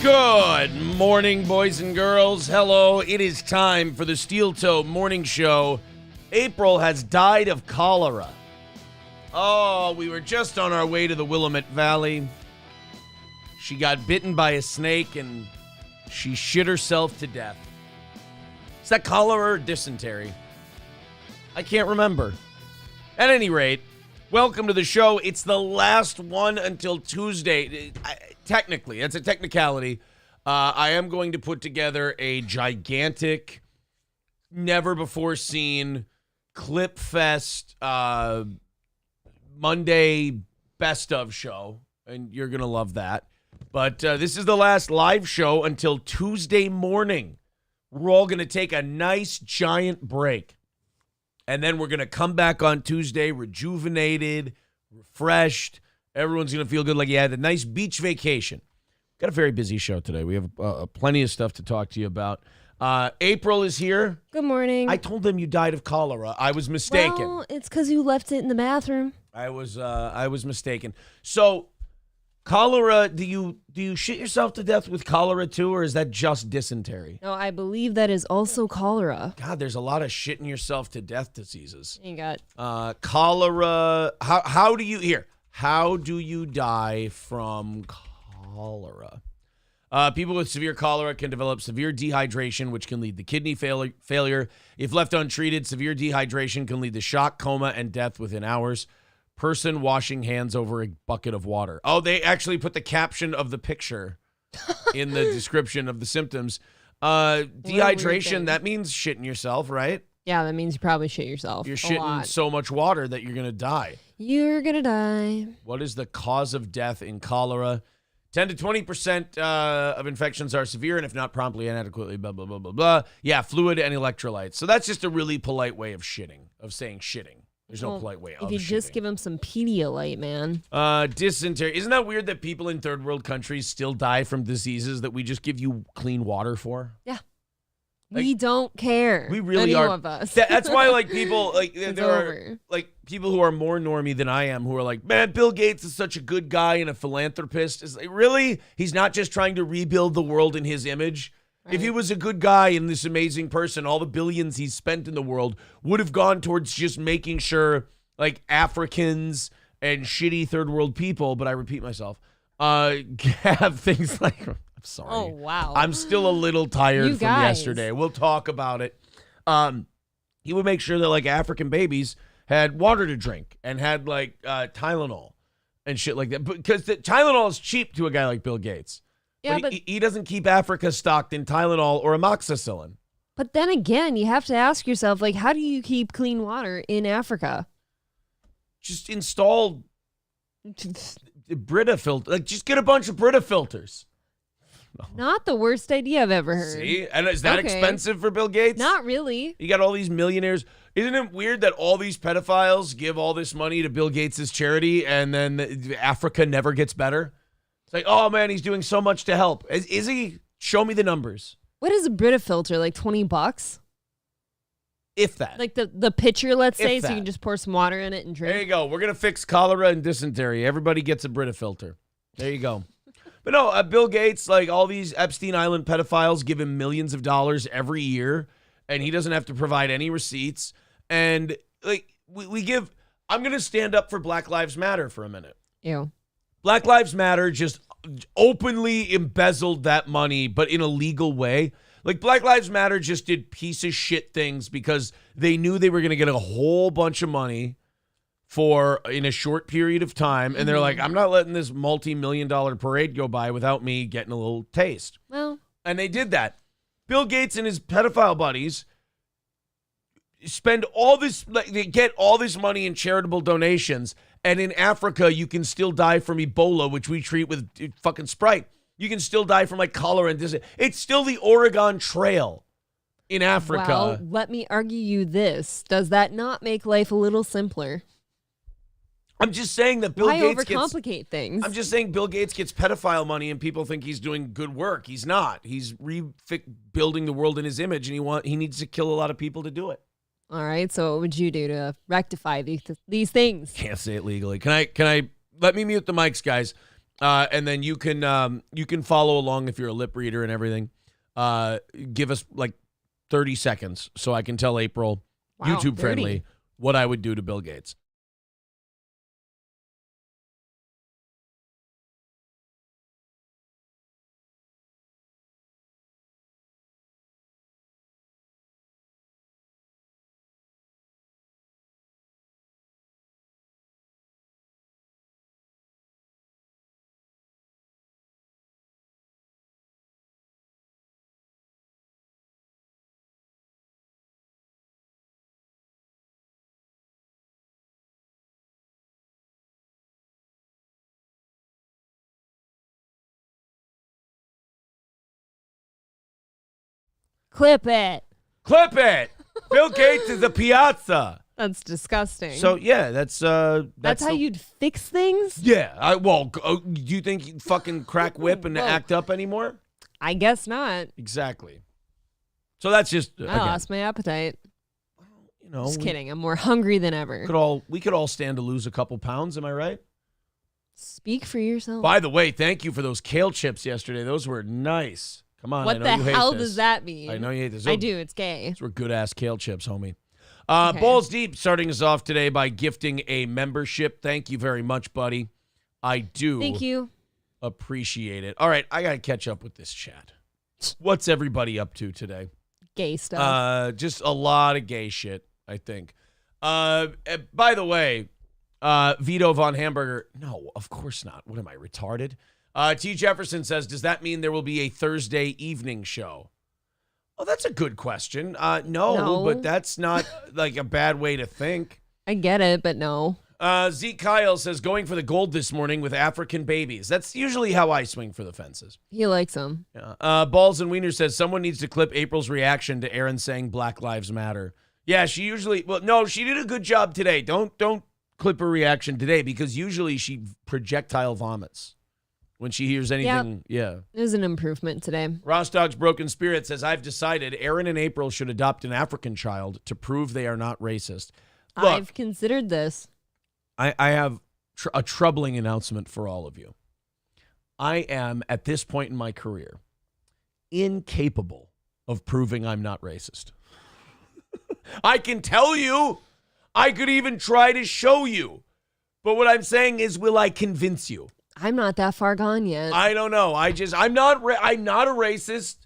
Good morning, boys and girls. Hello, it is time for the Steel Toe Morning Show. April has died of cholera. Oh, we were just on our way to the Willamette Valley. She got bitten by a snake and she shit herself to death. Is that cholera or dysentery? I can't remember. At any rate, welcome to the show. It's the last one until Tuesday. Technically, that's a technicality. I am going to put together a gigantic, never-before-seen Clip Fest Monday best-of show, and you're going to love that. But this is the last live show until Tuesday morning. We're all going to take a nice, giant break. And then we're going to come back on Tuesday rejuvenated, refreshed. Everyone's going to feel good like you had a nice beach vacation. Got a very busy show today. We have plenty of stuff to talk to you about. April is here. Good morning. I told them you died of cholera. I was mistaken. Well, it's because you left it in the bathroom. I was mistaken. So, cholera, do you shit yourself to death with cholera too, or is that just dysentery? No, I believe that is also cholera. God, there's a lot of shitting yourself to death diseases. You got cholera. How do you die from cholera? People with severe cholera can develop severe dehydration, which can lead to kidney failure. If left untreated, severe dehydration can lead to shock, coma, and death within hours. Person washing hands over a bucket of water. Oh, they actually put the caption of the picture in the description of the symptoms. Dehydration, that means shitting yourself, right? Yeah, that means you probably shit yourself. You're shitting so much water that you're going to die. You're going to die. What is the cause of death in cholera? 10 to 20% of infections are severe, and if not promptly, inadequately, blah, blah, blah, blah, blah. Yeah, fluid and electrolytes. So that's just a really polite way of shitting, of saying shitting. There's no polite way of If you just give them some Pedialyte, man. Dysentery. Isn't that weird that people in third world countries still die from diseases that we just give you clean water for? Yeah. We don't care. We really are. Of us. That's why, like, people, like, there are, like, people who are more normie than I am who are like, man, Bill Gates is such a good guy and a philanthropist. It's like, really? He's not just trying to rebuild the world in his image? Right. If he was a good guy and this amazing person, all the billions he's spent in the world would have gone towards just making sure, like, Africans and shitty third world people, but I repeat myself, have things like... Sorry. Oh, wow. I'm still a little tired from yesterday. We'll talk about it. He would make sure that, like, African babies had water to drink and had, like, Tylenol and shit like that. Because Tylenol is cheap to a guy like Bill Gates. Yeah, but he doesn't keep Africa stocked in Tylenol or amoxicillin. But then again, you have to ask yourself, like, how do you keep clean water in Africa? Just install Brita filter. Like, just get a bunch of Brita filters. Not the worst idea I've ever heard. See? And is that expensive for Bill Gates? Not really. You got all these millionaires. Isn't it weird that all these pedophiles give all this money to Bill Gates' charity and then Africa never gets better? It's like, oh, man, he's doing so much to help. Is he? Show me the numbers. What is a Brita filter? Like $20? If that. Like the pitcher, let's say, so you can just pour some water in it and drink. There you go. We're going to fix cholera and dysentery. Everybody gets a Brita filter. There you go. But no, Bill Gates, like all these Epstein Island pedophiles give him millions of dollars every year, and he doesn't have to provide any receipts. And like we give, I'm going to stand up for Black Lives Matter for a minute. Ew. Black Lives Matter just openly embezzled that money, but in a legal way. Like Black Lives Matter just did piece of shit things because they knew they were going to get a whole bunch of money in a short period of time, and they're like, I'm not letting this multi-million-dollar parade go by without me getting a little taste. Well, and they did that. Bill Gates and his pedophile buddies spend all this, like, they get all this money in charitable donations, and in Africa, you can still die from Ebola, which we treat with fucking Sprite. You can still die from, like, cholera and dysentery. It's still the Oregon Trail in Africa. Well, let me argue you this. Does that not make life a little simpler? I'm just saying that Bill Gates overcomplicate things? I'm just saying Bill Gates gets pedophile money and people think he's doing good work. He's not. He's rebuilding the world in his image, and he needs to kill a lot of people to do it. All right. So what would you do to rectify these things? Can't say it legally. Can I let me mute the mics, guys? And then you can follow along if you're a lip reader and everything. Give us like 30 seconds so I can tell April, Wow, YouTube 30. friendly, what I would do to Bill Gates. Clip it. Clip it. Bill Gates is a piazza. That's disgusting. So yeah, that's how you'd fix things? Yeah. Do you think you fucking crack whip and act up anymore? I guess not. Exactly. So that's just I lost my appetite. You know, Just kidding. I'm more hungry than ever. We could all stand to lose a couple pounds. Am I right? Speak for yourself. By the way, thank you for those kale chips yesterday. Those were nice. Come on. What I know the you hate hell this. does that mean? I know you hate this. I do. It's gay. Those were good ass kale chips, homie. Okay. Balls Deep starting us off today by gifting a membership. Thank you very much, buddy. I do. Thank you. Appreciate it. All right, I got to catch up with this chat. What's everybody up to today? Gay stuff. Just a lot of gay shit, I think. By the way, Vito von Hamburger. No, of course not. What am I, retarded? T. Jefferson says, does that mean there will be a Thursday evening show? Oh, that's a good question. No, but that's not like a bad way to think. I get it, but no. Zeke Kyle says, going for the gold this morning with African babies. That's usually how I swing for the fences. He likes them. Yeah. Balls and Wiener says, someone needs to clip April's reaction to Aaron saying Black Lives Matter. Yeah, she usually, she did a good job today. Don't clip her reaction today because usually she projectile vomits when she hears anything. Yeah. It was an improvement today. Rostog's Broken Spirit says, I've decided Aaron and April should adopt an African child to prove they are not racist. Look, I've considered this. I have a troubling announcement for all of you. I am, at this point in my career, incapable of proving I'm not racist. I can tell you. I could even try to show you. But what I'm saying is, will I convince you? I'm not that far gone yet. I don't know. I'm not a racist.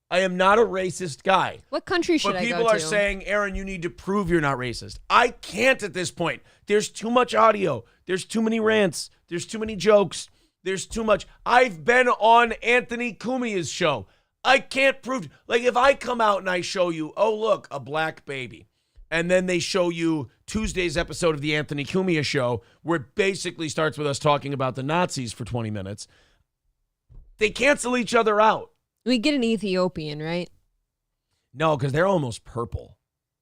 I am not a racist guy. What country should I go to? But people are saying, Aaron, you need to prove you're not racist. I can't at this point. There's too much audio. There's too many rants. There's too many jokes. There's too much. I've been on Anthony Cumia's show. I can't prove. Like, if I come out and I show you, oh, look, a black baby, and then they show you Tuesday's episode of the Anthony Cumia show, where it basically starts with us talking about the Nazis for 20 minutes, they cancel each other out. We get an Ethiopian, right? No, because they're almost purple.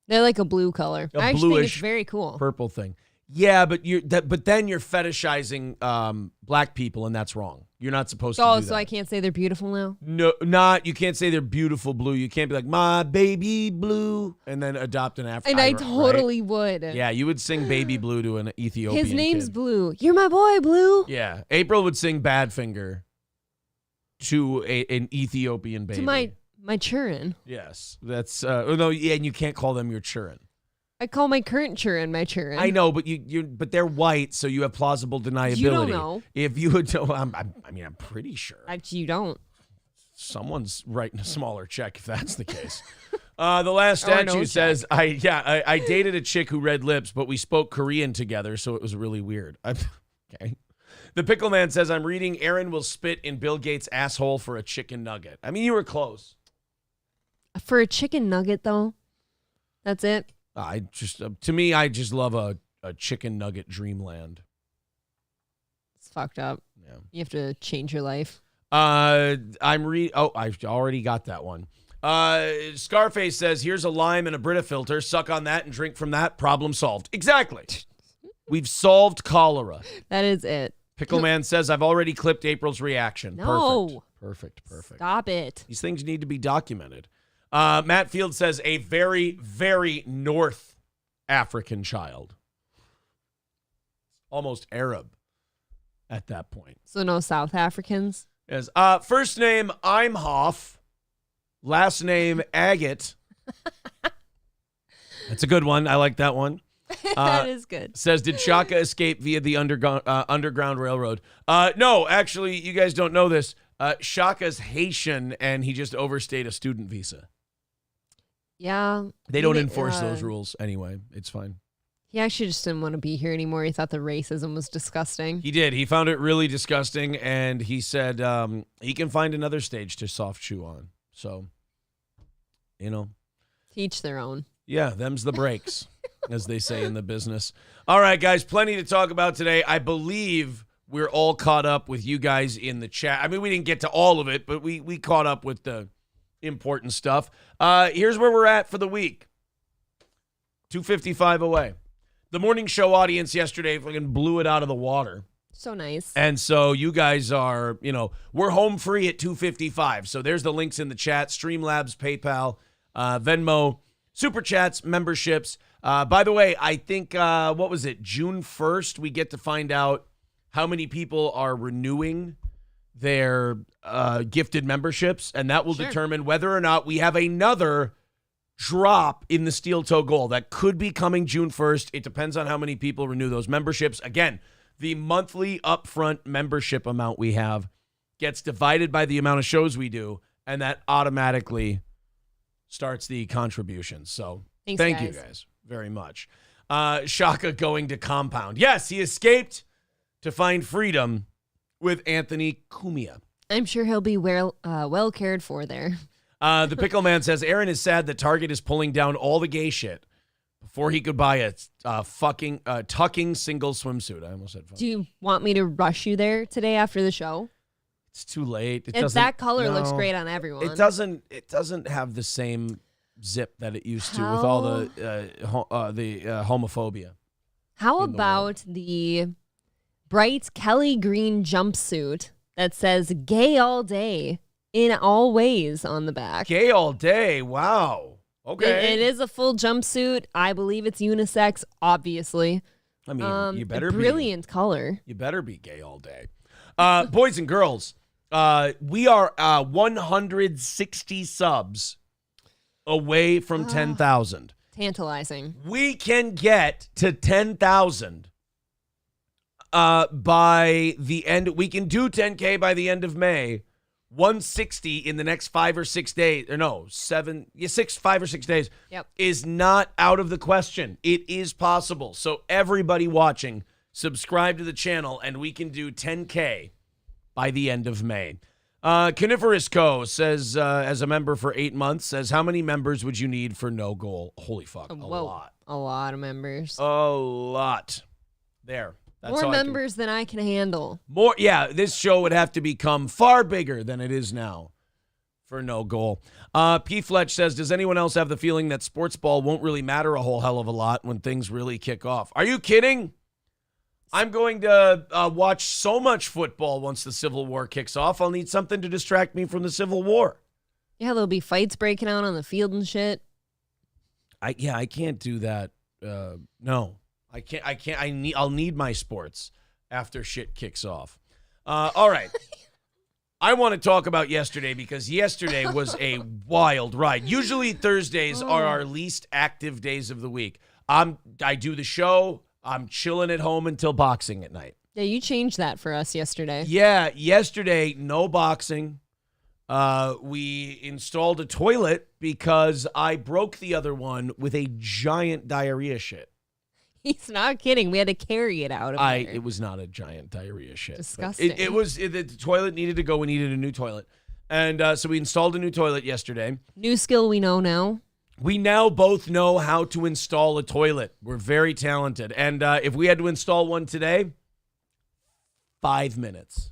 They're like a blue color. I actually think it's very cool. Purple thing. Yeah, but then you're fetishizing black people, and that's wrong. You're not supposed to do that. Oh, so I can't say they're beautiful now? No, you can't say they're beautiful blue. You can't be like, my baby blue, and then adopt an African. And I totally would. Yeah, you would sing baby blue to an Ethiopian His name's kid. Blue. You're my boy, Blue. Yeah, April would sing Badfinger to an Ethiopian baby. To my children. Yes, that's no, yeah, and you can't call them your children. I call my current children my children. I know, but but they're white, so you have plausible deniability. You don't know. If you would, I'm pretty sure. You don't. Someone's writing a smaller check if that's the case. The last statue says, I dated a chick who read lips, but we spoke Korean together, so it was really weird. Okay. The Pickle Man says, I'm reading Aaron will spit in Bill Gates' asshole for a chicken nugget. I mean, you were close. For a chicken nugget, though? That's it? I just love a chicken nugget dreamland. It's fucked up. Yeah. You have to change your life. I've already got that one. Scarface says, here's a lime and a Brita filter. Suck on that and drink from that. Problem solved. Exactly. We've solved cholera. That is it. Pickle Man says, I've already clipped April's reaction. No. Perfect. Stop it. These things need to be documented. Matt Field says, a very, very North African child. Almost Arab. at that point. So no South Africans? Yes. First name, I'm Hoff. Last name, Agate. That's a good one. I like that one. That is good. Says, did Shaka escape via the Underground Railroad? No, actually, you guys don't know this. Shaka's Haitian, and he just overstayed a student visa. Yeah. They don't enforce those rules anyway. It's fine. He actually just didn't want to be here anymore. He thought the racism was disgusting. He did. He found it really disgusting, and he said he can find another stage to soft shoe on. So, Teach their own. Yeah, them's the breaks, as they say in the business. All right, guys, plenty to talk about today. I believe we're all caught up with you guys in the chat. I mean, we didn't get to all of it, but we caught up with the important stuff. Here's where we're at for the week. 2:55 away. The morning show audience yesterday fucking blew it out of the water. So nice. And so you guys are, we're home free at 2:55. So there's the links in the chat. Streamlabs, PayPal, Venmo, Super Chats, memberships. By the way, I think, what was it, June 1st, we get to find out how many people are renewing their gifted memberships, and that will determine whether or not we have another drop in the Steel Toe goal. That could be coming June 1st. It depends on how many people renew those memberships. Again, the monthly upfront membership amount we have gets divided by the amount of shows we do, and that automatically starts the contributions. So thank you guys very much. Shaka going to compound. Yes, he escaped to find freedom with Anthony Cumia. I'm sure he'll be well cared for there. The Pickle Man says, Aaron is sad that Target is pulling down all the gay shit before he could buy a fucking tucking single swimsuit. I almost said fuck. Do you want me to rush you there today after the show? It's too late. That color looks great on everyone. It doesn't have the same zip that it used to with all the homophobia. How about the bright Kelly green jumpsuit that says gay all day in all ways on the back? Gay all day. Wow. Okay. It is a full jumpsuit. I believe it's unisex, obviously. I mean, you better brilliant color. You better be gay all day. Boys and girls, we are 160 subs away from 10,000. Tantalizing. We can get to 10,000 by the end. We can do 10K by the end of May. 160 in the next 5 or 6 days, or no, 5 or 6 days is not out of the question. It is possible. So everybody watching, subscribe to the channel, and we can do 10K by the end of May. Coniferous Co. says, as a member for 8 months, says, how many members would you need for no goal? Holy fuck, a lot. A lot of members. A lot. There. That's more members than I can handle. More, yeah, this show would have to become far bigger than it is now for no goal. P. Fletch says, does anyone else have the feeling that sports ball won't really matter a whole hell of a lot when things really kick off? Are you kidding? I'm going to watch so much football once the Civil War kicks off. I'll need something to distract me from the Civil War. Yeah, there'll be fights breaking out on the field and shit. I can't do that. No. I can't. I'll need my sports after shit kicks off. All right. I want to talk about yesterday because yesterday was a wild ride. Usually Thursdays are our least active days of the week. I do the show. I'm chilling at home until boxing at night. Yeah, you changed that for us yesterday. Yeah, yesterday, no boxing. We installed a toilet because I broke the other one with a giant diarrhea shit. He's not kidding. We had to carry it out of there. It was not a giant diarrhea shit. Disgusting. The toilet needed to go. We needed a new toilet. And so we installed a new toilet yesterday. New skill we know now. We now both know how to install a toilet. We're very talented. And if we had to install one today, 5 minutes.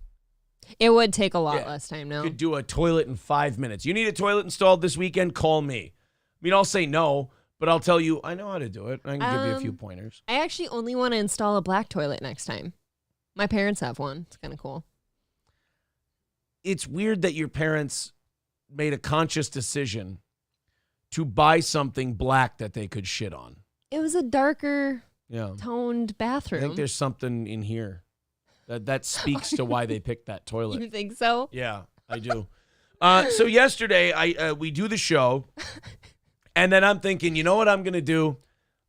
It would take a lot less time now. You could do a toilet in 5 minutes. You need a toilet installed this weekend? Call me. I mean, I'll say no. But I'll tell you, I know how to do it. I can give you a few pointers. I actually only want to install a black toilet next time. My parents have one. It's kind of cool. It's weird that your parents made a conscious decision to buy something black that they could shit on. It was a darker toned bathroom. I think there's something in here. That speaks to why they picked that toilet. You think so? Yeah, I do. So yesterday, we do the show, and then I'm thinking, you know what I'm gonna do?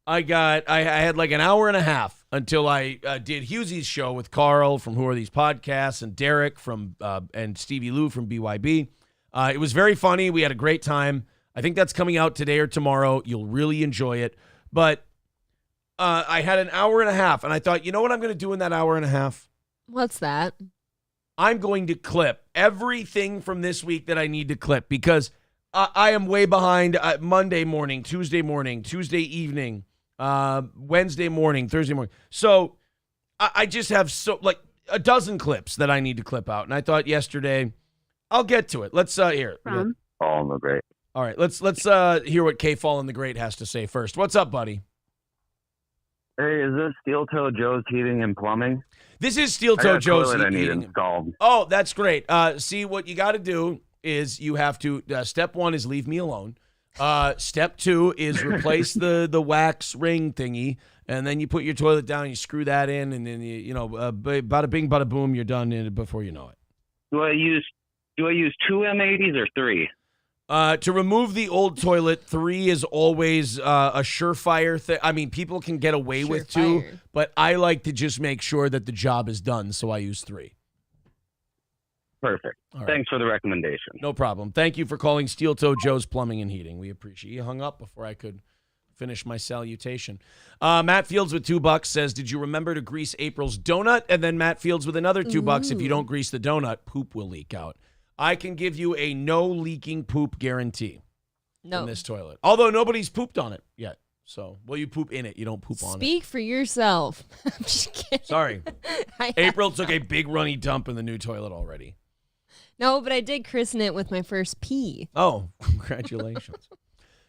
I had like an hour and a half until I did Hughezy's show with Karl from Who Are These Podcasts and Derek from and Stevie Lew from BYB. It was very funny. We had a great time. I think that's coming out today or tomorrow. You'll really enjoy it. But I had an hour and a half, and I thought, you know what I'm going to do in that hour and a half? What's that? I'm going to clip everything from this week that I need to clip because I am way behind Monday morning, Tuesday evening, Wednesday morning, Thursday morning. So I just have like a dozen clips that I need to clip out. And I thought yesterday, I'll get to it. Let's hear. Fall in the Great. All right, let's hear what K Fall in the Great has to say first. What's up, buddy? Hey, is this Steel Toe Joe's Heating and Plumbing? This is Steel Toe Joe's I need Heating. installed. Oh, that's great. See, what you got to do is you have to, step one is leave me alone. Step two is replace the wax ring thingy, and then you put your toilet down, you screw that in, and then, bada bing, bada boom, you're done before you know it. Do I use two M80s or three? To remove the old toilet, 3 is always a surefire thing. I mean, people can get away with 2, but I like to just make sure that the job is done, so I use 3. Perfect. All right. Thanks for the recommendation. No problem. Thank you for calling Steel Toe Joe's Plumbing and Heating. We appreciate it. You hung up before I could finish my salutation. Matt Fields with $2 says, did you remember to grease April's donut? And then Matt Fields with another $2. If you don't grease the donut, poop will leak out. I can give you a no leaking poop guarantee in this toilet. Although nobody's pooped on it yet. So, well, you poop in it. You don't poop on it. Speak for yourself. I'm just kidding. Sorry. April took a big runny dump in the new toilet already. No, but I did christen it with my first pee. Oh, congratulations.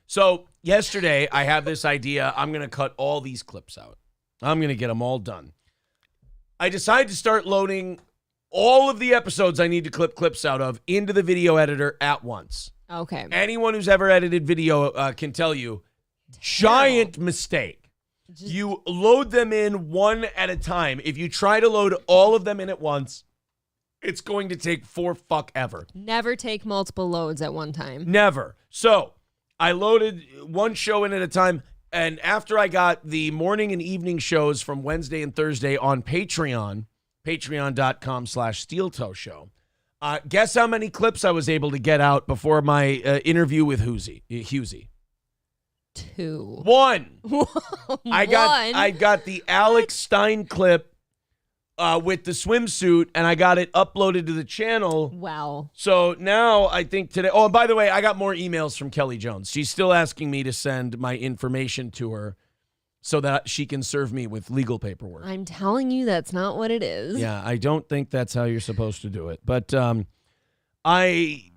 So, yesterday, I have this idea. I'm going to cut all these clips out. I'm going to get them all done. I decided to start loading all of the episodes I need to clip clips out of into the video editor at once. Okay. Anyone who's ever edited video can tell you, giant mistake. You load them in one at a time. If you try to load all of them in at once, it's going to take ever. Never take multiple loads at one time. Never. So I loaded one show in at a time, and after I got the morning and evening shows from Wednesday and Thursday on Patreon, patreon.com/SteelToe Show. Guess how many clips I was able to get out before my interview with Hughezy? 2. 1. I One? got the Alex Stein clip with the swimsuit, and I got it uploaded to the channel. Wow. So now I think today. Oh, and by the way, I got more emails from Kelly Jones. She's still asking me to send my information to her so that she can serve me with legal paperwork. I'm telling you, that's not what it is. Yeah, I don't think that's how you're supposed to do it. But I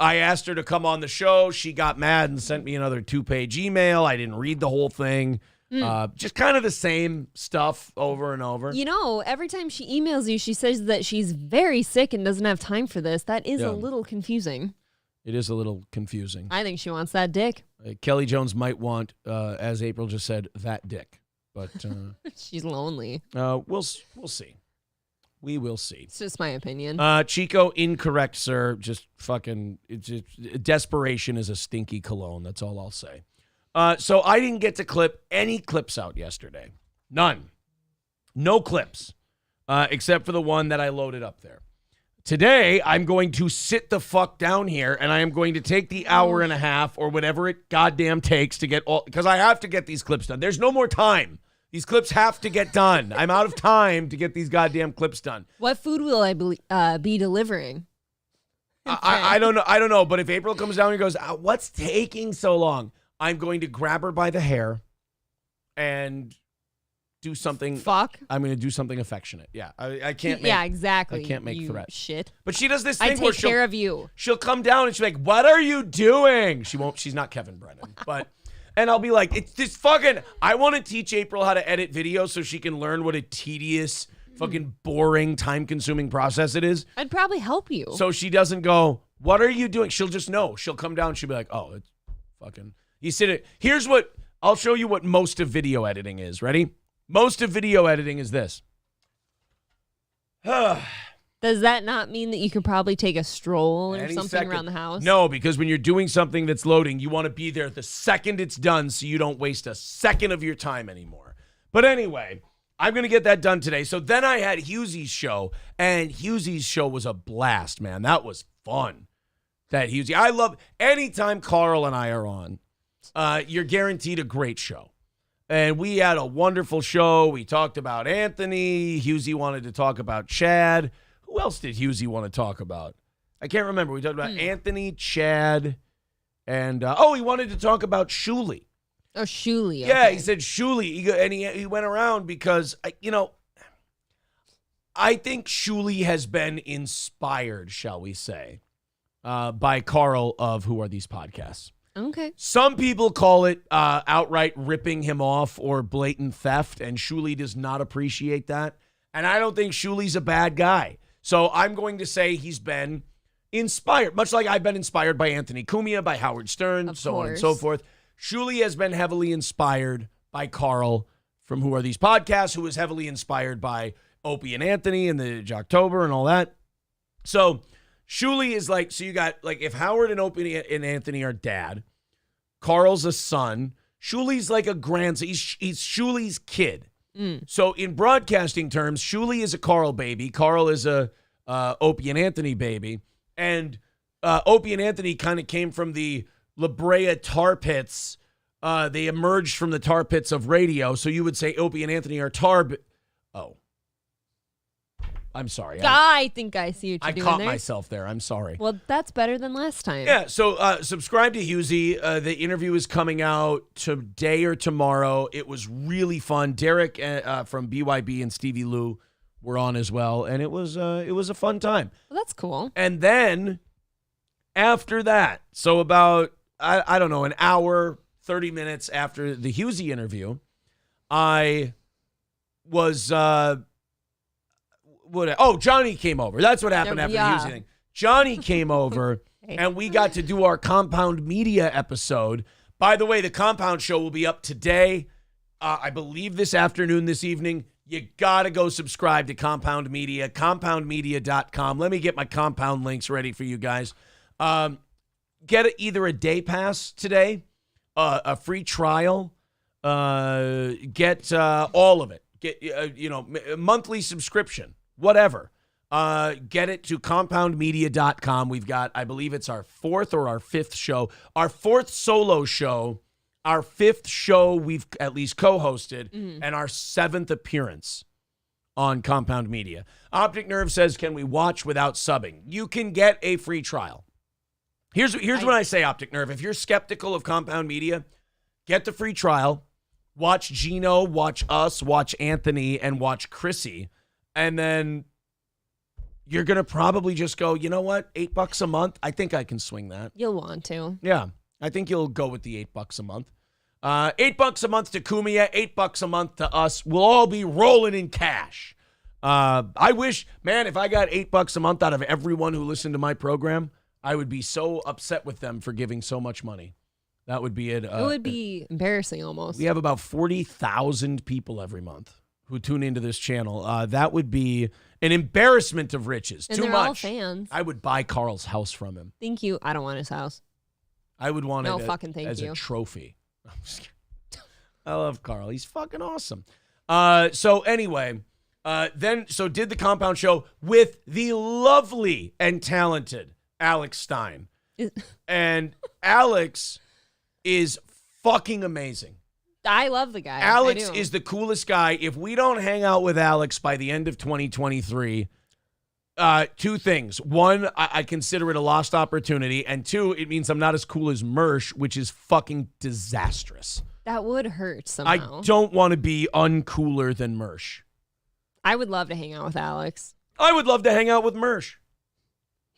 asked her to come on the show. She got mad and sent me another 2-page email. I didn't read the whole thing. Just kind of the same stuff over and over. You know, every time she emails you, she says that she's very sick and doesn't have time for this. That is a little confusing. It is a little confusing. I think she wants that dick. Kelly Jones might want, as April just said, that dick. But she's lonely. We'll see. We will see. It's just my opinion. Chico, incorrect, sir. Just fucking, desperation is a stinky cologne. That's all I'll say. So I didn't get to clip any clips out yesterday. None. No clips, except for the one that I loaded up there. Today, I'm going to sit the fuck down here, and I am going to take the hour and a half or whatever it goddamn takes to get all, because I have to get these clips done. There's no more time. These clips have to get done. I'm out of time to get these goddamn clips done. What food will I be delivering? I don't know. I don't know. But if April comes down and goes, what's taking so long? I'm going to grab her by the hair and do something. Fuck. I'm going to do something affectionate. Yeah. I can't make. Yeah, exactly. I can't make you threats. Shit. But she does this thing I take where care of you. She'll come down and she's like, what are you doing? She won't. She's not Kevin Brennan. But. And I'll be like, it's this fucking, I want to teach April how to edit videos so she can learn what a tedious, fucking boring, time-consuming process it is. I'd probably help you. So she doesn't go, what are you doing? She'll just know. She'll come down and she'll be like, oh, it's fucking, you sit it. Here's what, I'll show you what most of video editing is. Ready? Most of video editing is this. Does that not mean that you could probably take a stroll or Any something second. around the house? No, because when you're doing something that's loading, you want to be there the second it's done so you don't waste a second of your time anymore. But anyway, I'm going to get that done today. So then I had Hughezy's show, and Hughezy's show was a blast, man. That was fun. That Hughezy. I love anytime Karl and I are on, you're guaranteed a great show. And we had a wonderful show. We talked about Anthony. Hughezy wanted to talk about Chad. Who else did Hughezy want to talk about? I can't remember. We talked about Anthony, Chad, and he wanted to talk about Shuli. Oh, Shuli. Okay. Yeah, he said Shuli. He went around because, I think Shuli has been inspired, shall we say, by Karl of Who Are These Podcasts. Okay. Some people call it outright ripping him off or blatant theft, and Shuli does not appreciate that. And I don't think Shuli's a bad guy. So I'm going to say he's been inspired, much like I've been inspired by Anthony Cumia, by Howard Stern, so on and so forth. Shuli has been heavily inspired by Karl from Who Are These Podcasts, who was heavily inspired by Opie and Anthony and the Jocktober and all that. So Shuli is like, so you got, like, if Howard and Opie and Anthony are dad, Karl's a son, Shuli's like a grandson. He's Shuli's kid. So in broadcasting terms, Shuli is a Karl baby. Karl is a Opie and Anthony baby. And Opie and Anthony kind of came from the La Brea tar pits. They emerged from the tar pits of radio. So you would say Opie and Anthony are I'm sorry. I think I see what you're doing I caught there. myself there. I'm sorry. Well, that's better than last time. Yeah, so subscribe to Hughezy. The interview is coming out today or tomorrow. It was really fun. Derek from BYB and Stevie Lew were on as well, and it was a fun time. Well, that's cool. And then after that, so about, I don't know, an hour, 30 minutes after the Hughezy interview, I was... Johnny came over. That's what happened after the Hughezy thing. Johnny came over, and we got to do our Compound Media episode. By the way, the Compound Show will be up today, I believe this afternoon, this evening. You got to go subscribe to Compound Media, compoundmedia.com. Let me get my Compound links ready for you guys. Get either a day pass today, a free trial, get all of it. Get a monthly subscription. Whatever. Get it to compoundmedia.com. We've got, I believe it's our fourth or our fifth show. Our fourth solo show. Our fifth show we've at least co-hosted. And our seventh appearance on Compound Media. Optic Nerve says, can we watch without subbing? You can get a free trial. Here's what I say, Optic Nerve. If you're skeptical of Compound Media, get the free trial. Watch Gino, watch us, watch Anthony, and watch Chrissy. And then you're going to probably just go, you know what? $8 a month? I think I can swing that. You'll want to. Yeah. I think you'll go with the $8 a month. $8 a month to Cumia, $8 a month to us. We'll all be rolling in cash. I wish, man, if I got $8 a month out of everyone who listened to my program, I would be so upset with them for giving so much money. That would be it. It would be embarrassing almost. We have about 40,000 people every month who tune into this channel. That would be an embarrassment of riches. And Too they're much. all fans. I would buy Karl's house from him. Thank you. I don't want his house. I would want No, it fucking thank as you. a trophy. I'm just kidding. I love Karl. He's fucking awesome. So anyway, so did the Compound Show with the lovely and talented Alex Stein. And Alex is fucking amazing. I love the guy. Alex is the coolest guy. If we don't hang out with Alex by the end of 2023, two things. One, I consider it a lost opportunity. And two, it means I'm not as cool as Mersh, which is fucking disastrous. That would hurt somehow. I don't want to be uncooler than Mersh. I would love to hang out with Alex. I would love to hang out with Mersh.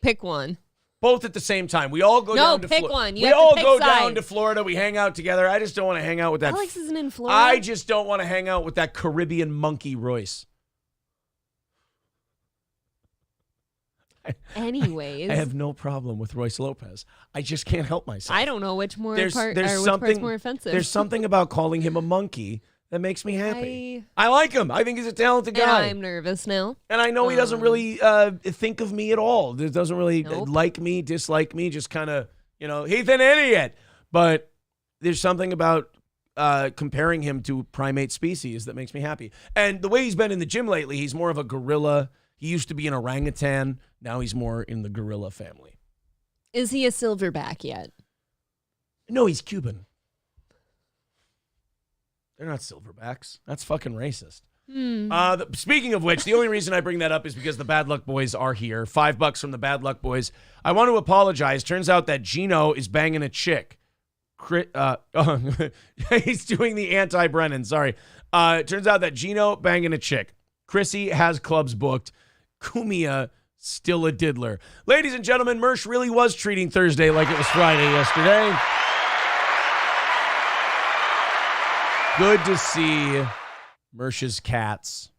Pick one. Both at the same time. We all go down to Florida. No, pick one. We all go down to Florida. We hang out together. I just don't want to hang out with that. Alex isn't in Florida. I just don't want to hang out with that Caribbean monkey Royce. Anyways. I have no problem with Royce Lopez. I just can't help myself. I don't know which part's more offensive. There's something about calling him a monkey that makes me happy. I like him. I think he's a talented And guy. I'm nervous now. And I know he doesn't really think of me at all. He doesn't really like me, dislike me, just kind of, he's an idiot. But there's something about comparing him to primate species that makes me happy. And the way he's been in the gym lately, he's more of a gorilla. He used to be an orangutan. Now he's more in the gorilla family. Is he a silverback yet? No, he's Cuban. They're not silverbacks. That's fucking racist. Speaking of which, the only reason I bring that up is because the Bad Luck Boys are here. $5 from the Bad Luck Boys. I want to apologize. Turns out that Gino is banging a chick. He's doing the anti-Brennan. Sorry. Turns out that Gino banging a chick. Chrissy has clubs booked. Kumia still a diddler. Ladies and gentlemen, Mersh really was treating Thursday like it was Friday yesterday. Good to see Mersh's cats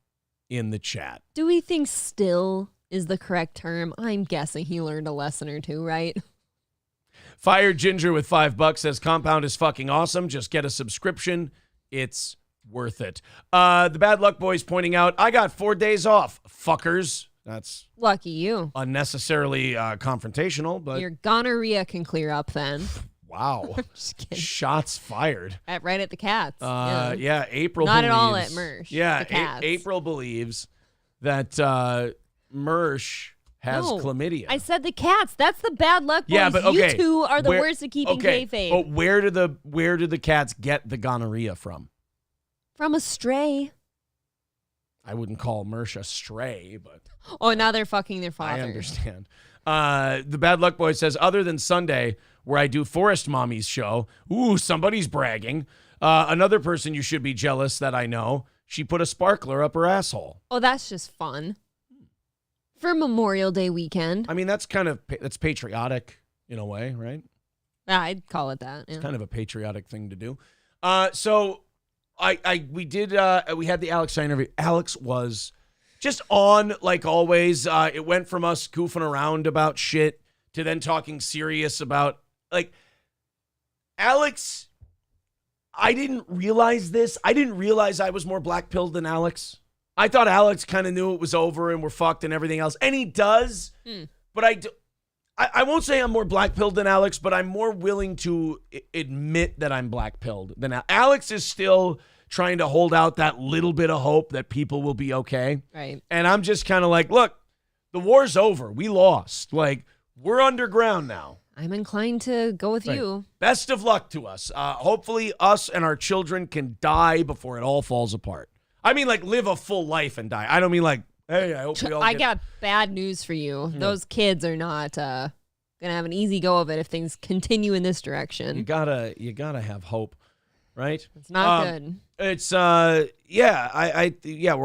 in the chat. Do we think still is the correct term? I'm guessing he learned a lesson or two, right? Fire Ginger with $5 says Compound is fucking awesome. Just get a subscription. It's worth it. The Bad Luck Boys pointing out, I got 4 days off. Fuckers. That's lucky you. Unnecessarily confrontational, but your gonorrhea can clear up then. Wow. Just kidding. Shots fired. Right at the cats. Yeah, April Not believes, at all at Mersh. Yeah, the cats. April believes that Mersh has chlamydia. I said the cats. That's the Bad Luck Boys. Yeah, but okay. You two are the worst at keeping kayfabe. But where do the cats get the gonorrhea from? From a stray. I wouldn't call Mersh a stray, but... Oh, now they're fucking their father. I understand. The Bad Luck Boy says, other than Sunday, where I do Forest Mommy's show, ooh, somebody's bragging. Another person you should be jealous that I know, she put a sparkler up her asshole. Oh, that's just fun. For Memorial Day weekend. I mean, that's patriotic in a way, right? Yeah, I'd call it that. Yeah. It's kind of a patriotic thing to do. So we had the Alex Stein interview. Alex was just on like always. It went from us goofing around about shit to then talking serious about like Alex. I didn't realize this. I didn't realize I was more black-pilled than Alex. I thought Alex kind of knew it was over and we're fucked and everything else. And he does. But I won't say I'm more black-pilled than Alex, but I'm more willing to admit that I'm black-pilled than Alex. Alex is still trying to hold out that little bit of hope that people will be okay. Right. And I'm just kind of like, look, the war's over. We lost. Like, we're underground now. I'm inclined to go with you. Best of luck to us. Hopefully us and our children can die before it all falls apart. I mean, like, live a full life and die. I don't mean, like, hey, I hope we all got bad news for you. Those kids are not going to have an easy go of it if things continue in this direction. You gotta have hope, right? It's not good. It's, we're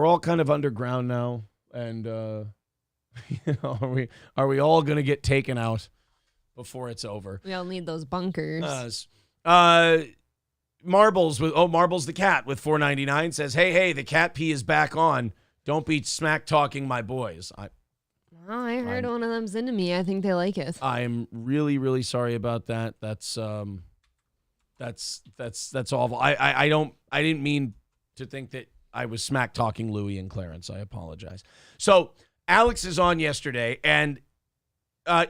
all kind of underground now. And, are we all going to get taken out before it's over? We all need those bunkers. Marbles the cat with $4.99 says, hey, the cat pee is back on. Don't be smack talking my boys. I heard one of them's into me. I think they like it. I'm really, really sorry about that. That's awful. I didn't mean to think that I was smack talking Louie and Clarence. I apologize. So Alex is on yesterday and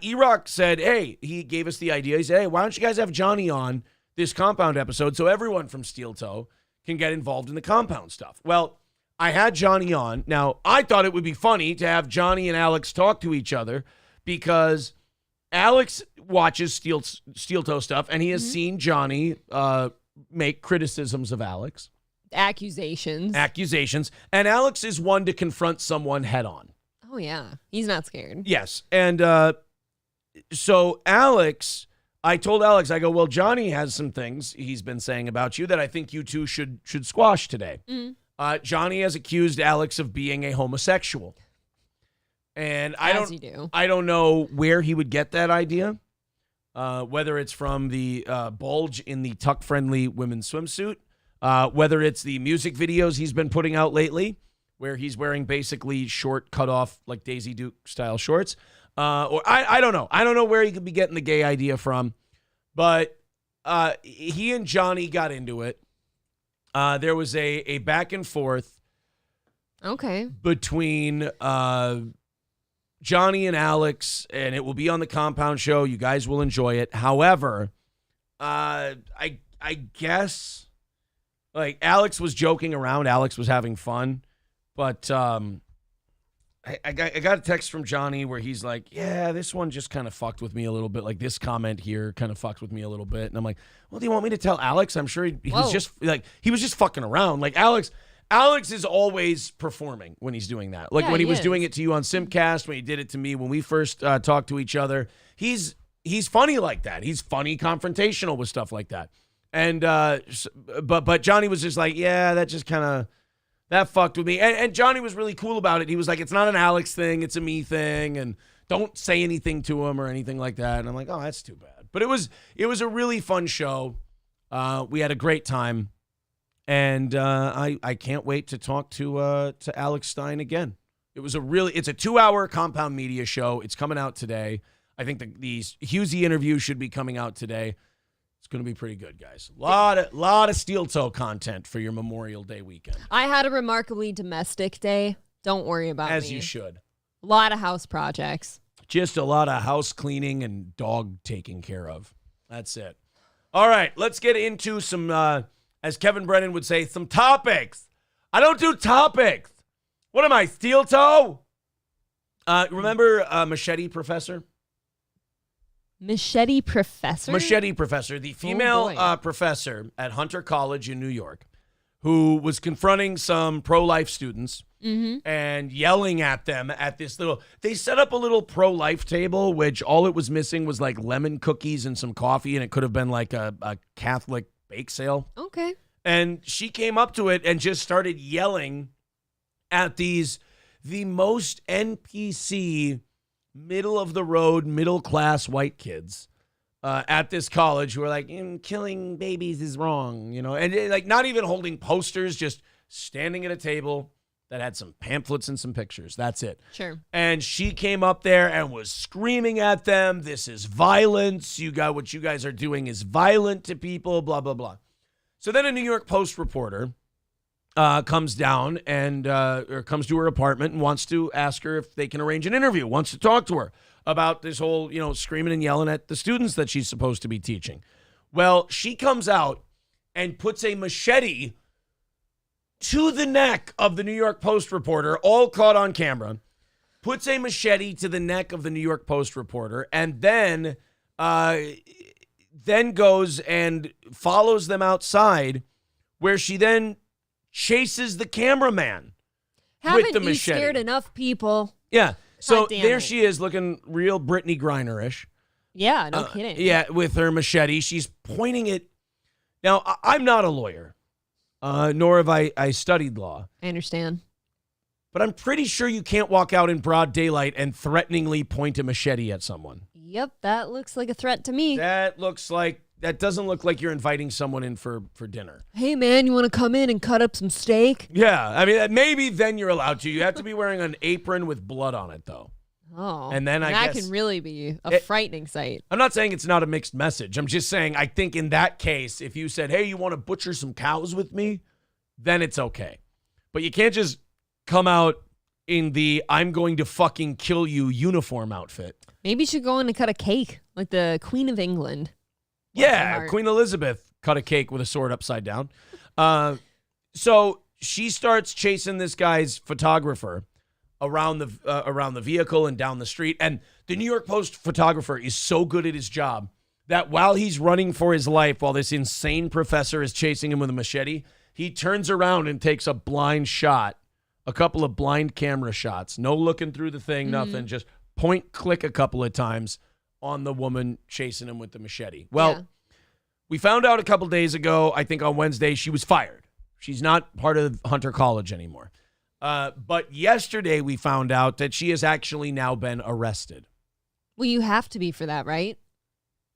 E-Rock said, hey, he gave us the idea. He said, hey, why don't you guys have Johnny on this Compound episode so everyone from Steel Toe can get involved in the Compound stuff? Well, I had Johnny on. Now, I thought it would be funny to have Johnny and Alex talk to each other because Alex watches Steel Toe stuff and he has seen Johnny make criticisms of Alex. Accusations. And Alex is one to confront someone head on. Oh, yeah. He's not scared. Yes. And so Alex, I told Alex, I go, well, Johnny has some things he's been saying about you that I think you two should squash today. Johnny has accused Alex of being a homosexual. And I don't know where he would get that idea, whether it's from the bulge in the tuck-friendly women's swimsuit, whether it's the music videos he's been putting out lately, where he's wearing basically short, cut-off, like Daisy Duke-style shorts. Or I don't know. I don't know where he could be getting the gay idea from. But he and Johnny got into it. there was a back and forth Okay. between Johnny and Alex, and it will be on the Compound Show. You guys will enjoy it. However, I guess like Alex was joking around. Alex was having fun, but I got a text from Johnny where he's like, yeah, this one just kind of fucked with me a little bit. Like this comment here kind of fucked with me a little bit. And I'm like, well, do you want me to tell Alex? I'm sure he was just like, he was just fucking around. Like Alex is always performing when he's doing that. Like when he was doing it to you on Simcast, when he did it to me when we first talked to each other. He's funny like that. He's funny, confrontational with stuff like that. And but Johnny was just like, yeah, that just kind of that fucked with me. And Johnny was really cool about it. He was like, it's not an Alex thing, it's a me thing, and don't say anything to him or anything like that. And I'm like, oh, that's too bad. But it was a really fun show. We had a great time. And I can't wait to talk to Alex Stein again. It's a 2-hour Compound Media show. It's coming out today. I think the Hughezy interview should be coming out today. It's going to be pretty good, guys. Lot of steel toe content for your Memorial Day weekend. I had a remarkably domestic day. Don't worry about me. As you should. A lot of house projects. Just a lot of house cleaning and dog taking care of. That's it. All right, let's get into some, as Kevin Brennan would say, some topics. I don't do topics. What am I, steel toe? Remember Machete Professor? Machete Professor? Machete Professor, the female professor at Hunter College in New York, who was confronting some pro-life students and yelling at them at this they set up a little pro-life table, which all it was missing was like lemon cookies and some coffee, and it could have been like a Catholic bake sale. Okay. And she came up to it and just started yelling at the most NPC middle-of-the-road, middle-class white kids at this college who are like, killing babies is wrong, and like not even holding posters, just standing at a table that had some pamphlets and some pictures. That's it. Sure. And she came up there and was screaming at them, this is violence. What you guys are doing is violent to people, blah, blah, blah. So then a New York Post reporter comes down and or comes to her apartment and wants to ask her if they can arrange an interview, wants to talk to her about this whole, screaming and yelling at the students that she's supposed to be teaching. Well, she comes out and puts a machete to the neck of the New York Post reporter, all caught on camera, puts a machete to the neck of the New York Post reporter, and then goes and follows them outside, where she then chases the cameraman with the machete. Haven't you scared enough people? Yeah. So there she is looking real Brittany Griner-ish. Yeah, no kidding. Yeah, with her machete. She's pointing it. Now, I'm not a lawyer, nor have I studied law. I understand. But I'm pretty sure you can't walk out in broad daylight and threateningly point a machete at someone. Yep, that looks like a threat to me. That doesn't look like you're inviting someone in for dinner. Hey, man, you want to come in and cut up some steak? Yeah, I mean, maybe then you're allowed to. You have to be wearing an apron with blood on it, though. Oh, and then that can really be a frightening sight. I'm not saying it's not a mixed message. I'm just saying I think in that case, if you said, hey, you want to butcher some cows with me, then it's okay. But you can't just come out in the I'm going to fucking kill you uniform outfit. Maybe you should go in and cut a cake like the Queen of England. Yeah, Queen Elizabeth cut a cake with a sword upside down. So she starts chasing this guy's photographer around the vehicle and down the street. And the New York Post photographer is so good at his job that while he's running for his life, while this insane professor is chasing him with a machete, he turns around and takes a blind shot, a couple of blind camera shots, no looking through the thing, nothing, just point, click a couple of times on the woman chasing him with the machete. Well, we found out a couple days ago, I think on Wednesday, she was fired. She's not part of Hunter College anymore. But yesterday we found out that she has actually now been arrested. Well, you have to be for that, right?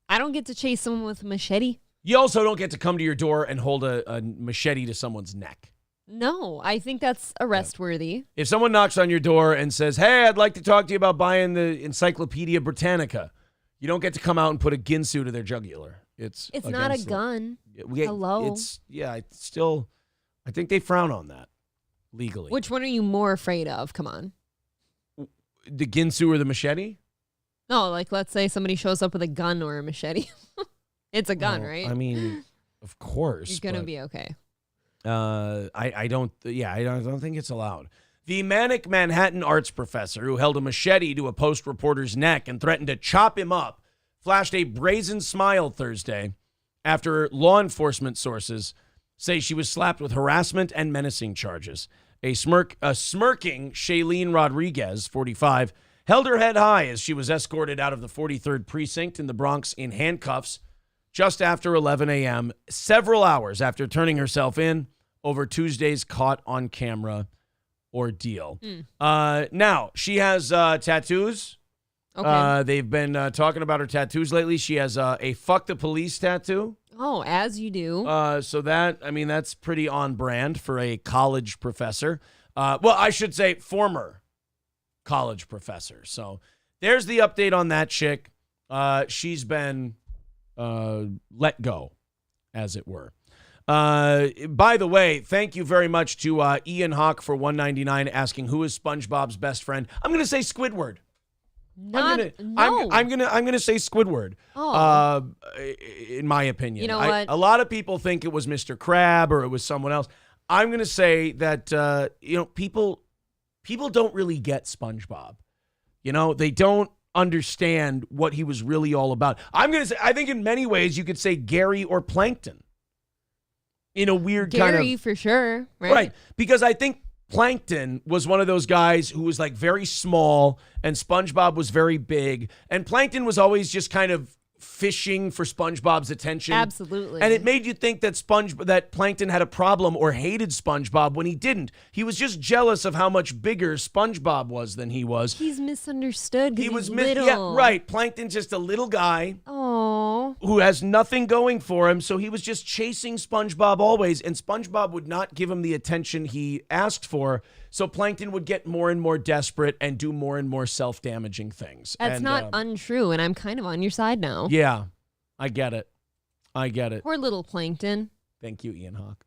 I don't get to chase someone with a machete. You also don't get to come to your door and hold a machete to someone's neck. No, I think that's arrest worthy. If someone knocks on your door and says, hey, I'd like to talk to you about buying the Encyclopedia Britannica, you don't get to come out and put a ginsu to their jugular. It's not a gun. Hello. It's still, I think they frown on that legally. Which one are you more afraid of? Come on. The Ginsu or the machete? No, like let's say somebody shows up with a gun or a machete. It's a gun, Well, right? I mean, of course. You're gonna but, be okay. I don't think it's allowed. The manic Manhattan arts professor who held a machete to a Post reporter's neck and threatened to chop him up flashed a brazen smile Thursday after law enforcement sources say she was slapped with harassment and menacing charges. A smirking Shailene Rodriguez, 45, held her head high as she was escorted out of the 43rd precinct in the Bronx in handcuffs just after 11 a.m., several hours after turning herself in over Tuesday's caught-on-camera ordeal. Now, she has tattoos. Okay. They've been talking about her tattoos lately. She has a fuck the police tattoo. Oh, as you do. So that's pretty on brand for a college professor. Well, I should say former college professor. So there's the update on that chick. She's been let go, as it were. By the way, thank you very much to Ian Hawk for $1.99 asking who is SpongeBob's best friend. I'm going to say Squidward. I'm gonna say Squidward. Oh. In my opinion, You know what? A lot of people think it was Mr. Crab or it was someone else. I'm gonna say that people don't really get SpongeBob. They don't understand what he was really all about. I'm gonna say I think in many ways you could say Gary or Plankton. In a weird kind of Gary for sure, right? Right, because I think Plankton was one of those guys who was like very small and SpongeBob was very big. And Plankton was always just kind of fishing for SpongeBob's attention. Absolutely. And it made you think that Plankton had a problem or hated SpongeBob when he didn't. He was just jealous of how much bigger SpongeBob was than he was. He's misunderstood because He was he's little. Yeah, right. Plankton's just a little guy. Oh. Who has nothing going for him, so he was just chasing SpongeBob always, and SpongeBob would not give him the attention he asked for, so Plankton would get more and more desperate and do more and more self-damaging things. That's not untrue, and I'm kind of on your side now. Yeah, I get it. Poor little Plankton. Thank you, Ian Hawk.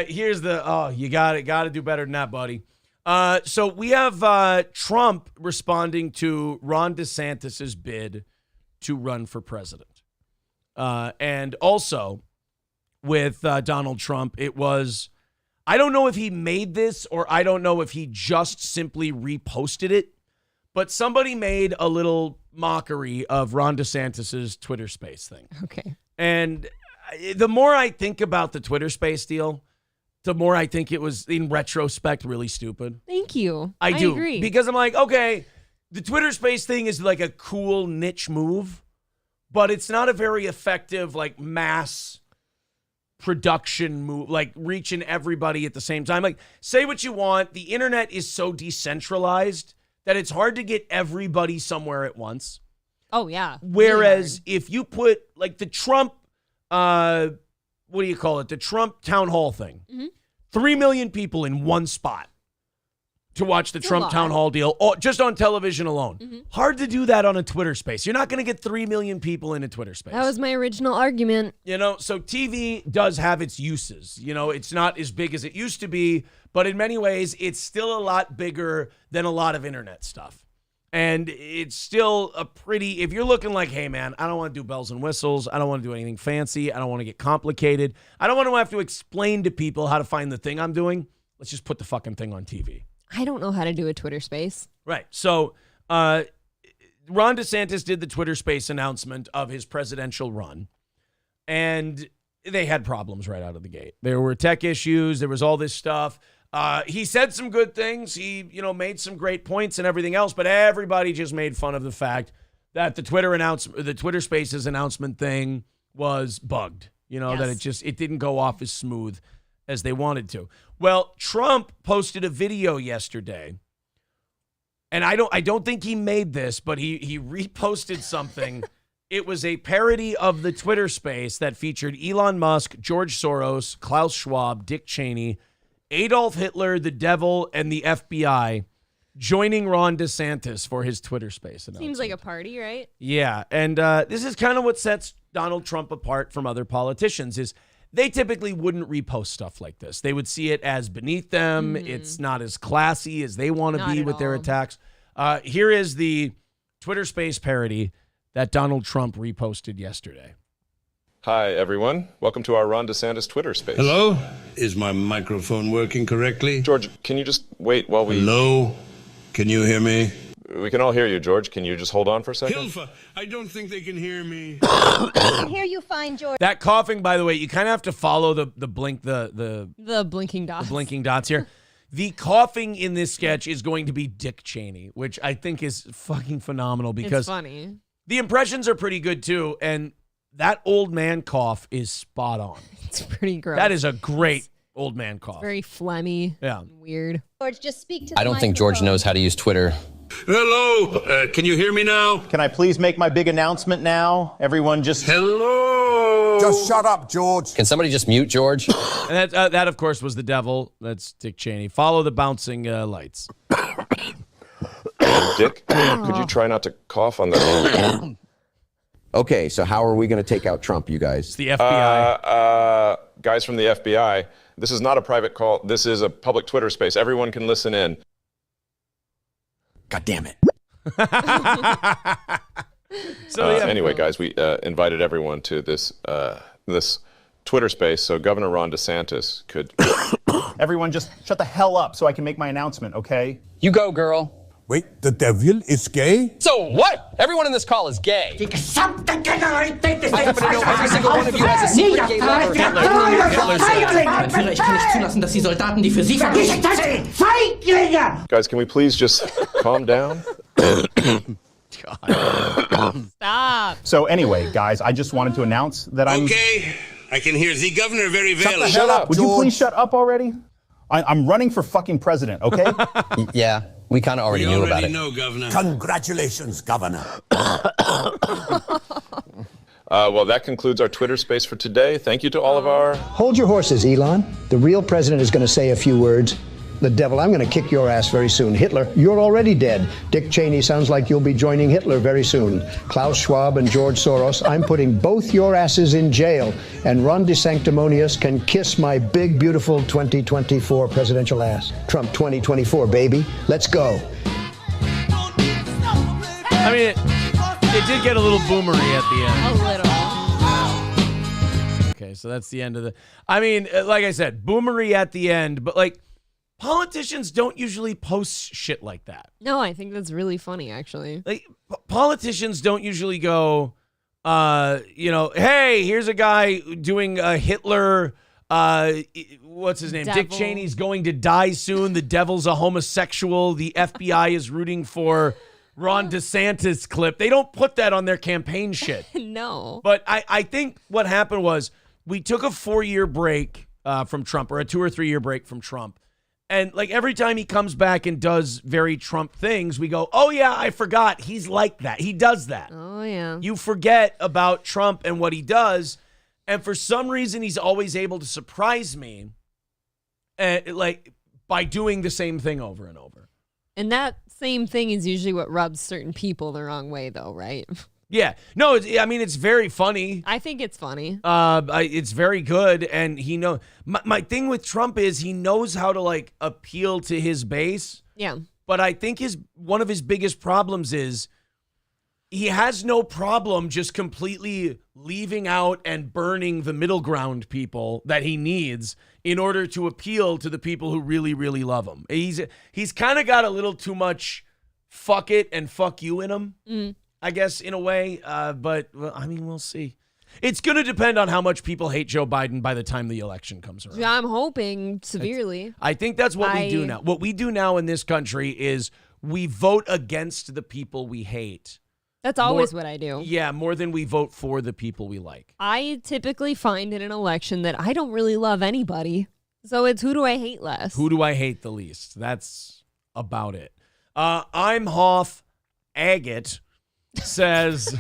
Here's you got to do better than that, buddy. So we have Trump responding to Ron DeSantis's bid to run for president. And also with Donald Trump, it was, I don't know if he made this or I don't know if he just simply reposted it, but somebody made a little mockery of Ron DeSantis's Twitter Space thing. Okay. And the more I think about the Twitter Space deal, the more I think it was, in retrospect, really stupid. Thank you. I do. Agree. Because I'm like, okay, the Twitter Space thing is like a cool niche move, but it's not a very effective, like, mass production move, like reaching everybody at the same time. Like, say what you want. The internet is so decentralized that it's hard to get everybody somewhere at once. Oh, yeah. Whereas if you put, like, the Trump, what do you call it? The Trump town hall thing. Mm-hmm. 3 million people in one spot to watch the Trump town hall deal, just on television alone. Mm-hmm. Hard to do that on a Twitter Space. You're not going to get 3 million people in a Twitter Space. That was my original argument. So TV does have its uses. It's not as big as it used to be, but in many ways, it's still a lot bigger than a lot of internet stuff. And it's still if you're looking like, hey, man, I don't want to do bells and whistles. I don't want to do anything fancy. I don't want to get complicated. I don't want to have to explain to people how to find the thing I'm doing. Let's just put the fucking thing on TV. I don't know how to do a Twitter Space. Right. So Ron DeSantis did the Twitter Space announcement of his presidential run, and they had problems right out of the gate. There were tech issues. There was all this stuff. He said some good things. He, made some great points and everything else, but everybody just made fun of the fact that the Twitter Spaces announcement thing was bugged. Yes. That it didn't go off as smooth as they wanted to. Well, Trump posted a video yesterday, and I don't think he made this, but he reposted something. It was a parody of the Twitter Space that featured Elon Musk, George Soros, Klaus Schwab, Dick Cheney, Adolf Hitler, the devil, and the FBI joining Ron DeSantis for his Twitter Space announcement. Seems like a party, right? Yeah, and this is kind of what sets Donald Trump apart from other politicians is they typically wouldn't repost stuff like this. They would see it as beneath them. It's not as classy as they want to be with their attacks. Here is the Twitter Space parody that Donald Trump reposted yesterday. Hi, everyone. Welcome to our Ron DeSantis Twitter Space. Hello? Is my microphone working correctly? George, can you just wait while we... Hello? Can you hear me? We can all hear you, George. Can you just hold on for a second? Hilfa, I don't think they can hear me. I can hear you fine, George. That coughing, by the way, you kind of have to follow the blinking dots. The blinking dots here. The coughing in this sketch is going to be Dick Cheney, which I think is fucking phenomenal because it's funny. The impressions are pretty good too, and that old man cough is spot on. It's pretty gross. That is a great old man cough. Very phlegmy. Yeah. Weird. George, just speak to the I don't think George knows how to use Twitter. Hello? Can you hear me now? Can I please make my big announcement now? Everyone just... Hello? Just shut up, George. Can somebody just mute George? And that, of course, was the devil. That's Dick Cheney. Follow the bouncing lights. Dick, could you try not to cough on the... Okay, so how are we going to take out Trump, you guys? It's the FBI. Guys from the FBI, this is not a private call. This is a public Twitter space. Everyone can listen in. God damn it. Anyway, guys, we invited everyone to this Twitter space so Governor Ron DeSantis could... Everyone just shut the hell up so I can make my announcement, okay? You go, girl. Wait, the devil is gay? So what? Everyone in this call is gay. I happen to know every single one of you has a secret gay lover. Ich kann nicht zulassen, dass die Soldaten, die für Sie Guys, can we please just calm down? Stop. So anyway, guys, I just wanted to announce that I'm... Okay, I can hear the governor very well. Shut up. Would you please shut up already? I'm running for fucking president, okay? Yeah, we kind of already knew about it. Know, Governor. Congratulations, Governor. Well, that concludes our Twitter space for today. Thank you to all of our... Hold your horses, Elon. The real president is going to say a few words. The devil, I'm going to kick your ass very soon. Hitler, you're already dead. Dick Cheney, sounds like you'll be joining Hitler very soon. Klaus Schwab and George Soros, I'm putting both your asses in jail. And Ron DeSanctimonious can kiss my big, beautiful 2024 presidential ass. Trump 2024, baby. Let's go. I mean, it did get a little boomery at the end. A little. Okay, so that's the end of the... I mean, like I said, boomery at the end, but like... Politicians don't usually post shit like that. No, I think that's really funny, actually. Like politicians don't usually go, hey, here's a guy doing a Hitler, what's his name? Devil. Dick Cheney's going to die soon. The devil's a homosexual. The FBI is rooting for Ron DeSantis clip. They don't put that on their campaign shit. No. But I think what happened was we took a 4-year break from Trump, or a 2 or 3 year break from Trump. And like every time he comes back and does very Trump things, we go, oh yeah, I forgot. He's like that. He does that. Oh yeah. You forget about Trump and what he does. And for some reason, he's always able to surprise me like by doing the same thing over and over. And that same thing is usually what rubs certain people the wrong way, though, right? Yeah. No, it's very funny. I think it's funny. It's very good. And he knows. My thing with Trump is he knows how to like appeal to his base. Yeah. But I think one of his biggest problems is he has no problem just completely leaving out and burning the middle ground people that he needs in order to appeal to the people who really, really love him. He's kind of got a little too much fuck it and fuck you in him. Mm. I guess, in a way, but, well, I mean, we'll see. It's going to depend on how much people hate Joe Biden by the time the election comes around. Yeah, I'm hoping severely. I think that's what we do now. What we do now in this country is we vote against the people we hate. That's always what I do. Yeah, more than we vote for the people we like. I typically find in an election that I don't really love anybody. So it's who do I hate less? Who do I hate the least? That's about it. I'm Hoff Agate. Says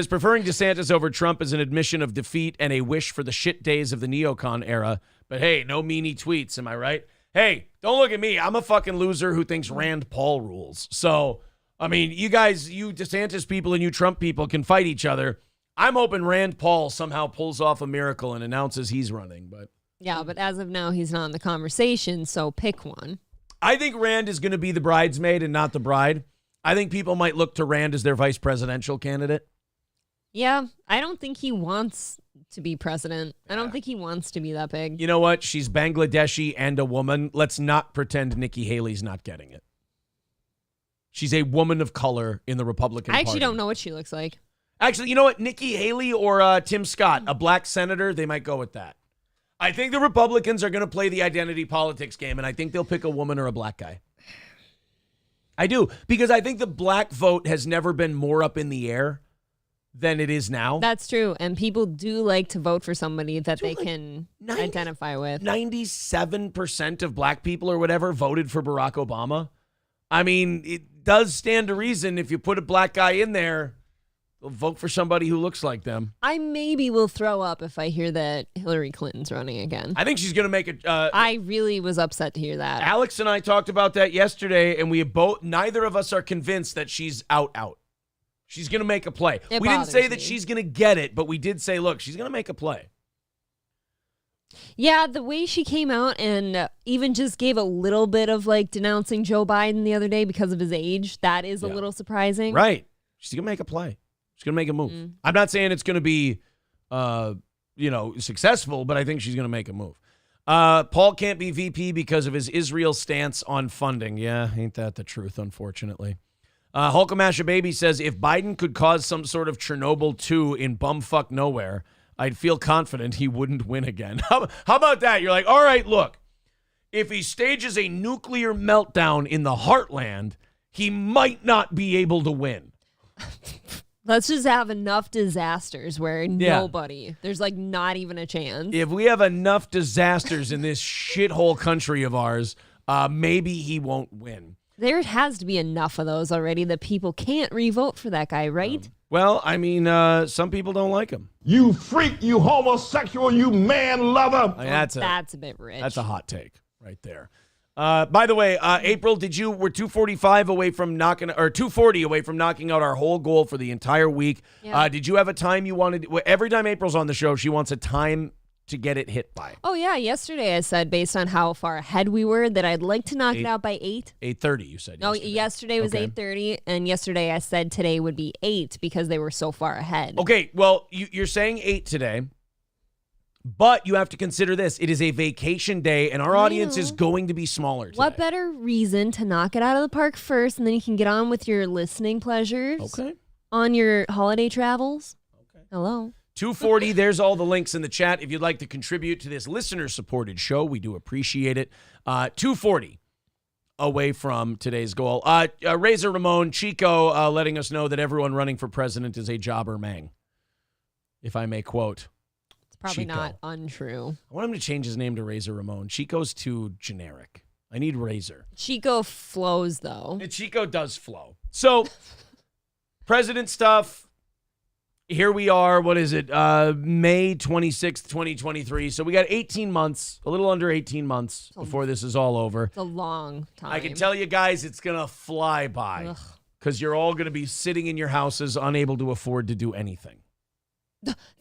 preferring DeSantis over Trump is an admission of defeat and a wish for the shit days of the neocon era. But hey, no meanie tweets, am I right? Hey, don't look at me. I'm a fucking loser who thinks Rand Paul rules. So, I mean, you guys, you DeSantis people and you Trump people can fight each other. I'm hoping Rand Paul somehow pulls off a miracle and announces he's running, but Yeah, but as of now, he's not in the conversation, so pick one. I think Rand is going to be the bridesmaid and not the bride. I think people might look to Rand as their vice presidential candidate. Yeah, I don't think he wants to be president. I don't think he wants to be that big. You know what? She's Bangladeshi and a woman. Let's not pretend Nikki Haley's not getting it. She's a woman of color in the Republican Party. I actually don't know what she looks like. Actually, you know what? Nikki Haley or Tim Scott, a black senator, they might go with that. I think the Republicans are going to play the identity politics game, and I think they'll pick a woman or a black guy. I do, because I think the black vote has never been more up in the air than it is now. That's true, and people do like to vote for somebody that they can identify with. 97% of black people or whatever voted for Barack Obama. I mean, it does stand to reason if you put a black guy in there, they'll vote for somebody who looks like them. I maybe will throw up if I hear that Hillary Clinton's running again. I think she's going to make it. I really was upset to hear that. Alex and I talked about that yesterday, and neither of us are convinced that she's out. She's going to make a play. We didn't say that she's going to get it, but we did say, look, she's going to make a play. Yeah, the way she came out and even just gave a little bit of like denouncing Joe Biden the other day because of his age, that is a little surprising. Right. She's going to make a play. She's going to make a move. I'm not saying it's going to be, successful, but I think she's going to make a move. Paul can't be VP because of his Israel stance on funding. Yeah, ain't that the truth, unfortunately. Hulkamasha Baby says, if Biden could cause some sort of Chernobyl 2 in bumfuck nowhere, I'd feel confident he wouldn't win again. How about that? You're like, all right, look, if he stages a nuclear meltdown in the heartland, he might not be able to win. Let's just have enough disasters where there's like not even a chance. If we have enough disasters in this shithole country of ours, maybe he won't win. There has to be enough of those already that people can't re-vote for that guy, right? Well, I mean, some people don't like him. You freak, you homosexual, you man lover. That's a bit rich. That's a hot take right there. By the way, April, we're 245 away from 240 away from knocking out our whole goal for the entire week. Yeah. Did you have a time you wanted? Every time April's on the show, she wants a time to get it hit by. Oh, yeah. Yesterday I said, based on how far ahead we were, that I'd like to knock it out by 8. 8:30, you said. No, yesterday was 8:30, and yesterday I said today would be 8 because they were so far ahead. Okay, well, you're saying 8 today, but you have to consider this. It is a vacation day, and our audience is going to be smaller today. What better reason to knock it out of the park first, and then you can get on with your listening pleasures on your holiday travels? Okay. Hello. 240, there's all the links in the chat. If you'd like to contribute to this listener-supported show, we do appreciate it. 240 away from today's goal. Razor Ramon, Chico letting us know that everyone running for president is a jobber mang, if I may quote. It's probably Chico. not untrue. I want him to change his name to Razor Ramon. Chico's too generic. I need Razor. Chico flows, though. And Chico does flow. So, president stuff. Here we are, what is it, May 26th, 2023. So we got 18 months, a little under 18 months before this is all over. It's a long time. I can tell you guys it's going to fly by because you're all going to be sitting in your houses unable to afford to do anything.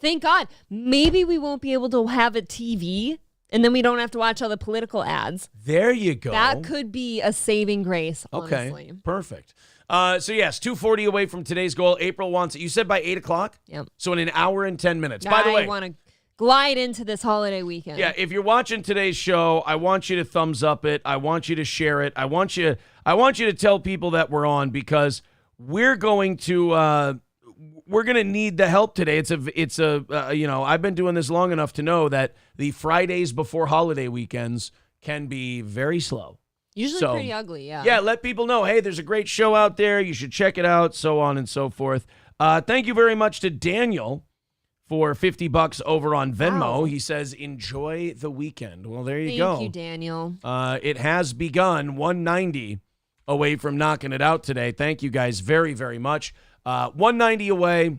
Thank God. Maybe we won't be able to have a TV, and then we don't have to watch all the political ads. There you go. That could be a saving grace, honestly. Okay, perfect. So, yes, 240 away from today's goal. April wants it. You said by 8 o'clock? Yep. So in an hour and 10 minutes. By the way, I want to glide into this holiday weekend. Yeah, if you're watching today's show, I want you to thumbs up it. I want you to share it. I want you to tell people that we're on because we're going to need the help today. I've been doing this long enough to know that the Fridays before holiday weekends can be very slow. Usually pretty ugly, yeah. Yeah, let people know, hey, there's a great show out there. You should check it out, so on and so forth. Thank you very much to Daniel for $50 over on Venmo. Wow. He says, enjoy the weekend. Well, there you go. Thank you, Daniel. It has begun. 190 away from knocking it out today. Thank you guys very, very much. 190 away,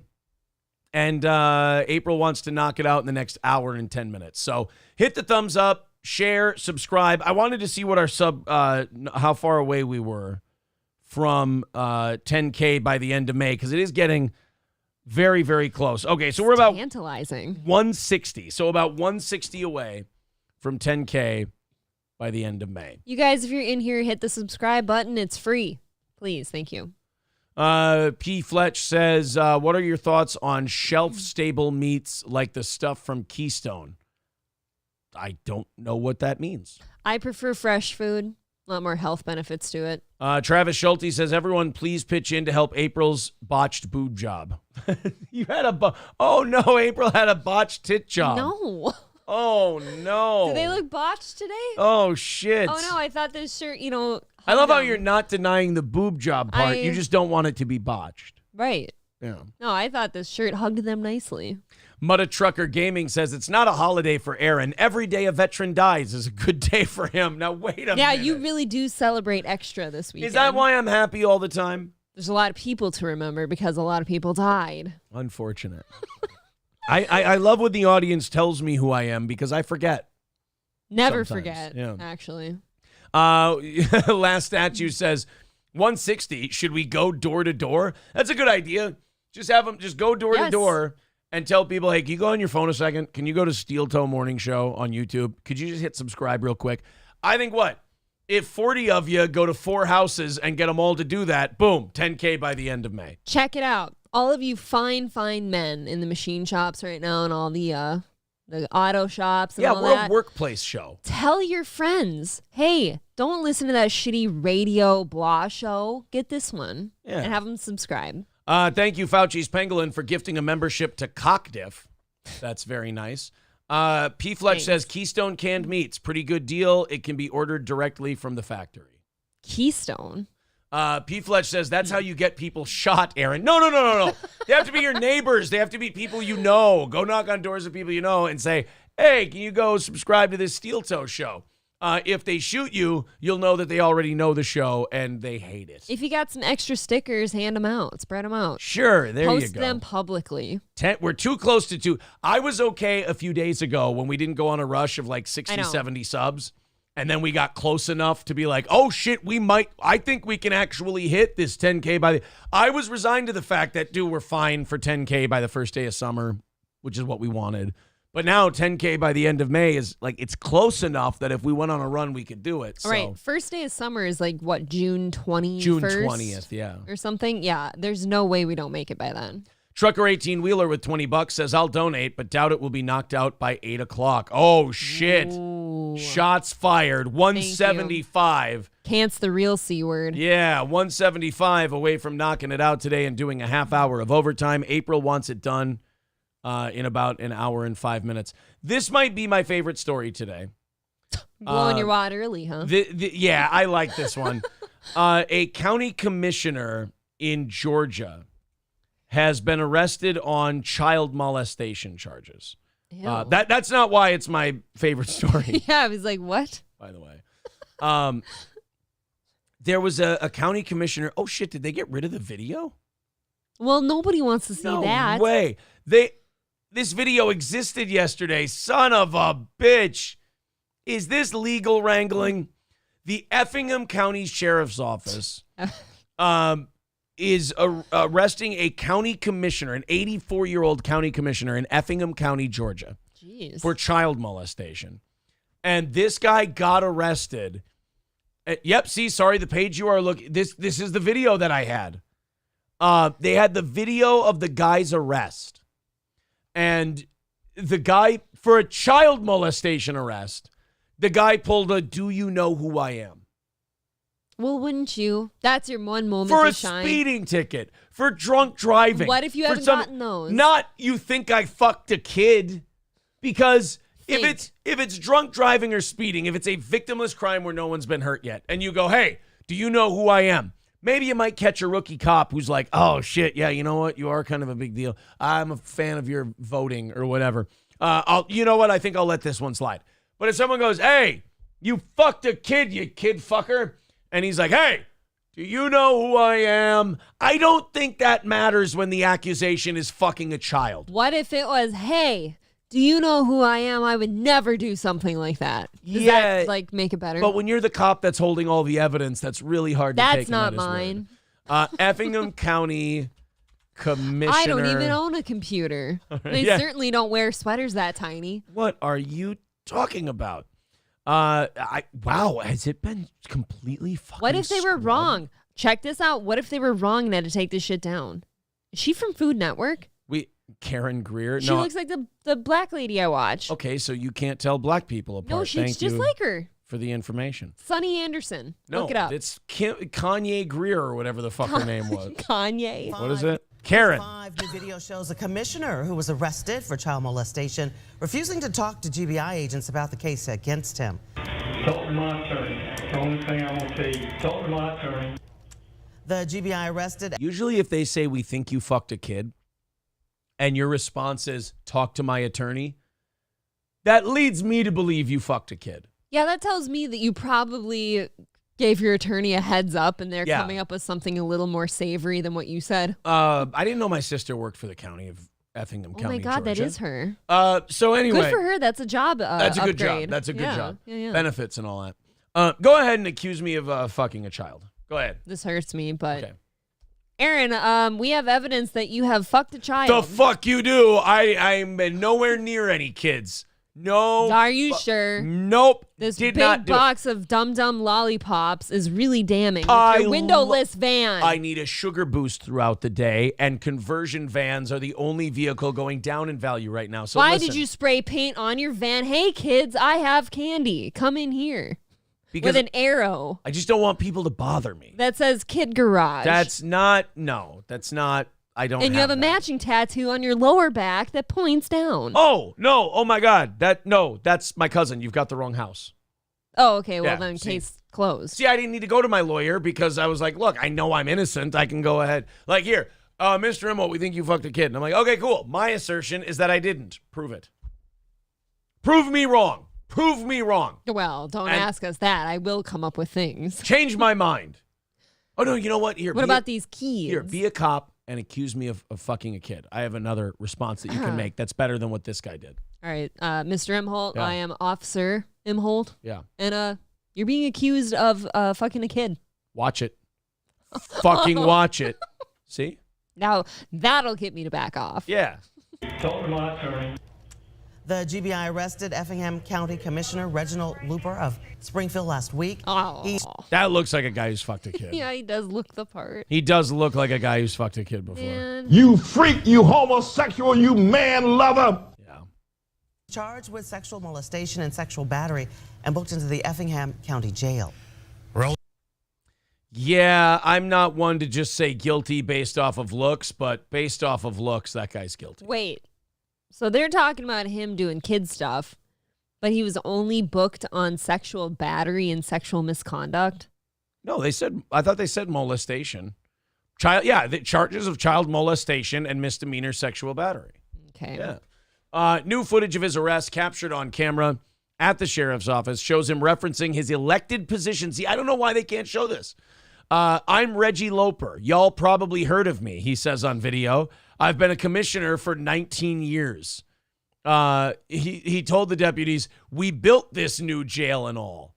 and April wants to knock it out in the next hour and 10 minutes. So hit the thumbs up. Share, subscribe. I wanted to see what our how far away we were from 10K by the end of May, because it is getting Very, very close. Okay, so we're about tantalizing. 160. So about 160 away from 10K by the end of May. You guys, if you're in here, hit the subscribe button. It's free. Please. Thank you. P. Fletch says, what are your thoughts on shelf-stable meats like the stuff from Keystone? I don't know what that means. I prefer fresh food. A lot more health benefits to it. Travis Schulte says, everyone please pitch in to help April's botched boob job. You had oh no, April had a botched tit job. No. Oh no. Do they look botched today? Oh shit. Oh no, I thought this shirt, I love how you're not denying the boob job part. You just don't want it to be botched. Right. Yeah. No, I thought this shirt hugged them nicely. Mutta Trucker Gaming says it's not a holiday for Aaron. Every day a veteran dies is a good day for him. Now, wait a minute. Yeah, you really do celebrate extra this weekend. Is that why I'm happy all the time? There's a lot of people to remember because a lot of people died. Unfortunate. I love when the audience tells me who I am because I forget. Never sometimes. forget, actually. Last statue says, 160, should we go door to door? That's a good idea. Just have them just go door to door. And tell people, hey, can you go on your phone a second? Can you go to Steel Toe Morning Show on YouTube? Could you just hit subscribe real quick? I think if 40 of you go to 4 houses and get them all to do that, boom, 10K by the end of May. Check it out. All of you fine men in the machine shops right now and all the auto shops and all that. Yeah, we're a workplace show. Tell your friends, hey, don't listen to that shitty radio blah show. Get this one and have them subscribe. Thank you, Fauci's Pangolin, for gifting a membership to Cockdiff. That's very nice. P. Fletch says, Keystone canned meats. Pretty good deal. It can be ordered directly from the factory. Keystone? P. Fletch says, that's how you get people shot, Aaron. No. They have to be your neighbors. They have to be people you know. Go knock on doors of people you know and say, hey, can you go subscribe to this Steel Toe show? If they shoot you, you'll know that they already know the show and they hate it. If you got some extra stickers, hand them out. Spread them out. Sure, there you go. Post them publicly. We're too close to 2. I was okay a few days ago when we didn't go on a rush of like 60, 70 subs. And then we got close enough to be like, oh shit, I think we can actually hit this 10K I was resigned to the fact that, dude, we're fine for 10K by the first day of summer, which is what we wanted. But now 10K by the end of May is like, it's close enough that if we went on a run, we could do it. So. All right. First day of summer is like what, June 20th? June 20th, yeah. Or something. Yeah. There's no way we don't make it by then. Trucker 18-wheeler with $20 says, I'll donate, but doubt it will be knocked out by 8 o'clock. Oh, shit. Ooh. Shots fired. 175. Can't's the real C word. Yeah, 175 away from knocking it out today and doing a half hour of overtime. April wants it done in about an hour and 5 minutes. This might be my favorite story today. Blowing your wad early, huh? Yeah, I like this one. A county commissioner in Georgia has been arrested on child molestation charges. That's not why it's my favorite story. Yeah, I was like, what? By the way. There was a county commissioner. Oh, shit, did they get rid of the video? Well, nobody wants to see that. No way. This video existed yesterday. Son of a bitch. Is this legal wrangling? The Effingham County Sheriff's Office is arresting a county commissioner, an 84-year-old county commissioner in Effingham County, Georgia, for child molestation. And this guy got arrested. The page you are looking. This is the video that I had. They had the video of the guy's arrest. And the guy, for a child molestation arrest, the guy pulled a "Do you know who I am?" Well, wouldn't you? That's your one moment for to shine. For a speeding ticket, for drunk driving. What if you haven't gotten those? Not you think I fucked a kid, because if it's drunk driving or speeding, if it's a victimless crime where no one's been hurt yet, and you go, hey, do you know who I am? Maybe you might catch a rookie cop who's like, oh, shit, yeah, you know what? You are kind of a big deal. I'm a fan of your voting or whatever. You know what? I think I'll let this one slide. But if someone goes, hey, you fucked a kid, you kid fucker, and he's like, hey, do you know who I am? I don't think that matters when the accusation is fucking a child. What if it was, hey, do you know who I am? I would never do something like that. Does that, like, make it better? But when you're the cop that's holding all the evidence, that's really hard to take. That's not mine. Effingham County commissioner. I don't even own a computer. They certainly don't wear sweaters that tiny. What are you talking about? Wow, has it been completely fucking What if they were scrubbed? wrong? Check this out. What if they were wrong and had to take this shit down? Is she from Food Network? Karen Greer? She looks like the black lady I watch. Okay, so you can't tell black people apart. No, she's Thank just you like her. for the information. Sunny Anderson. No, Look it up. it's Kanye Greer or whatever the fuck her name was. Kanye. What is it? Karen. 5 new video shows a commissioner who was arrested for child molestation refusing to talk to GBI agents about the case against him. Talk to my attorney. The only thing I'm going to tell you, talk to my attorney. The GBI arrested. Usually if they say we think you fucked a kid and your response is talk to my attorney, that leads me to believe you fucked a kid. Yeah, that tells me that you probably gave your attorney a heads up and they're coming up with something a little more savory than what you said. I didn't know my sister worked for the county of Effingham County, Oh my God, Georgia. that is her. So anyway. Good for her. That's a job That's a good upgrade. job. That's a good job. Yeah. Benefits and all that. Go ahead and accuse me of fucking a child. Go ahead. This hurts me, but... Okay. Aaron, we have evidence that you have fucked a child. The fuck you do? I'm nowhere near any kids. No. Are you sure? Nope. This did big not do box of dum-dum lollipops is really damning. With your windowless van. I need a sugar boost throughout the day, and conversion vans are the only vehicle going down in value right now. So Why listen. did you spray paint on your van? Hey, kids, I have candy. Come in here. Because with an arrow. I just don't want people to bother me. That says Kid Garage. That's not. I don't. And you have a that. matching tattoo on your lower back that points down. Oh, no. Oh, my God. That's my cousin. You've got the wrong house. Oh, okay. Well, Yeah, then see. case closed. See, I didn't need to go to my lawyer because I was like, look, I know I'm innocent. I can go ahead. Like, here, Mr. Immo, we think you fucked a kid. And I'm like, okay, cool. My assertion is that I didn't. Prove it. Prove me wrong. Prove me wrong. Well, don't ask us that. I will come up with things. Change my mind. Oh, no, you know what? Here. What about these keys? Here, be a cop and accuse me of fucking a kid. I have another response that you can make that's better than what this guy did. All right, Mr. Imholt, Yeah. I am Officer Imholt. Yeah. And you're being accused of fucking a kid. Watch it. Fucking watch it. See? Now, that'll get me to back off. Yeah. Talk to my attorney. The GBI arrested Effingham County Commissioner Reginald Looper of Springfield last week. Oh. That looks like a guy who's fucked a kid. Yeah, he does look the part. He does look like a guy who's fucked a kid before. Man. You freak, you homosexual, you man lover. Charged with sexual molestation and sexual battery and booked into the Effingham County Jail. Yeah, I'm not one to just say guilty based off of looks, but based off of looks, that guy's guilty. Wait. So they're talking about him doing kid stuff, but he was only booked on sexual battery and sexual misconduct? No, I thought they said molestation. The charges of child molestation and misdemeanor sexual battery. Okay. Yeah. New footage of his arrest captured on camera at the sheriff's office shows him referencing his elected position. See, I don't know why they can't show this. I'm Reggie Loper. Y'all probably heard of me, he says on video. I've been a commissioner for 19 years. He told the deputies, we built this new jail and all.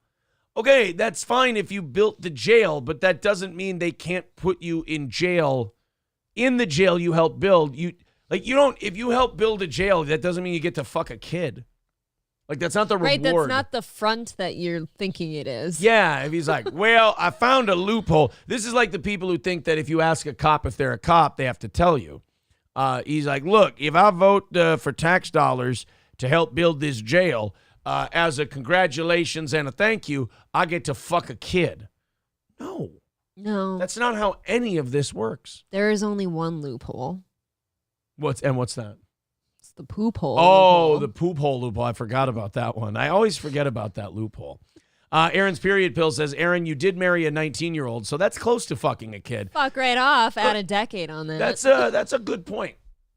Okay, that's fine if you built the jail, but that doesn't mean they can't put you in jail. In the jail you helped build. If you help build a jail, that doesn't mean you get to fuck a kid. Like, that's not the reward. Right, that's not the front that you're thinking it is. Yeah, if he's like, well, I found a loophole. This is like the people who think that if you ask a cop if they're a cop, they have to tell you. He's like, look, if I vote for tax dollars to help build this jail, as a congratulations and a thank you, I get to fuck a kid. No. That's not how any of this works. There is only one loophole. What's that? It's the poop hole. Oh, loophole. the poop hole loophole. I forgot about that one. I always forget about that loophole. Aaron's period pill says, Aaron, you did marry a 19-year-old, so that's close to fucking a kid. Fuck right off. Add a decade on that. That's a good point.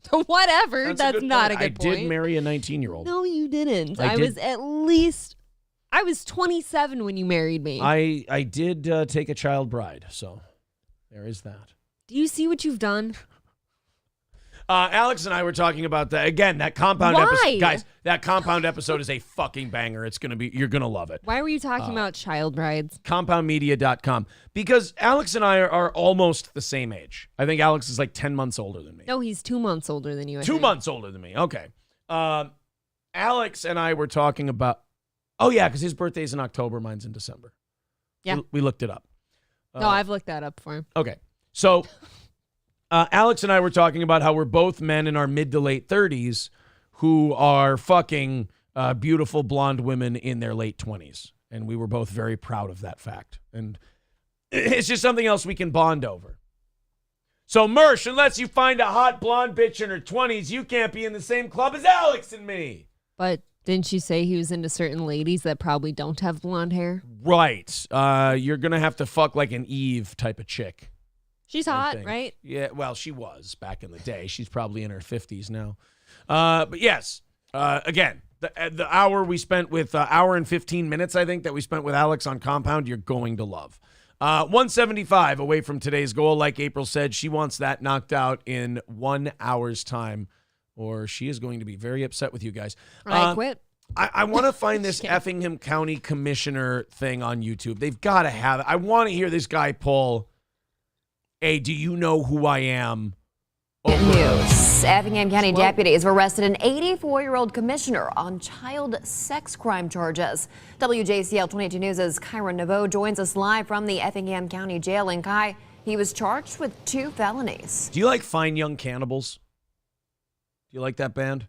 Whatever. That's not a good point. I did marry a 19-year-old. No, you didn't. I did. I was 27 when you married me. I did take a child bride, so there is that. Do you see what you've done? Alex and I were talking about that again. That compound Why? episode, guys. That compound episode is a fucking banger. It's gonna be. You're gonna love it. Why were you talking about child brides? Compoundmedia.com. Because Alex and I are almost the same age. I think Alex is like 10 months older than me. No, he's 2 months older than you. I 2 think. months older than me. Okay. Alex and I were talking about. Oh yeah, because his birthday's in October. Mine's in December. Yeah. We looked it up. No, I've looked that up for him. Okay. So Alex and I were talking about how we're both men in our mid to late 30s who are fucking beautiful blonde women in their late 20s. And we were both very proud of that fact. And it's just something else we can bond over. So, Mersh, unless you find a hot blonde bitch in her 20s, you can't be in the same club as Alex and me. But didn't you say he was into certain ladies that probably don't have blonde hair? Right. You're going to have to fuck like an Eve type of chick. She's hot, right? Yeah, well, she was back in the day. She's probably in her 50s now. But yes, again, the hour we spent with, hour and 15 minutes, I think, that we spent with Alex on Compound, you're going to love. 175 away from today's goal. Like April said, she wants that knocked out in 1 hour's time, or she is going to be very upset with you guys. I quit. I want to find this Effingham County Commissioner thing on YouTube. They've got to have it. I want to hear this guy pull, hey, do you know who I am? News. Effingham County deputies have arrested an 84-year-old commissioner on child sex crime charges. WJCL 22 News' Kyron Naveau joins us live from the Effingham County Jail. And Kai, he was charged with 2 felonies. Do you like Fine Young Cannibals? Do you like that band?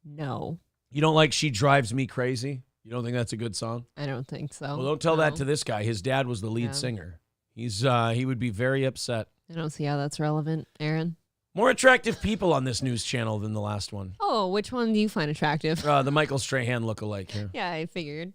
No. You don't like She Drives Me Crazy? You don't think that's a good song? I don't think so. Well, don't tell that to this guy. His dad was the lead singer. He would be very upset. I don't see how that's relevant, Aaron. More attractive people on this news channel than the last one. Oh, which one do you find attractive? The Michael Strahan lookalike here. Yeah, I figured.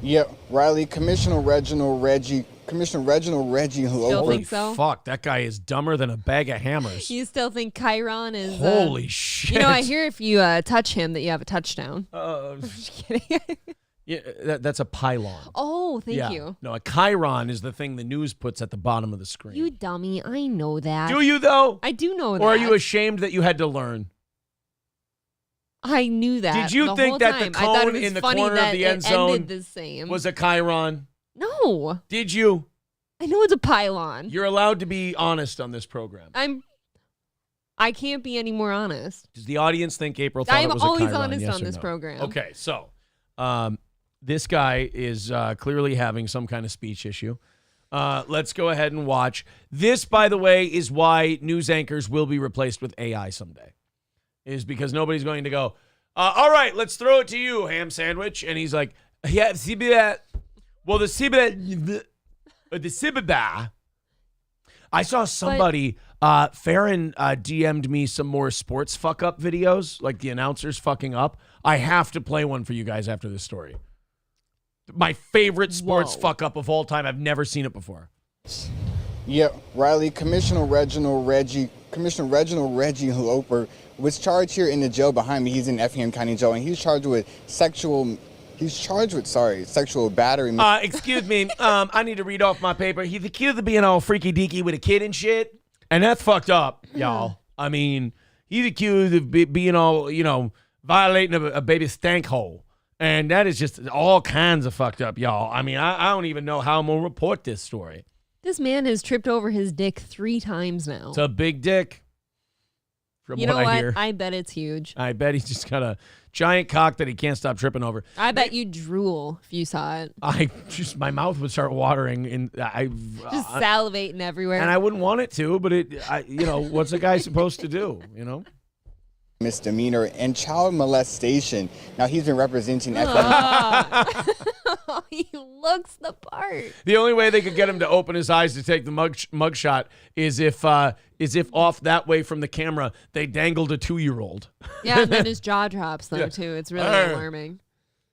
Yep, Riley, Commissioner Reginald Reggie Still so? Fuck, that guy is dumber than a bag of hammers. You still think Chiron is... Holy shit. You know, I hear if you touch him that you have a touchdown. I'm just kidding. Yeah, that's a pylon. Oh, thank you. No, a Chiron is the thing the news puts at the bottom of the screen. You dummy. I know that. Do you, though? I do know that. Or are you ashamed that you had to learn? I knew that. Did you the think whole that time. the I thought it cone was in the funny corner that of the end it zone ended the same. was a Chiron? No. Did you? I know it's a pylon. You're allowed to be honest on this program. I can't be any more honest. Does the audience think April thought it was a Chiron? I'm always honest yes on this program. Okay, so this guy is clearly having some kind of speech issue. Let's go ahead and watch. This, by the way, is why news anchors will be replaced with AI someday. Is because nobody's going to go, all right, let's throw it to you, ham sandwich. And he's like, yeah, well, the Sibba. I saw somebody, Farron DM'd me some more sports fuck up videos, like the announcers fucking up. I have to play one for you guys after this story. My favorite sports fuck up of all time. I've never seen it before. Yep, Riley, Commissioner Reginald Loper was charged here in the jail behind me. He's in Effingham County Jail, and he's charged with sexual battery. Excuse me, I need to read off my paper. He's accused of being all freaky deaky with a kid and shit, and that's fucked up, y'all. I mean, he's accused of being all, violating a baby stank hole. And that is just all kinds of fucked up, y'all. I mean, I don't even know how I'm going to report this story. This man has tripped over his dick 3 times now. It's a big dick. From you know what what? I hear. I bet it's huge. I bet he's just got a giant cock that he can't stop tripping over. I bet you drool if you saw it. My mouth would start watering and just salivating everywhere. And I wouldn't want it to, but what's a guy supposed to do, Misdemeanor and child molestation. Now he's been representing He looks the part. The only way they could get him to open his eyes to take the mugshot is if off that way from the camera they dangled a 2-year-old. Yeah, and then his jaw drops though too. It's really alarming.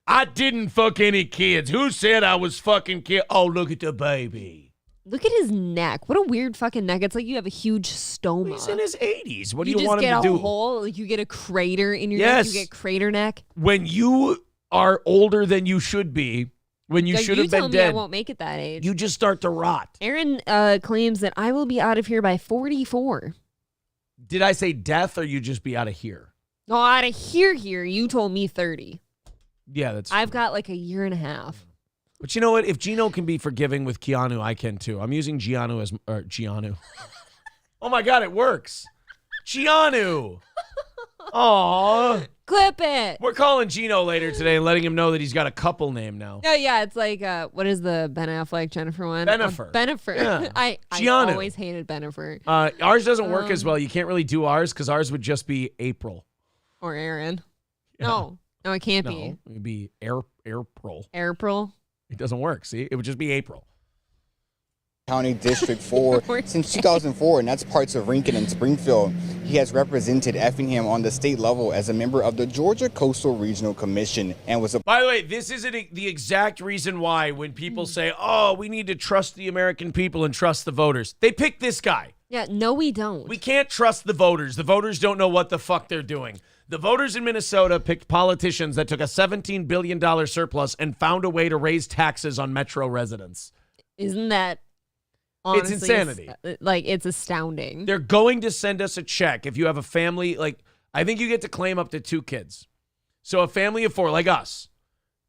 I didn't fuck any kids. Who said I was fucking kid? Oh, look at the baby. Look at his neck. What a weird fucking neck. It's like you have a huge stoma. He's in his 80s. What do you You want him to do? just get a hole. Like you get a crater in your neck. You get crater neck. When you are older than you should be, when you should have been tell me dead. I won't make it that age. You just start to rot. Aaron claims that I will be out of here by 44. Did I say death or you just be out of here? No, out of here. You told me 30. Yeah, that's. I've got like a year and a half. But you know what? If Gino can be forgiving with Keanu, I can too. I'm using Gianu as Gianu. Oh my God, it works. Gianu. Aw. Clip it. We're calling Gino later today and letting him know that he's got a couple name now. Oh yeah, it's like what is the Ben Affleck Jennifer one? Bennifer. Bennifer. Yeah. I Gianu. always hated Bennifer. Ours doesn't work as well. You can't really do ours because ours would just be April. Or Aaron. Yeah. No, it can't be. No, it would be April. April. It doesn't work. See, it would just be April. County District 4 since 2004, and that's parts of Rincon and Springfield. He has represented Effingham on the state level as a member of the Georgia Coastal Regional Commission and was a... By the way, this isn't the exact reason why when people say, oh, we need to trust the American people and trust the voters. They picked this guy. Yeah, no, we don't. We can't trust the voters. The voters don't know what the fuck they're doing. The voters in Minnesota picked politicians that took a $17 billion surplus and found a way to raise taxes on Metro residents. Isn't that honestly, it's insanity. It's astounding. They're going to send us a check if you have a family. Like, I think you get to claim up to 2 kids. So a family of 4, like us,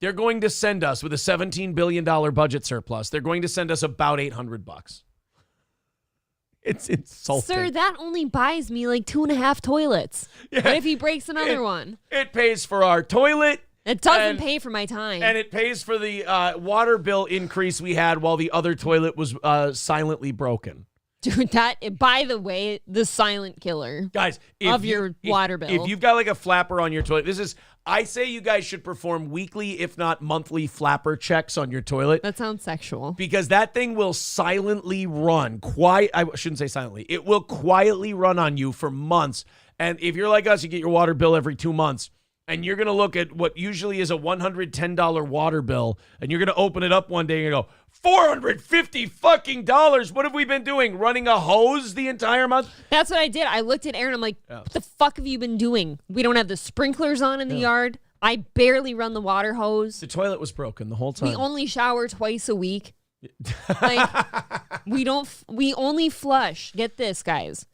they're going to send us with a $17 billion budget surplus. They're going to send us about $800. It's insulting. Sir, that only buys me like 2.5 toilets. Yeah. What if he breaks another one? It pays for our toilet. It doesn't pay for my time. And it pays for the water bill increase we had while the other toilet was silently broken. Dude, by the way, the silent killer. Guys, your water bill. If you've got like a flapper on your toilet, I say you guys should perform weekly, if not monthly, flapper checks on your toilet. That sounds sexual. Because that thing will silently run. I shouldn't say silently. It will quietly run on you for months. And if you're like us, you get your water bill every 2 months. And you're going to look at what usually is a $110 water bill, and you're going to open it up one day and go, $450 fucking dollars. What have we been doing? Running a hose the entire month? That's what I did. I looked at Aaron. I'm like, what the fuck have you been doing? We don't have the sprinklers on in the yard. I barely run the water hose. The toilet was broken the whole time. We only shower twice a week. We only flush. Get this, guys.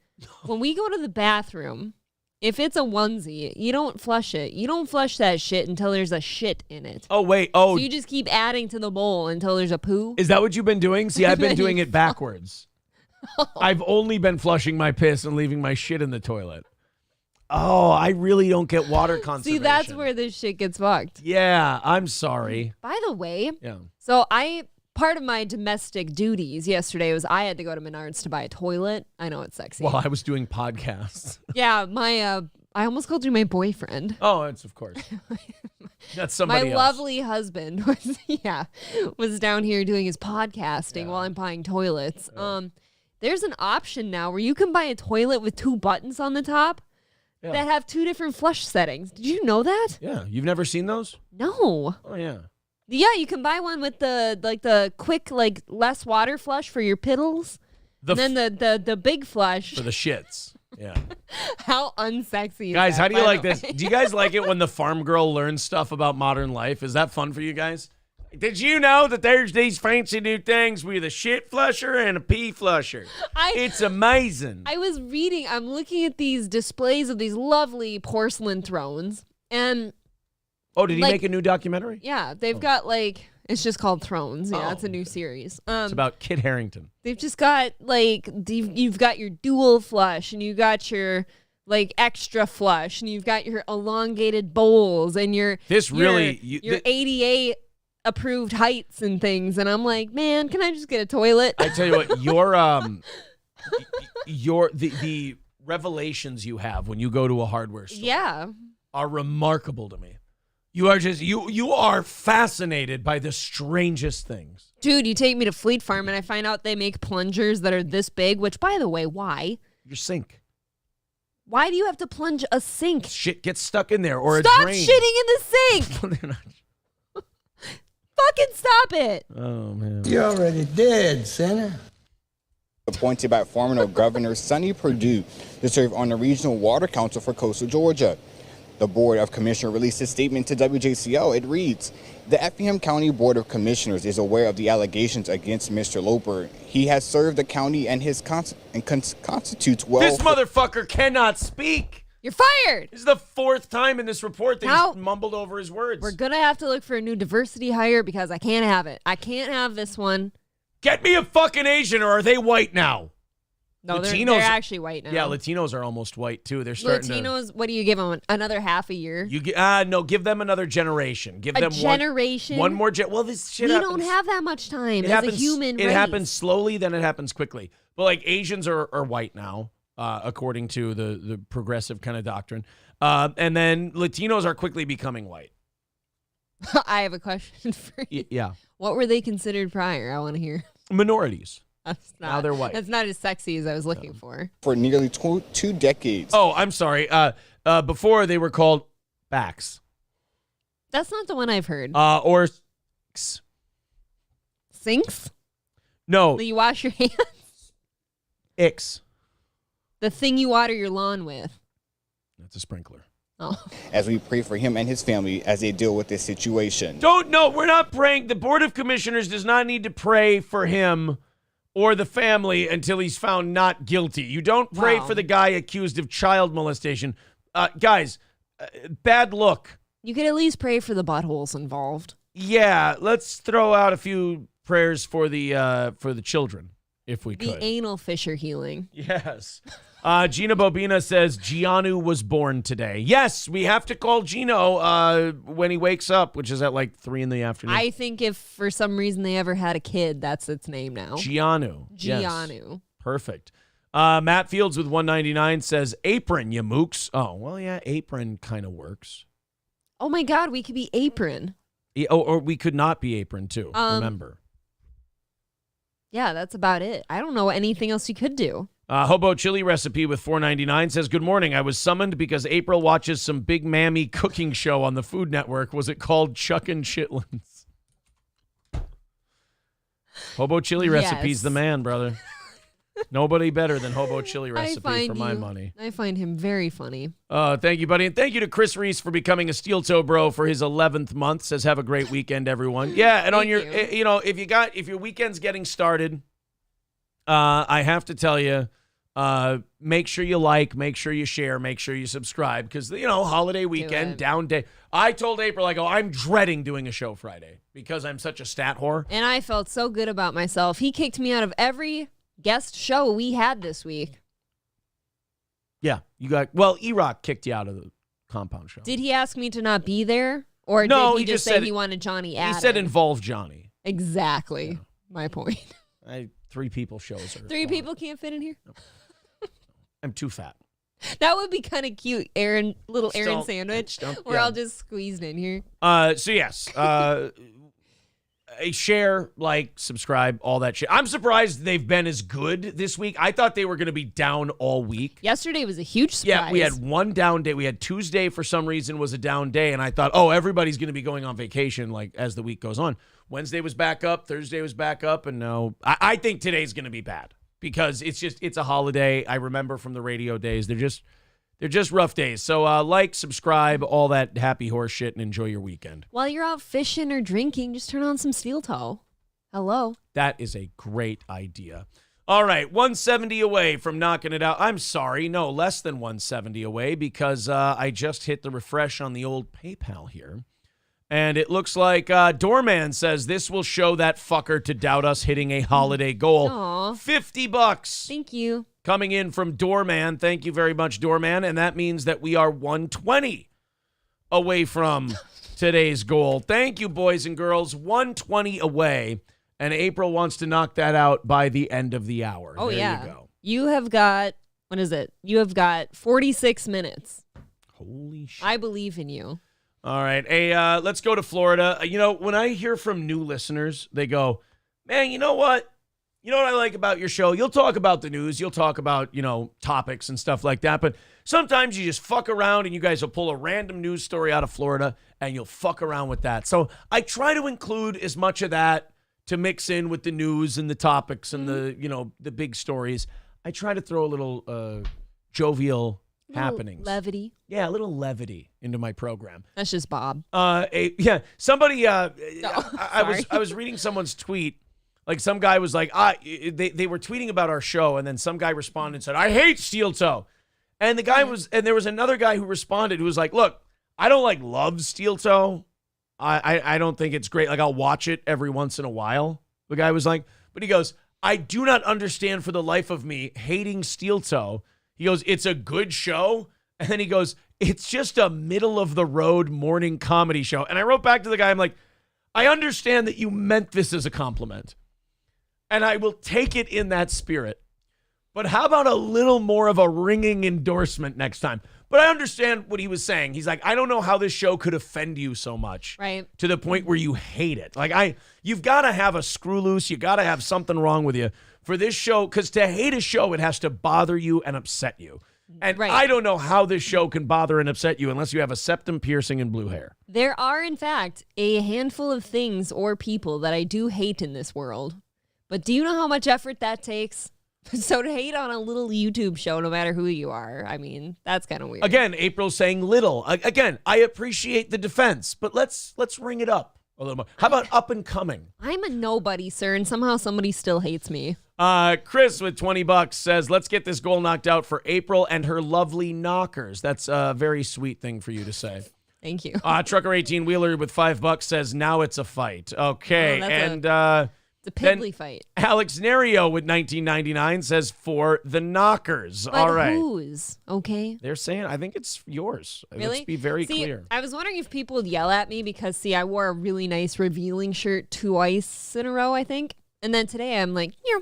When we go to the bathroom, if it's a onesie, you don't flush it. You don't flush that shit until there's a shit in it. Oh, wait. Oh. So you just keep adding to the bowl until there's a poo? Is that what you've been doing? See, I've been doing it backwards. I've only been flushing my piss and leaving my shit in the toilet. Oh, I really don't get water conservation. See, that's where this shit gets fucked. Yeah, I'm sorry. By the way, yeah. So part of my domestic duties yesterday was I had to go to Menards to buy a toilet. I know it's sexy. Well, I was doing podcasts. Yeah, I almost called you my boyfriend. Oh, it's of course. That's somebody else. My lovely husband was down here doing his podcasting while I'm buying toilets. Yeah. There's an option now where you can buy a toilet with 2 buttons on the top that have 2 different flush settings. Did you know that? Yeah, you've never seen those? No. Oh yeah. Yeah, you can buy one with the quick less water flush for your piddles, and then the big flush for the shits. Yeah. How unsexy is guys, that, how do you like this? Do you guys like it when the farm girl learns stuff about modern life? Is that fun for you guys? Did you know that there's these fancy new things with a shit flusher and a pee flusher? It's amazing. I'm looking at these displays of these lovely porcelain thrones, and oh, did he make a new documentary? Yeah, they've got it's just called Thrones. Yeah, it's a new series. It's about Kit Harington. They've just got you've got your dual flush, and you got your extra flush, and you've got your elongated bowls, and your ADA approved heights and things. And I'm like, man, can I just get a toilet? I tell you what, the revelations you have when you go to a hardware store are remarkable to me. You are fascinated by the strangest things. Dude, you take me to Fleet Farm and I find out they make plungers that are this big, which, by the way, why? Your sink. Why do you have to plunge a sink? Shit gets stuck in there or Stop a drain. Stop shitting in the sink! Fucking stop it! Oh, man. You're already dead, Santa. Appointed by former Governor Sonny Perdue to serve on the Regional Water Council for Coastal Georgia. The Board of Commissioners released a statement to WJCL. It reads, the Effingham County Board of Commissioners is aware of the allegations against Mr. Loper. He has served the county and constitutes well. This motherfucker cannot speak. You're fired. This is the fourth time in this report that he's mumbled over his words. We're going to have to look for a new diversity hire because I can't have it. I can't have this one. Get me a fucking Asian, or are they white now? No, they're actually white now. Yeah, Latinos are almost white, too. They're starting Latinos, what do you give them? Another half a year? No, give them another generation. Give them generation? One more well, this shit happens. We don't have that much time a human race. It happens slowly, then it happens quickly. But, like, Asians are white now, according to the progressive kind of doctrine. And then Latinos are quickly becoming white. I have a question for you. Yeah. What were they considered prior? I want to hear. Minorities. Now they're white. That's not as sexy as I was looking for. For nearly two decades. Oh, I'm sorry. Before they were called backs. That's not the one I've heard. Or sinks? No. You wash your hands? Icks. The thing you water your lawn with. That's a sprinkler. Oh. As we pray for him and his family as they deal with this situation. We're not praying. The Board of Commissioners does not need to pray for him or the family until he's found not guilty. You don't pray for the guy accused of child molestation. Guys, bad look. You could at least pray for the buttholes involved. Yeah, let's throw out a few prayers for the children, if we could. The anal fissure healing. Yes. Gina Bobina says Gianu was born today. Yes, we have to call Gino when he wakes up, which is at like 3 in the afternoon. I think if for some reason they ever had a kid, that's its name now. Gianu. Gianu. Yes. Perfect. Matt Fields with 199 says apron, you mooks. Oh, well, yeah, apron kind of works. Oh, my God, we could be apron. Yeah, or we could not be apron, too, remember. Yeah, that's about it. I don't know anything else you could do. Hobo Chili Recipe with 499 says, good morning. I was summoned because April watches some big mammy cooking show on the Food Network. Was it called Chuckin' Chitlins? Hobo Chili Recipe's the man, brother. Nobody better than Hobo Chili Recipe for my money. I find him very funny. Thank you, buddy. And thank you to Chris Reese for becoming a Steel Toe Bro for his 11th month. Says, have a great weekend, everyone. Yeah, and on your, if your weekend's getting started, I have to tell you, make sure you like, make sure you share, make sure you subscribe, because, holiday weekend, down day. I told April, I'm dreading doing a show Friday because I'm such a stat whore. And I felt so good about myself. He kicked me out of every guest show we had this week. Yeah, E-Rock kicked you out of the compound show. Did he ask me to not be there? Or no, did he just say he wanted Johnny added? He said involve Johnny. Exactly. My point. 3 people shows. Three people can't fit in here? No. I'm too fat. That would be kind of cute, Aaron sandwich. We're all just squeezed in here. So yes. Share, like, subscribe, all that shit. I'm surprised they've been as good this week. I thought they were going to be down all week. Yesterday was a huge surprise. Yeah, we had one down day. We had Tuesday for some reason was a down day, and I thought, everybody's going to be going on vacation like as the week goes on. Wednesday was back up. Thursday was back up, and now I think today's going to be bad because it's a holiday. I remember from the radio days. They're just rough days. So like, subscribe, all that happy horse shit, and enjoy your weekend. While you're out fishing or drinking, just turn on some Steel Toe. Hello. That is a great idea. All right, 170 away from knocking it out. I'm sorry, no, less than 170 away because I just hit the refresh on the old PayPal here. And it looks like Doorman says this will show that fucker to doubt us hitting a holiday goal. Aww. $50. Thank you. Coming in from Doorman. Thank you very much, Doorman. And that means that we are 120 away from today's goal. Thank you, boys and girls. 120 away. And April wants to knock that out by the end of the hour. Oh, there yeah. you go. You have got, what is it? You have got 46 minutes. Holy shit. I believe in you. All right. Hey, let's go to Florida. When I hear from new listeners, they go, man, you know what? You know what I like about your show? You'll talk about the news. You'll talk about, topics and stuff like that. But sometimes you just fuck around and you guys will pull a random news story out of Florida and you'll fuck around with that. So I try to include as much of that to mix in with the news and the topics and the big stories. I try to throw a little jovial happenings. Levity. Yeah, a little levity into my program. That's just Bob. Somebody. I sorry. was reading someone's tweet. Like some guy was like, they were tweeting about our show, and then some guy responded and said, "I hate Steel Toe," and there was another guy who responded who was like, "Look, I don't love Steel Toe. I don't think it's great. Like I'll watch it every once in a while." The guy was like, but he goes, "I do not understand for the life of me hating Steel Toe." He goes, "It's a good show." And then he goes, "It's just a middle of the road morning comedy show." And I wrote back to the guy, I'm like, I understand that you meant this as a compliment, and I will take it in that spirit. But how about a little more of a ringing endorsement next time? But I understand what he was saying. He's like, I don't know how this show could offend you so much. Right. To the point where you hate it. You've got to have a screw loose. You got to have something wrong with you for this show. Because to hate a show, it has to bother you and upset you. And I don't know how this show can bother and upset you unless you have a septum piercing and blue hair. There are, in fact, a handful of things or people that I do hate in this world. But do you know how much effort that takes? So to hate on a little YouTube show, no matter who you are, I mean, that's kind of weird. Again, April's saying little. Again, I appreciate the defense, but let's ring it up a little more. How about up and coming? I'm a nobody, sir, and somehow somebody still hates me. Chris with $20 says, let's get this goal knocked out for April and her lovely knockers. That's a very sweet thing for you to say. Thank you. Trucker 18 Wheeler with $5 says, now it's a fight. Okay, it's a piddly fight. Alex Nerio with $19.99 says for the knockers. But all right. Whose? Okay. They're saying, I think it's yours. Really? Let's be very clear. I was wondering if people would yell at me because, I wore a really nice revealing shirt twice in a row, I think. And then today I'm like, yeah.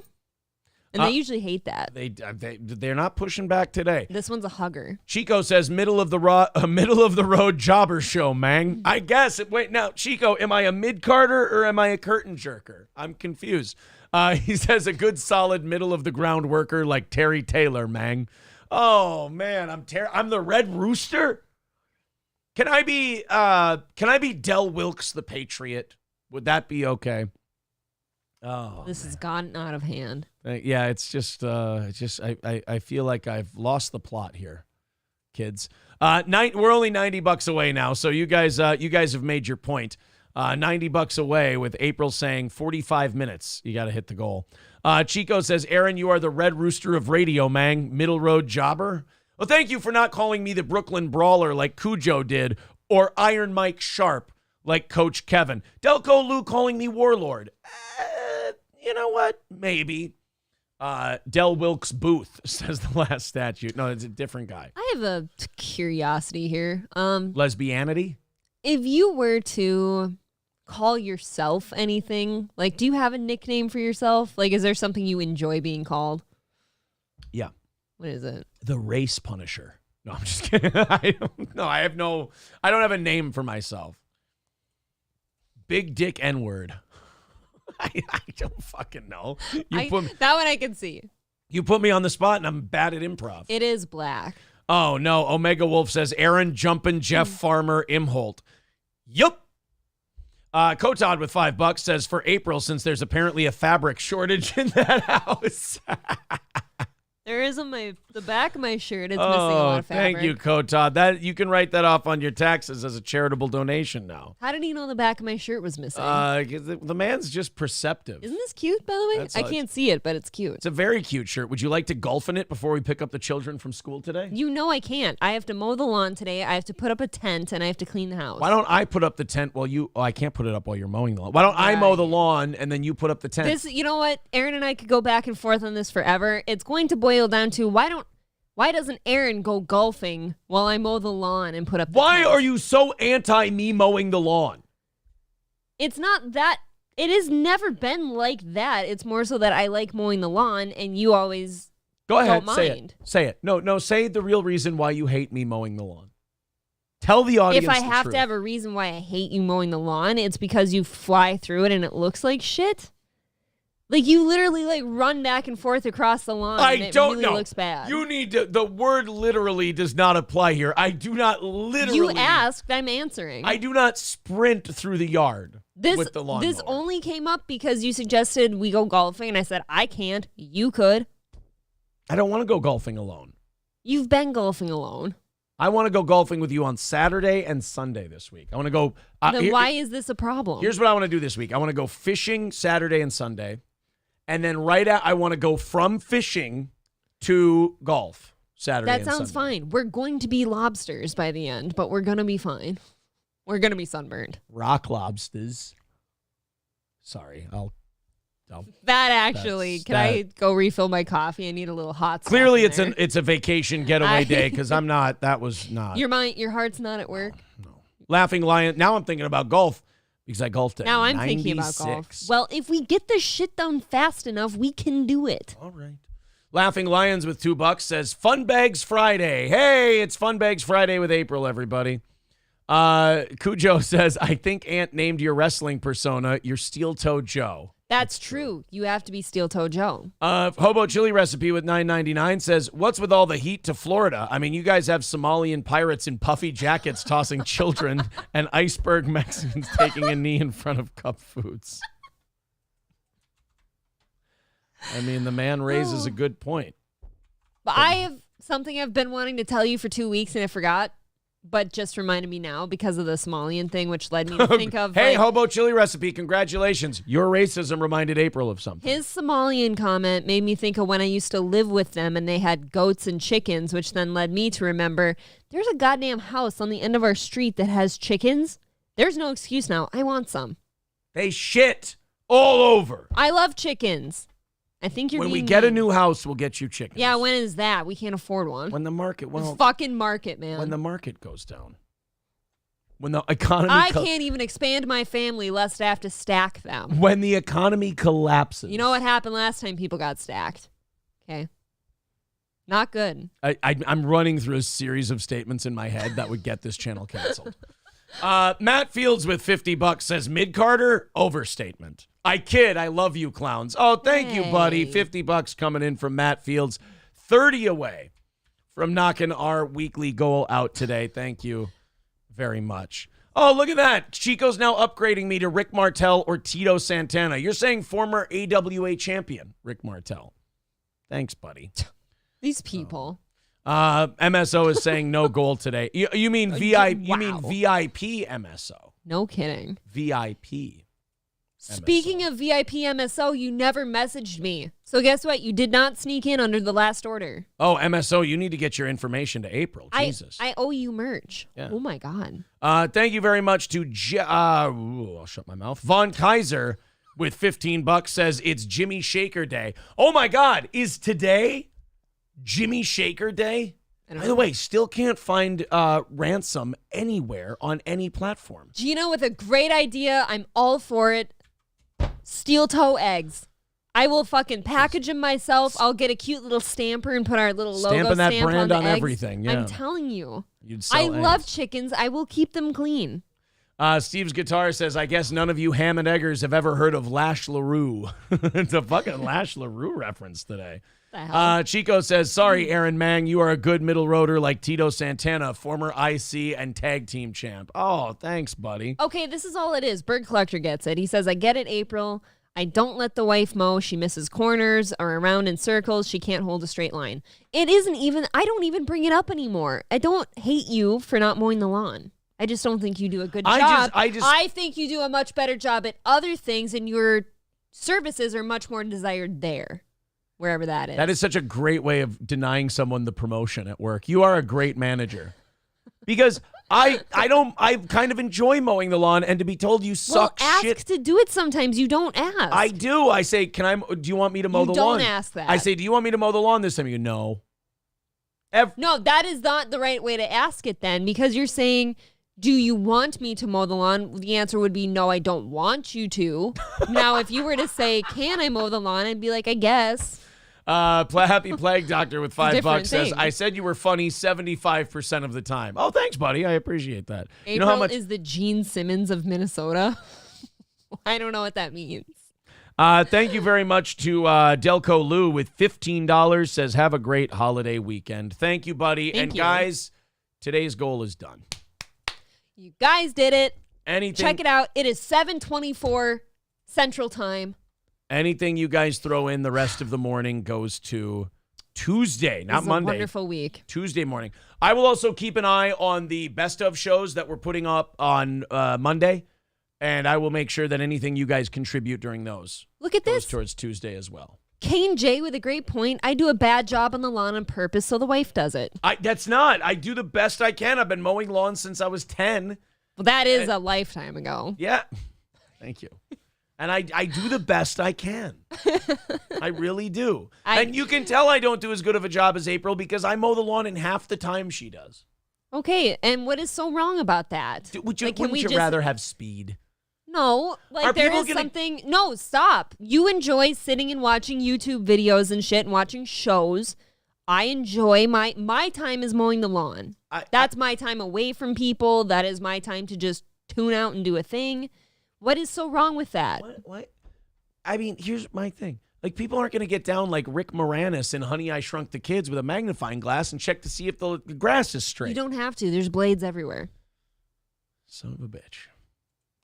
And they usually hate that. They're not pushing back today. This one's a hugger. Chico says middle of the road jobber show, man. I guess. Wait, now, Chico, am I a mid-carder or am I a curtain jerker? I'm confused. He says a good solid middle of the ground worker like Terry Taylor, man. Oh man, I'm the Red Rooster. Can I be Del Wilkes the Patriot? Would that be okay? Oh, this has gotten out of hand. Yeah, it's just I feel like I've lost the plot here, kids. We're only $90 away now, so you guys have made your point. $90 away with April saying 45 minutes. You got to hit the goal. Chico says, Aaron, you are the Red Rooster of radio, man. Middle road jobber. Well, thank you for not calling me the Brooklyn Brawler like Cujo did, or Iron Mike Sharp like Coach Kevin. Delco Lou calling me Warlord. You know what? Maybe. Del Wilkes Booth says the last statute. No, it's a different guy. I have a curiosity here. Lesbianity? If you were to call yourself anything, do you have a nickname for yourself? Is there something you enjoy being called? Yeah. What is it? The Race Punisher. No, I'm just kidding. I don't have a name for myself. Big Dick N-word. I don't fucking know. That one I can see. You put me on the spot and I'm bad at improv. It is black. Oh, no. Omega Wolf says, Aaron Jumpin' Jeff Farmer Imholt. Yup. Kotod with $5 says, for April, since there's apparently a fabric shortage in that house. There is on the back of my shirt. It's missing a lot of fabric. Thank you, Kotod. You can write that off on your taxes as a charitable donation now. How did he know the back of my shirt was missing? The man's just perceptive. Isn't this cute, by the way? I can't see it, but it's cute. It's a very cute shirt. Would you like to golf in it before we pick up the children from school today? You know I can't. I have to mow the lawn today. I have to put up a tent, and I have to clean the house. Why don't I put up the tent while you... Oh, I can't put it up while you're mowing the lawn. Why don't I mow the lawn, and then you put up the tent? You know what? Aaron and I could go back and forth on this forever. It's going to boil down to why doesn't Aaron go golfing while I mow the lawn and put up the tent? Are you so anti me mowing the lawn? It's not that. It has never been like that. It's more so that I like mowing the lawn and you always go ahead, don't mind. Say it. No, say the real reason why you hate me mowing the lawn. Tell the audience if I have to have a reason why I hate you mowing the lawn, it's because you fly through it and it looks like shit. You literally run back and forth across the lawn. I and it don't really know. Looks bad. You need to. The word literally does not apply here. I do not literally. You asked. I'm answering. I do not sprint through the yard with the lawnmower. This only came up because you suggested we go golfing, and I said I can't. You could. I don't want to go golfing alone. You've been golfing alone. I want to go golfing with you on Saturday and Sunday this week. I want to go. Then why is this a problem? Here's what I want to do this week. I want to go fishing Saturday and Sunday. And then I want to go from fishing to golf Saturday and Sunday. That sounds fine. We're going to be lobsters by the end, but we're going to be fine. We're going to be sunburned. Rock lobsters. Sorry, I'll That actually, can I go refill my coffee? I need a little hot. Clearly, it's a vacation getaway day because I'm not. That was not. Your heart's not at work. No. Laughing Lion. Now I'm thinking about golf because I golfed at. Now I'm 96. thinking about golf. Well, if we get this shit done fast enough, we can do it. All right. Laughing Lions with $2 says Fun Bags Friday. Hey, it's Fun Bags Friday with April. Everybody. Cujo says, I think Ant named your wrestling persona your Steel Toe Joe. That's true. You have to be Steel Toe Joe. Hobo Chili Recipe with $9.99 says, what's with all the heat to Florida? I mean, you guys have Somalian pirates in puffy jackets tossing children and iceberg Mexicans taking a knee in front of cup foods. I mean, the man raises a good point. But I have something I've been wanting to tell you for 2 weeks and I forgot. But just reminded me now because of the Somalian thing, which led me to think of. Hey, Hobo Chili Recipe, congratulations. Your racism reminded April of something. His Somalian comment made me think of when I used to live with them and they had goats and chickens, which then led me to remember there's a goddamn house on the end of our street that has chickens. There's no excuse now. I want some. They shit all over. I love chickens. I think when we get a new house, we'll get you chickens. Yeah, when is that? We can't afford one. When the market, the fucking market, man. When the market goes down. When the economy, I can't even expand my family lest I have to stack them. When the economy collapses. You know what happened last time people got stacked? Okay, not good. I'm running through a series of statements in my head that would get this channel canceled. Matt Fields with $50 says mid-Carter overstatement. I kid. I love you, clowns. Oh, thank you, buddy. $50 coming in from Matt Fields. 30 away from knocking our weekly goal out today. Thank you very much. Oh, look at that. Chico's now upgrading me to Rick Martel or Tito Santana. You're saying former AWA champion, Rick Martel. Thanks, buddy. These people. MSO is saying no goal today. You mean VIP? You mean VIP MSO? No kidding. VIP. Speaking of VIP MSO, you never messaged me. So guess what? You did not sneak in under the last order. Oh, MSO, you need to get your information to April. Jesus. I owe you merch. Yeah. Oh, my God. Thank you very much to I'll shut my mouth. Von Kaiser with $15 says it's Jimmy Shaker Day. Oh, my God. Is today Jimmy Shaker Day? By the way, still can't find Ransom anywhere on any platform. Gina with a great idea. I'm all for it. Steel toe eggs. I will fucking package them myself. I'll get a cute little stamper and put our little logo Stamping that stamp brand on the eggs. everything. Yeah. I'm telling you. You'd sell eggs. Love chickens. I will keep them clean. Steve's Guitar says, I guess none of you ham and eggers have ever heard of Lash LaRue. It's a fucking Lash LaRue reference today. Chico says, sorry, Aaron Mang, you are a good middle roader like Tito Santana, former IC and tag team champ. Oh, thanks, buddy. Okay, this is all it is. Bird Collector gets it. He says, I get it, April. I don't let the wife mow. She misses corners or around in circles. She can't hold a straight line. It isn't even, I don't even bring it up anymore. I don't hate you for not mowing the lawn. I just don't think you do a good job. I think you do a much better job at other things, and your services are much more desired there. Wherever that is. That is such a great way of denying someone the promotion at work. You are a great manager. Because I kind of enjoy mowing the lawn, and to be told you suck shit. Ask to do it sometimes. You don't ask. I do. I say, do you want me to mow the lawn? You don't ask that. I say, do you want me to mow the lawn this time? You go, no. No, that is not the right way to ask it then, because you're saying, do you want me to mow the lawn? The answer would be, no, I don't want you to. Now, if you were to say, can I mow the lawn? I'd be like, I guess. Happy Plague Doctor with $5 says, thing. I said you were funny 75% of the time. Oh, thanks, buddy. I appreciate that. April you know how much is the Gene Simmons of Minnesota. I don't know what that means. Thank you very much to Delco Lou with $15 says, have a great holiday weekend. Thank you, buddy. Thank you. Guys, today's goal is done. You guys did it. Anything? Check it out. It is 7:24 Central Time. Anything you guys throw in the rest of the morning goes to Tuesday, not Monday. Wonderful week. Tuesday morning. I will also keep an eye on the best of shows that we're putting up on Monday, and I will make sure that anything you guys contribute during those Look at goes this. towards Tuesday as well. Kane J with a great point. I do a bad job on the lawn on purpose, so the wife does it. That's not. I do the best I can. I've been mowing lawns since I was 10. Well, that is a lifetime ago. Yeah. Thank you. And I do the best I can. I really do. And you can tell I don't do as good of a job as April because I mow the lawn in half the time she does. Okay, and what is so wrong about that? Wouldn't you rather have speed? No, like there is something. No, stop. You enjoy sitting and watching YouTube videos and shit and watching shows. I enjoy my time is mowing the lawn. That's my time away from people. That is my time to just tune out and do a thing. What is so wrong with that? What? I mean, here's my thing. Like, people aren't going to get down like Rick Moranis in Honey, I Shrunk the Kids with a magnifying glass and check to see if the grass is straight. You don't have to. There's blades everywhere. Son of a bitch.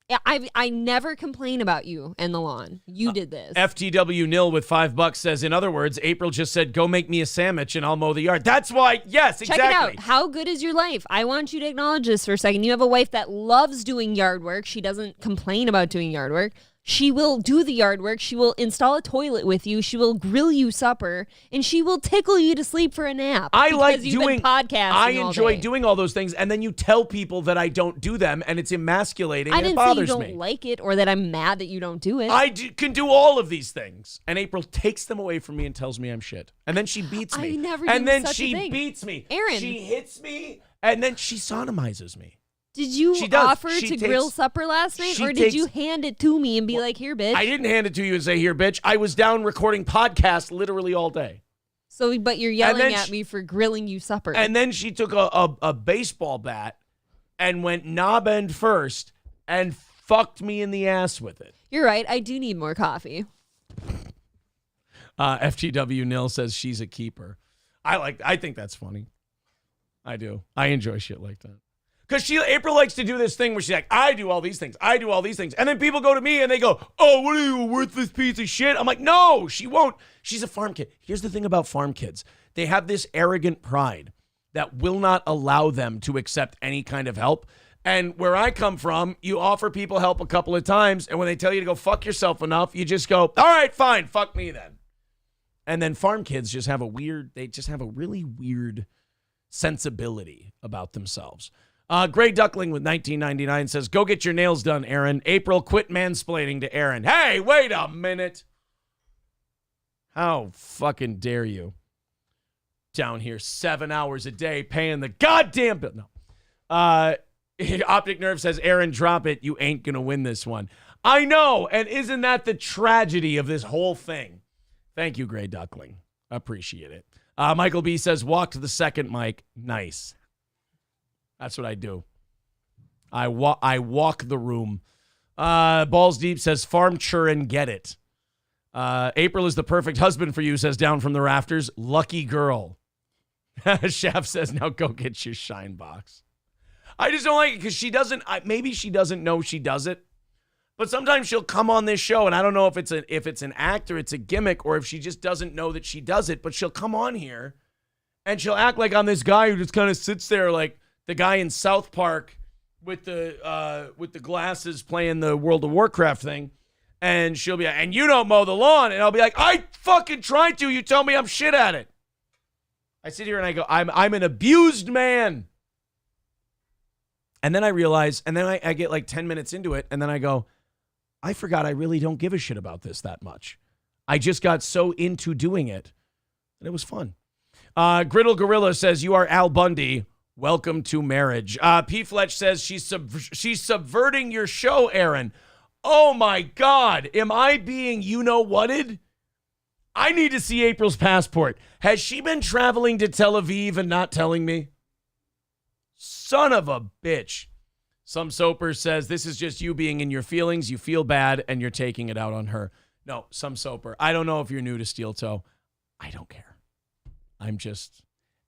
Yeah, I never complain about you and the lawn. You did this. FTW Nil with $5 says, in other words, April just said, go make me a sandwich and I'll mow the yard. That's why, yes, exactly. Check it out. How good is your life? I want you to acknowledge this for a second. You have a wife that loves doing yard work. She doesn't complain about doing yard work. She will do the yard work. She will install a toilet with you. She will grill you supper, and she will tickle you to sleep for a nap. I like doing podcasting. I enjoy doing all those things, and then you tell people that I don't do them, and it's emasculating. I didn't say you me. don't like it or that I'm mad that you don't do it. I can do all of these things, and April takes them away from me and tells me I'm shit, and then she beats me. I never and do then such she a thing. beats me. Aaron, she hits me, and then she sodomizes me. Did you offer to grill supper last night, or did you hand it to me and be like, here, bitch? I didn't hand it to you and say, here, bitch. I was down recording podcasts literally all day. So, but you're yelling at me for grilling you supper. And then she took a baseball bat and went knob end first and fucked me in the ass with it. You're right. I do need more coffee. FTW Nil says she's a keeper. I think that's funny. I do. I enjoy shit like that. Because April likes to do this thing where she's like, I do all these things. I do all these things. And then people go to me and they go, oh, what are you, a worthless piece of shit? I'm like, no, she won't. She's a farm kid. Here's the thing about farm kids. They have this arrogant pride that will not allow them to accept any kind of help. And where I come from, you offer people help a couple of times. And when they tell you to go fuck yourself enough, you just go, all right, fine, fuck me then. And then farm kids just have a really weird sensibility about themselves. Gray Duckling with 1999 says, go get your nails done, Aaron. April, quit mansplaining to Aaron. Hey, wait a minute. How fucking dare you? Down here 7 hours a day paying the goddamn bill. No. Optic Nerve says, Aaron, drop it. You ain't going to win this one. I know. And isn't that the tragedy of this whole thing? Thank you, Gray Duckling. Appreciate it. Michael B says, walk to the second mic. Nice. That's what I do. I walk the room. Balls Deep says, farm churn, get it. April is the perfect husband for you, says Down from the Rafters. Lucky girl. Shaft says, now go get your shine box. I just don't like it because she doesn't, maybe she doesn't know she does it. But sometimes she'll come on this show, and I don't know if it's an act or it's a gimmick or if she just doesn't know that she does it, but she'll come on here and she'll act like I'm this guy who just kind of sits there like the guy in South Park with the glasses playing the World of Warcraft thing, and she'll be like, and you don't mow the lawn, and I'll be like, I fucking tried to. You tell me I'm shit at it. I sit here and I go, I'm an abused man. And then I realize, and then I get like 10 minutes into it, and then I go, I forgot I really don't give a shit about this that much. I just got so into doing it, and it was fun. Griddle Gorilla says, you are Al Bundy. Welcome to marriage. P. Fletch says she's subverting your show, Aaron. Oh my God. Am I being you-know-whatted? I need to see April's passport. Has she been traveling to Tel Aviv and not telling me? Son of a bitch. Some Soper says this is just you being in your feelings. You feel bad and you're taking it out on her. No, Some Soper. I don't know if you're new to Steel Toe. I don't care. I'm just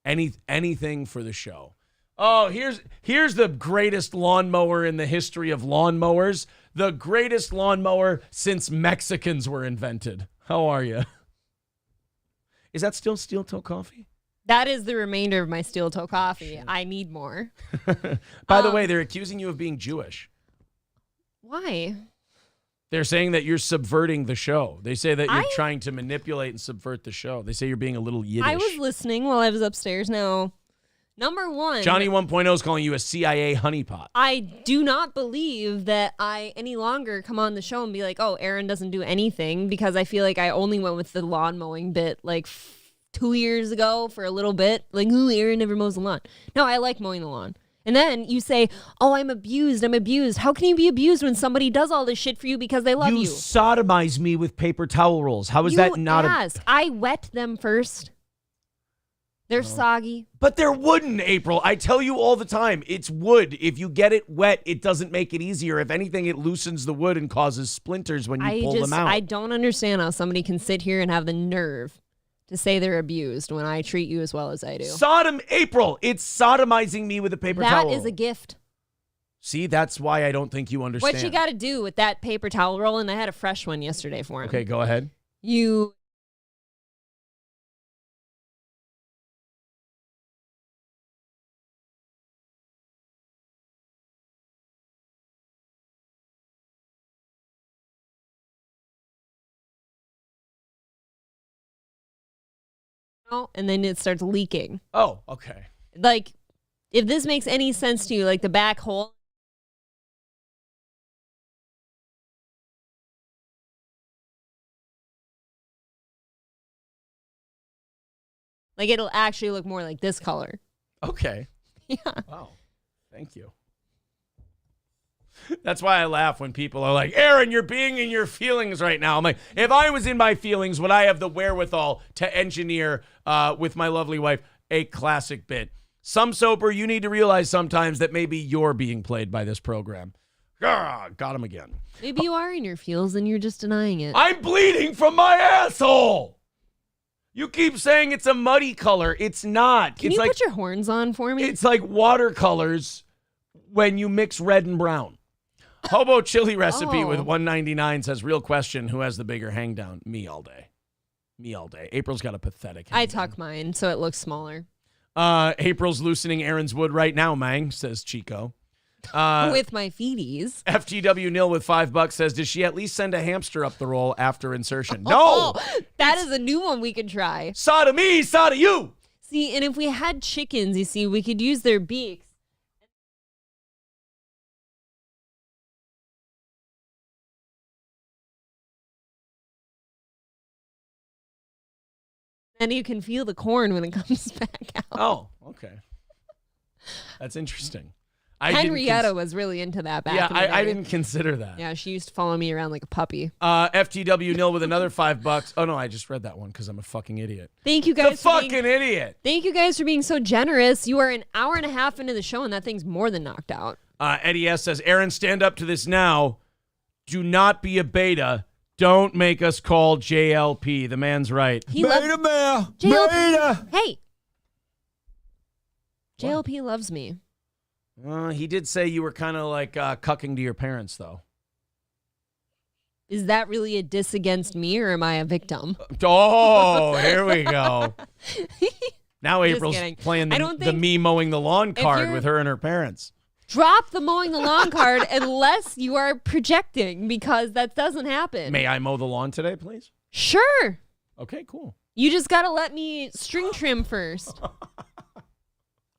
anything for the show. Oh, here's the greatest lawnmower in the history of lawnmowers. The greatest lawnmower since Mexicans were invented. How are you? Is that still steel toe coffee? That is the remainder of my steel toe coffee. I need more. By the way, they're accusing you of being Jewish. Why? They're saying that you're subverting the show. They say that you're trying to manipulate and subvert the show. They say you're being a little Yiddish. I was listening while I was upstairs. Now, number one. Johnny 1.0 is calling you a CIA honeypot. I do not believe that I any longer come on the show and be like, oh, Aaron doesn't do anything, because I feel like I only went with the lawn mowing bit like 2 years ago for a little bit. Like, ooh, Aaron never mows the lawn. No, I like mowing the lawn. And then you say, oh, I'm abused. How can you be abused when somebody does all this shit for you because they love you? You sodomize me with paper towel rolls. How is that not I wet them first. They're soggy. But they're wooden, April. I tell you all the time, it's wood. If you get it wet, it doesn't make it easier. If anything, it loosens the wood and causes splinters when you pull them out. I don't understand how somebody can sit here and have the nerve to say they're abused when I treat you as well as I do. April, it's sodomizing me with a paper towel. That is a gift. See, that's why I don't think you understand. What you got to do with that paper towel roll, and I had a fresh one yesterday for him. Okay, go ahead. And then it starts leaking. Oh, okay. Like, if this makes any sense to you, like the back hole. Like, it'll actually look more like this color. Okay. Yeah. Wow. Thank you. That's why I laugh when people are like, Aaron, you're being in your feelings right now. I'm like, if I was in my feelings, would I have the wherewithal to engineer with my lovely wife a classic bit? Some Soper, you need to realize sometimes that maybe you're being played by this program. Got him again. Maybe you are in your feels and you're just denying it. I'm bleeding from my asshole. You keep saying it's a muddy color. It's not. Can you put your horns on for me? It's like watercolors when you mix red and brown. Hobo chili recipe with $1.99 says, real question, who has the bigger hang down? Me all day. Me all day. April's got a pathetic hang I tuck mine so it looks smaller. April's loosening Aaron's wood right now, Mang, says Chico. With my feeties. FTW Nil with $5 says, does she at least send a hamster up the roll after insertion? No! That is a new one we could try. Sada me, sada you! See, and if we had chickens, you see, we could use their beaks. And you can feel the corn when it comes back out. Oh, okay. That's interesting. Henrietta was really into that back in the day. I didn't consider that. Yeah, she used to follow me around like a puppy. FTW Nil with another $5. Oh, no, I just read that one because I'm a fucking idiot. Thank you guys. Idiot. Thank you guys for being so generous. You are an hour and a half into the show, and that thing's more than knocked out. Eddie S. says, Aaron, stand up to this now. Do not be a beta. Don't make us call JLP. The man's right. Beta bear. Beta. Hey. JLP loves me. He did say you were kind of like cucking to your parents, though. Is that really a diss against me, or am I a victim? Oh, here we go. Now April's playing the me mowing the lawn card with her and her parents. Drop the mowing the lawn card unless you are projecting, because that doesn't happen. May I mow the lawn today, please? Sure. Okay, cool. You just got to let me string trim first.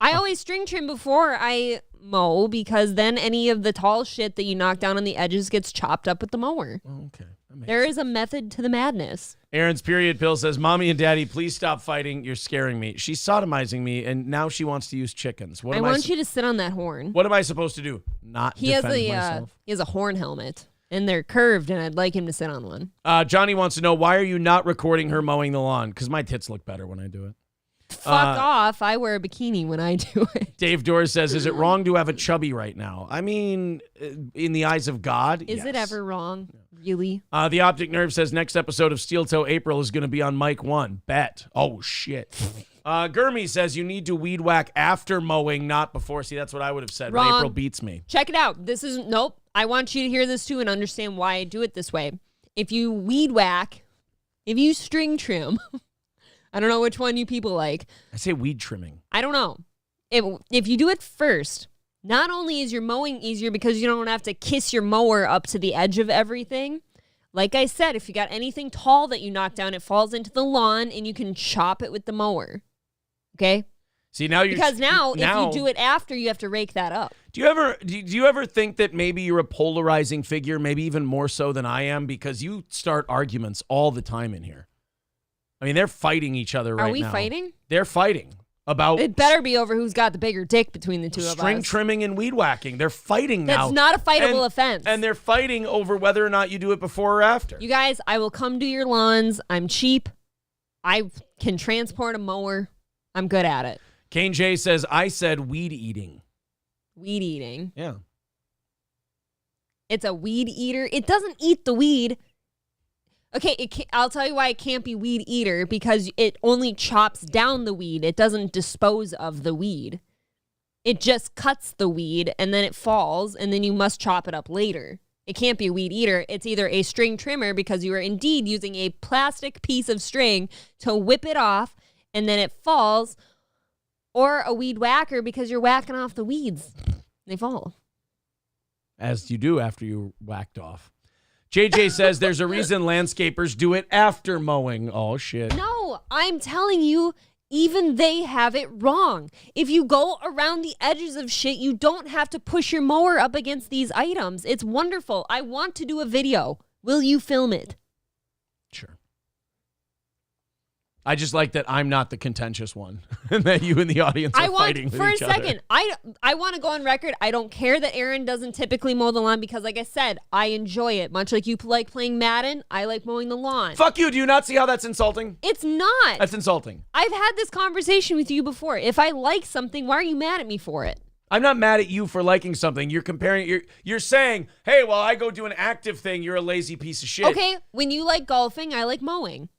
I always string trim before I mow, because then any of the tall shit that you knock down on the edges gets chopped up with the mower. Okay. There is a method to the madness. Aaron's period pill says, Mommy and Daddy, please stop fighting. You're scaring me. She's sodomizing me, and now she wants to use chickens. I want you to sit on that horn. What am I supposed to do? Not defend myself? He has a horn helmet, and they're curved, and I'd like him to sit on one. Johnny wants to know, why are you not recording her mowing the lawn? Because my tits look better when I do it. Fuck off. I wear a bikini when I do it. Dave Doors says, is it wrong to have a chubby right now? I mean, in the eyes of God, Is it ever wrong? Really? The Optic Nerve says, next episode of Steel Toe April is going to be on mic 1. Bet. Oh, shit. Gurmy says, you need to weed whack after mowing, not before. See, that's what I would have said. Wrong. But April beats me. Check it out. This is, nope. I want you to hear this too and understand why I do it this way. If you weed whack, if you string trim I don't know which one you people like. I say weed trimming. I don't know. If you do it first, not only is your mowing easier because you don't have to kiss your mower up to the edge of everything. Like I said, if you got anything tall that you knock down, it falls into the lawn and you can chop it with the mower. Okay? See, now you're because now if you do it after, you have to rake that up. Do you ever think that maybe you're a polarizing figure, maybe even more so than I am, because you start arguments all the time in here? I mean, they're fighting each other right now. Are we fighting? They're fighting about. It better be over who's got the bigger dick between the two of us. String trimming and weed whacking. They're fighting now. That's not a fightable offense. And they're fighting over whether or not you do it before or after. You guys, I will come to your lawns. I'm cheap. I can transport a mower. I'm good at it. Kane J says, I said weed eating. Weed eating? Yeah. It's a weed eater. It doesn't eat the weed. Okay, I'll tell you why it can't be weed eater, because it only chops down the weed. It doesn't dispose of the weed. It just cuts the weed, and then it falls, and then you must chop it up later. It can't be a weed eater. It's either a string trimmer, because you are indeed using a plastic piece of string to whip it off, and then it falls, or a weed whacker, because you're whacking off the weeds. They fall. As you do after you whacked off. JJ says there's a reason landscapers do it after mowing. Oh, shit. No, I'm telling you, even they have it wrong. If you go around the edges of shit, you don't have to push your mower up against these items. It's wonderful. I want to do a video. Will you film it? Sure. I just like that I'm not the contentious one and that you and the audience are fighting with each other. For a second, I want to go on record. I don't care that Aaron doesn't typically mow the lawn because, like I said, I enjoy it. Much like you like playing Madden, I like mowing the lawn. Fuck you. Do you not see how that's insulting? It's not. That's insulting. I've had this conversation with you before. If I like something, why are you mad at me for it? I'm not mad at you for liking something. You're comparing, you're saying, hey, well, I go do an active thing. You're a lazy piece of shit. Okay, when you like golfing, I like mowing.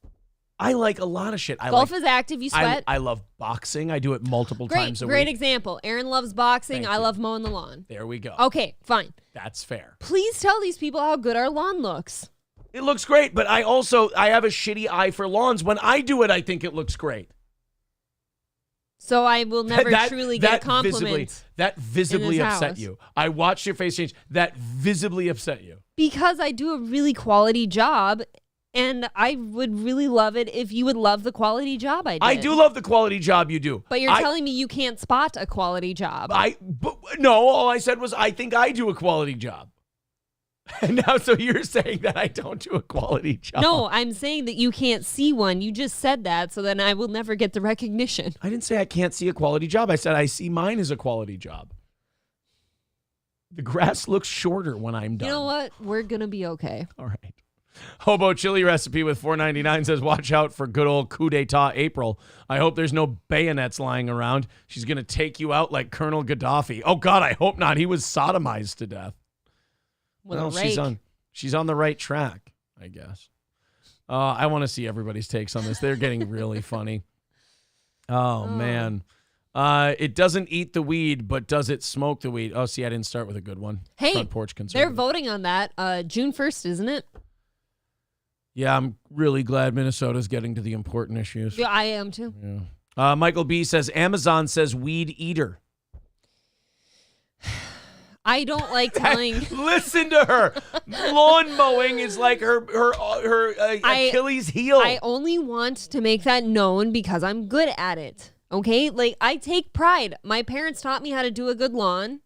I like a lot of shit. Golf is active. You sweat. I love boxing. I do it multiple times a week. Great example. Aaron loves boxing. I love mowing the lawn. There we go. Okay, fine. That's fair. Please tell these people how good our lawn looks. It looks great, but I have a shitty eye for lawns. When I do it, I think it looks great. So I will never truly get a compliment. That visibly upset you. I watched your face change. That visibly upset you. Because I do a really quality job. And I would really love it if you would love the quality job I did. I do love the quality job you do. But you're telling me you can't spot a quality job. No, all I said was I think I do a quality job. And now, so you're saying that I don't do a quality job. No, I'm saying that you can't see one. You just said that, so then I will never get the recognition. I didn't say I can't see a quality job. I said I see mine as a quality job. The grass looks shorter when I'm done. You know what? We're going to be okay. All right. Hobo chili recipe with $4.99 says, watch out for good old coup d'etat April. I hope there's no bayonets lying around. She's going to take you out like Colonel Gaddafi. Oh, God, I hope not. He was sodomized to death. Well, she's on the right track, I guess. I want to see everybody's takes on this. They're getting really funny. Oh, man. It doesn't eat the weed, but does it smoke the weed? Oh, see, I didn't start with a good one. Hey, Front porch they're voting on that June 1st, isn't it? Yeah, I'm really glad Minnesota's getting to the important issues. Yeah, I am too. Yeah. Michael B says, Amazon says weed eater. I don't like telling. Listen to her. Lawn mowing is like her Achilles heel. I only want to make that known because I'm good at it. Okay? Like, I take pride. My parents taught me how to do a good lawn.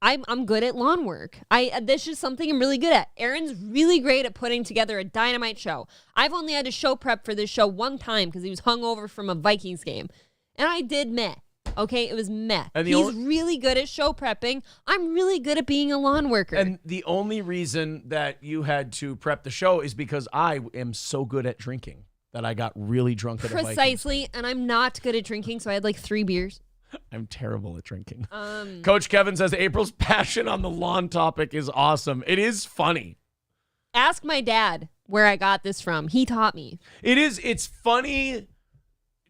I'm good at lawn work. This is something I'm really good at. Aaron's really great at putting together a dynamite show. I've only had to show prep for this show one time because he was hungover from a Vikings game. And I did meh. Okay, it was meh. He's really good at show prepping. I'm really good at being a lawn worker. And the only reason that you had to prep the show is because I am so good at drinking that I got really drunk at a Vikings game. Precisely, and I'm not good at drinking, so I had like 3 beers. I'm terrible at drinking. Coach Kevin says April's passion on the lawn topic is awesome. It is funny. Ask my dad where I got this from. He taught me. It's funny.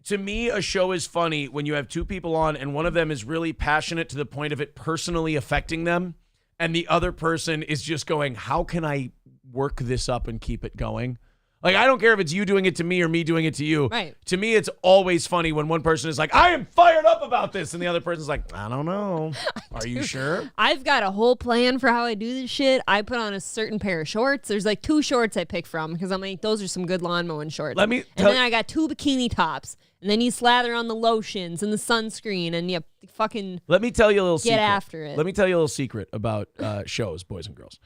To me, a show is funny when you have 2 people on and one of them is really passionate to the point of it personally affecting them. And the other person is just going, how can I work this up and keep it going? Like, I don't care if it's you doing it to me or me doing it to you. Right. To me, it's always funny when one person is like, I am fired up about this. And the other person's like, I don't know. Are you sure? I've got a whole plan for how I do this shit. I put on a certain pair of shorts. There's like 2 shorts I pick from because I'm like, those are some good lawn mowing shorts. And then I got 2 bikini tops. And then you slather on the lotions and the sunscreen and you fucking Let me tell you a little get secret. after it. Let me tell you a little secret about shows, boys and girls.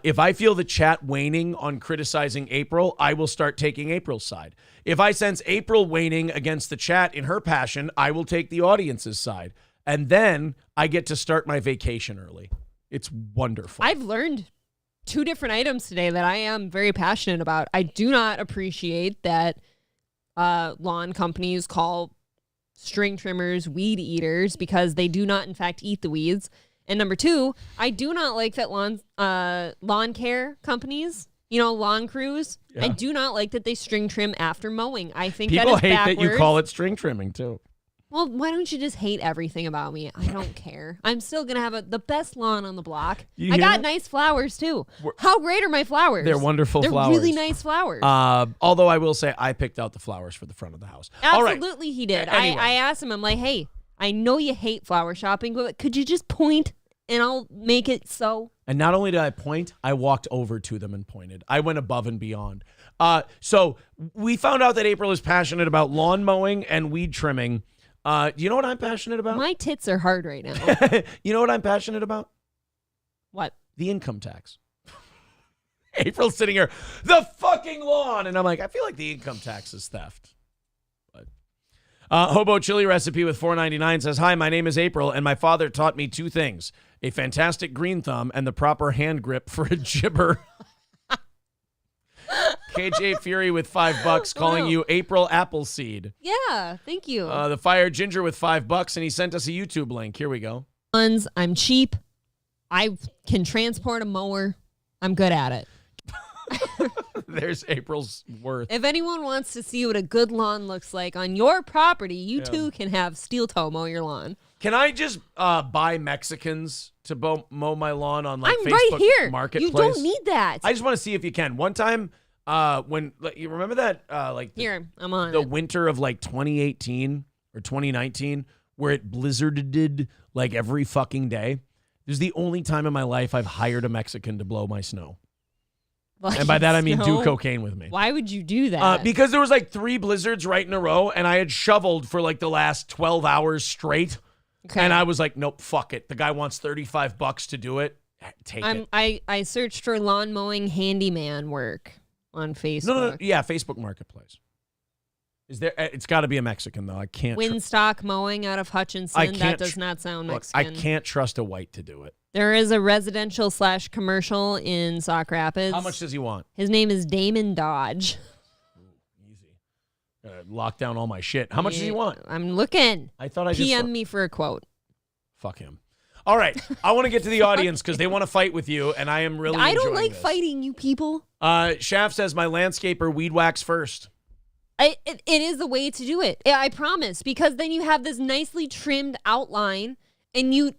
If I feel the chat waning on criticizing April, I will start taking April's side. If I sense April waning against the chat in her passion, I will take the audience's side. And then I get to start my vacation early. It's wonderful. I've learned 2 different items today that I am very passionate about. I do not appreciate that lawn companies call string trimmers weed eaters because they do not, in fact, eat the weeds. And number 2, I do not like that lawn care companies, lawn crews. Yeah. I do not like that they string trim after mowing. I think People that is hate backwards. that you call it string trimming, too. Well, why don't you just hate everything about me? I don't care. I'm still going to have the best lawn on the block. I got nice flowers, too. How great are my flowers? They're wonderful flowers. They're really nice flowers. Although I will say I picked out the flowers for the front of the house. Absolutely, he did. Anyway. I asked him, I'm like, hey, I know you hate flower shopping, but could you just point and I'll make it so? And not only did I point, I walked over to them and pointed. I went above and beyond. So we found out that April is passionate about lawn mowing and weed trimming. Do you know what I'm passionate about? My tits are hard right now. You know what I'm passionate about? What? The income tax. April's sitting here, the fucking lawn. And I'm like, I feel like the income tax is theft. Hobo Chili Recipe with $4.99 says, hi, my name is April, and my father taught me 2 things, a fantastic green thumb and the proper hand grip for a gibber. KJ Fury with $5 calling you April Appleseed. Yeah, thank you. The Fire Ginger with $5, and he sent us a YouTube link. Here we go. I'm cheap. I can transport a mower. I'm good at it. There's April's worth. If anyone wants to see what a good lawn looks like on your property, you too can have Steel Toe mow your lawn. Can I just buy Mexicans to mow my lawn on I'm Facebook right here. Marketplace? You don't need that. I just want to see if you can. One time, when you remember that here, I'm on the it. winter of 2018 or 2019 where it blizzarded every fucking day. This is the only time in my life I've hired a Mexican to blow my snow. And by that, I mean do cocaine with me. Why would you do that? Because there was 3 blizzards right in a row, and I had shoveled for the last 12 hours straight. Okay. And I was like, nope, fuck it. The guy wants $35 to do it. Take it. I searched for lawn mowing handyman work on Facebook. No. Yeah, Facebook Marketplace. Is there? It's got to be a Mexican, though. I can't. Windstock mowing out of Hutchinson. That does not sound Mexican. I can't trust a white to do it. There is a residential / commercial in Sauk Rapids. How much does he want? His name is Damon Dodge. Gotta lock down all my shit. How much does he want? I'm looking. I thought I just PM me for a quote. Fuck him. All right. I want to get to the audience because they want to fight with you, and I am really I don't enjoying like this. fighting, you people. Shaft says, my landscaper weed whacks first. It is the way to do it. I promise. Because then you have this nicely trimmed outline, and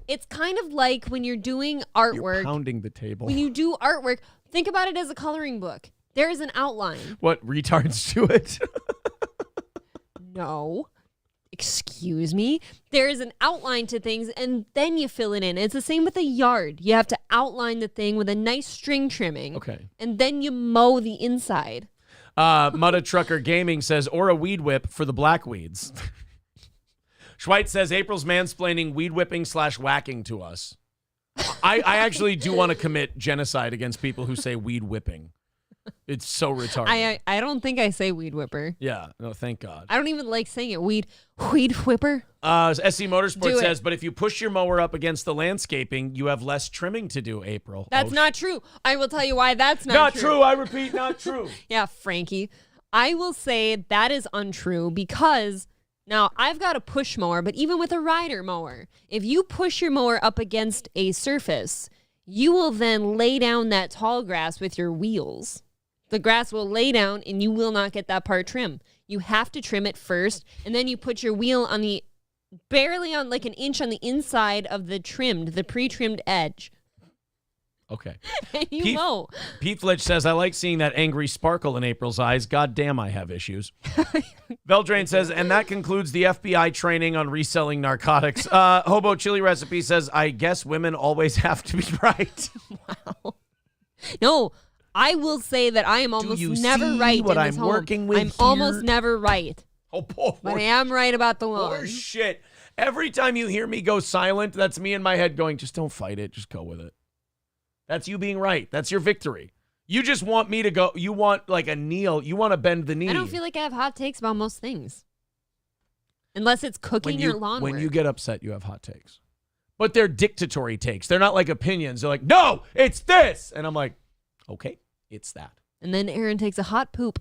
it's kind of like when you're doing artwork. You're pounding the table. When you do artwork, think about it as a coloring book. There is an outline. What, retards do it? No. Excuse me. There is an outline to things, and then you fill it in. It's the same with a yard. You have to outline the thing with a nice string trimming. Okay. And then you mow the inside. Mutta Trucker Gaming says, or a weed whip for the black weeds. Schweitz says, April's mansplaining weed whipping / whacking to us. I actually do want to commit genocide against people who say weed whipping. It's so retarded. I don't think I say weed whipper. Yeah, no, thank God. I don't even like saying it. Weed whipper. SC Motorsport says, but if you push your mower up against the landscaping, you have less trimming to do, April. That's not true. I will tell you why that's not true. I repeat, not true. Yeah, Frankie. I will say that is untrue because now I've got a push mower, but even with a rider mower, if you push your mower up against a surface, you will then lay down that tall grass with your wheels. The grass will lay down and you will not get that part trimmed. You have to trim it first, and then you put your wheel on barely on an inch on the inside of the pre-trimmed edge. Okay. You won't. Pete Flitch says, I like seeing that angry sparkle in April's eyes. God damn, I have issues. Veldrain says, and that concludes the FBI training on reselling narcotics. Hobo Chili Recipe says, I guess women always have to be right. Wow. No, I will say that I am almost never right what in I'm this home. working with I'm almost never right. Oh, poor But I am right about the lawn. Poor shit. Every time you hear me go silent, that's me in my head going, just don't fight it. Just go with it. That's you being right. That's your victory. You just want me to go. You want like a kneel. You want to bend the knee. I don't feel like I have hot takes about most things. Unless it's cooking or lawn When work. you get upset, you have hot takes. But they're dictatory takes. They're not like opinions. They're like, no, it's this. And I'm like, okay, it's that. And then Aaron takes a hot poop.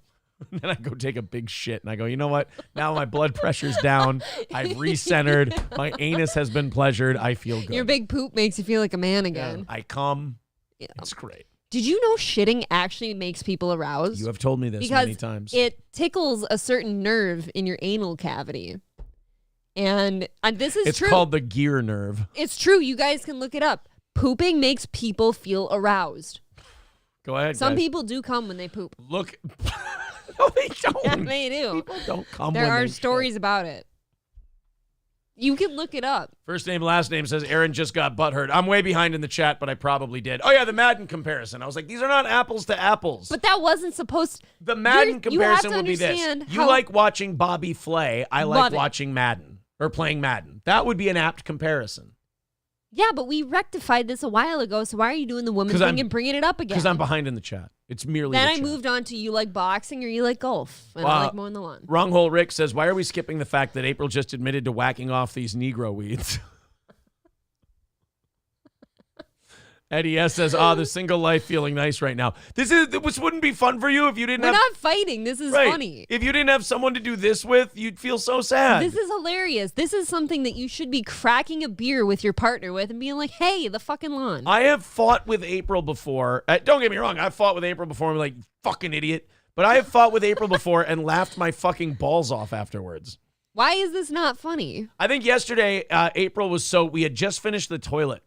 And then I go take a big shit. And I go, you know what? Now my blood pressure's down. I've recentered. My anus has been pleasured. I feel good. Your big poop makes you feel like a man again. Yeah, I come. Yeah. It's great. Did you know shitting actually makes people aroused? You have told me this because many times. It tickles a certain nerve in your anal cavity. And this is true. It's called the gear nerve. It's true. You guys can look it up. Pooping makes people feel aroused. Go ahead, Some guys. people do come when they poop. Look. No, they don't. Yeah, they do. People don't come There when are they stories about it. You can look it up. First name, last name says Aaron just got butthurt. I'm way behind in the chat, but I probably did. Oh, yeah, the Madden comparison. I was like, these are not apples to apples. But that wasn't supposed. The Madden comparison would would be this. You how- like watching Bobby Flay. I like Love it. watching Madden or playing Madden. That would be an apt comparison. Yeah, but we rectified this a while ago, so why are you doing the woman thing and bringing it up again? Because I'm behind in the chat. It's merely Then the I chat. moved on to you like boxing or you like golf. And I like mowing the lawn. Wronghole Rick says, why are we skipping the fact that April just admitted to whacking off these Negro weeds? Eddie S says, the single life feeling nice right now. This wouldn't be fun for you if you didn't We're have... not fighting. This is Right. funny. If you didn't have someone to do this with, you'd feel so sad. This is hilarious. This is something that you should be cracking a beer with your partner with and being like, hey, the fucking lawn. I have fought with April before. Don't get me wrong. I've fought with April before and I'm like, fucking idiot. But I have fought with April before and laughed my fucking balls off afterwards. Why is this not funny? I think yesterday, April was we had just finished the toilet.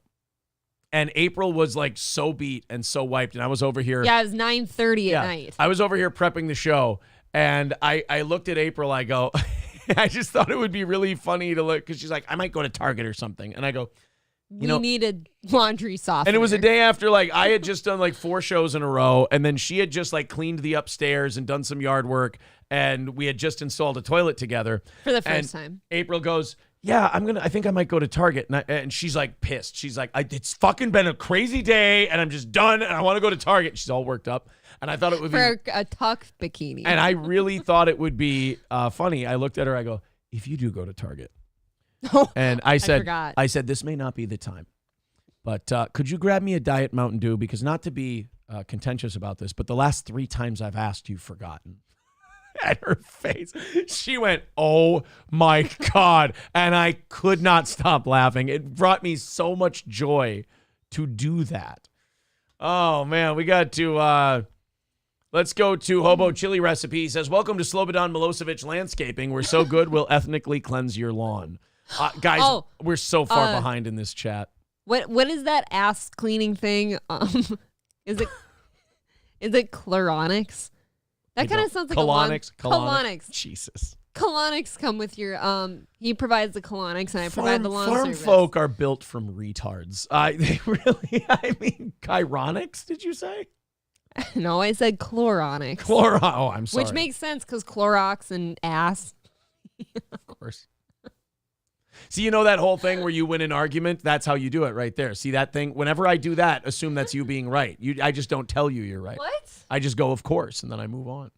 And April was like so beat and so wiped. And I was over here. Yeah, it was 9:30 at night. I was over here prepping the show. And I looked at April. I go, I just thought it would be really funny to look. Because she's like, I might go to Target or something. And I go, We needed laundry softener. And it was a day after, like, I had just done like 4 shows in a row. And then she had just like cleaned the upstairs and done some yard work. And we had just installed a toilet together. For the first time. April goes, yeah, I think I might go to Target. And she's like pissed. She's like, it's fucking been a crazy day and I'm just done and I want to go to Target. She's all worked up. And I thought it would be. For a tuck bikini. And I really thought it would be funny. I looked at her. I go, if you do go to Target. And I said, this may not be the time. But could you grab me a Diet Mountain Dew? Because not to be contentious about this, but the last 3 times I've asked, you've forgotten. At her face, she went, oh my God. And I could not stop laughing. It brought me so much joy to do that. Oh man, we got to, let's go to Hobo Chili Recipe. He says, welcome to Slobodan Milosevic Landscaping. We're so good, we'll ethnically cleanse your lawn. Guys, we're so far behind in this chat. What is that ass cleaning thing? Is it Chloronics? That kind of sounds like colonics. Jesus. Colonics come with your he provides the colonics and I provide the lawn farm service. Folk are built from retards. They really, chironics, did you say? No, I said Chloronics. Oh, I'm sorry. Which makes sense because Clorox and ass. Of course. See, you know that whole thing where you win an argument? That's how you do it right there. See that thing? Whenever I do that, assume that's you being right. I just don't tell you you're right. What? I just go, of course, and then I move on.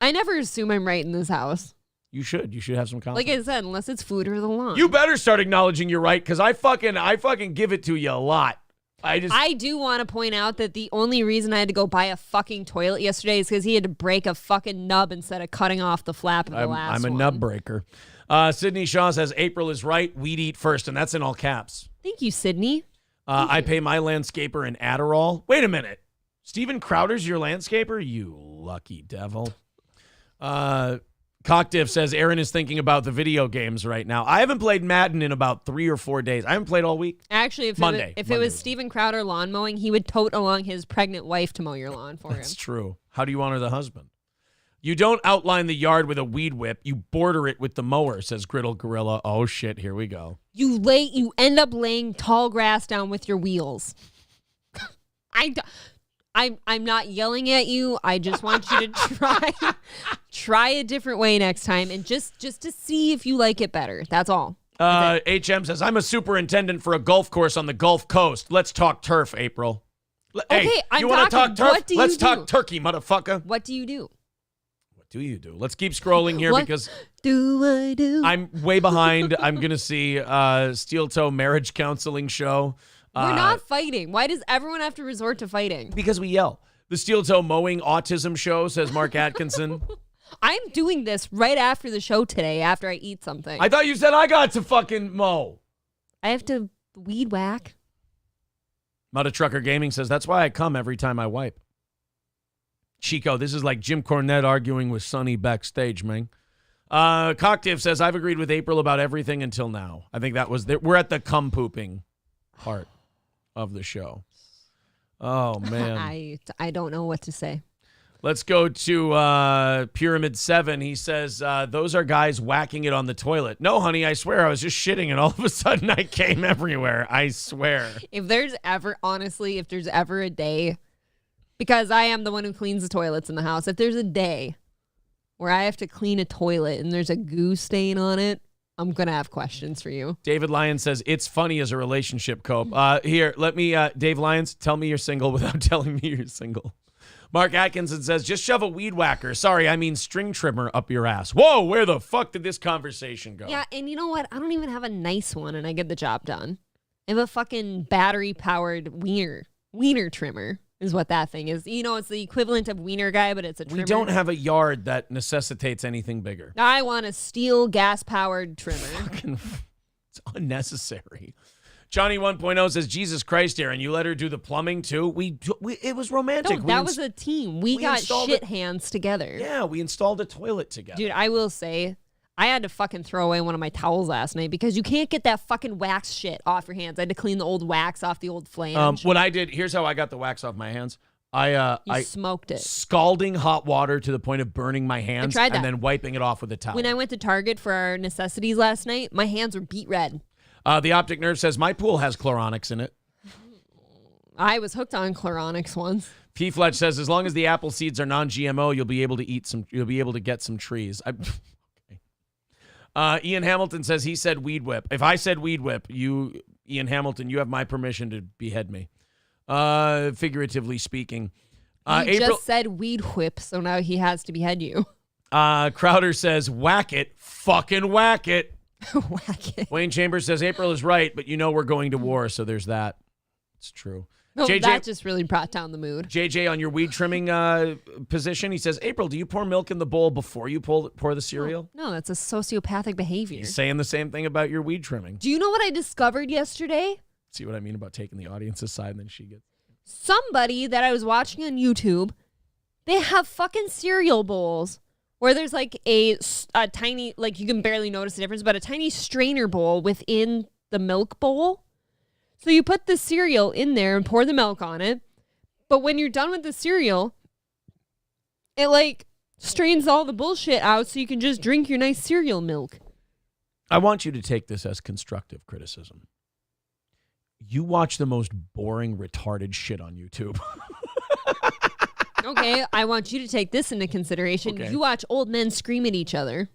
I never assume I'm right in this house. You should. You should have some confidence. Like I said, unless it's food or the lawn. You better start acknowledging you're right, because I fucking give it to you a lot. I do want to point out that the only reason I had to go buy a fucking toilet yesterday is because he had to break a fucking nub instead of cutting off the flap of the last one. I'm a nub breaker. Sydney Shaw says, April is right. We'd eat first, and that's in all caps. Thank you, Sydney. I pay my landscaper an Adderall. Wait a minute. Steven Crowder's your landscaper? You lucky devil. Cocktiff says Aaron is thinking about the video games right now. I haven't played Madden in about 3 or 4 days. I haven't played all week. Actually, if it was Steven Crowder lawn mowing, he would tote along his pregnant wife to mow your lawn for him. That's true. How do you honor the husband? You don't outline the yard with a weed whip. You border it with the mower, says Griddle Gorilla. Oh, shit. Here we go. You end up laying tall grass down with your wheels. I'm not yelling at you. I just want you to try a different way next time, and just to see if you like it better. That's all. HM says, I'm a superintendent for a golf course on the Gulf Coast. Let's talk turf, April. Okay, hey, I'm you want to talk turf? Let's talk do? turkey, motherfucker. What do you do? What do you do? Let's keep scrolling here because do I do? I'm way behind. I'm going to see Steel Toe Marriage Counseling Show. We're not fighting. Why does everyone have to resort to fighting? Because we yell. The Steel Toe Mowing Autism Show, says Mark Atkinson. I'm doing this right after the show today, after I eat something. I thought you said I got to fucking mow. I have to weed whack. Mudda Trucker Gaming says, that's why I come every time I wipe. Chico, this is like Jim Cornette arguing with Sonny backstage, man. Cocktiff says, I've agreed with April about everything until now. I think that was, we're at the cum pooping part of the show. Oh, man. I don't know what to say. Let's go to Pyramid 7. He says, those are guys whacking it on the toilet. No, honey, I swear I was just shitting and all of a sudden I came everywhere. I swear. If there's ever a day, because I am the one who cleans the toilets in the house, if there's a day where I have to clean a toilet and there's a goo stain on it, I'm going to have questions for you. David Lyons says, it's funny as a relationship cope. Here, let me, Dave Lyons, tell me you're single without telling me you're single. Mark Atkinson says, just shove a weed whacker. Sorry, I mean string trimmer up your ass. Whoa, where the fuck did this conversation go? Yeah, and you know what? I don't even have a nice one and I get the job done. I have a fucking battery-powered wiener trimmer is what that thing is. You know, it's the equivalent of wiener guy, but it's a trimmer. We don't have a yard that necessitates anything bigger. I want a steel gas-powered trimmer. It's unnecessary. Johnny 1.0 says, Jesus Christ, Aaron, you let her do the plumbing too? It was romantic. No, that was a team. We got shit hands together. Yeah, we installed a toilet together. Dude, I will say, I had to fucking throw away one of my towels last night because you can't get that fucking wax shit off your hands. I had to clean the old wax off the old flange. What I did, here's how I got the wax off my hands. I smoked it. Scalding hot water to the point of burning my hands I tried that. And then wiping it off with a towel. When I went to Target for our necessities last night, my hands were beet red. The Optic Nerve says, my pool has Chloronics in it. I was hooked on Chloronics once. P. Fletch says, as long as the apple seeds are non-GMO, you'll be able to get some trees. Okay. Ian Hamilton says he said weed whip. If I said weed whip, you, Ian Hamilton, you have my permission to behead me. Figuratively speaking. He just said weed whip, so now he has to behead you. Crowder says, whack it. Fucking whack it. Whack it. Wayne Chambers says, April is right, but you know we're going to war, so there's that. It's true. No, that just really brought down the mood. JJ, on your weed trimming position, he says, April, do you pour milk in the bowl before you pour the cereal? No, that's a sociopathic behavior. He's saying the same thing about your weed trimming. Do you know what I discovered yesterday? See what I mean about taking the audience's side, and then she gets... Somebody that I was watching on YouTube, they have fucking cereal bowls where there's like a tiny, like you can barely notice the difference, but a tiny strainer bowl within the milk bowl. So you put the cereal in there and pour the milk on it. But when you're done with the cereal, it like strains all the bullshit out so you can just drink your nice cereal milk. I want you to take this as constructive criticism. You watch the most boring, retarded shit on YouTube. Okay, I want you to take this into consideration. Okay. You watch old men scream at each other.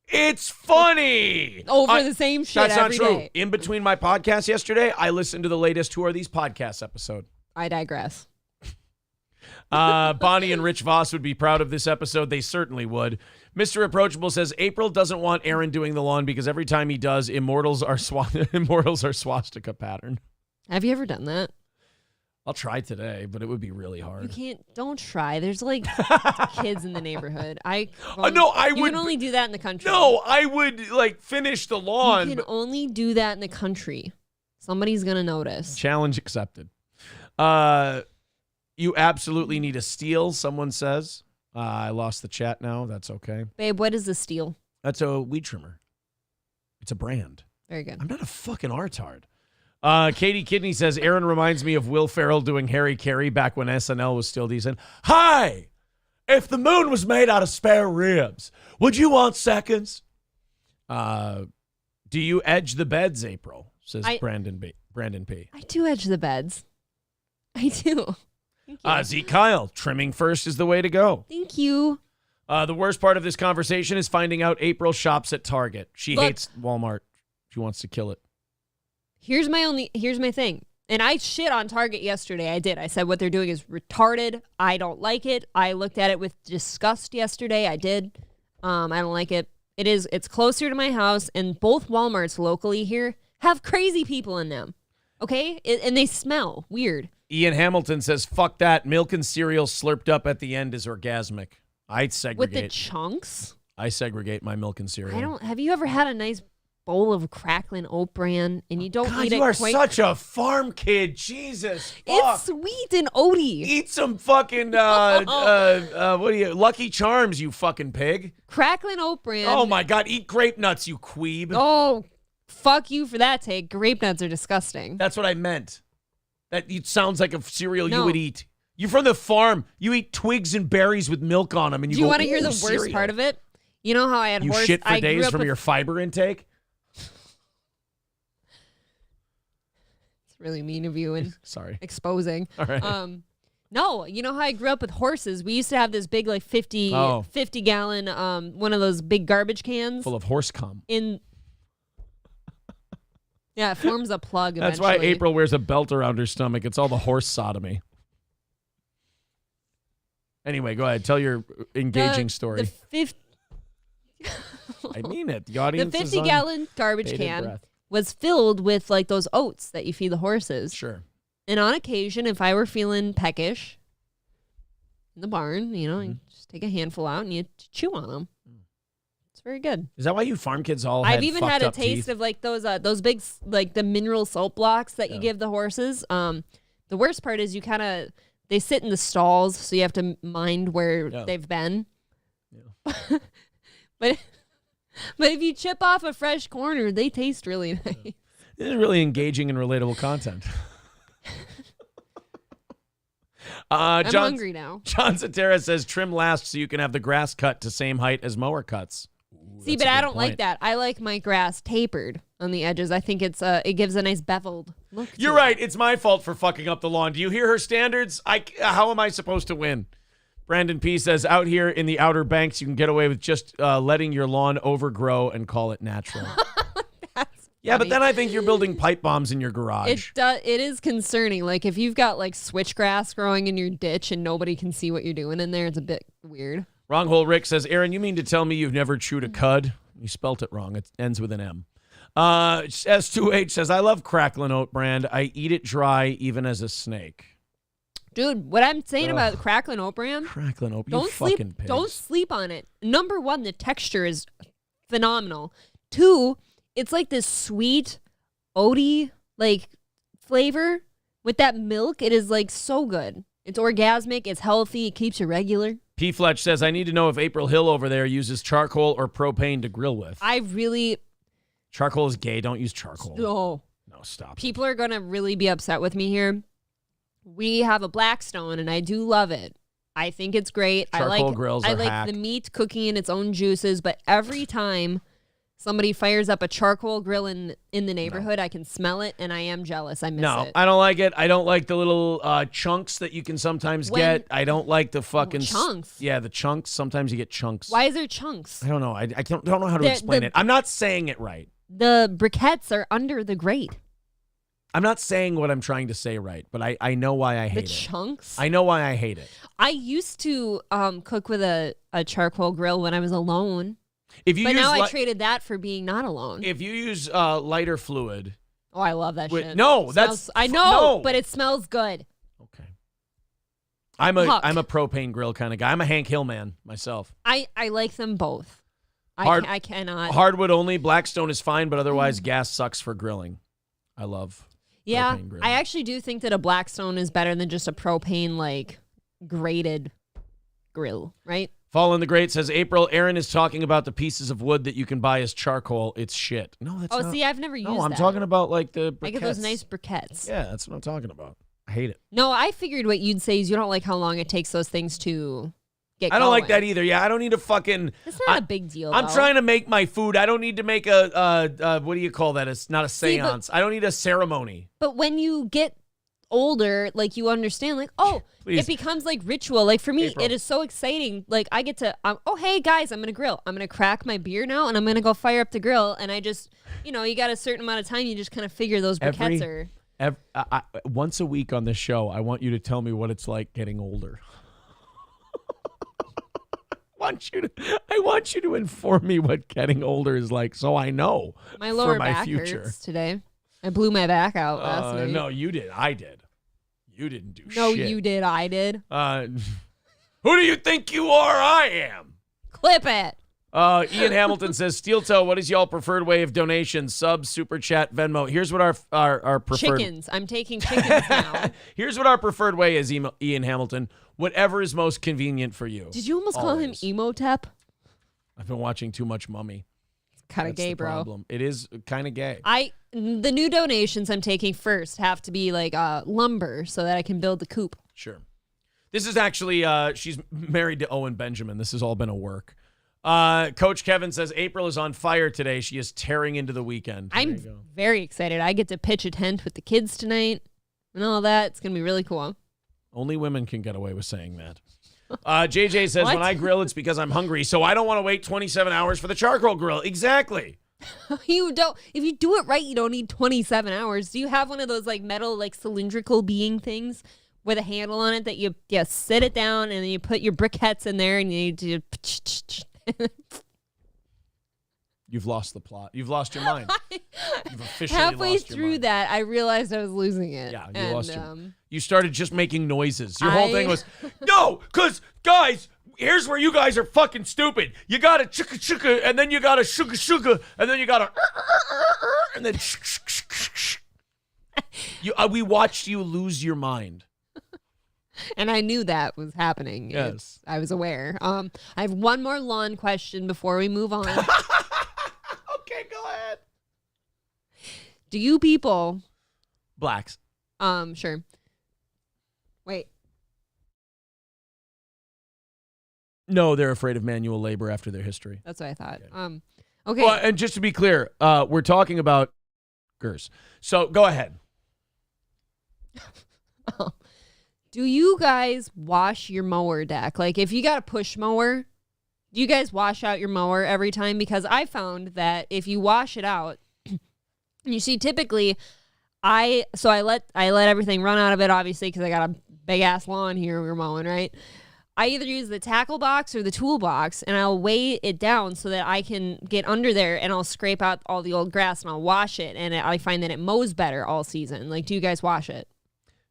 It's funny. Over the same shit every day. That's not true. In between my podcast yesterday, I listened to the latest Who Are These Podcasts episode. I digress. Bonnie and Rich Voss would be proud of this episode. They certainly would. Mr. Approachable says, April doesn't want Aaron doing the lawn because every time he does, immortals are swastika pattern. Have you ever done that? I'll try today, but it would be really hard. Don't try. There's like kids in the neighborhood. You can only do that in the country. No, I would like finish the lawn. You can only do that in the country. Somebody's going to notice. Challenge accepted. You absolutely need a steel, someone says. I lost the chat now. That's okay. Babe, what is the steel? That's a weed trimmer. It's a brand. Very good. I'm not a fucking artard. Katie Kidney says, Aaron reminds me of Will Ferrell doing Harry Carey back when SNL was still decent. Hi! If the moon was made out of spare ribs, would you want seconds? Do you edge the beds, April? Says Brandon P. I do edge the beds. I do. Zeke Kyle, trimming first is the way to go. Thank you. The worst part of this conversation is finding out April shops at Target. She hates Walmart. She wants to kill it. Here's my thing. And I shit on Target yesterday. I did. I said what they're doing is retarded. I don't like it. I looked at it with disgust yesterday. I did. I don't like it. It's closer to my house, and both Walmarts locally here have crazy people in them. Okay? And they smell weird. Ian Hamilton says, fuck that. Milk and cereal slurped up at the end is orgasmic. I segregate. With the chunks? I segregate my milk and cereal. Have you ever had a nice bowl of crackling oat bran and you don't eat it? You are such a farm kid. Jesus. Fuck. It's sweet and oaty. Eat some fucking Lucky Charms, you fucking pig. Crackling oat bran. Oh my God. Eat grape nuts, you queeb. Oh, fuck you for that take. Grape nuts are disgusting. That's what I meant. That sounds like a cereal you would eat. You're from the farm. You eat twigs and berries with milk on them. And Do you want to hear the worst part of it? You know how I had You horse? shit for days from your fiber intake? It's really mean of you and sorry exposing. All right. No, you know how I grew up with horses? We used to have this big 50 gallon one of those big garbage cans full of horse cum. Yeah, it forms a plug That's eventually. why April wears a belt around her stomach. It's all the horse sodomy. Anyway, go ahead. Tell your engaging story. I mean it. The audience The 50-gallon garbage can was filled with like those oats that you feed the horses. Sure. And on occasion, if I were feeling peckish in the barn, you just take a handful out and you chew on them. It's very good. Is that why you farm kids all I've even had a taste teeth? of like those big like the mineral salt blocks that you give the horses. The worst part is they sit in the stalls, so you have to mind where they've been. Yeah. but if you chip off a fresh corner, they taste really nice. This is really engaging and relatable content. I'm hungry now. John Satara says trim last so you can have the grass cut to same height as mower cuts. See, but I don't like that. I like my grass tapered on the edges. I think it gives a nice beveled look. You're right. It's my fault for fucking up the lawn. Do you hear her standards? How am I supposed to win? Brandon P says, out here in the Outer Banks, you can get away with just letting your lawn overgrow and call it natural. Yeah, but then I think you're building pipe bombs in your garage. It is concerning. Like if you've got like switchgrass growing in your ditch and nobody can see what you're doing in there, it's a bit weird. Wronghole Rick says, Aaron, you mean to tell me you've never chewed a cud? You spelt it wrong. It ends with an M. S2H says, I love crackling oat brand. I eat it dry even as a snake. Dude, what I'm saying about crackling oat bran, crackling oat, you fucking pigs. Don't sleep on it. Number one, the texture is phenomenal. Two, it's like this sweet, oaty like flavor with that milk. It is like so good. It's orgasmic. It's healthy. It keeps you regular. P. Fletch says, I need to know if April Hill over there uses charcoal or propane to grill with. Charcoal is gay. Don't use charcoal. No, stop. People are going to really be upset with me here. We have a Blackstone, and I do love it. I think it's great. Charcoal grills are I like hack. the meat cooking in its own juices, but every time somebody fires up a charcoal grill in the neighborhood, I can smell it, and I am jealous. I miss it. I don't like it. I don't like the little chunks that you can sometimes get. I don't like the fucking chunks. Yeah, the chunks. Sometimes you get chunks. Why is there chunks? I don't know. I don't know how to explain it. I'm not saying it right. The briquettes are under the grate. I'm not saying what I'm trying to say right, but I know why I hate it. The chunks? I know why I hate it. I used to cook with a charcoal grill when I was alone. But now I traded that for being not alone. If you use lighter fluid. Oh, I love that shit. No, I know, but it smells good. Okay. I'm a propane grill kind of guy. I'm a Hank Hill man myself. I like them both. I cannot. Hardwood only. Blackstone is fine, but otherwise gas sucks for grilling. I love propane grilling. I actually do think that a Blackstone is better than just a propane like grated grill, right? Fallen the Great says, April, Aaron is talking about the pieces of wood that you can buy as charcoal. It's shit. No, that's not. Oh, see, I've never used that. No, I'm talking about like the briquettes. I get those nice briquettes. Yeah, that's what I'm talking about. I hate it. No, I figured what you'd say is you don't like how long it takes those things to get I don't going. like that either. Yeah, I don't need to fucking... It's not a big deal, I'm though. trying to make my food. I don't need to make a what do you call that? It's not a seance. I don't need a ceremony. But when you get older, like you understand, like, oh, it becomes like ritual. Like for me, April. it is so exciting. Like I get to, oh, hey guys, I'm going to grill. I'm going to crack my beer now and I'm going to go fire up the grill. And I just, you got a certain amount of time. You just kind of figure those briquettes once a week on this show, I want you to tell me what it's like getting older. I want you to inform me what getting older is like, so I know my lower for my back future. hurts today. I blew my back out last night. No, you did. I did. You didn't do shit. No, you did. I did. Who do you think you are? I am. Clip it. Ian Hamilton says, Steel Toe, what is y'all preferred way of donation? Sub, Super Chat, Venmo. Here's what our preferred... Chickens. I'm taking chickens now. Here's what our preferred way is, Ian Hamilton. Whatever is most convenient for you. Did you almost call him Emotep? I've been watching too much Mummy. Kind of gay, bro. Problem. It is kind of gay. The new donations I'm taking first have to be like lumber so that I can build the coop. Sure. This is actually, she's married to Owen Benjamin. This has all been a work. Coach Kevin says April is on fire today. She is tearing into the weekend. I'm very excited. I get to pitch a tent with the kids tonight and all that. It's going to be really cool. Only women can get away with saying that. JJ says, when I grill, it's because I'm hungry, so I don't want to wait 27 hours for the charcoal grill. Exactly. You don't. If you do it right, you don't need 27 hours. Do you have one of those like metal, like cylindrical being things with a handle on it that you sit it down and then you put your briquettes in there and you do. You've lost the plot. You've lost your mind. You've officially halfway lost your through mind. that, I realized I was losing it. Yeah, you lost you started just making noises. Your whole thing was, No, because, guys, here's where you guys are fucking stupid. You got to chugga chugga, and then you got to shugga shugga, and then you got to and then we watched you lose your mind. And I knew that was happening. Yes. I was aware. I have one more lawn question before we move on. Okay, go ahead. Do you people... Blacks. Sure. Wait. No, they're afraid of manual labor after their history. That's what I thought. Okay. Well, and just to be clear, we're talking about girls. So go ahead. Do you guys wash your mower deck? Like if you got a push mower, do you guys wash out your mower every time? Because I found that if you wash it out, you see typically I let everything run out of it, obviously, because I got a big ass lawn here we're mowing, right? I either use the tackle box or the toolbox, and I'll weigh it down so that I can get under there and I'll scrape out all the old grass and I'll wash it. And I find that it mows better all season. Like, do you guys wash it?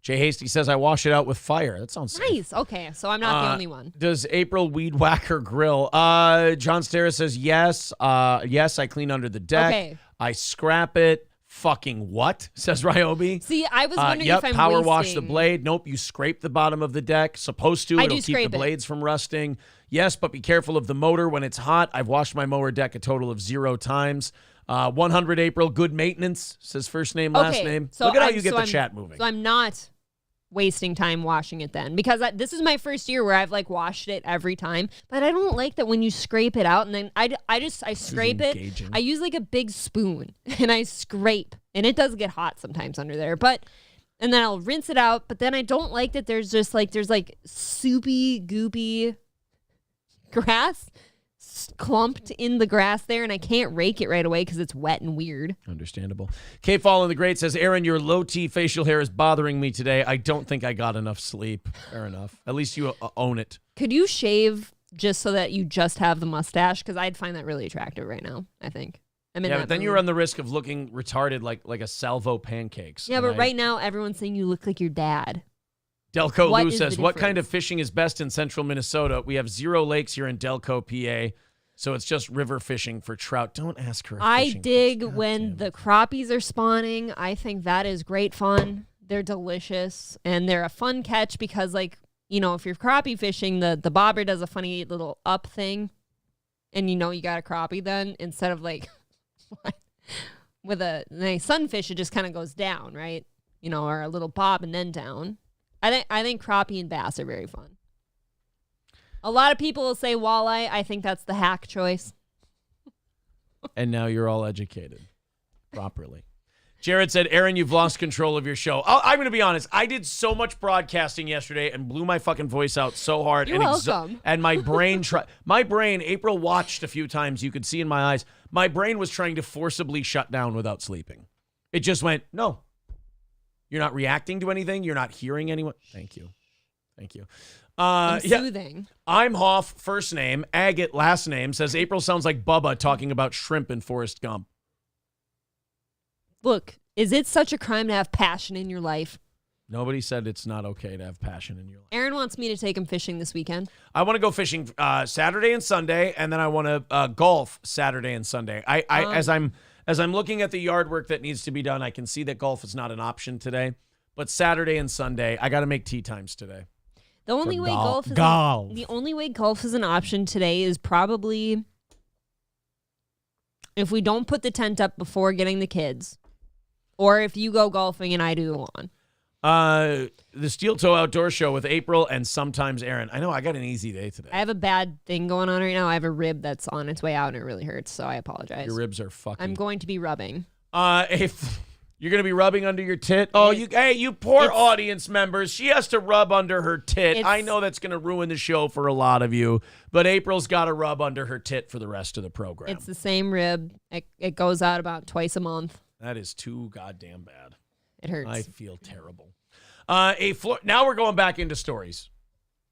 Jay Hasty says, I wash it out with fire. That sounds nice. safe. Okay, so I'm not the only one. Does April weed whacker grill? John Stara says, yes. Yes, I clean under the deck. Okay. I scrap it. Fucking what? Says Ryobi. See, I was wondering if I'm power wasting... wash the blade. Nope, you scrape the bottom of the deck. Supposed to. It'll keep the blades from rusting. Yes, but be careful of the motor when it's hot. I've washed my mower deck a total of 0 times. 100 April, good maintenance. Says first name, last name. So Look at how you get the chat moving. So I'm not wasting time washing it then, because this is my first year where I've like washed it every time, but I don't like that when you scrape it out and then I scrape it. I use like a big spoon and I scrape, and it does get hot sometimes under there, and then I'll rinse it out, but then I don't like that there's soupy, goopy grass clumped in the grass there, and I can't rake it right away because it's wet and weird. Understandable. K Fall in the Great says, Aaron, your low T facial hair is bothering me today. I don't think I got enough sleep. Fair enough. At least you own it. Could you shave just so that you just have the mustache? Because I'd find that really attractive right now, I think. But then you run the risk of looking retarded like a salvo pancakes. Yeah, but right now everyone's saying you look like your dad. Delco Lou says, what kind of fishing is best in central Minnesota? We have 0 lakes here in Delco, PA, so it's just river fishing for trout. Don't ask her. I dig when the crappies are spawning. I think that is great fun. They're delicious, and they're a fun catch because, like, if you're crappie fishing, the bobber does a funny little up thing, and you got a crappie then, instead of like with a nice sunfish, it just kind of goes down, right? Or a little bob and then down. I think crappie and bass are very fun. A lot of people will say walleye. I think that's the hack choice. And now you're all educated properly. Jared said, Aaron, you've lost control of your show. I'm going to be honest. I did so much broadcasting yesterday and blew my fucking voice out so hard. You're welcome. And my brain, April watched a few times. You could see in my eyes. My brain was trying to forcibly shut down without sleeping. It just went, no. You're not reacting to anything. You're not hearing anyone. Thank you. Soothing. Yeah. I'm Hoff, first name. Agate, last name. Says April sounds like Bubba talking about shrimp in Forrest Gump. Look, is it such a crime to have passion in your life? Nobody said it's not okay to have passion in your life. Aaron wants me to take him fishing this weekend. I want to go fishing Saturday and Sunday, and then I want to golf Saturday and Sunday. As I'm looking at the yard work that needs to be done, I can see that golf is not an option today. But Saturday and Sunday, I got to make tee times today. The only way golf is an option today is probably if we don't put the tent up before getting the kids, or if you go golfing and I do the lawn. The Steel Toe Outdoor Show with April and sometimes Aaron. I know I got an easy day today. I have a bad thing going on right now. I have a rib that's on its way out and it really hurts, so I apologize. Your ribs are fucking. I'm going to be rubbing. If you're going to be rubbing under your tit. Oh, you poor audience members. She has to rub under her tit. I know that's going to ruin the show for a lot of you, but April's got to rub under her tit for the rest of the program. It's the same rib. It goes out about twice a month. That is too goddamn bad. It hurts. I feel terrible. Now we're going back into stories.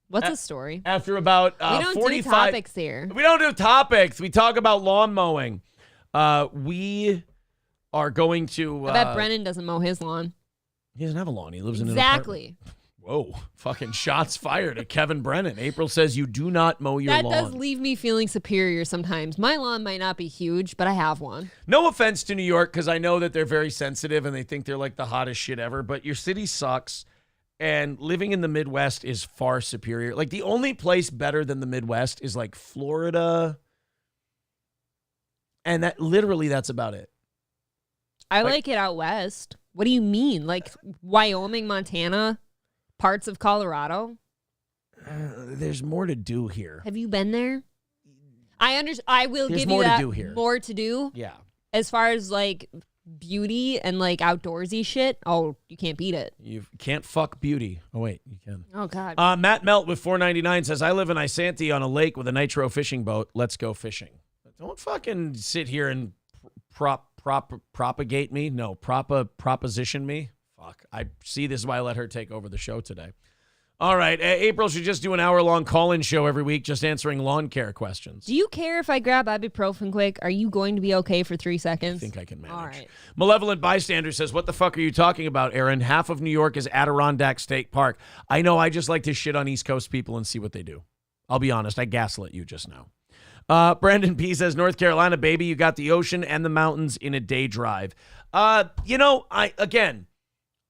What's a story? After about we don't 45 do topics here. We don't do topics. We talk about lawn mowing. We are going to. I bet Brennan doesn't mow his lawn. He doesn't have a lawn. He lives in an apartment. Whoa! Fucking shots fired at Kevin Brennan. April says you do not mow your lawn. That does leave me feeling superior sometimes. My lawn might not be huge, but I have one. No offense to New York, because I know that they're very sensitive and they think they're like the hottest shit ever, but your city sucks, and living in the Midwest is far superior. Like, the only place better than the Midwest is like Florida, and that's about it. I like it out west. What do you mean? Like Wyoming, Montana? Parts of Colorado? There's more to do here. Have you been there? I will There's give more you that to do here. More to do. Yeah. As far as like beauty and like outdoorsy shit, oh, you can't beat it. You can't fuck beauty. Oh wait, you can. Oh God. Matt Melt with $4.99 says, I live in Isanti on a lake with a nitro fishing boat. Let's go fishing. Don't fucking sit here and propagate me. No, proposition me. Fuck. I see, this is why I let her take over the show today. All right. April should just do an hour-long call-in show every week just answering lawn care questions. Do you care if I grab ibuprofen quick? Are you going to be okay for 3 seconds? I think I can manage. All right. Malevolent Bystander says, what the fuck are you talking about, Aaron? Half of New York is Adirondack State Park. I know. I just like to shit on East Coast people and see what they do. I'll be honest. I gaslit you just now. Brandon P. says, North Carolina, baby, you got the ocean and the mountains in a day drive.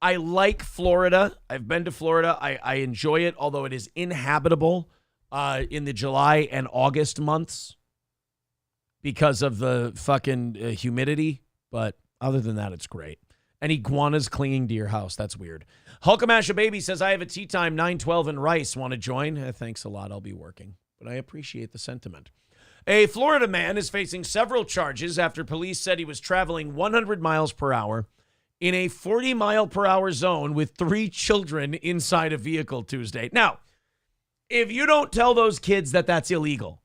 I like Florida. I've been to Florida. I enjoy it, although it is inhabitable in the July and August months because of the fucking humidity. But other than that, it's great. And iguanas clinging to your house. That's weird. Hulkamasha Baby says, I have a tea time, 9:12 in Rice. Want to join? Thanks a lot. I'll be working. But I appreciate the sentiment. A Florida man is facing several charges after police said he was traveling 100 miles per hour in a 40-mile-per-hour zone with 3 children inside a vehicle Tuesday. Now, if you don't tell those kids that that's illegal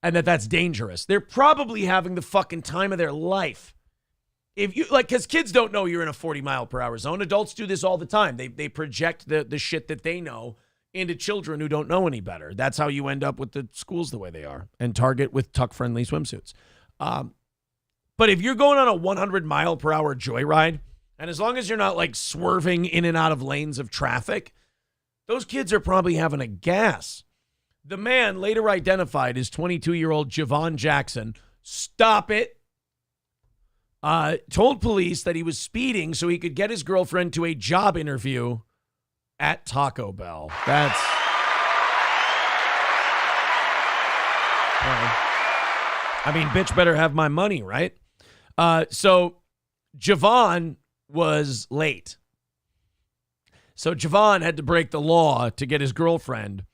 and that that's dangerous, they're probably having the fucking time of their life. If you because kids don't know you're in a 40-mile-per-hour zone. Adults do this all the time. They project the shit that they know into children who don't know any better. That's how you end up with the schools the way they are, and Target with tuck-friendly swimsuits. But if you're going on a 100-mile-per-hour joyride, and as long as you're not like swerving in and out of lanes of traffic, those kids are probably having a gas. The man, later identified as 22-year-old Javon Jackson, stop it, told police that he was speeding so he could get his girlfriend to a job interview at Taco Bell. I mean, bitch better have my money, right? So Javon was late. So Javon had to break the law to get his girlfriend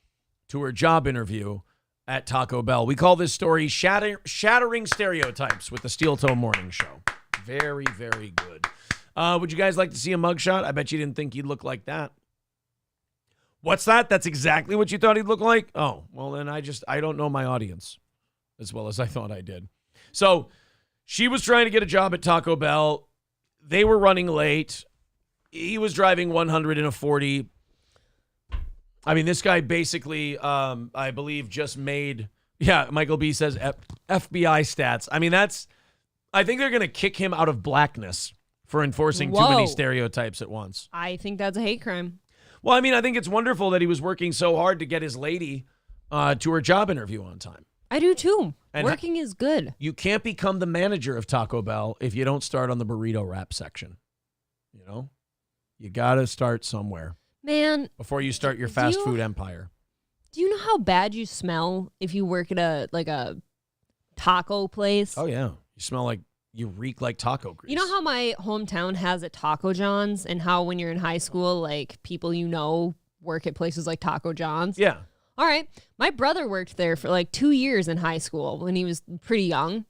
to her job interview at Taco Bell. We call this story Shattering Stereotypes with the Steel Toe Morning Show. Very, very good. Would you guys like to see a mugshot? I bet you didn't think he'd look like that. What's that? That's exactly what you thought he'd look like? Oh, well, then I don't know my audience as well as I thought I did. So she was trying to get a job at Taco Bell. They were running late. He was driving 100 in a 40. I mean, this guy basically, I believe, just made, Michael B says FBI stats. I mean, I think they're going to kick him out of blackness for enforcing too many stereotypes at once. I think that's a hate crime. Well, I mean, I think it's wonderful that he was working so hard to get his lady to her job interview on time. I do too. And working is good. You can't become the manager of Taco Bell if you don't start on the burrito wrap section. You know? You got to start somewhere. Man. Before you start your fast food empire. Do you know how bad you smell if you work at a taco place? Oh, yeah. You reek like taco grease. You know how my hometown has a Taco John's and how when you're in high school, like people work at places like Taco John's? Yeah. All right. My brother worked there for like 2 years in high school when he was pretty young.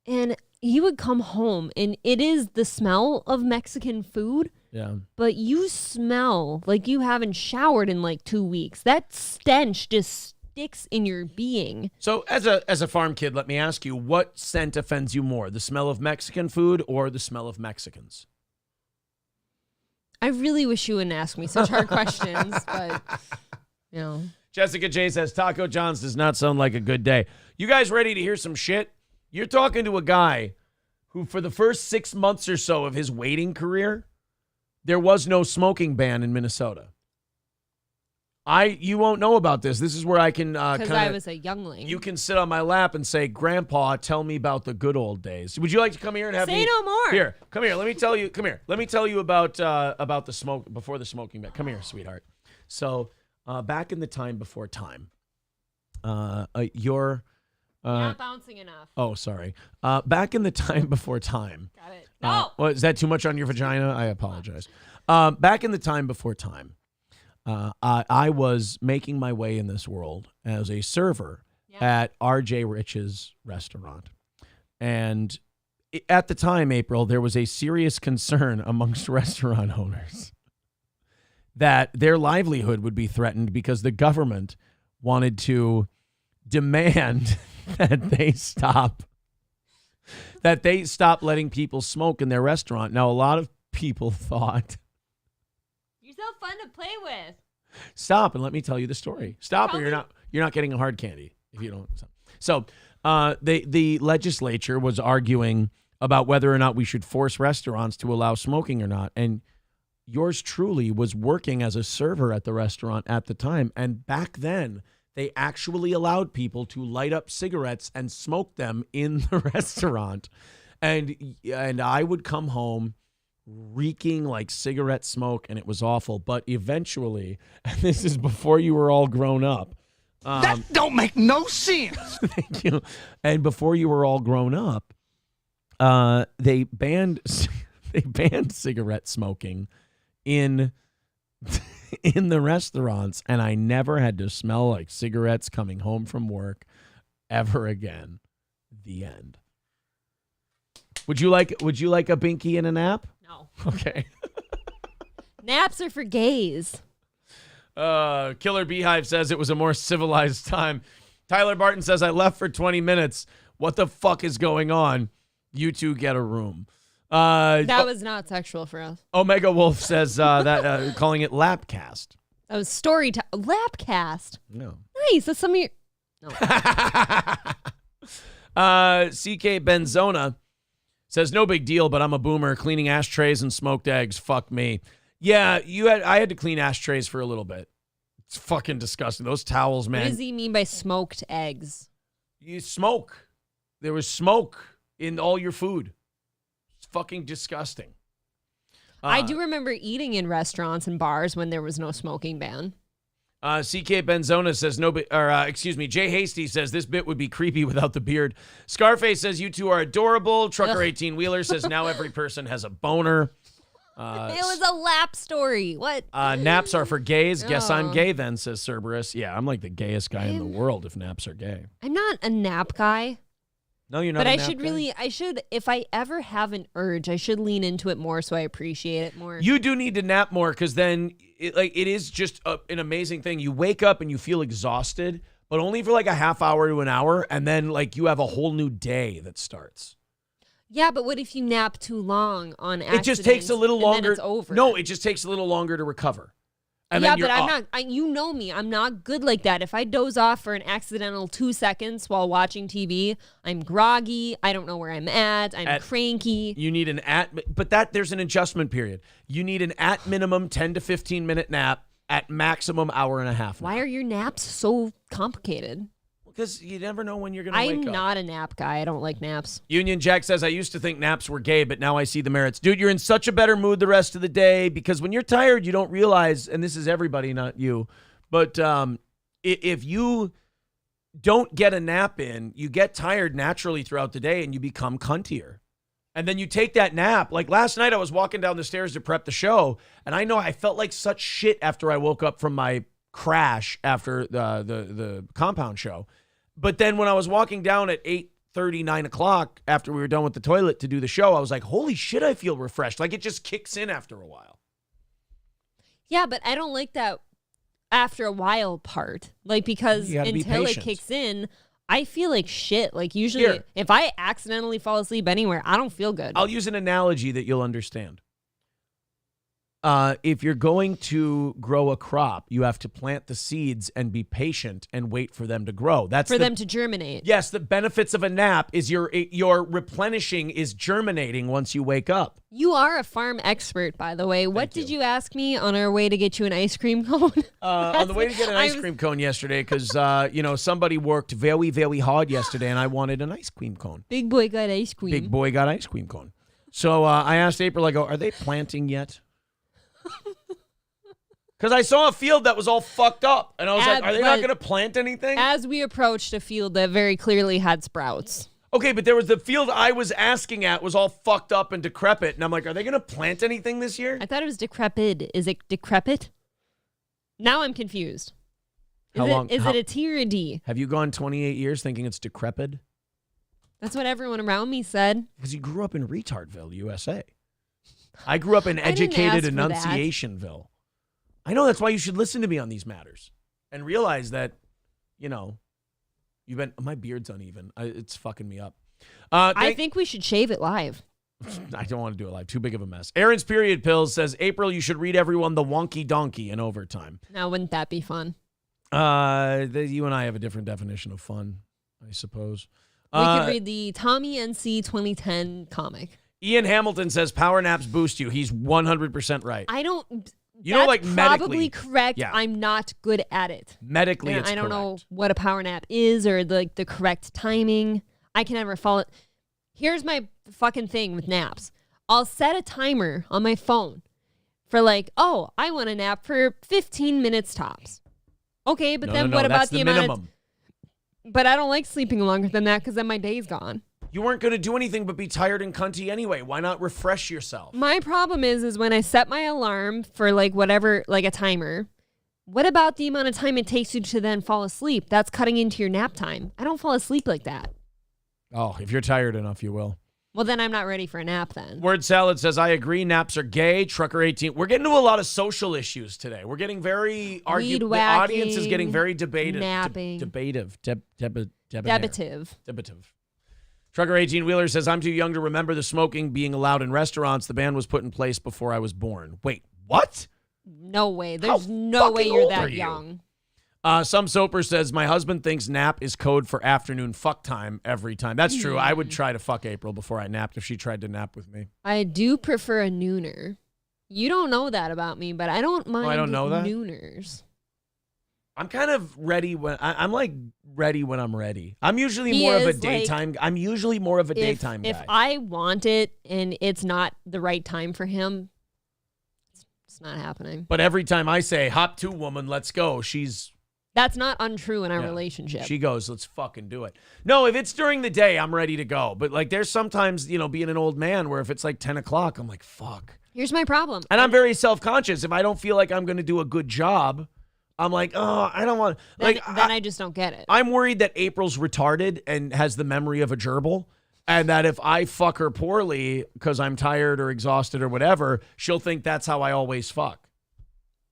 And he would come home and it is the smell of Mexican food. Yeah. But you smell like you haven't showered in like 2 weeks. That stench just sticks in your being. So as a farm kid, let me ask you, what scent offends you more? The smell of Mexican food or the smell of Mexicans? I really wish you wouldn't ask me such hard questions, but you know. Jessica J says, Taco John's does not sound like a good day. You guys ready to hear some shit? You're talking to a guy who for the first 6 months or so of his waiting career, there was no smoking ban in Minnesota. You won't know about this. This is where I can because I was a youngling. You can sit on my lap and say, Grandpa, tell me about the good old days. Would you like to come here and have Say no more. Here, come here. Let me tell you. Come here. Let me tell you about the smoke before the smoking ban. Come here, sweetheart. So back in the time before time, you're not bouncing enough. Oh, sorry. Back in the time before time. Got it. No. Is that too much on your vagina? I apologize. Back in the time before time. I was making my way in this world as a server at R.J. Rich's restaurant. And at the time, April, there was a serious concern amongst restaurant owners that their livelihood would be threatened because the government wanted to demand that they stop letting people smoke in their restaurant. Now, a lot of people thought, you're so fun to play with. Stop and let me tell you the story. Stop, or you're not getting a hard candy if you don't. So, the legislature was arguing about whether or not we should force restaurants to allow smoking or not. And yours truly was working as a server at the restaurant at the time. And back then, they actually allowed people to light up cigarettes and smoke them in the restaurant. And I would come home reeking like cigarette smoke, and it was awful. But eventually, and this is before you were all grown up. That don't make no sense. Thank you. And before you were all grown up, they banned cigarette smoking in the restaurants, and I never had to smell like cigarettes coming home from work ever again. The end. Would you like a binky and a nap? No. Okay. Naps are for gays. Killer Beehive says it was a more civilized time. Tyler Barton says, I left for 20 minutes. What the fuck is going on? You two get a room. That was not sexual for us. Omega Wolf says that calling it Lapcast. That was story time. Lapcast. No. Nice. That's some of your... No. CK Benzona says, no big deal, but I'm a boomer. Cleaning ashtrays and smoked eggs. Fuck me. Yeah, I had to clean ashtrays for a little bit. It's fucking disgusting. Those towels, man. What does he mean by smoked eggs? You smoke. There was smoke in all your food. It's fucking disgusting. I do remember eating in restaurants and bars when there was no smoking ban. CK Benzona says Jay Hasty says this bit would be creepy without the beard. Scarface says you two are adorable. Trucker 18 Wheeler says now every person has a boner. It was a lap story. What? Naps are for gays. Guess I'm Oh. gay then, says Cerberus. Yeah, I'm like the gayest guy in the world if naps are gay. I'm not a nap guy. No, you're not. But a I nap should guy? I should, if I ever have an urge, I should lean into it more so I appreciate it more. You do need to nap more because then it is just an amazing thing. You wake up and you feel exhausted, but only for like a half hour to an hour, and then like you have a whole new day that starts. Yeah, but what if you nap too long on accident? It just takes a little longer. And then it's over. No, it just takes a little longer to recover. And yeah, then you're but I'm up. not. You know me. I'm not good like that. If I doze off for an accidental 2 seconds while watching TV, I'm groggy. I don't know where I'm at. I'm cranky. You need there's an adjustment period. You need an at minimum 10 to 15 minute nap, at maximum hour and a half. Why are your naps so complicated? Because you never know when you're going to wake up. I'm not a nap guy. I don't like naps. Union Jack says, I used to think naps were gay, but now I see the merits. Dude, you're in such a better mood the rest of the day because when you're tired, you don't realize, and this is everybody, not you, but if you don't get a nap in, you get tired naturally throughout the day and you become cuntier. And then you take that nap. Like last night, I was walking down the stairs to prep the show, and I know I felt like such shit after I woke up from my crash after the compound show. But then when I was walking down at 8:30, 9 o'clock after we were done with the toilet to do the show, I was like, holy shit, I feel refreshed. Like it just kicks in after a while. Yeah, but I don't like that after a while part. Like because until it kicks in, I feel like shit. Like usually if I accidentally fall asleep anywhere, I don't feel good. I'll use an analogy that you'll understand. If you're going to grow a crop, you have to plant the seeds and be patient and wait for them to grow. That's for them to germinate. Yes, the benefits of a nap is your replenishing is germinating once you wake up. You are a farm expert, by the way. What did you ask me on our way to get you an ice cream cone? On the way to get an ice cream cone yesterday, because somebody worked very, very hard yesterday, and I wanted an ice cream cone. Big boy got ice cream. Big boy got ice cream cone. So I asked April, I go, are they planting yet? Because I saw a field that was all fucked up. And I was like, are they not going to plant anything? As we approached a field that very clearly had sprouts. Okay, but there was the field I was asking at was all fucked up and decrepit. And I'm like, are they going to plant anything this year? I thought it was decrepit. Is it decrepit? Now I'm confused. Is it a T or a D? Have you gone 28 years thinking it's decrepit? That's what everyone around me said. Because you grew up in Retardville, USA. I grew up in educated Enunciationville. I know, that's why you should listen to me on these matters and realize that, my beard's uneven. It's fucking me up. I think we should shave it live. I don't want to do it live. Too big of a mess. Aaron's Period Pills says, April, you should read everyone the Wonky Donkey in overtime. Now, wouldn't that be fun? You and I have a different definition of fun, I suppose. We could read the Tommy NC 2010 comic. Ian Hamilton says power naps boost you. He's 100% right. I don't. That's probably medically correct. Yeah. I'm not good at it. Medically, it's I don't know correct. what a power nap is or the correct timing. I can never follow. Here's my fucking thing with naps. I'll set a timer on my phone for I want to nap for 15 minutes tops. Okay, but what about the amount minimum? But I don't like sleeping longer than that because then my day's gone. You weren't going to do anything but be tired and cunty anyway. Why not refresh yourself? My problem is when I set my alarm for a timer, what about the amount of time it takes you to then fall asleep? That's cutting into your nap time. I don't fall asleep like that. Oh, if you're tired enough, you will. Well, then I'm not ready for a nap then. Word Salad says, I agree, naps are gay. Trucker 18. We're getting to a lot of social issues today. We're getting very argumentative. The audience is getting very debative. Napping. Debative. Trucker 18 Wheeler says, I'm too young to remember the smoking being allowed in restaurants. The ban was put in place before I was born. Wait, what? No way. There's no way you're that young. Some Soper says, my husband thinks nap is code for afternoon fuck time every time. That's true. I would try to fuck April before I napped if she tried to nap with me. I do prefer a nooner. You don't know that about me, but I don't mind I don't know that? nooners. I'm kind of ready when I'm ready when I'm ready. I'm usually more of a daytime. I'm usually more of a daytime guy. If I want it and it's not the right time for him, It's not happening. But every time I say, hop to woman, let's go, That's not untrue in our relationship. She goes, let's fucking do it. No, if it's during the day, I'm ready to go. But like there's sometimes, being an old man where if it's like 10 o'clock, I'm like, fuck. Here's my problem. And I'm very self-conscious. If I don't feel like I'm going to do a good job, I'm like, oh, I don't want. Then I just don't get it. I'm worried that April's retarded and has the memory of a gerbil, and that if I fuck her poorly because I'm tired or exhausted or whatever, she'll think that's how I always fuck.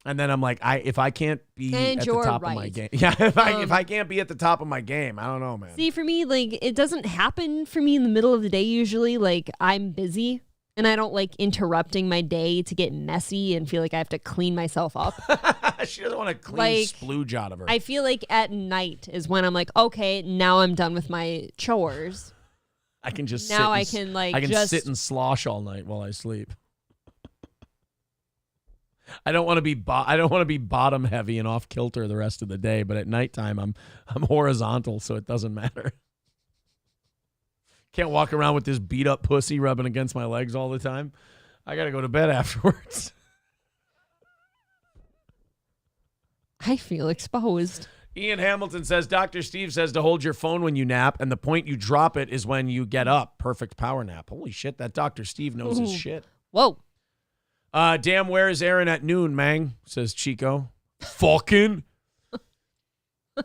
And then I'm like, if I can't be at the top of my game, if I can't be at the top of my game, I don't know, man. See, for me, like it doesn't happen for me in the middle of the day. Usually, like I'm busy. And I don't like interrupting my day to get messy and feel like I have to clean myself up. She doesn't want to clean splooge out of her. I feel like at night is when I'm like, okay, now I'm done with my chores. I can just sit and slosh all night while I sleep. I don't want to be bottom heavy and off kilter the rest of the day, but at nighttime I'm horizontal, so it doesn't matter. Can't walk around with this beat up pussy rubbing against my legs all the time. I got to go to bed afterwards. I feel exposed. Ian Hamilton says, Dr. Steve says to hold your phone when you nap, and the point you drop it is when you get up. Perfect power nap. Holy shit, that Dr. Steve knows his shit. Whoa. Damn, where is Aaron at noon, Mang? Says Chico. Fucking.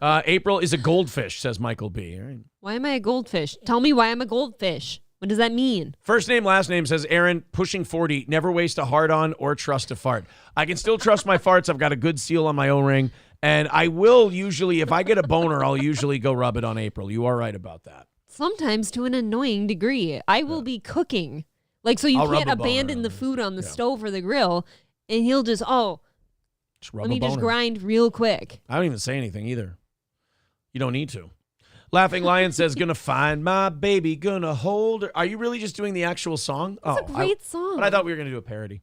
April is a goldfish, says Michael B. All right. Why am I a goldfish? Tell me why I'm a goldfish. What does that mean? First name, last name, says Aaron, pushing 40, never waste a hard-on or trust a fart. I can still trust my farts. I've got a good seal on my O-ring, and I will usually, if I get a boner, I'll usually go rub it on April. You are right about that. Sometimes to an annoying degree. I will be cooking. Like, so you can't abandon the food on the stove or the grill, and he'll just let me just grind real quick. I don't even say anything either. You don't need to. Laughing Lion says, gonna find my baby, gonna hold her. Are you really just doing the actual song? It's a great song. But I thought we were gonna do a parody.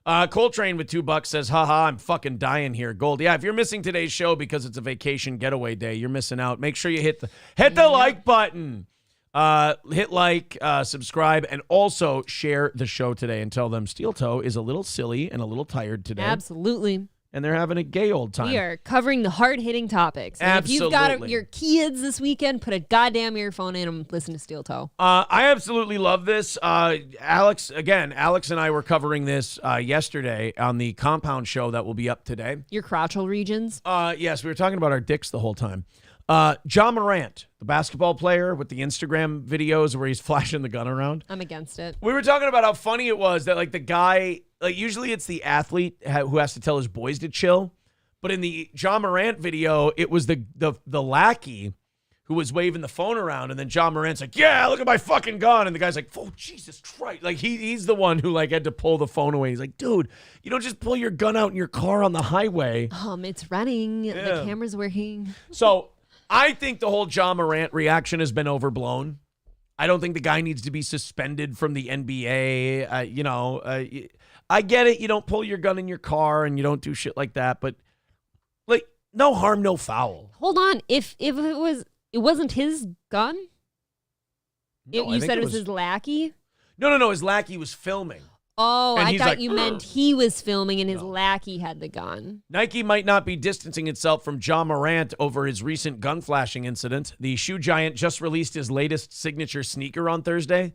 Coltrane with $2 says, haha, I'm fucking dying here. Gold. Yeah, if you're missing today's show because it's a vacation getaway day, you're missing out. Make sure you hit the like button. Hit like, subscribe, and also share the show today and tell them Steel Toe is a little silly and a little tired today. Absolutely. And they're having a gay old time. We are covering the hard-hitting topics. And absolutely. If you've got your kids this weekend, put a goddamn earphone in them, listen to Steel Toe. I absolutely love this. Alex and I were covering this yesterday on the Compound show that will be up today. Your crotchal regions? Yes, we were talking about our dicks the whole time. Ja Morant, the basketball player with the Instagram videos where he's flashing the gun around. I'm against it. We were talking about how funny it was that like the guy, like usually it's the athlete who has to tell his boys to chill. But in the Ja Morant video, it was the lackey who was waving the phone around. And then Ja Morant's like, yeah, look at my fucking gun. And the guy's like, oh, Jesus Christ. Like he's the one who like had to pull the phone away. He's like, dude, you don't just pull your gun out in your car on the highway. It's running. Yeah. The camera's working. So I think the whole Ja Morant reaction has been overblown. I don't think the guy needs to be suspended from the NBA. I get it. You don't pull your gun in your car and you don't do shit like that. But like, no harm, no foul. Hold on. If it wasn't his gun? No, you said it was his lackey? No. His lackey was filming. Oh, I thought you meant he was filming and his lackey had the gun. Nike might not be distancing itself from Ja Morant over his recent gun flashing incident. The shoe giant just released his latest signature sneaker on Thursday,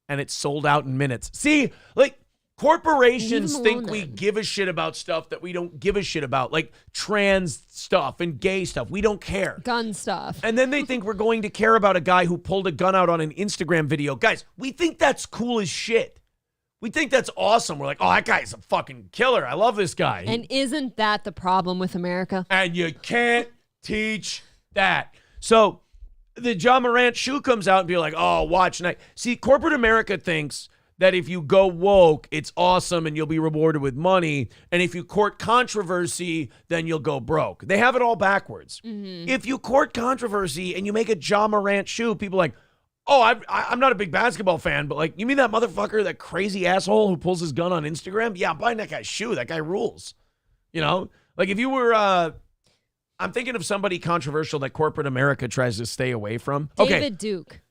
and it sold out in minutes. See, like, corporations think we give a shit about stuff that we don't give a shit about, like trans stuff and gay stuff. We don't care. Gun stuff. And then they think we're going to care about a guy who pulled a gun out on an Instagram video. Guys, we think that's cool as shit. We think that's awesome. We're like, oh, that guy's a fucking killer. I love this guy. And isn't that the problem with America? And you can't teach that. So the Ja Morant shoe comes out and be like, oh, watch Nike. See, corporate America thinks that if you go woke, it's awesome and you'll be rewarded with money. And if you court controversy, then you'll go broke. They have it all backwards. Mm-hmm. If you court controversy and you make a Ja Morant shoe, people are like, oh, I'm not a big basketball fan, but like, you mean that motherfucker, that crazy asshole who pulls his gun on Instagram? Yeah, I'm buying that guy's shoe. That guy rules. You know? Like if you were, I'm thinking of somebody controversial that corporate America tries to stay away from. David Duke.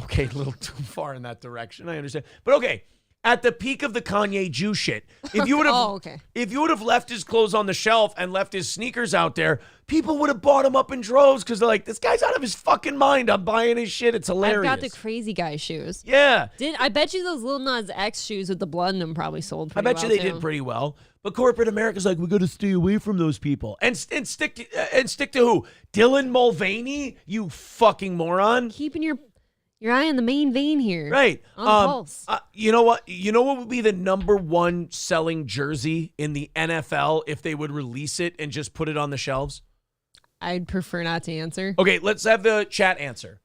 Okay, a little too far in that direction. I understand. But okay, At the peak of the Kanye Jew shit. If you would have if you would have left his clothes on the shelf and left his sneakers out there, people would have bought him up in droves because they're like, this guy's out of his fucking mind. I'm buying his shit. It's hilarious. I've got the crazy guy shoes. Yeah. I bet you those Lil Nas X shoes with the blood in them probably sold pretty well. I bet you they did pretty well. But corporate America's like, we got to stay away from those people. And stick to who? Dylan Mulvaney? You fucking moron. Keeping your eye on the main vein here. Right. On the pulse. You know what? You know what would be the number one selling jersey in the NFL if they would release it and just put it on the shelves? I'd prefer not to answer. Okay, let's have the chat answer.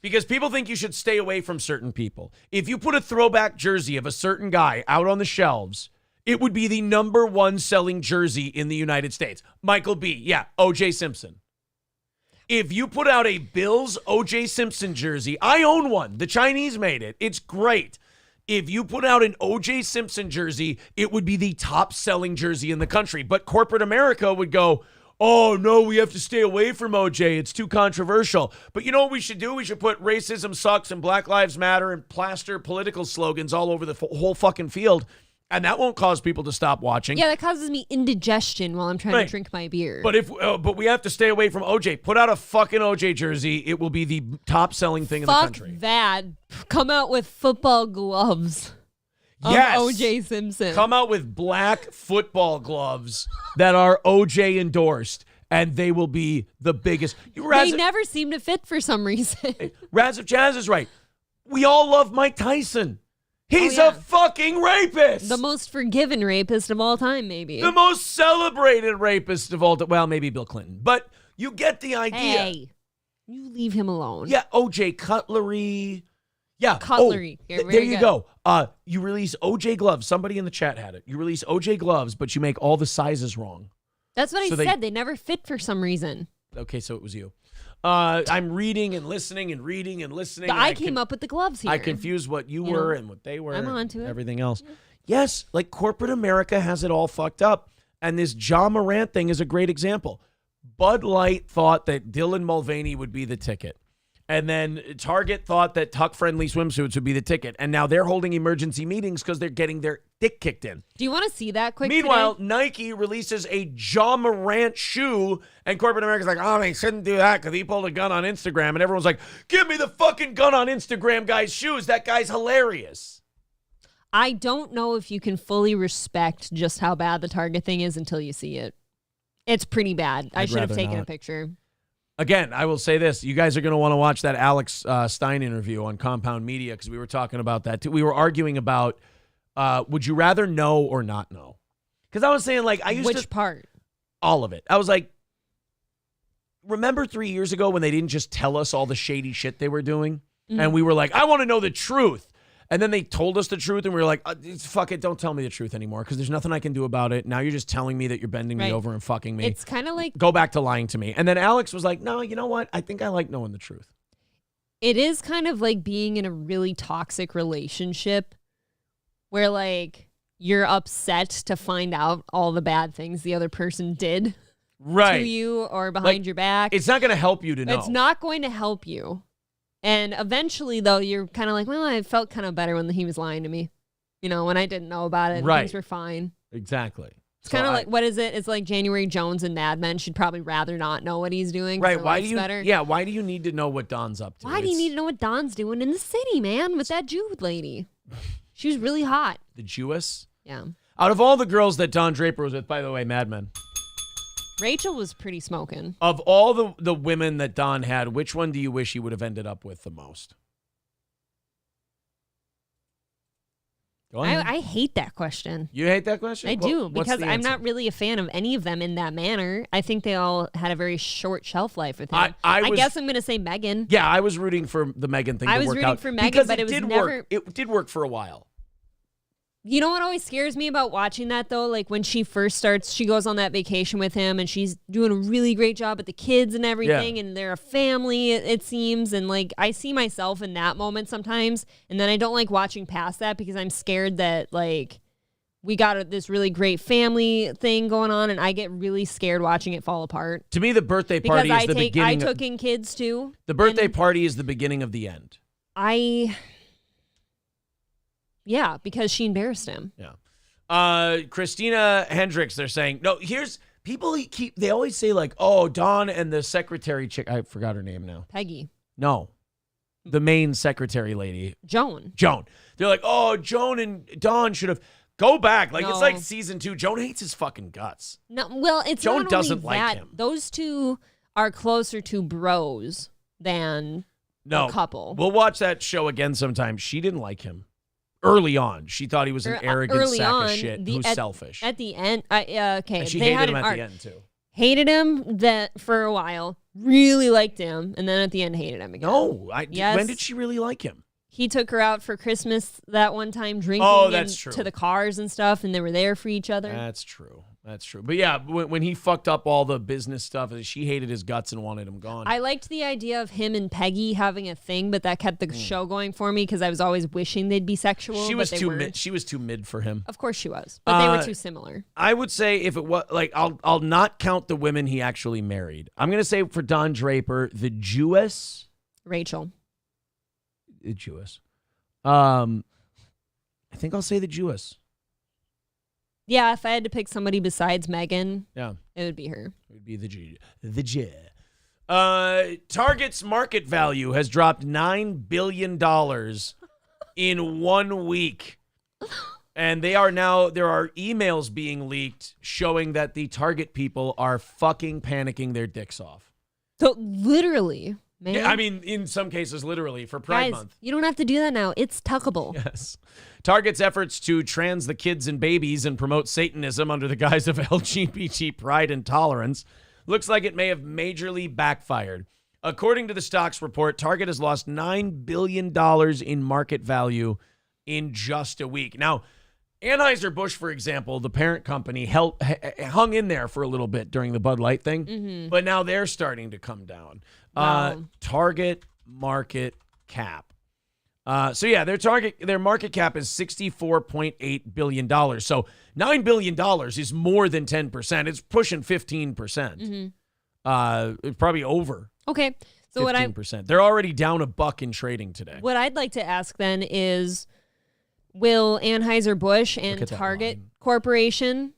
Because people think you should stay away from certain people. If you put a throwback jersey of a certain guy out on the shelves, it would be the number one selling jersey in the United States. Michael B. Yeah, O.J. Simpson. If you put out a Bills O.J. Simpson jersey, I own one. The Chinese made it. It's great. If you put out an O.J. Simpson jersey, it would be the top selling jersey in the country. But corporate America would go, oh, no, we have to stay away from O.J. It's too controversial. But you know what we should do? We should put racism sucks and Black Lives Matter and plaster political slogans all over the whole fucking field. And that won't cause people to stop watching. Yeah, that causes me indigestion while I'm trying to drink my beer. But we have to stay away from OJ. Put out a fucking OJ jersey. It will be the top selling thing in the country. Fuck that. Come out with football gloves. Yes. OJ Simpson. Come out with black football gloves that are OJ endorsed, and they will be the biggest. They never seem to fit for some reason. Raz of Jazz is right. We all love Mike Tyson. He's a fucking rapist. The most forgiven rapist of all time, maybe. The most celebrated rapist of all time. Well, maybe Bill Clinton. But you get the idea. Hey, you leave him alone. Yeah, OJ cutlery. Yeah. Cutlery. There you go. You release OJ gloves. Somebody in the chat had it. You release OJ gloves, but you make all the sizes wrong. That's what I said. They never fit for some reason. Okay, so it was you. I'm reading and listening and reading and listening. I came up with the gloves here. I confused what you were and what they were. I'm onto it. Everything else. Yes, like corporate America has it all fucked up. And this John Morant thing is a great example. Bud Light thought that Dylan Mulvaney would be the ticket. And then Target thought that tuck-friendly swimsuits would be the ticket. And now they're holding emergency meetings because they're getting their dick kicked in. Do you want to see that quick Meanwhile, today? Nike releases a John Morant shoe, and corporate America's like, oh, they shouldn't do that because he pulled a gun on Instagram. And everyone's like, give me the fucking gun on Instagram guy's shoes. That guy's hilarious. I don't know if you can fully respect just how bad the Target thing is until you see it. It's pretty bad. I should have taken a picture. Again, I will say this. You guys are going to want to watch that Alex Stein interview on Compound Media because we were talking about that too. We were arguing about would you rather know or not know? Because I was saying, like, I used to... Which part? All of it. I was like, remember 3 years ago when they didn't just tell us all the shady shit they were doing? Mm-hmm. And we were like, I want to know the truth. And then they told us the truth, and we were like, fuck it, don't tell me the truth anymore, because there's nothing I can do about it. Now you're just telling me that you're bending me over and fucking me. It's kind of like... Go back to lying to me. And then Alex was like, no, you know what? I think I like knowing the truth. It is kind of like being in a really toxic relationship where, like, you're upset to find out all the bad things the other person did to you or behind your back. It's not going to help you to know. It's not going to help you. And eventually, though, you're kind of like, well, I felt kind of better when he was lying to me. You know, when I didn't know about it, things were fine. Exactly. It's kind of like, what is it? It's like January Jones and Mad Men should probably rather not know what he's doing. Right. Why do you? Better. Yeah. Why do you need to know what Don's up to? Why do you need to know what Don's doing in the city, man, with that Jew lady? She was really hot. The Jewess? Yeah. Out of all the girls that Don Draper was with, by the way, Mad Men. Rachel was pretty smoking. Of all the women that Don had, which one do you wish he would have ended up with the most? I hate that question. You hate that question? I do, because I'm not really a fan of any of them in that manner. I think they all had a very short shelf life with him. I guess I'm going to say Megan. Yeah, I was rooting for the Megan thing to work out. I was rooting for Megan, but it was never... It did work for a while. You know what always scares me about watching that, though? Like, when she first starts, she goes on that vacation with him, and she's doing a really great job with the kids and everything, and they're a family, it seems, and, like, I see myself in that moment sometimes, and then I don't like watching past that because I'm scared that, like, we got this really great family thing going on, and I get really scared watching it fall apart. To me, the birthday party is the beginning. I took in kids, too. The birthday party is the beginning of the end. Yeah, because she embarrassed him. Yeah. Christina Hendricks, they're saying, no, they always say like, oh, Dawn and the secretary chick, I forgot her name now. Peggy. No. The main secretary lady. Joan. They're like, oh, Joan and Dawn should have go back. Like, No. it's like season 2. Joan hates his fucking guts. No, well, it's Joan not doesn't only like that. him. Those two are closer to bros than a couple. We'll watch that show again sometime. She didn't like him. Early on, she thought he was an arrogant sack of shit who's selfish. At the end, okay. And she they hated had him an at arc. the end, too. Hated him for a while. Really liked him. And then at the end, hated him again. No. Yes. When did she really like him? He took her out for Christmas that one time, drinking that's true. to the cars and stuff, and they were there for each other. That's true. But yeah, when he fucked up all the business stuff, she hated his guts and wanted him gone. I liked the idea of him and Peggy having a thing, but that kept the show going for me because I was always wishing they'd be sexual. She was but they too weren't. mid. She was too mid for him. Of course she was, but they were too similar. I would say if it was like I'll not count the women he actually married. I'm gonna say for Don Draper, the Jewess, Rachel. The Jewess. I think I'll say the Jewess. Yeah, if I had to pick somebody besides Megan, Yeah, it would be her. it would be the J. Target's market value has dropped $9 billion in 1 week. And there are emails being leaked showing that the Target people are fucking panicking their dicks off. So literally, man. Yeah, I mean, in some cases, literally, for Pride Guys, Month. you don't have to do that now. It's tuckable. Yes. Target's efforts to trans the kids and babies and promote Satanism under the guise of LGBT pride and tolerance looks like it may have majorly backfired. According to the stocks report, Target has lost $9 billion in market value in just a week. Now, Anheuser-Busch, for example, the parent company, hung in there for a little bit during the Bud Light thing, but now they're starting to come down. Wow. Target market cap. Their market cap is $64.8 billion. So $9 billion is more than 10%. It's pushing 15%. It's probably over. Okay. So 15%. They're already down $1 in trading today. What I'd like to ask then is, will Anheuser-Busch and Target Corporation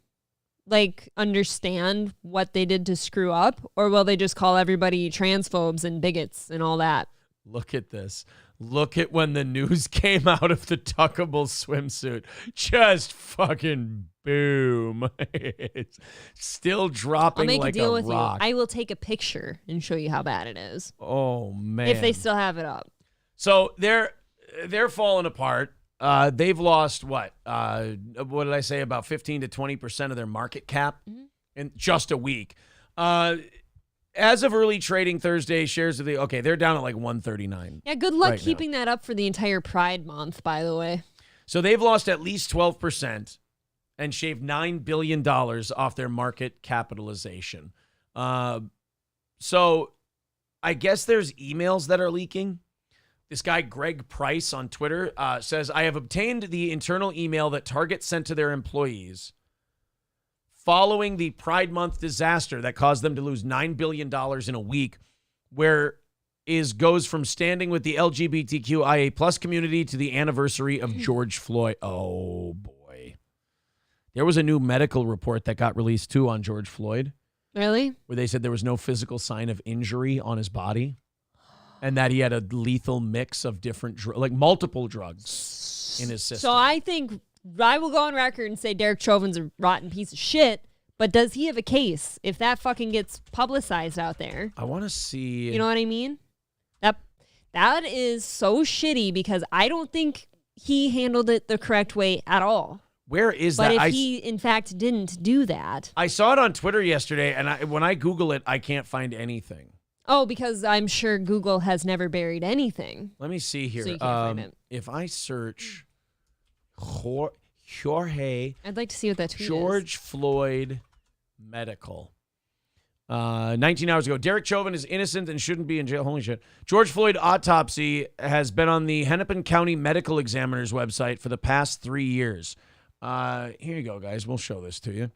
understand what they did to screw up, or will they just call everybody transphobes and bigots and all that? Look at this. Look at when the news came out of the tuckable swimsuit. Just fucking boom. It's still dropping like a rock. I'll make a deal with you. I will take a picture and show you how bad it is. Oh, man. If they still have it up. So they're falling apart. They've lost what did I say? About 15 to 20% of their market cap in just a week. As of early trading Thursday, shares of they're down at like 139. Yeah, good luck keeping that up for the entire Pride Month, by the way. So they've lost at least 12% and shaved $9 billion off their market capitalization. So I guess there's emails that are leaking. This guy, Greg Price on Twitter, says, I have obtained the internal email that Target sent to their employees following the Pride Month disaster that caused them to lose $9 billion in a week, goes from standing with the LGBTQIA plus community to the anniversary of George Floyd. Oh, boy. There was a new medical report that got released, too, on George Floyd. Really? Where they said there was no physical sign of injury on his body and that he had a lethal mix of different multiple drugs in his system. So I think I will go on record and say Derek Chauvin's a rotten piece of shit, but does he have a case if that fucking gets publicized out there? I want to see. You know what I mean? That is so shitty because I don't think he handled it the correct way at all. Where is that? But if he, in fact, didn't do that. I saw it on Twitter yesterday, and when I Google it, I can't find anything. Oh, because I'm sure Google has never buried anything. Let me see here. So you can't find it. If I search Jorge... I'd like to see what that tweet George is. Floyd medical. 19 hours ago. Derek Chauvin is innocent and shouldn't be in jail. Holy shit. George Floyd autopsy has been on the Hennepin County Medical Examiner's website for the past 3 years. Here you go, guys. We'll show this to you.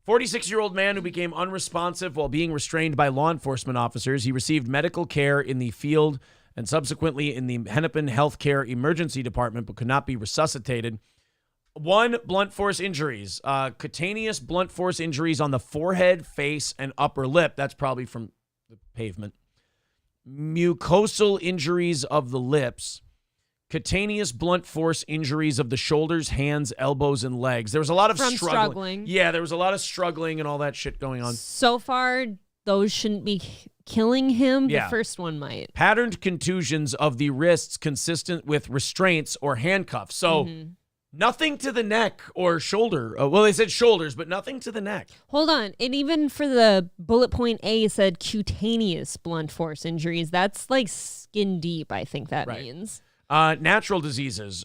46-year-old man who became unresponsive while being restrained by law enforcement officers. He received medical care in the field and subsequently in the Hennepin Healthcare Emergency Department, but could not be resuscitated. 1, blunt force injuries. Cutaneous blunt force injuries on the forehead, face, and upper lip. That's probably from the pavement. Mucosal injuries of the lips. Cutaneous blunt force injuries of the shoulders, hands, elbows, and legs. There was a lot of struggling. Yeah, there was a lot of struggling and all that shit going on. So far, those shouldn't be killing him. Yeah. The first one might. Patterned contusions of the wrists consistent with restraints or handcuffs. So nothing to the neck or shoulder. Well, they said shoulders, but nothing to the neck. Hold on. And even for the bullet point A, it said cutaneous blunt force injuries. That's like skin deep, I think that means. Natural diseases.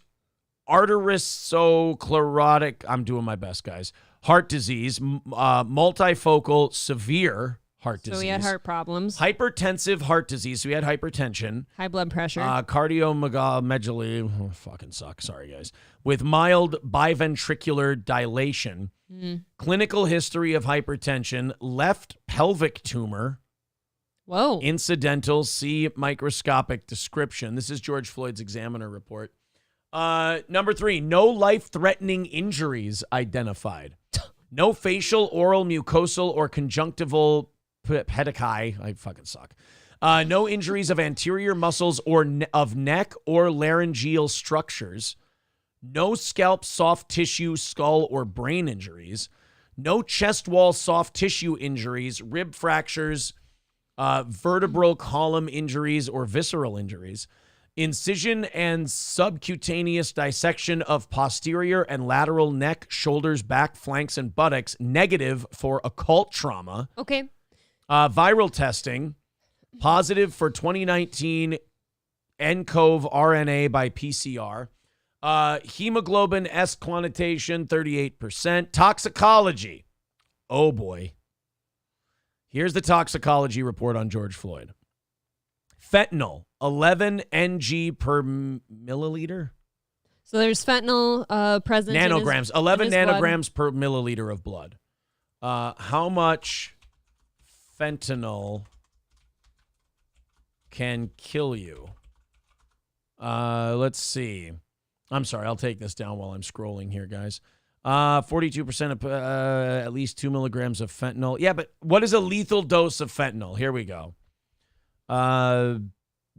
Arteriosclerotic. I'm doing my best, guys. Heart disease. Multifocal severe heart disease. So we had heart problems. Hypertensive heart disease. So we had hypertension. High blood pressure. Cardiomegaly. Oh, fucking suck. Sorry, guys. With mild biventricular dilation. Clinical history of hypertension. Left pelvic tumor. Whoa. Incidental. See microscopic description. This is George Floyd's Examiner report. Number 3, no life-threatening injuries identified. No facial, oral, mucosal, or conjunctival pedicai. I fucking suck. No injuries of anterior muscles or of neck or laryngeal structures. No scalp, soft tissue, skull, or brain injuries. No chest wall, soft tissue injuries, rib fractures, vertebral column injuries, or visceral injuries. Incision and subcutaneous dissection of posterior and lateral neck, shoulders, back, flanks, and buttocks. Negative for occult trauma. Okay. Viral testing. Positive for 2019 nCoV RNA by PCR. Hemoglobin S quantitation, 38%. Toxicology. Oh, boy. Here's the toxicology report on George Floyd. Fentanyl, 11 ng per milliliter. So there's fentanyl present nanograms, in 11 his nanograms per milliliter of blood. How much fentanyl can kill you? Let's see. I'm sorry, I'll take this down while I'm scrolling here, guys. 42% of at least 2 milligrams of fentanyl. Yeah, but what is a lethal dose of fentanyl? Here we go.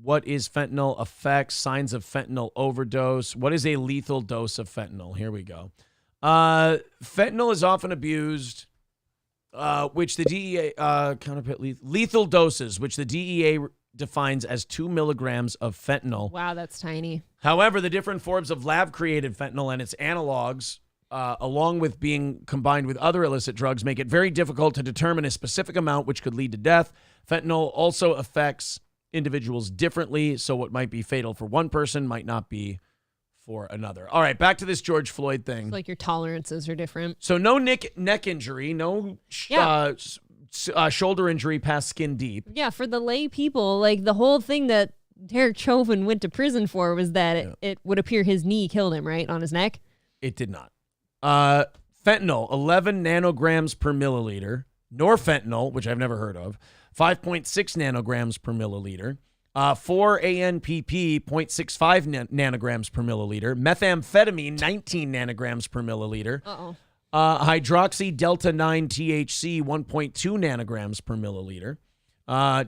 What is fentanyl effects? Signs of fentanyl overdose. What is a lethal dose of fentanyl? Here we go. Fentanyl is often abused, which the DEA counterfeit lethal doses, which the DEA defines as 2 milligrams of fentanyl. Wow, that's tiny. However, the different forms of lab-created fentanyl and its analogs, along with being combined with other illicit drugs, make it very difficult to determine a specific amount, which could lead to death. Fentanyl also affects individuals differently, so what might be fatal for one person might not be for another. All right, back to this George Floyd thing. It's like your tolerances are different. So no neck injury, no shoulder injury past skin deep. Yeah, for the lay people, like the whole thing that Derek Chauvin went to prison for was that it would appear his knee killed him, right, on his neck? It did not. Fentanyl, 11 nanograms per milliliter. Norfentanyl, which I've never heard of, 5.6 nanograms per milliliter. 4-ANPP, 0.65 nanograms per milliliter. Methamphetamine, 19 nanograms per milliliter. Hydroxy Delta 9 THC, 1.2 nanograms per milliliter.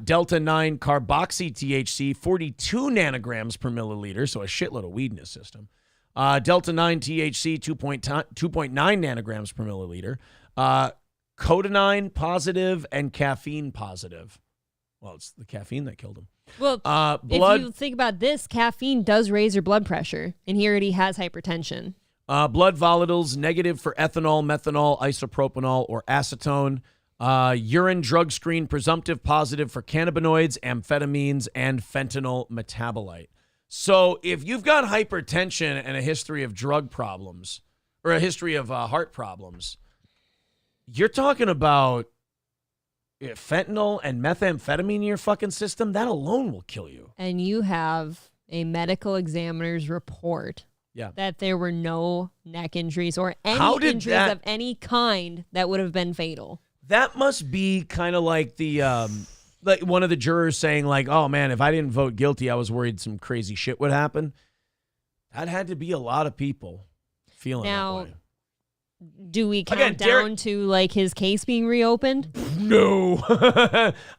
Delta 9 carboxy THC, 42 nanograms per milliliter, so a shitload of weed in his system. Delta 9 THC, 2.9 nanograms per milliliter. Codenine positive and caffeine positive. Well, it's the caffeine that killed him. Well, if you think about this, caffeine does raise your blood pressure, and he already has hypertension. Blood volatiles, negative for ethanol, methanol, isopropanol, or acetone. Urine drug screen, presumptive positive for cannabinoids, amphetamines, and fentanyl metabolite. So if you've got hypertension and a history of drug problems, or a history of heart problems, you're talking about fentanyl and methamphetamine in your fucking system, that alone will kill you. And you have a medical examiner's report that there were no neck injuries or any injuries of any kind that would have been fatal. That must be kind of like the like one of the jurors saying like, oh man, if I didn't vote guilty, I was worried some crazy shit would happen. That had to be a lot of people feeling that way. Do we count down to like his case being reopened? No.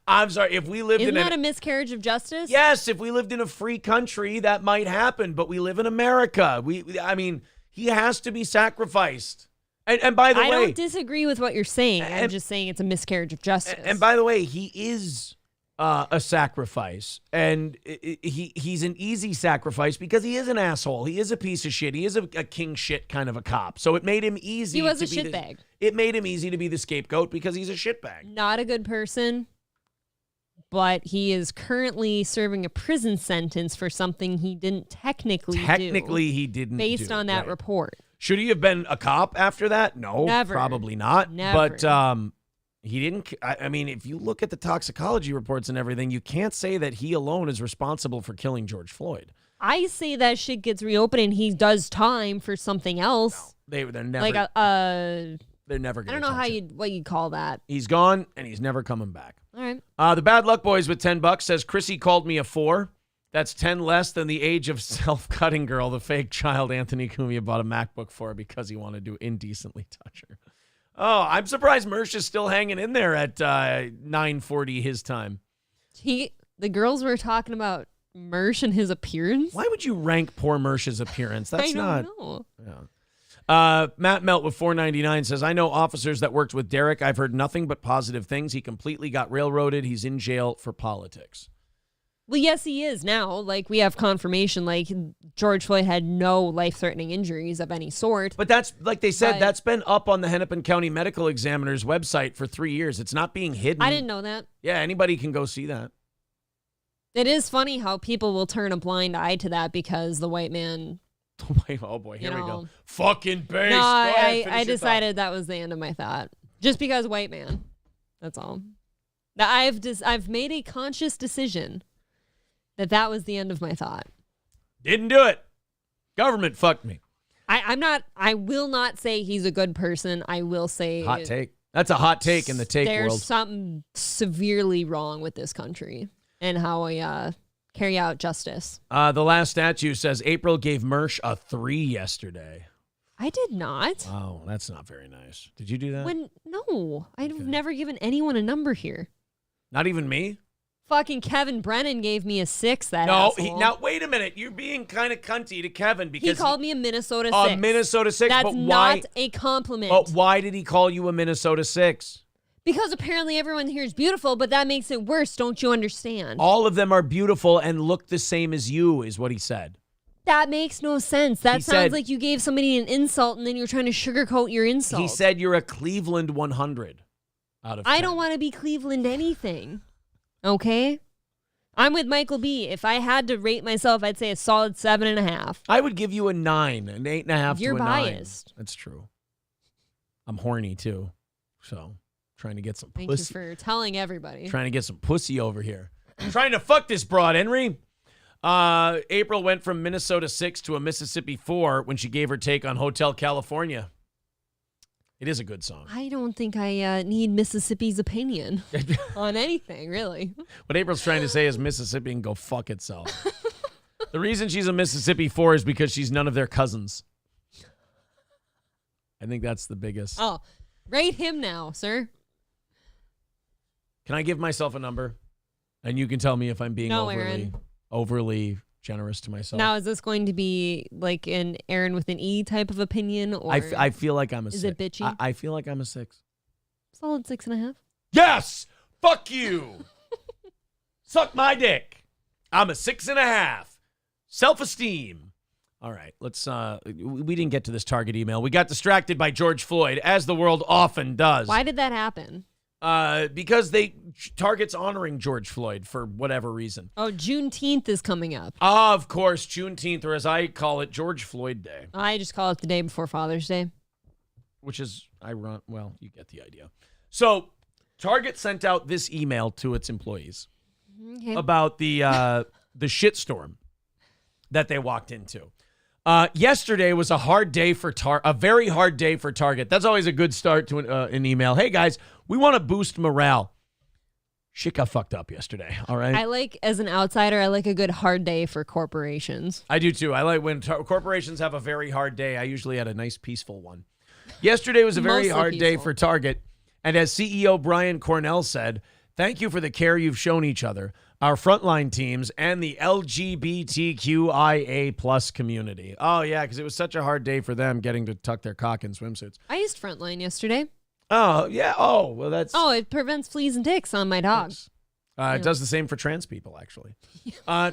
I'm sorry. If we lived Isn't that a miscarriage of justice? Yes, if we lived in a free country, that might happen, but we live in America. I mean, he has to be sacrificed. And by the way, I don't disagree with what you're saying. I'm just saying it's a miscarriage of justice. And by the way, he is a sacrifice, and he's an easy sacrifice because he is an asshole. He is a piece of shit. He is a king shit kind of a cop. So it made him easy. He was a shitbag. It made him easy to be the scapegoat because he's a shitbag. Not a good person, but he is currently serving a prison sentence for something he didn't technically do. Technically, he didn't based on that report. Should he have been a cop after that? No, never. Probably not. Never. But he didn't. I mean, if you look at the toxicology reports and everything, you can't say that he alone is responsible for killing George Floyd. I say that shit gets reopened and he does time for something else. No, they're never like they're never gonna. I don't know what you call that. He's gone and he's never coming back. All right. The Bad Luck Boys with $10 says Chrissy called me a 4. That's 10 less than the age of self-cutting girl, the fake child Anthony Cumia bought a MacBook for because he wanted to indecently touch her. Oh, I'm surprised Mersh is still hanging in there at 9:40 his time. The girls were talking about Mersh and his appearance. Why would you rank poor Mersh's appearance? That's I not. don't know. Yeah. Matt Melt with $4.99 says, I know officers that worked with Derek. I've heard nothing but positive things. He completely got railroaded. He's in jail for politics. Well, yes, he is now. Like, we have confirmation, like, George Floyd had no life-threatening injuries of any sort. But that's, like they said, that's been up on the Hennepin County Medical Examiner's website for 3 years. It's not being hidden. I didn't know that. Yeah, anybody can go see that. It is funny how people will turn a blind eye to that because the white man... Oh, boy, here we go. Fucking base. No, I decided that was the end of my thought. Just because white man. That's all. Now, I've made a conscious decision that was the end of my thought. Didn't do it. Government fucked me. I will not say he's a good person. I will say hot take. That's a hot take in the take world. There's something severely wrong with this country and how we carry out justice. The last statue says April gave Mersh a 3 yesterday. I did not. Wow, that's not very nice. Did you do that? No, I've never given anyone a number here. Not even me? Fucking Kevin Brennan gave me a 6. Now wait a minute. You're being kind of cunty to Kevin because he called me a Minnesota 6. A Minnesota 6. That's but why, not a compliment. But why did he call you a Minnesota 6? Because apparently everyone here is beautiful, but that makes it worse. Don't you understand? All of them are beautiful and look the same as you, is what he said. That makes no sense. That sounds like you gave somebody an insult and then you're trying to sugarcoat your insult. He said you're a Cleveland 100 out of 10. I don't want to be Cleveland anything. Okay? I'm with Michael B. If I had to rate myself, I'd say a solid 7.5. I would give you a 9, an 8.5 You're to a 9. biased. That's true. I'm horny too, so trying to get some pussy. Thank you for telling everybody. Trying to get some pussy over here. Trying to fuck this broad, Henry. April went from Minnesota 6 to a Mississippi 4 when she gave her take on Hotel California. It is a good song. I don't think I need Mississippi's opinion on anything, really. What April's trying to say is Mississippi can go fuck itself. The reason she's a Mississippi 4 is because she's none of their cousins. I think that's the biggest. Oh, rate him now, sir. Can I give myself a number? And you can tell me if I'm being overly generous to myself. Now, is this going to be like an Aaron with an E type of opinion? Or I feel like I'm a 6. Is it bitchy? I feel like I'm a 6. Solid 6.5. Yes! Fuck you! Suck my dick. I'm a 6.5. Self-esteem. All right, let's, we didn't get to this Target email. We got distracted by George Floyd, as the world often does. Why did that happen? Because Target's honoring George Floyd for whatever reason. Oh, Juneteenth is coming up. Of course, Juneteenth, or as I call it, George Floyd Day. I just call it the day before Father's Day. Which is well, you get the idea. So, Target sent out this email to its employees about the shitstorm that they walked into. Yesterday was a very hard day for Target. That's always a good start to an email. Hey guys, we want to boost morale. Shit got fucked up yesterday, all right? I like, as an outsider, I like a good hard day for corporations. I do too. I like when corporations have a very hard day. I usually had a nice, peaceful one. Yesterday was a very hard day for Target. And as CEO Brian Cornell said, thank you for the care you've shown each other, our frontline teams, and the LGBTQIA plus community. Oh, yeah, because it was such a hard day for them getting to tuck their cock in swimsuits. I used Frontline yesterday. Oh, yeah. Oh, well, that's... Oh, it prevents fleas and ticks on my dog. It does the same for trans people, actually.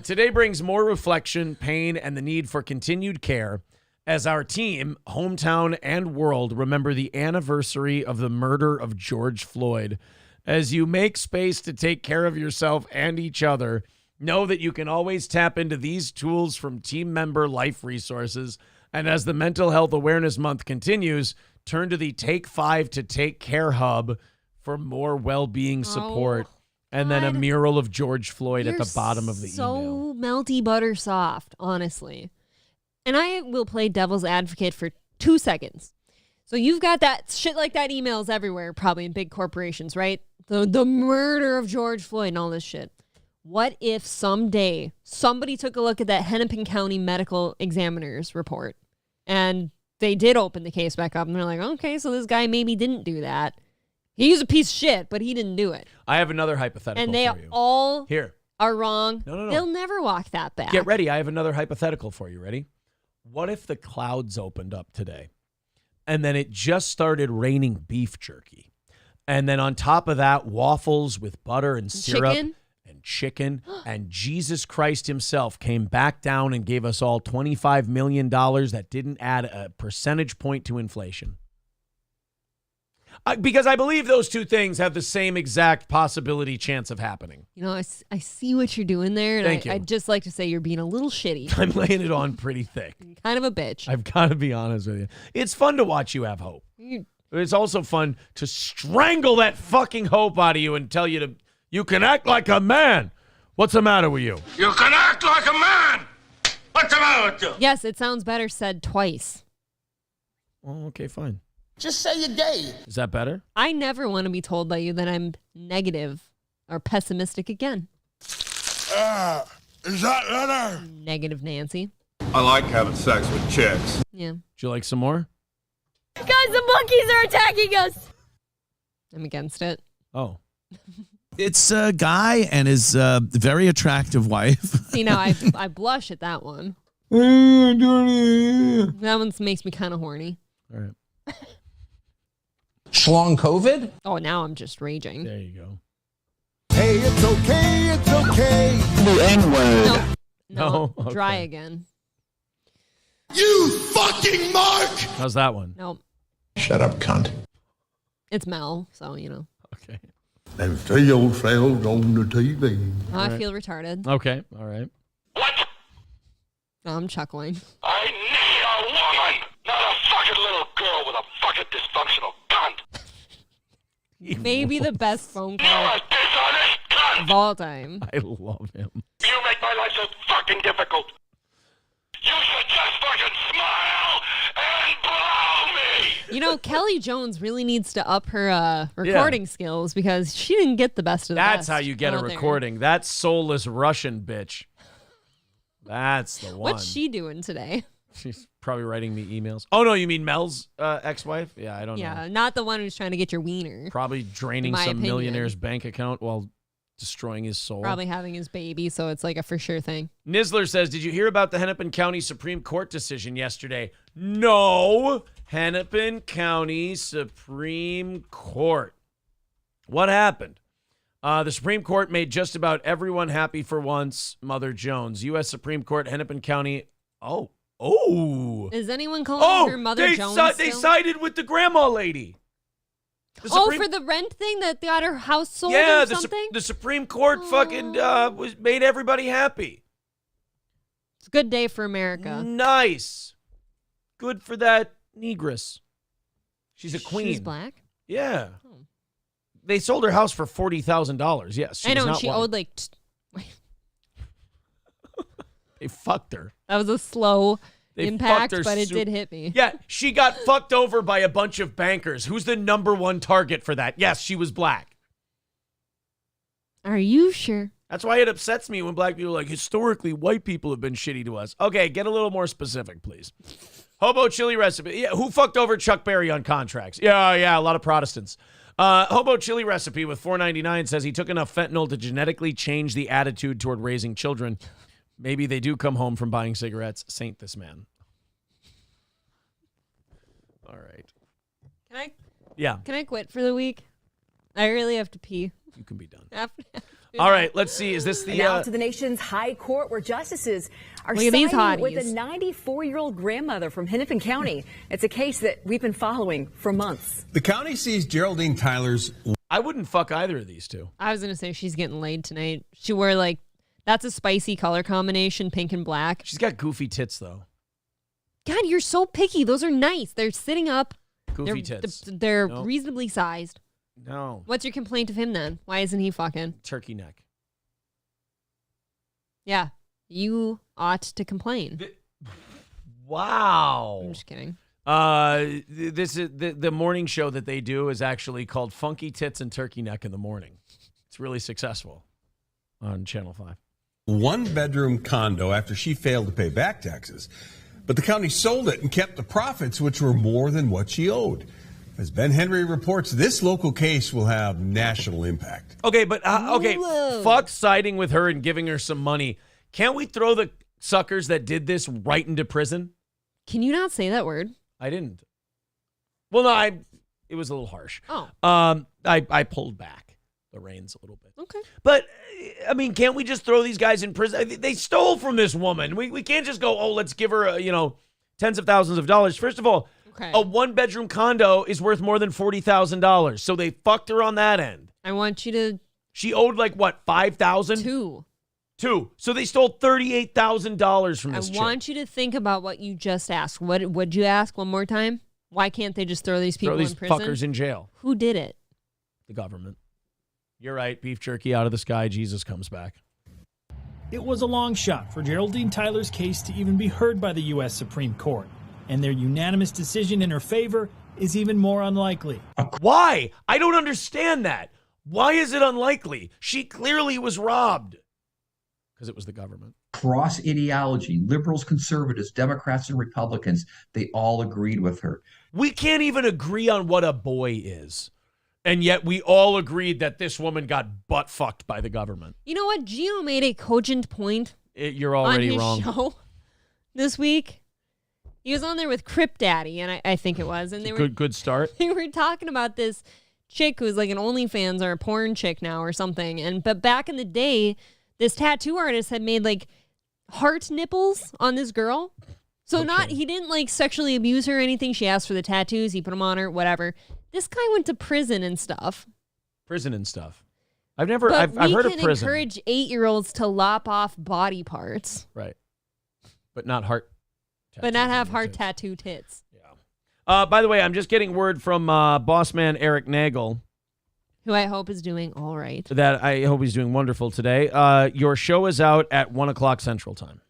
Today brings more reflection, pain, and the need for continued care as our team, hometown and world, remember the anniversary of the murder of George Floyd. As you make space to take care of yourself and each other, know that you can always tap into these tools from Team Member Life Resources. And as the Mental Health Awareness Month continues, turn to the Take 5 to Take Care Hub for more well-being support. And then a mural of George Floyd at the bottom of the email. So melty butter soft, honestly. And I will play devil's advocate for 2 seconds. So you've got that shit like that emails everywhere, probably in big corporations, right? The murder of George Floyd and all this shit. What if someday somebody took a look at that Hennepin County Medical Examiner's report and they did open the case back up and they're like, okay, so this guy maybe didn't do that. He's a piece of shit, but he didn't do it. I have another hypothetical and they for you. all Here. are wrong. No. They'll never walk that back. Get ready. I have another hypothetical for you. Ready? What if the clouds opened up today and then it just started raining beef jerky? And then on top of that, waffles with butter and syrup and chicken. And Jesus Christ himself came back down and gave us all $25 million that didn't add a percentage point to inflation. Because I believe those two things have the same exact possibility chance of happening. You know, I see what you're doing there. And Thank you. I'd just like to say you're being a little shitty. I'm laying it on pretty thick. Kind of a bitch. I've got to be honest with you. It's fun to watch you have hope. It's also fun to strangle that fucking hope out of you and tell you you can act like a man. What's the matter with you? You can act like a man! What's the matter with you? Yes, it sounds better said twice. Oh, okay, fine. Just say you're gay. Is that better? I never want to be told by you that I'm negative or pessimistic again. Is that better? Negative Nancy. I like having sex with chicks. Yeah. Would you like some more? Guys, the monkeys are attacking us. I'm against it. Oh. It's a guy and his very attractive wife. See, now I blush at that one. That one makes me kind of horny. All right. Schlong COVID? Oh, now I'm just raging. There you go. Hey, it's okay, it's okay. The N-word. No, okay. Dry again. You fucking mark! How's that one? Nope. Shut up, cunt. It's Mel, so, you know. Okay. Them 3 old fellas on the TV. I feel retarded. Okay, all right. No, I'm chuckling. I need a woman, not a fucking little girl with a fucking dysfunctional cunt. Maybe the best phone call of all time. I love him. You make my life so fucking difficult. You should just fucking smile and blow me. You know, Kelly Jones really needs to up her recording skills because she didn't get the best of the That's best how you get a out there. recording. That soulless Russian bitch. That's the one. What's she doing today? She's probably writing me emails. Oh, no, you mean Mel's ex-wife? Yeah, I don't know. Yeah, not the one who's trying to get your wiener. Probably draining my some opinion. millionaire's bank account while destroying his soul. Probably having his baby, so it's like a for sure thing. Nizzler says, did you hear about the Hennepin County Supreme Court decision yesterday? No. Hennepin County Supreme Court. What happened? The Supreme Court made just about everyone happy for once, Mother Jones. U.S. Supreme Court, Hennepin County. Oh. Is anyone calling her Mother Jones They still? sided with the grandma lady. For the rent thing that got her house sold yeah, or something? the Supreme Court fucking made everybody happy. It's a good day for America. Nice. Good for that negress. She's a queen. She's black? Yeah. They sold her house for $40,000. Yes. I know, and not she white. owed like... They fucked her. That was a slow impact, fucked her but it did hit me. Yeah, she got fucked over by a bunch of bankers. Who's the number one target for that? Yes, she was black. Are you sure? That's why it upsets me when black people are like, historically, white people have been shitty to us. Okay, get a little more specific, please. Hobo chili recipe. Yeah, who fucked over Chuck Berry on contracts? Yeah, a lot of Protestants. Hobo chili recipe with $4.99 says he took enough fentanyl to genetically change the attitude toward raising children. Maybe they do come home from buying cigarettes. Saint this man. All right. Can I quit for the week? I really have to pee. You can be done. All right, let's see. Is this the... Now to the nation's high court where justices are Look at these siding with hotties. a 94-year-old grandmother from Hennepin County. It's a case that we've been following for months. The county sees Geraldine Tyler's... I wouldn't fuck either of these two. I was going to say she's getting laid tonight. She wore that's a spicy color combination, pink and black. She's got goofy tits, though. God, you're so picky. Those are nice. They're sitting up. Goofy tits. They're Nope. reasonably sized. No. What's your complaint of him then? Why isn't he fucking? Turkey neck. Yeah, you ought to complain. Wow. I'm just kidding. This is the morning show that they do is actually called Funky Tits and Turkey Neck in the Morning. It's really successful on Channel 5. One-bedroom condo after she failed to pay back taxes. But the county sold it and kept the profits, which were more than what she owed. As Ben Henry reports, this local case will have national impact. Okay, but fuck siding with her and giving her some money. Can't we throw the suckers that did this right into prison? Can you not say that word? I didn't. Well, no, it was a little harsh. Oh. I pulled back the reins a little bit. Okay. But, I mean, can't we just throw these guys in prison? They stole from this woman. We can't just go, let's give her, tens of thousands of dollars. First of all, a one-bedroom condo is worth more than $40,000. So they fucked her on that end. I want you to... She owed $5,000? Two. So they stole $38,000 from this chick. I want you to think about what you just asked. What would you ask one more time? Why can't they just throw these people in prison? Throw these fuckers in jail. Who did it? The government. You're right. Beef jerky out of the sky. Jesus comes back. It was a long shot for Geraldine Tyler's case to even be heard by the U.S. Supreme Court. And their unanimous decision in her favor is even more unlikely. Why? I don't understand that. Why is it unlikely? She clearly was robbed. Because it was the government. Cross ideology, liberals, conservatives, Democrats, and Republicans, they all agreed with her. We can't even agree on what a boy is. And yet we all agreed that this woman got butt fucked by the government. You know what? Gino made a cogent point. You're already on wrong. his show this week. He was on there with Crip Daddy, and I think it was. And they were good start. They were talking about this chick who's like an OnlyFans or a porn chick now or something. But back in the day, this tattoo artist had made heart nipples on this girl. So he didn't sexually abuse her or anything. She asked for the tattoos. He put them on her, whatever. This guy went to prison and stuff. I've heard of prison. We can encourage 8-year-olds to lop off body parts. Right. But not heart. But not have heart tattoo tits. By the way, I'm just getting word from boss man Eric Nagel. Who I hope is doing all right. That I hope he's doing wonderful today. Your show is out at 1 o'clock Central Time.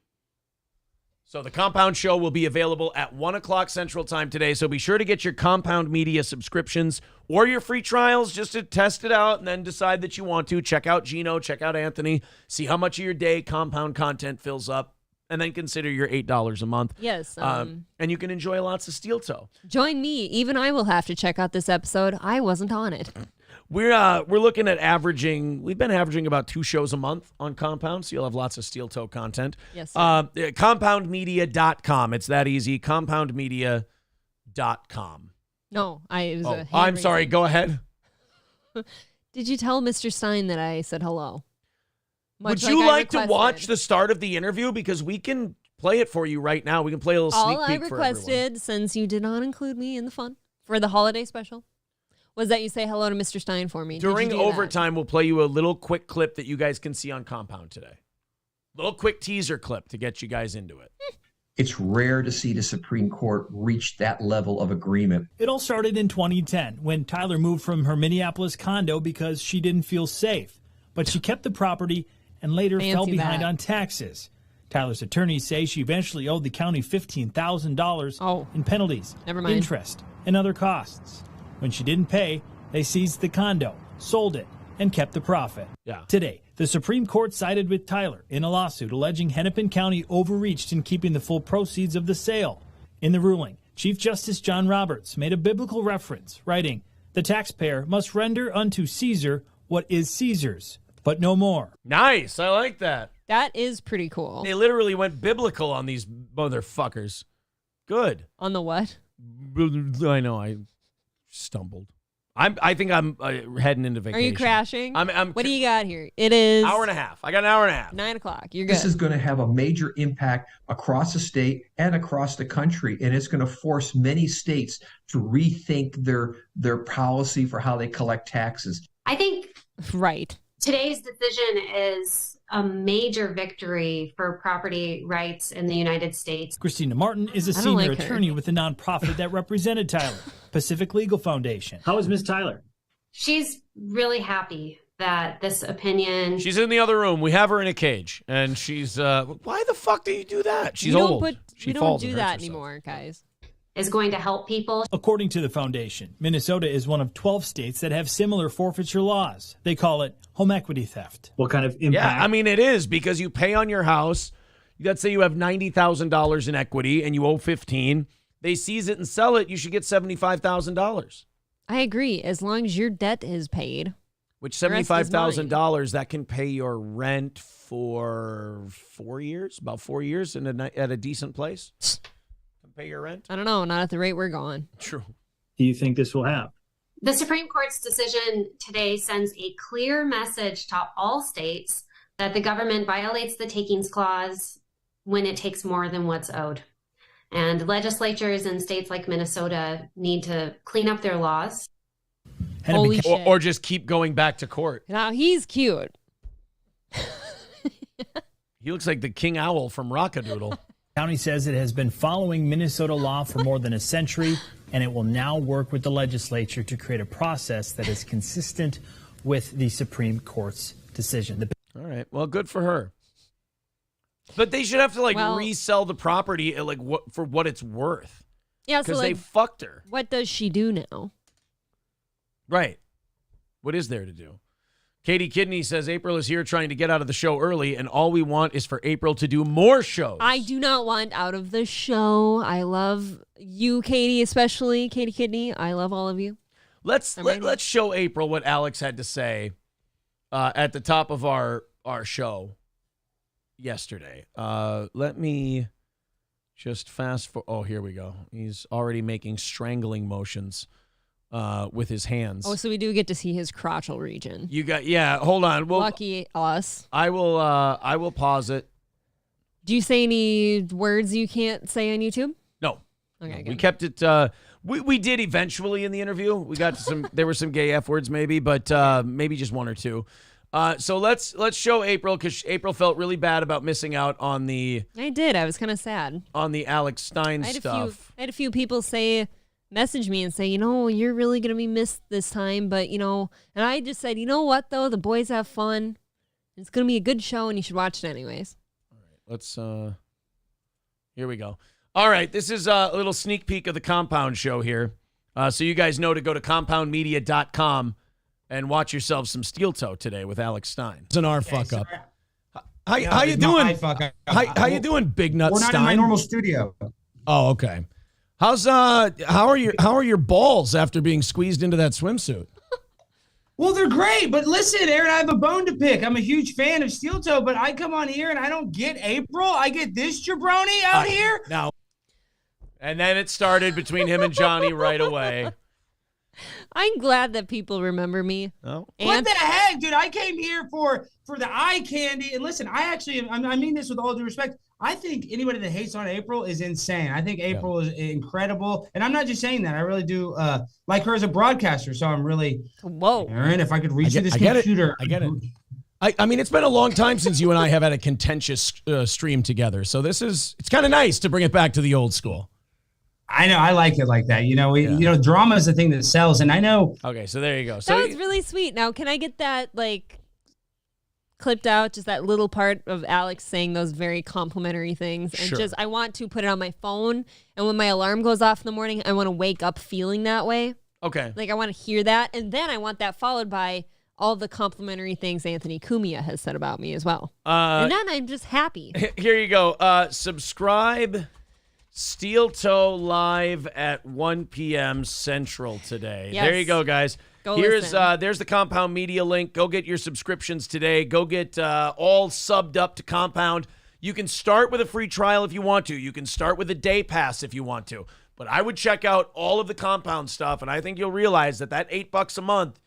So the Compound Show will be available at 1 o'clock Central Time today. So be sure to get your Compound Media subscriptions or your free trials just to test it out and then decide that you want to. Check out Gino, check out Anthony, see how much of your day Compound content fills up. And then consider your $8 a month. Yes. And you can enjoy lots of Steel Toe. Join me. Even I will have to check out this episode. I wasn't on it. We're looking at we've been averaging about 2 shows a month on Compound, so you'll have lots of Steel Toe content. Yes. Compoundmedia.com. It's that easy. Compoundmedia.com. No, I'm sorry. Go ahead. Did you tell Mr. Stein that I said hello? Would you like to watch the start of the interview? Because we can play it for you right now. We can play a little sneak peek for everyone. All I requested, since you did not include me in the fun for the holiday special, was that you say hello to Mr. Stein for me. During overtime, we'll play you a little quick clip that you guys can see on Compound today. Little quick teaser clip to get you guys into it. It's rare to see the Supreme Court reach that level of agreement. It all started in 2010 when Tyler moved from her Minneapolis condo because she didn't feel safe. But she kept the property and later fell behind on taxes. Tyler's attorneys say she eventually owed the county $15,000 in penalties, interest, and other costs. When she didn't pay, they seized the condo, sold it, and kept the profit. Yeah. Today, the Supreme Court sided with Tyler in a lawsuit alleging Hennepin County overreached in keeping the full proceeds of the sale. In the ruling, Chief Justice John Roberts made a biblical reference, writing, "The taxpayer must render unto Caesar what is Caesar's, but no more." Nice. I like that. That is pretty cool. They literally went biblical on these motherfuckers. Good. On the what? I know. I stumbled. I think I'm heading into vacation. Are you crashing? I'm what do you got here? It is hour and a half. I got an hour and a half. 9 o'clock. You're good. This is going to have a major impact across the state and across the country, and it's going to force many states to rethink their policy for how they collect taxes. I think right. Today's decision is a major victory for property rights in the United States. Christina Martin is a senior attorney with the nonprofit that represented Tyler, Pacific Legal Foundation. How is Miss Tyler? She's really happy that this opinion... She's in the other room. We have her in a cage. And she's... why the fuck do you do that? She's old. We don't do that anymore, guys. Is going to help people. According to the foundation, Minnesota is one of 12 states that have similar forfeiture laws. They call it home equity theft. What kind of impact? Yeah, I mean, it is because you pay on your house. Let's say you have $90,000 in equity and you owe $15,000. They seize it and sell it. You should get $75,000. I agree. As long as your debt is paid. Which $75,000, that can pay your rent for 4 years, about 4 years at a decent place. Pay your rent? I don't know. Not at the rate we're going. True. Do you think this will happen? The Supreme Court's decision today sends a clear message to all states that the government violates the takings clause when it takes more than what's owed. And legislatures in states like Minnesota need to clean up their laws. Holy shit. Or just keep going back to court. Now, he's cute. He looks like the King Owl from Rockadoodle. County says it has been following Minnesota law for more than a century, and it will now work with the legislature to create a process that is consistent with the Supreme Court's decision. All right. Well, good for her. But they should have to resell the property at for what it's worth. Yeah, because they fucked her. What does she do now? Right. What is there to do? Katie Kidney says April is here trying to get out of the show early, and all we want is for April to do more shows. I do not want out of the show. I love you, Katie, especially Katie Kidney. I love all of you. Let's show April what Alex had to say at the top of our show yesterday. Let me just fast forward. Oh, here we go. He's already making strangling motions. With his hands. Oh, so we do get to see his crotchal region. Hold on. Well, lucky us. I will pause it. Do you say any words you can't say on YouTube? No. Okay, we kept it. We did eventually in the interview. We got to some. There were some gay F words maybe, but maybe just one or two. So let's show April because April felt really bad about missing out on the. I did. I was kind of sad on the Alex Stein stuff. I had a few people message me and say, you're really going to be missed this time. But, and I just said, you know what, though? The boys have fun. It's going to be a good show, and you should watch it anyways. All right. Let's, here we go. All right. This is a little sneak peek of the Compound Show here. So you guys know to go to compoundmedia.com and watch yourselves some Steel Toe today with Alex Stein. It's an R fuck up. How you doing? How you doing, Big Nut Stein? We're not in my normal studio. Oh, okay. How are your balls after being squeezed into that swimsuit? Well, they're great, but listen, Aaron, I have a bone to pick. I'm a huge fan of Steel Toe, but I come on here and I don't get April. I get this jabroni out here. Now, and then it started between him and Johnny right away. I'm glad that people remember me. Oh. What the heck, dude? I came here for the eye candy, and listen, I mean this with all due respect. I think anybody that hates on April is insane. I think April is incredible. And I'm not just saying that. I really do like her as a broadcaster. So I'm really, Aaron, if I could reach this computer. I get it. I mean, it's been a long time since you and I have had a contentious stream together. So it's kind of nice to bring it back to the old school. I know. I like it like that. Drama is the thing that sells. And I know. Okay, so there you go. That was really sweet. Now, can I get that, clipped out, just that little part of Alex saying those very complimentary things, and I want to put it on my phone, and when my alarm goes off in the morning, I want to wake up feeling that way. Okay. I want to hear that, and then I want that followed by all the complimentary things Anthony Cumia has said about me as well. And then I'm just happy. Here you go. Subscribe. Steel Toe live at 1 p.m. Central today. Yes. There you go, guys. There's the Compound Media link. Go get your subscriptions today. Go get all subbed up to Compound. You can start with a free trial if you want to. You can start with a day pass if you want to. But I would check out all of the Compound stuff, and I think you'll realize that $8 a month,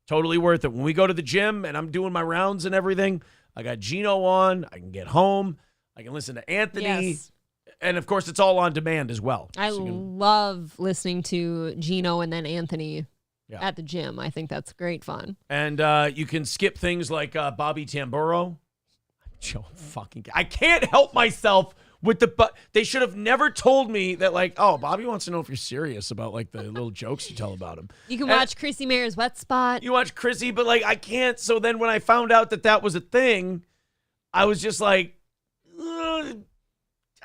totally worth it. When we go to the gym and I'm doing my rounds and everything, I got Gino on. I can get home. I can listen to Anthony. Yes. And, of course, it's all on demand as well. I love listening to Gino and then Anthony at the gym. I think that's great fun. And you can skip things like Bobby Tamburo. I can't help myself with they should have never told me that, like, oh, Bobby wants to know if you're serious about, like, the little jokes you tell about him. You can watch Chrissy Mayer's Wet Spot. You watch Chrissy, but, like, I can't. So then when I found out that was a thing, I was just like,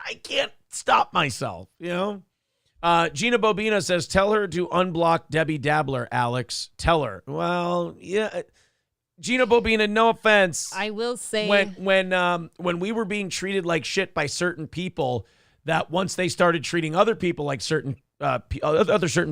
I can't stop myself, you know? Gina Bobina says, tell her to unblock Debbie Dabbler, Alex. Tell her. Well, yeah. Gina Bobina, no offense. I will say. When we were being treated like shit by certain people, that once they started treating other people like certain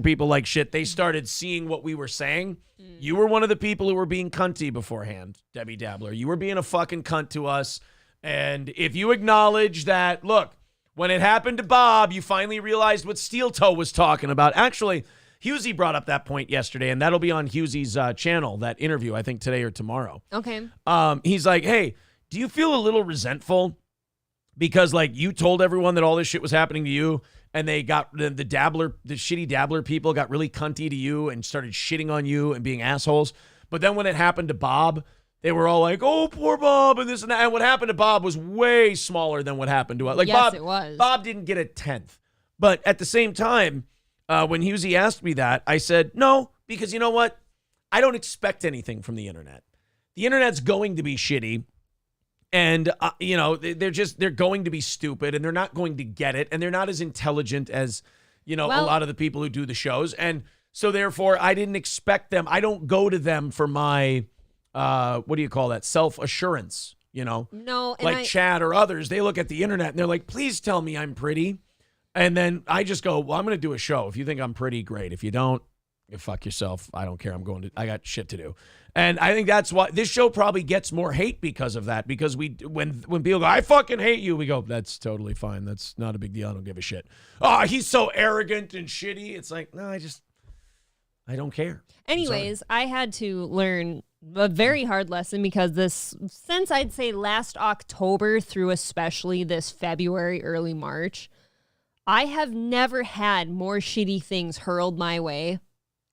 people like shit, they started seeing what we were saying. You were one of the people who were being cunty beforehand, Debbie Dabbler. You were being a fucking cunt to us. And if you acknowledge that, look, when it happened to Bob, you finally realized what Steel Toe was talking about. Actually, Hughezy brought up that point yesterday, and that'll be on Hughezy's channel, that interview, I think today or tomorrow. Okay. He's like, hey, do you feel a little resentful because, like, you told everyone that all this shit was happening to you, and they got the shitty Dabbler people got really cunty to you and started shitting on you and being assholes. But then when it happened to Bob, they were all like, oh, poor Bob, and this and that. And what happened to Bob was way smaller than what happened to us. Like, yes, it was. Bob didn't get a 10th. But at the same time, when Hughezy asked me that, I said, no, because you know what? I don't expect anything from the internet. The internet's going to be shitty. And, they're going to be stupid, and they're not going to get it. And they're not as intelligent as, a lot of the people who do the shows. And so, therefore, I didn't expect them. I don't go to them for my... what do you call that? Self-assurance, No. Like Chad or others, they look at the internet and they're like, please tell me I'm pretty. And then I just go, well, I'm going to do a show. If you think I'm pretty, great. If you don't, you fuck yourself. I don't care. I got shit to do. And I think that's why this show probably gets more hate because of that. Because when people go, I fucking hate you, we go, that's totally fine. That's not a big deal. I don't give a shit. Oh, he's so arrogant and shitty. It's like, no, I don't care. Anyways, I had to learn a very hard lesson because since I'd say last October through especially this February, early March, I have never had more shitty things hurled my way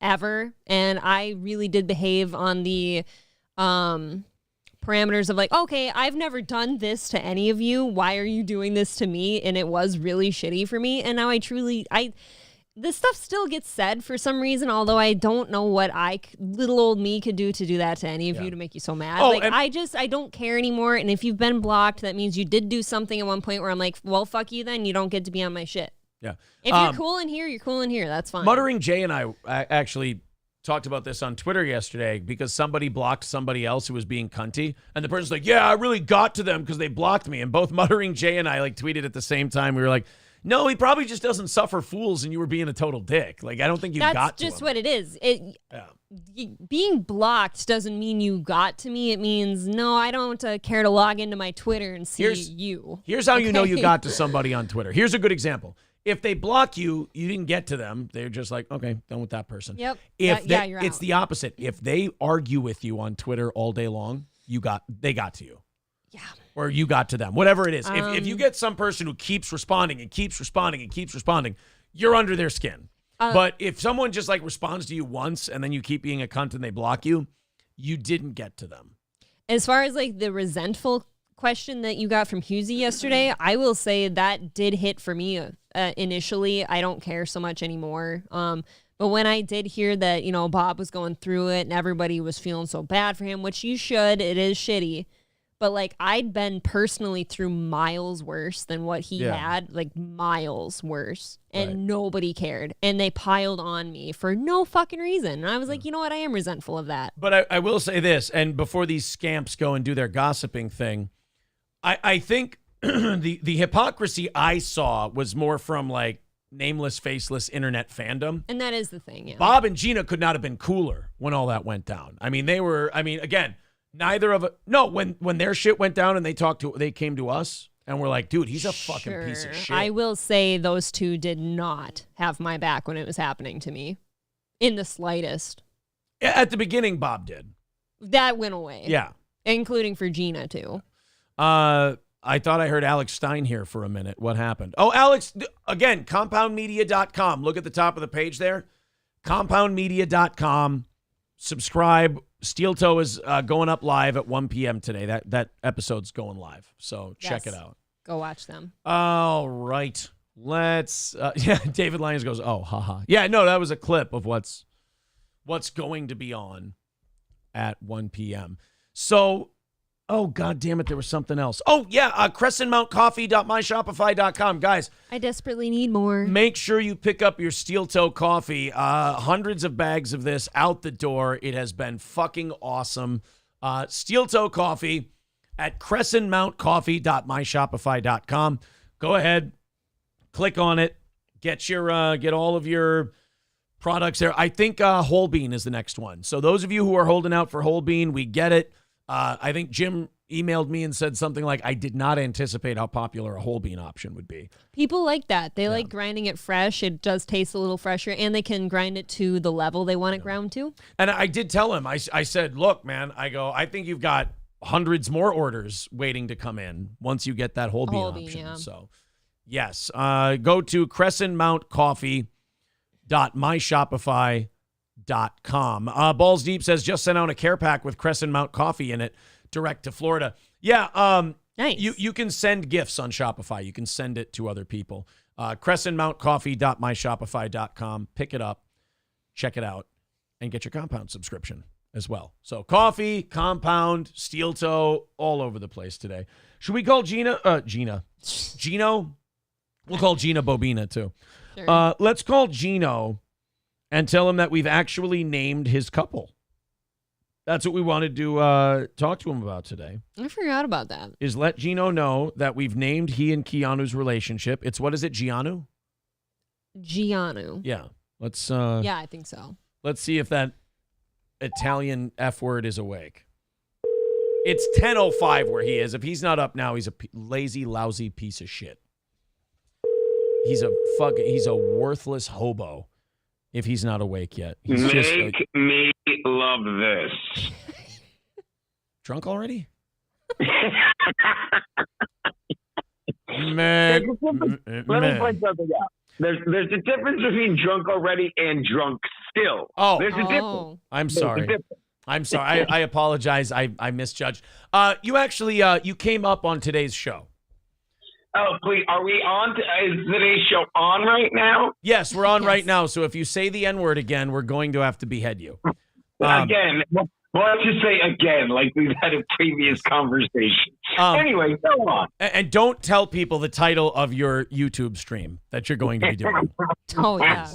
ever. And I really did behave on the parameters of like, okay, I've never done this to any of you. Why are you doing this to me? And it was really shitty for me. And now this stuff still gets said for some reason, although I don't know what little old me could do to do that to any of you to make you so mad. I don't care anymore. And if you've been blocked, that means you did do something at one point where I'm like, well, fuck you then. You don't get to be on my shit. Yeah. If you're cool in here, you're cool in here. That's fine. Muttering Jay and I actually talked about this on Twitter yesterday because somebody blocked somebody else who was being cunty. And the person's like, yeah, I really got to them because they blocked me. And both Muttering Jay and I tweeted at the same time. We were like, no, he probably just doesn't suffer fools, and you were being a total dick. Like, I don't think you got to him. That's just what it is. Being blocked doesn't mean you got to me. It means, no, I don't care to log into my Twitter and see you. Here's how you know you got to somebody on Twitter. Here's a good example. If they block you, you didn't get to them. They're just like, okay, done with that person. Yep. You're out. It's the opposite. If they argue with you on Twitter all day long, they got to you. Yeah. Or you got to them, whatever it is. If you get some person who keeps responding and keeps responding and keeps responding, you're under their skin. But if someone just responds to you once and then you keep being a cunt and they block you, you didn't get to them. As far as the resentful question that you got from Hughezy yesterday, I will say that did hit for me initially. I don't care so much anymore. But when I did hear that, Bob was going through it and everybody was feeling so bad for him, which you should, it is shitty. But like I'd been personally through miles worse than what he had, like miles worse, and nobody cared. And they piled on me for no fucking reason. And I was like, you know what? I am resentful of that. But I will say this, and before these scamps go and do their gossiping thing, I think the hypocrisy I saw was more from like nameless, faceless internet fandom. And that is the thing, yeah. Bob and Gina could not have been cooler when all that went down. I mean, again, neither of it. No, when their shit went down and they came to us and we're like, dude, he's a fucking piece of shit. I will say those two did not have my back when it was happening to me in the slightest. At the beginning, Bob did. That went away. Yeah. Including for Gina, too. I thought I heard Alex Stein here for a minute. What happened? Oh, Alex, again, compoundmedia.com. Look at the top of the page there. Compoundmedia.com. Subscribe. Steel Toe is going up live at 1 p.m. today. That episode's going live, so check it out. Go watch them. All right. Let's, David Lyons goes, oh, haha. Yeah, no, that was a clip of what's going to be on at 1 p.m. So, oh, God damn it, there was something else. Oh, yeah, crescentmountcoffee.myshopify.com. Guys. I desperately need more. Make sure you pick up your Steel Toe coffee. Hundreds of bags of this out the door. It has been fucking awesome. Steel Toe coffee at crescentmountcoffee.myshopify.com. Go ahead, click on it, get all of your products there. I think Whole Bean is the next one. So those of you who are holding out for Whole Bean, we get it. I think Jim emailed me and said something like, I did not anticipate how popular a Whole Bean option would be. People like that. They like grinding it fresh. It does taste a little fresher, and they can grind it to the level they want it ground to. And I did tell him, I said, look, man, I think you've got hundreds more orders waiting to come in once you get that Whole Bean option. Yeah. So, yes, go to crescentmountcoffee.myshopify.com. Balls Deep says, just sent out a care pack with Crescent Mount coffee in it direct to Florida. Yeah. Nice. You can send gifts on Shopify. You can send it to other people. crescentmountcoffee.myshopify.com. Pick it up, check it out, and get your compound subscription as well. So coffee, compound, Steel Toe, all over the place today. Should we call Gino? We'll call Gina Bobina too. Sure. Let's call Gino and tell him that we've actually named his couple. That's what we wanted to talk to him about today. I forgot about that. Is let Gino know that we've named he and Keanu's relationship. It's, what is it, Gianu? Gianu. Yeah. Let's. Yeah, I think so. Let's see if that Italian F word is awake. It's 10:05 where he is. If he's not up now, he's a lazy, lousy piece of shit. He's a worthless hobo. If he's not awake yet. He's Make me love this. Drunk already? Let me point something out. There's a difference between drunk already and drunk still. Oh. There's a difference. I'm sorry. I'm sorry. I apologize. I misjudged. You actually you came up on today's show. Oh, please. Are we on? Is today's show on right now? Yes, we're on right now. So if you say the N-word again, we're going to have to behead you. Again. Well, let's just say again, like we've had a previous conversation. Anyway, go on. And don't tell people the title of your YouTube stream that you're going to be doing. Oh, yeah.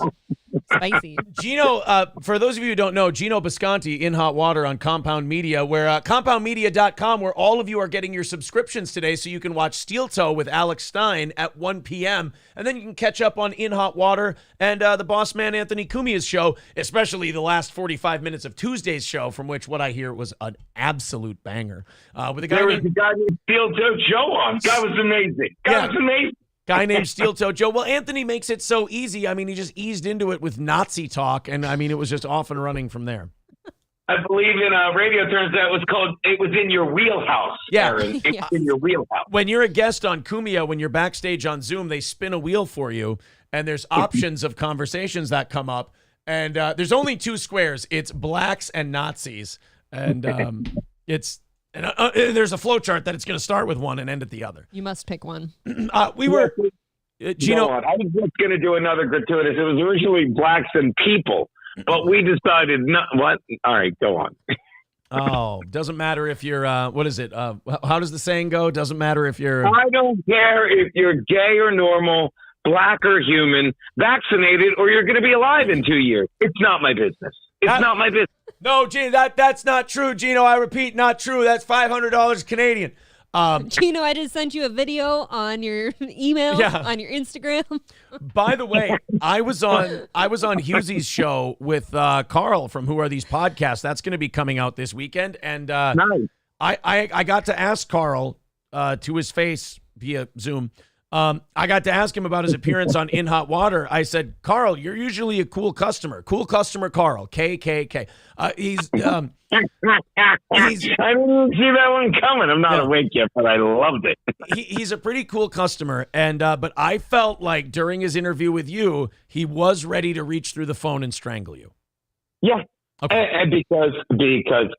Spicy. Gino, for those of you who don't know, Gino Bisconti in hot water on Compound Media, where compoundmedia.com, where all of you are getting your subscriptions today so you can watch Steel Toe with Alex Stein at 1 p.m. And then you can catch up on In Hot Water and the boss man Anthony Cumia's show, especially the last 45 minutes of Tuesday's show, from which what I hear was an absolute banger. With a guy there was a guy named Steel Toe Joe on. Guy was amazing. Was amazing. Guy named Steel Toe Joe. Well, Anthony makes it so easy. I mean, he just eased into it with Nazi talk, and I mean, it was just off and running from there. I believe in radio terms that it was in your wheelhouse. Yeah. Aaron. It was in your wheelhouse. When you're a guest on Cumia, when you're backstage on Zoom, they spin a wheel for you, and there's options of conversations that come up, and there's only two squares. It's blacks and Nazis, and there's a flow chart that it's going to start with one and end at the other. You must pick one. We were, Gino. I was just going to do another gratuitous. It was originally blacks and people, but we decided not. What? All right, go on. Oh, doesn't matter if you're, what is it? How does the saying go? Doesn't matter if you're. I don't care if you're gay or normal, black or human, vaccinated, or you're going to be alive in 2 years. It's not my business. It's not my business. No, Gino, that's not true, Gino. I repeat, not true. That's $500 Canadian. Gino, I just sent you a video on your email, on your Instagram. By the way, I was on Hughezy's show with Karl from Who Are These Podcasts. That's going to be coming out this weekend, and nice. I got to ask Karl to his face via Zoom. I got to ask him about his appearance on In Hot Water. I said, Karl, you're usually a cool customer. Cool customer, Karl. KKK. He's I didn't see that one coming. I'm not awake yet, but I loved it. He's a pretty cool customer, and but I felt like during his interview with you, he was ready to reach through the phone and strangle you. Yeah. Okay. And because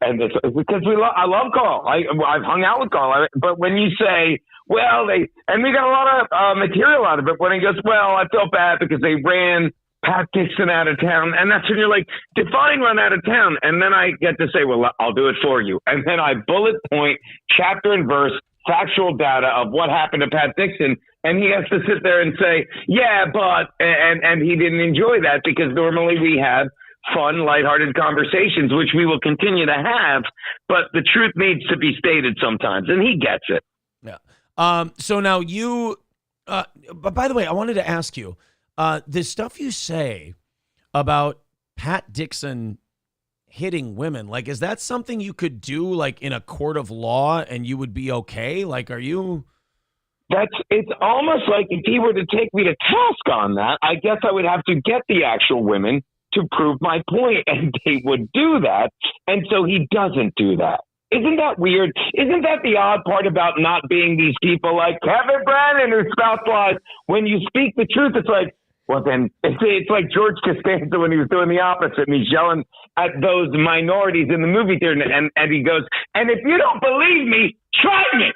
I love Karl. I've hung out with Karl. But when you say, well, we got a lot of material out of it. When he goes, well, I felt bad because they ran Pat Dixon out of town. And that's when you're like, define run out of town. And then I get to say, well, I'll do it for you. And then I bullet point, chapter and verse, factual data of what happened to Pat Dixon. And he has to sit there and say, yeah, but, and he didn't enjoy that because normally we have fun, lighthearted conversations, which we will continue to have. But the truth needs to be stated sometimes. And he gets it. Yeah. So now you, but by the way, I wanted to ask you, the stuff you say about Pat Dixon hitting women, like, is that something you could do like in a court of law and you would be okay? Like, are you? It's almost like if he were to take me to task on that, I guess I would have to get the actual women to prove my point, and they would do that. And so he doesn't do that. Isn't that weird? Isn't that the odd part about not being these people like Kevin Brennan who spouse lies? When you speak the truth, it's like, well, then it's like George Costanza when he was doing the opposite, and he's yelling at those minorities in the movie theater, and he goes, and if you don't believe me, try me.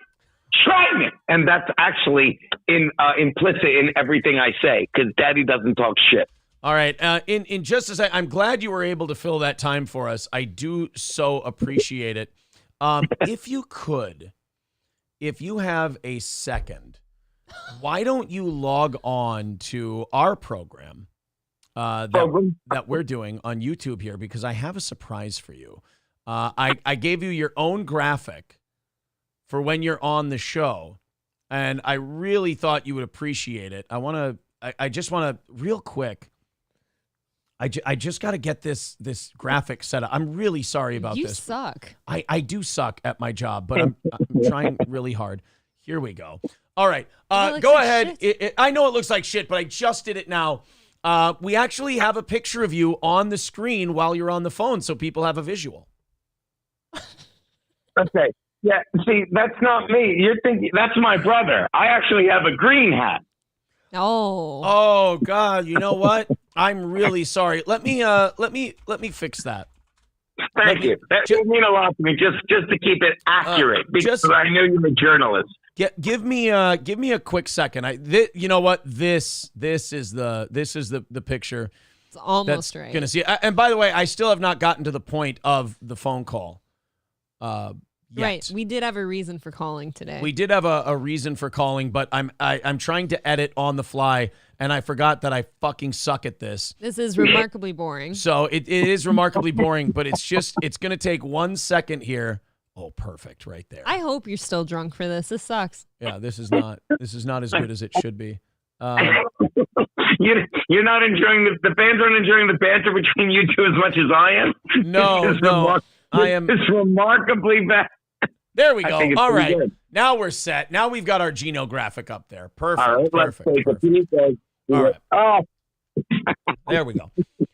Try me. And that's actually implicit in everything I say, because Daddy doesn't talk shit. All right. In just a second, I'm glad you were able to fill that time for us. I do so appreciate it. If you could, if you have a second, why don't you log on to our program that we're doing on YouTube here, because I have a surprise for you. I gave you your own graphic for when you're on the show, and I really thought you would appreciate it. I just want to real quick. I just got to get this graphic set up. I'm really sorry about this. You suck. I do suck at my job, but I'm trying really hard. Here we go. All right. Go ahead. I know it looks like shit, but I just did it now. We actually have a picture of you on the screen while you're on the phone, so people have a visual. Okay. Yeah. See, that's not me. You're thinking that's my brother. I actually have a green hat. Oh God! You know what? I'm really sorry. Let me fix that. Thank you. That would mean a lot to me. Just to keep it accurate, because I know you're a journalist. Give me a quick second. You know what? This is the picture. It's almost right. Gonna see. And by the way, I still have not gotten to the point of the phone call. Yet. Right. We did have a reason for calling today. We did have a reason for calling, but I'm trying to edit on the fly, and I forgot that I fucking suck at this. This is remarkably boring. So it is remarkably boring, but it's going to take 1 second here. Oh, perfect. Right there. I hope you're still drunk for this. This sucks. Yeah, this is not as good as it should be. You're not enjoying the fans aren't enjoying the banter between you two as much as I am. No, I am. It's remarkably bad. There we go. All right. Good. Now we're set. Now we've got our Gino graphic up there. Perfect. All right, perfect. All right. Oh. There we go.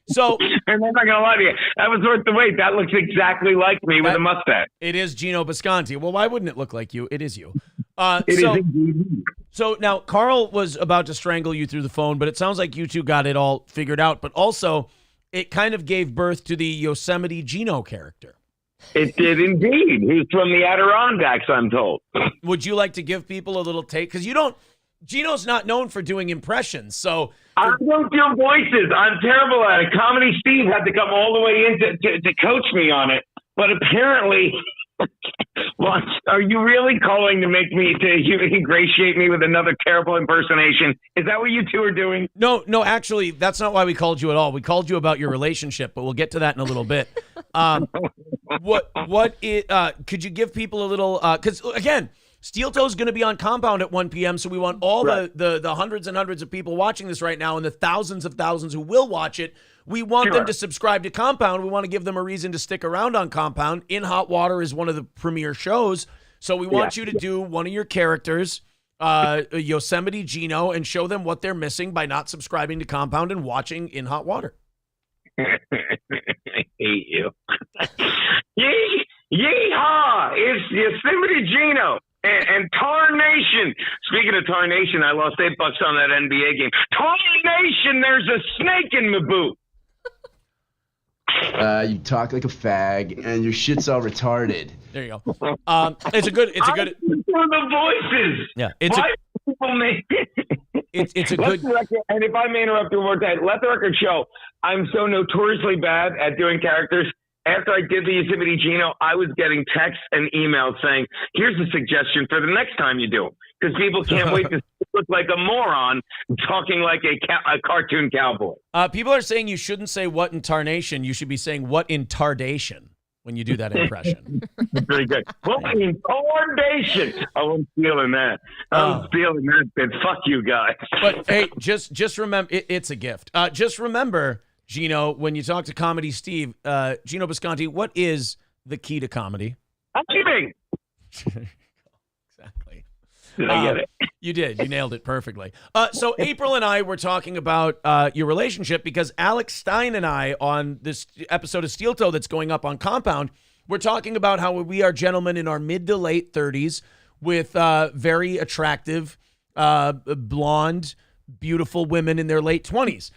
So, and I'm not gonna lie to you, that was worth the wait. That looks exactly like me with a mustache. It is Gino Bisconti. Well, why wouldn't it look like you? It is you. It is indeed. So now Karl was about to strangle you through the phone, but it sounds like you two got it all figured out. But also, it kind of gave birth to the Yosemite Gino character. It did indeed. He's from the Adirondacks, I'm told. Would you like to give people a little take? Because Gino's not known for doing impressions, so... I don't do voices. I'm terrible at it. Comedy Steve had to come all the way in to coach me on it. But apparently, well, are you really calling to ingratiate me with another terrible impersonation? Is that what you two are doing? No, actually, that's not why we called you at all. We called you about your relationship, but we'll get to that in a little bit. Could you give people a little, because again, Steel Toe's going to be on Compound at 1 p.m., so we want all the hundreds and hundreds of people watching this right now and the thousands of thousands who will watch it. We want them to subscribe to Compound. We want to give them a reason to stick around on Compound. In Hot Water is one of the premier shows, so we want you to do one of your characters, Yosemite Gino, and show them what they're missing by not subscribing to Compound and watching In Hot Water. I hate you. Yeehaw! It's Yosemite Gino. And Tarnation. Speaking of Tarnation, I lost $8 on that NBA game. Tarnation, there's a snake in my boot. You talk like a fag, and your shit's all retarded. There you go. It's a good. The voices. Yeah, it's a good. And if I may interrupt you one more time, let the record show I'm so notoriously bad at doing characters. After I did the Yosemite Gino, I was getting texts and emails saying, here's a suggestion for the next time you do it. Because people can't wait to look like a moron talking like a cartoon cowboy. People are saying you shouldn't say what in tarnation. You should be saying what in tardation when you do that impression. Pretty good. What in tardation? Oh, I'm feeling that. I'm feeling that bit. Fuck you guys. But hey, just remember, it's a gift. Just remember, Gino, when you talk to Comedy Steve, Gino Bisconti, what is the key to comedy? Achieving. Exactly. Did I get it? You did. You nailed it perfectly. So April and I were talking about your relationship because Alex Stein and I, on this episode of Steel Toe that's going up on Compound, we're talking about how we are gentlemen in our mid to late 30s with very attractive, blonde, beautiful women in their late 20s.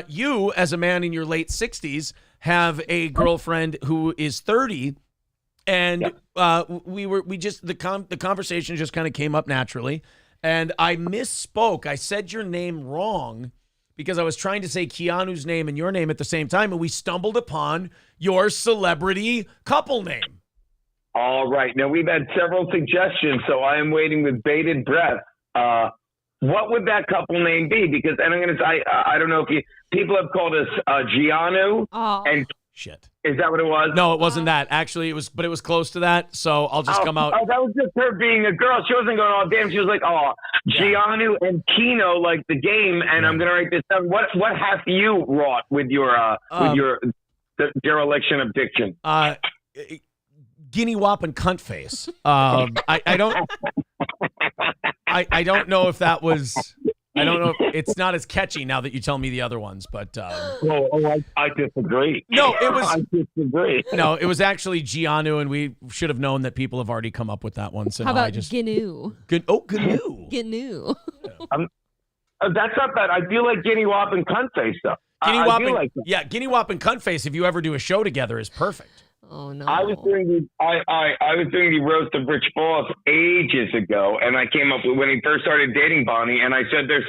You, as a man in your late 60s, have a girlfriend who is 30, and the conversation just kind of came up naturally, and I misspoke. I said your name wrong because I was trying to say Keanu's name and your name at the same time, and we stumbled upon your celebrity couple name. All right. Now, we've had several suggestions, so I am waiting with bated breath. What would that couple name be? Because, and I'm going to say, I don't know if people have called us Gianu and shit. Is that what it was? No, it wasn't that. Actually, it was close to that. So I'll just come out. Oh, that was just her being a girl. She wasn't going, oh, damn. She was like, Gianu and Kino, like the game. And I'm going to write this down. What have you wrought with your dereliction of diction? Guinea wop and cunt face. I don't know if that was. I don't know. It's not as catchy now that you tell me the other ones, but. I disagree. No, it was. I disagree. No, it was actually Gianu, and we should have known that people have already come up with that one. So how about Gnu? Gnu. Gnu. That's not bad. I do like Guinea wop and cunt face though. Guinea wop and cunt face. If you ever do a show together, is perfect. Oh no! I was doing the roast of Rich Voss ages ago, and I came up with when he first started dating Bonnie, and I said their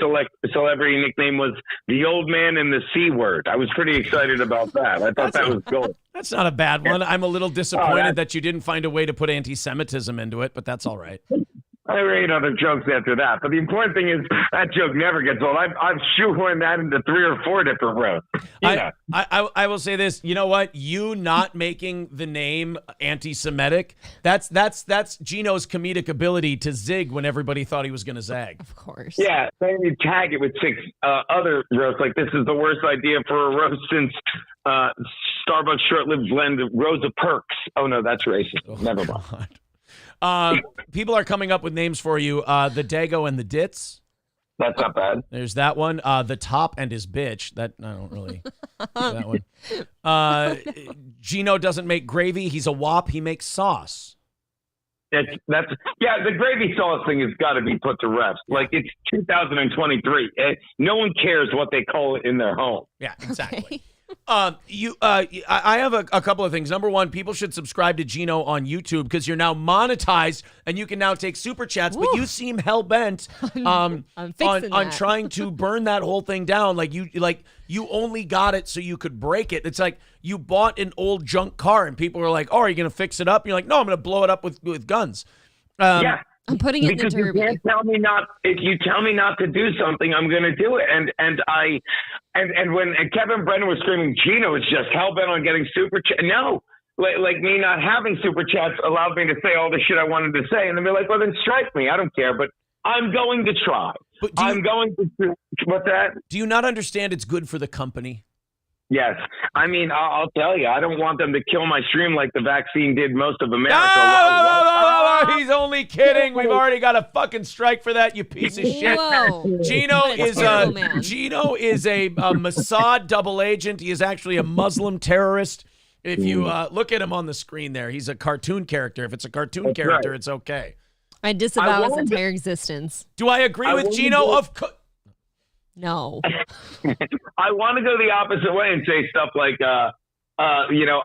celebrity nickname was the Old Man and the C Word. I was pretty excited about that. I thought that was gold. That's not a bad one. I'm a little disappointed that you didn't find a way to put anti-Semitism into it, but that's all right. I read other jokes after that, but the important thing is that joke never gets old. I've shoehorned that into 3 or 4 different roasts. I will say this. You know what? You not making the name anti-Semitic, that's Gino's comedic ability to zig when everybody thought he was going to zag. Of course. Yeah, then you tag it with 6 other roasts. Like, this is the worst idea for a roast since Starbucks short-lived blend of Rosa Perks. Oh, no, that's racist. Oh, never mind. People are coming up with names for you. The Dago and the Ditz. That's not bad. There's that one. The Top and his bitch. That I don't really. That one. Gino doesn't make gravy. He's a wop. He makes sauce. The gravy sauce thing has got to be put to rest. Like, it's 2023. No one cares what they call it in their home. Yeah, exactly. I have a couple of things. Number one, people should subscribe to Gino on YouTube because you're now monetized and you can now take super chats. But you seem hell bent on trying to burn that whole thing down. Like you only got it so you could break it. It's like you bought an old junk car and people were like, "Oh, are you gonna fix it up?" And you're like, "No, I'm gonna blow it up with guns." I'm putting it in the derby. You can't tell me not. If you tell me not to do something, I'm going to do it. And when Kevin Brennan was screaming, Gino is just hell bent on getting super chat. No, like me not having super chats allowed me to say all the shit I wanted to say, and then be like, well, then strike me. I don't care, but I'm going to try. I'm going to. What's that? Do you not understand? It's good for the company. Yes. I mean, I'll tell you, I don't want them to kill my stream like the vaccine did most of America. He's only kidding. We've already got a fucking strike for that, you piece of shit. Whoa. Gino is a Mossad double agent. He is actually a Muslim terrorist. If you look at him on the screen there, he's a cartoon character. If it's a cartoon character, it's okay. I disavow his entire existence. Do I agree with Gino? No. I want to go the opposite way and say stuff like,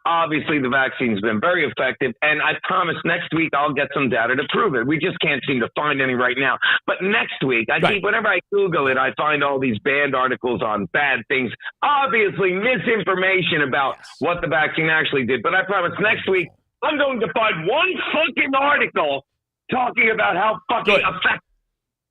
obviously the vaccine's been very effective, and I promise next week I'll get some data to prove it. We just can't seem to find any right now. But next week, I think whenever I Google it, I find all these banned articles on bad things, obviously misinformation about what the vaccine actually did. But I promise next week I'm going to find one fucking article talking about how fucking effective.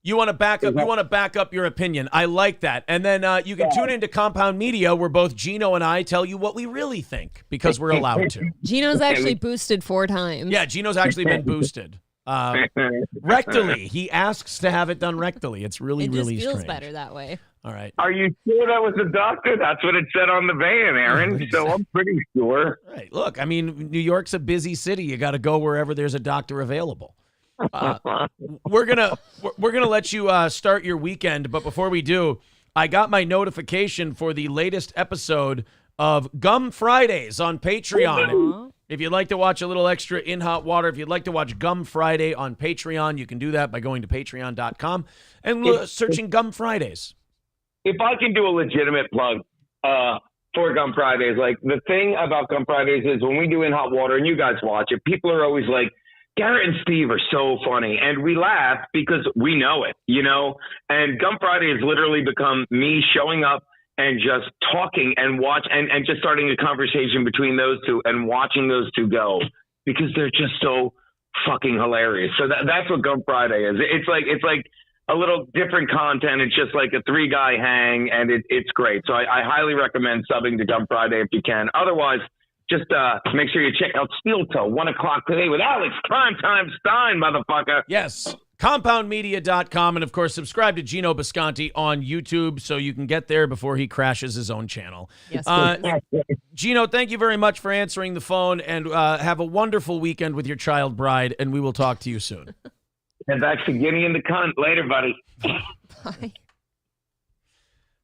You want to back up. You want to back up your opinion. I like that. And then you can tune into Compound Media, where both Gino and I tell you what we really think because we're allowed to. Gino's actually boosted 4 times. Yeah, Gino's actually been boosted rectally. He asks to have it done rectally. It's really strange. It just feels better that way. All right. Are you sure that was a doctor? That's what it said on the van, Aaron. So I'm pretty sure. Right. Look, I mean, New York's a busy city. You got to go wherever there's a doctor available. We're gonna let you start your weekend, but before we do, I got my notification for the latest episode of Gum Fridays on Patreon. If you'd like to watch a little extra In Hot Water, if you'd like to watch Gum Friday on Patreon, you can do that by going to patreon.com and searching Gum Fridays. If I can do a legitimate plug for Gum Fridays, like the thing about Gum Fridays is when we do In Hot Water and you guys watch it, people are always like, Garrett and Steve are so funny, and we laugh because we know it, and Gum Friday has literally become me showing up and just talking and and just starting a conversation between those two and watching those two go because they're just so fucking hilarious. So that's what Gum Friday is. It's like a little different content. It's just like a 3-guy hang, and it's great. So I highly recommend subbing to Gum Friday if you can. Otherwise, just make sure you check out Steel Toe, 1 o'clock today with Alex Stein, motherfucker. Yes, compoundmedia.com. And, of course, subscribe to Gino Bisconti on YouTube so you can get there before he crashes his own channel. Yes, Gino, thank you very much for answering the phone, and have a wonderful weekend with your child bride, and we will talk to you soon. And back to Guinea and the cunt. Later, buddy. Bye.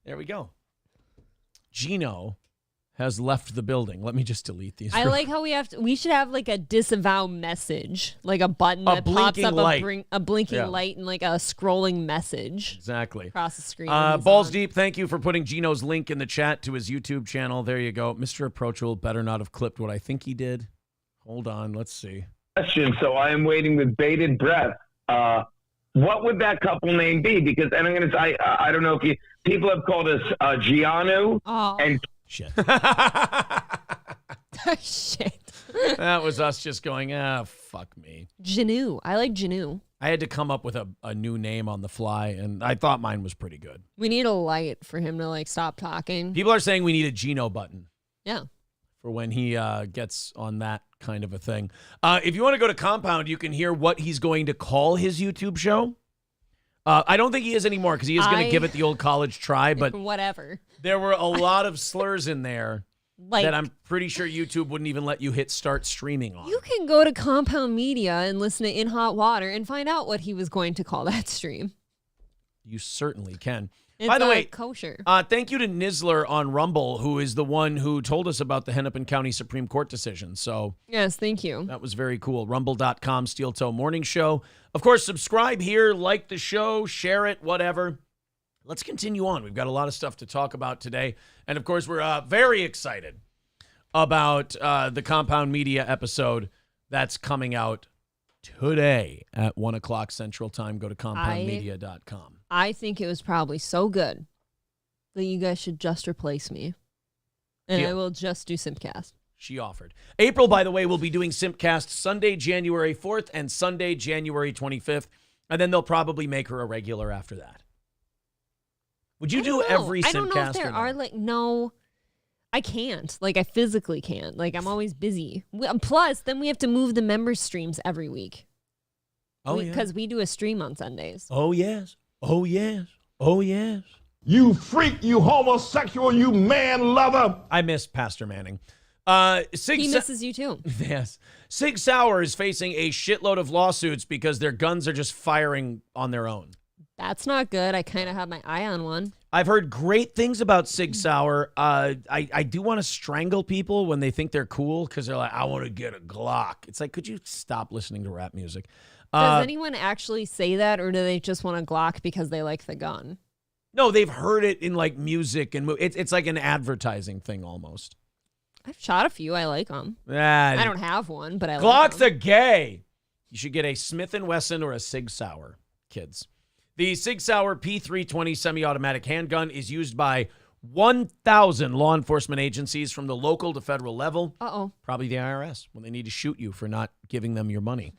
There we go. Gino has left the building. Let me just delete these. I like how we should have like a disavow message, like a button that pops up a blinking light and like a scrolling message. Exactly. Across the screen. Balls Deep, thank you for putting Gino's link in the chat to his YouTube channel. There you go. Mr. Approachable better not have clipped what I think he did. Hold on, let's see. Question. So I am waiting with bated breath. What would that couple name be? Because, and I'm going to say, I don't know if people have called us Gianu and Shit. Shit. That was us just going, fuck me. Janu. I like Janu. I had to come up with a new name on the fly, and I thought mine was pretty good. We need a light for him to like stop talking. People are saying we need a Gino button. Yeah. For when he gets on that kind of a thing. If you want to go to Compound, you can hear what he's going to call his YouTube show. I don't think he is anymore because he is going to give it the old college try, but whatever. There were a lot of slurs in there that I'm pretty sure YouTube wouldn't even let you hit start streaming on. You can go to Compound Media and listen to In Hot Water and find out what he was going to call that stream. You certainly can. It's By the way, kosher. Thank you to Nizzler on Rumble, who is the one who told us about the Hennepin County Supreme Court decision. So yes, thank you. That was very cool. Rumble.com, Steel Toe Morning Show. Of course, subscribe here, like the show, share it, whatever. let's continue on. We've got a lot of stuff to talk about today. And, of course, we're very excited about the Compound Media episode that's coming out today at 1 o'clock Central Time. Go to compoundmedia.com. I think it was probably so good that you guys should just replace me. And I will just do Simpcast. She offered. April, by the way, will be doing Simpcast Sunday, January 4th and Sunday, January 25th. And then they'll probably make her a regular after that. Would you do every Simpcast? I don't know if there are, no, I can't. I physically can't. I'm always busy. Plus, then we have to move the member streams every week. Because we do a stream on Sundays. Oh, yes. Oh, yes. Oh, yes. You freak, you homosexual, you man lover. I miss Pastor Manning. He misses you too. Yes. Sig Sauer is facing a shitload of lawsuits because their guns are just firing on their own. That's not good. I kind of have my eye on one. I've heard great things about Sig Sauer. I do want to strangle people when they think they're cool because they're like, I want to get a Glock. It's like, could you stop listening to rap music? Does anyone actually say that, or do they just want a Glock because they like the gun? No, they've heard it in music and it's like an advertising thing almost. I've shot a few. I like them. I don't have one, but I like them. Glocks are them. gay. You should get a Smith & Wesson or a Sig Sauer, kids. The Sig Sauer P320 semi-automatic handgun is used by 1,000 law enforcement agencies from the local to federal level. Uh-oh. Probably the IRS when they need to shoot you for not giving them your money.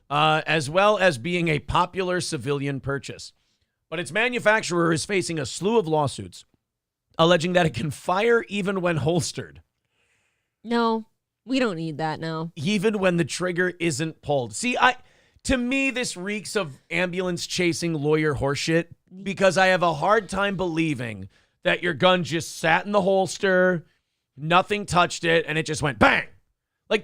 As well as being a popular civilian purchase. But its manufacturer is facing a slew of lawsuits alleging that it can fire even when holstered. No, we don't need that now. Even when the trigger isn't pulled. See, to me, this reeks of ambulance chasing lawyer horseshit because I have a hard time believing that your gun just sat in the holster, nothing touched it, and it just went bang.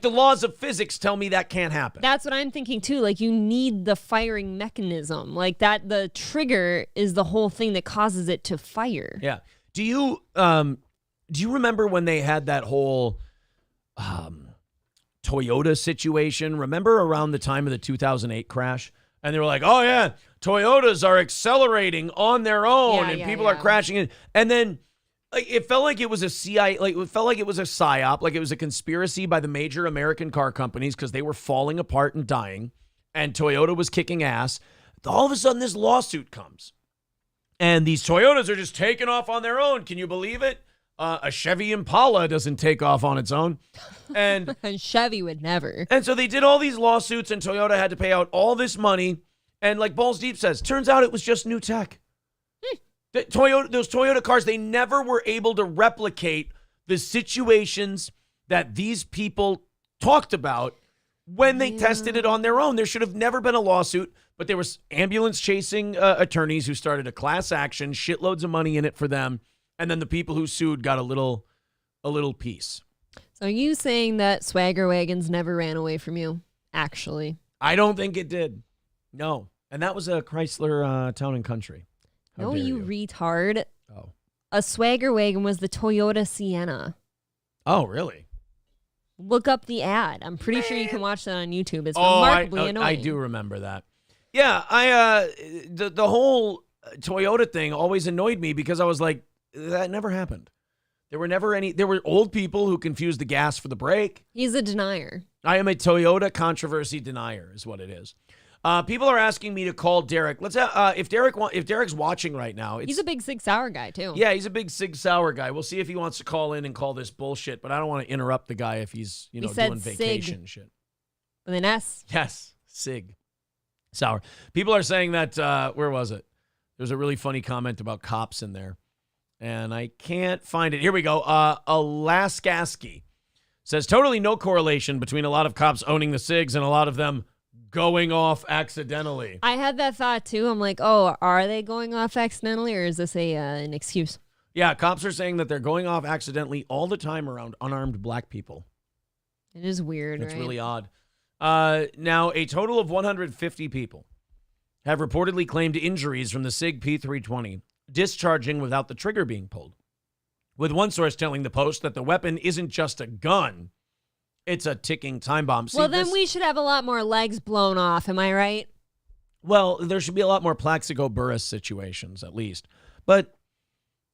The laws of physics tell me that can't happen. That's what I'm thinking too. You need the firing mechanism. The trigger is the whole thing that causes it to fire. Yeah. Do you remember when they had that whole Toyota situation? Remember around the time of the 2008 crash? And they were like, oh, yeah, Toyotas are accelerating on their own and people are crashing in. And then it felt like it was a it felt like it was a psyop, like it was a conspiracy by the major American car companies because they were falling apart and dying. And Toyota was kicking ass. All of a sudden, this lawsuit comes. And these Toyotas are just taking off on their own. Can you believe it? A Chevy Impala doesn't take off on its own. And Chevy would never. And so they did all these lawsuits and Toyota had to pay out all this money. And like Balls Deep says, turns out it was just new tech. Those Toyota cars, they never were able to replicate the situations that these people talked about when they tested it on their own. There should have never been a lawsuit, but there was ambulance chasing attorneys who started a class action, shitloads of money in it for them. And then the people who sued got a little piece. So are you saying that Swagger Wagons never ran away from you, actually? I don't think it did. No. And that was a Chrysler Town and Country. No, you retard. Oh. A Swagger Wagon was the Toyota Sienna. Oh, really? Look up the ad. I'm pretty sure you can watch that on YouTube. It's remarkably annoying. I do remember that. Yeah, the whole Toyota thing always annoyed me because I was like, that never happened. There were old people who confused the gas for the brake. He's a denier. I am a Toyota controversy denier is what it is. People are asking me to call Derek. Let's if Derek's watching right now. He's a big Sig Sauer guy too. Yeah, he's a big Sig Sauer guy. We'll see if he wants to call in and call this bullshit, but I don't want to interrupt the guy if he's, doing vacation shit. With an S? Yes, Sig Sauer. People are saying that where was it? There's a really funny comment about cops in there. And I can't find it. Here we go. Alaskaski says totally no correlation between a lot of cops owning the SIGs and a lot of them going off accidentally. I had that thought too. I'm like, oh, are they going off accidentally or is this an excuse? Yeah, cops are saying that they're going off accidentally all the time around unarmed black people. It is weird, It's right? really odd. Now, a total of 150 people have reportedly claimed injuries from the SIG P320. Discharging without the trigger being pulled. With one source telling the Post that the weapon isn't just a gun, it's a ticking time bomb. Well, then we should have a lot more legs blown off, am I right? Well, there should be a lot more Plaxico Burress situations, at least. But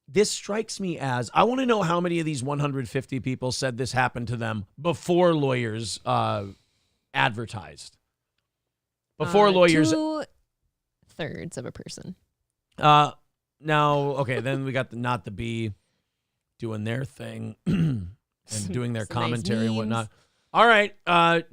this strikes me as, I want to know how many of these 150 people said this happened to them before lawyers advertised. Before lawyers. 2/3 of a person. Now, okay, then we got not the bee doing their thing and doing their commentary nice and whatnot. All right,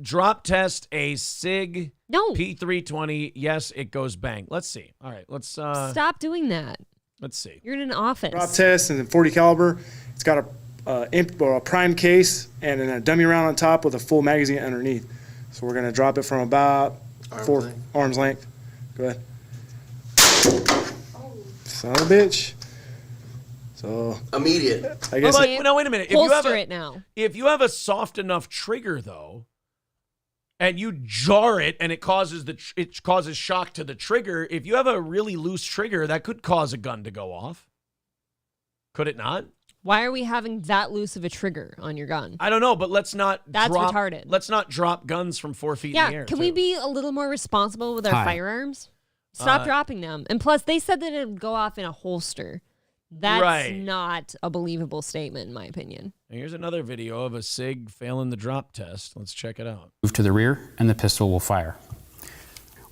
drop test a Sig No. P320. Yes, it goes bang. Let's see. All right, let's Stop doing that. Let's see. You're in an office. Drop test and 40 caliber. It's got a prime case and then a dummy round on top with a full magazine underneath. So we're gonna drop it from about arm's length. Go ahead. Son of a bitch. So immediate. I guess. No, wait a minute. Holster it now. If you have a soft enough trigger, though, and you jar it, and it causes shock to the trigger. If you have a really loose trigger, that could cause a gun to go off. Could it not? Why are we having that loose of a trigger on your gun? I don't know, but let's not. That's retarded. Let's not drop guns from 4 feet in the air. Can we be a little more responsible with our firearms? Stop dropping them. And plus, they said that it would go off in a holster. That's not a believable statement, in my opinion. And here's another video of a Sig failing the drop test. Let's check it out. Move to the rear, and the pistol will fire.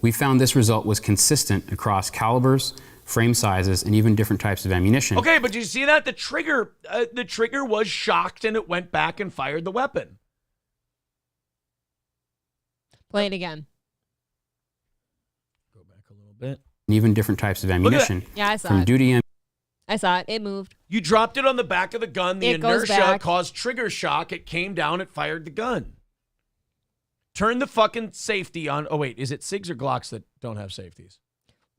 We found this result was consistent across calibers, frame sizes, and even different types of ammunition. Okay, but you see that? The trigger was shocked, and it went back and fired the weapon. Play it again. Go back a little bit. And even different types of ammunition. Yeah, I saw from it. duty I saw it. It moved. You dropped it on the back of the gun. The It goes inertia back. caused trigger shock. It came down. It fired the gun. Turn the fucking safety on. Oh, wait. Is it SIGs or Glocks that don't have safeties?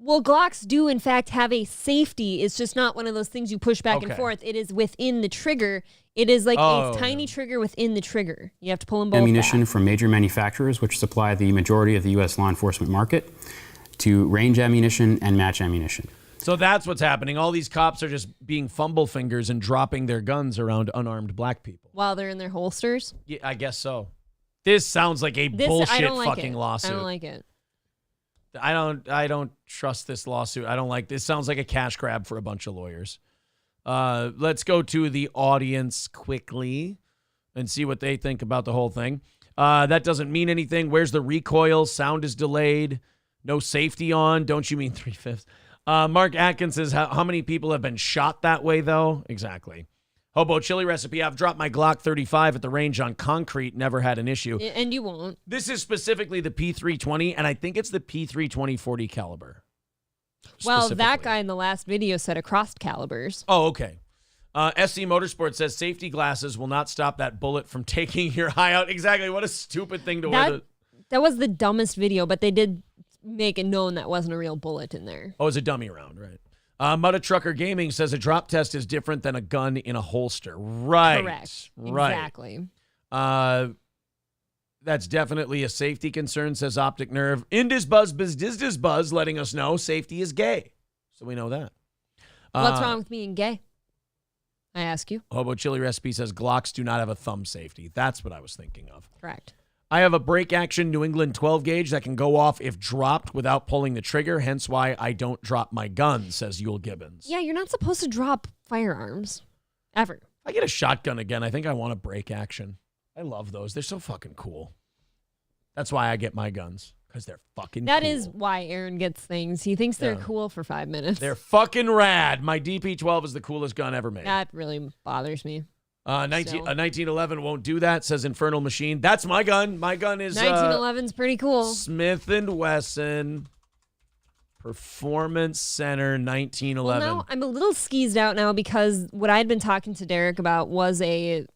Well, Glocks do, in fact, have a safety. It's just not one of those things you push back and forth. It is within the trigger. It is like a tiny trigger within the trigger. You have to pull them both ammunition back. from major manufacturers, which supply the majority of the U.S. law enforcement market, to range ammunition and match ammunition. So that's what's happening. All these cops are just being fumble fingers and dropping their guns around unarmed black people. While they're in their holsters? Yeah, I guess so. This sounds like a bullshit fucking lawsuit. I don't like it. I don't trust this lawsuit. I don't like this. Sounds like a cash grab for a bunch of lawyers. Let's go to the audience quickly and see what they think about the whole thing. That doesn't mean anything. Where's the recoil? Sound is delayed. No safety on. Don't you mean 3/5? Mark Atkins says, how many people have been shot that way, though? Exactly. Hobo chili recipe. I've dropped my Glock 35 at the range on concrete. Never had an issue. And you won't. This is specifically the P320, and I think it's the P320 40 caliber. Well, that guy in the last video said across calibers. Oh, okay. SC Motorsport says safety glasses will not stop that bullet from taking your eye out. Exactly. What a stupid thing to wear. That was the dumbest video, but they did make it known that wasn't a real bullet in there. Oh, it's a dummy round, right? Mudda Trucker Gaming says a drop test is different than a gun in a holster. Right. Correct. Right. Exactly. That's definitely a safety concern, says Optic Nerve. Indus Buzz, Bizdizdiz Buzz, letting us know safety is gay. So we know that. What's wrong with being gay? I ask you. Hobo Chili Recipe says Glocks do not have a thumb safety. That's what I was thinking of. Correct. I have a break action New England 12 gauge that can go off if dropped without pulling the trigger, hence why I don't drop my gun, says Yule Gibbons. Yeah, you're not supposed to drop firearms. Ever. If I get a shotgun again, I think I want a break action. I love those. They're so fucking cool. That's why I get my guns, because they're fucking That cool. is why Aaron gets things. He thinks they're cool for 5 minutes. They're fucking rad. My DP12 is the coolest gun ever made. That really bothers me. 1911 won't do that, says Infernal Machine. That's my gun. My gun is 1911's pretty cool. Smith & Wesson Performance Center 1911. Well, now I'm a little skeezed out now because what I'd been talking to Derek about was a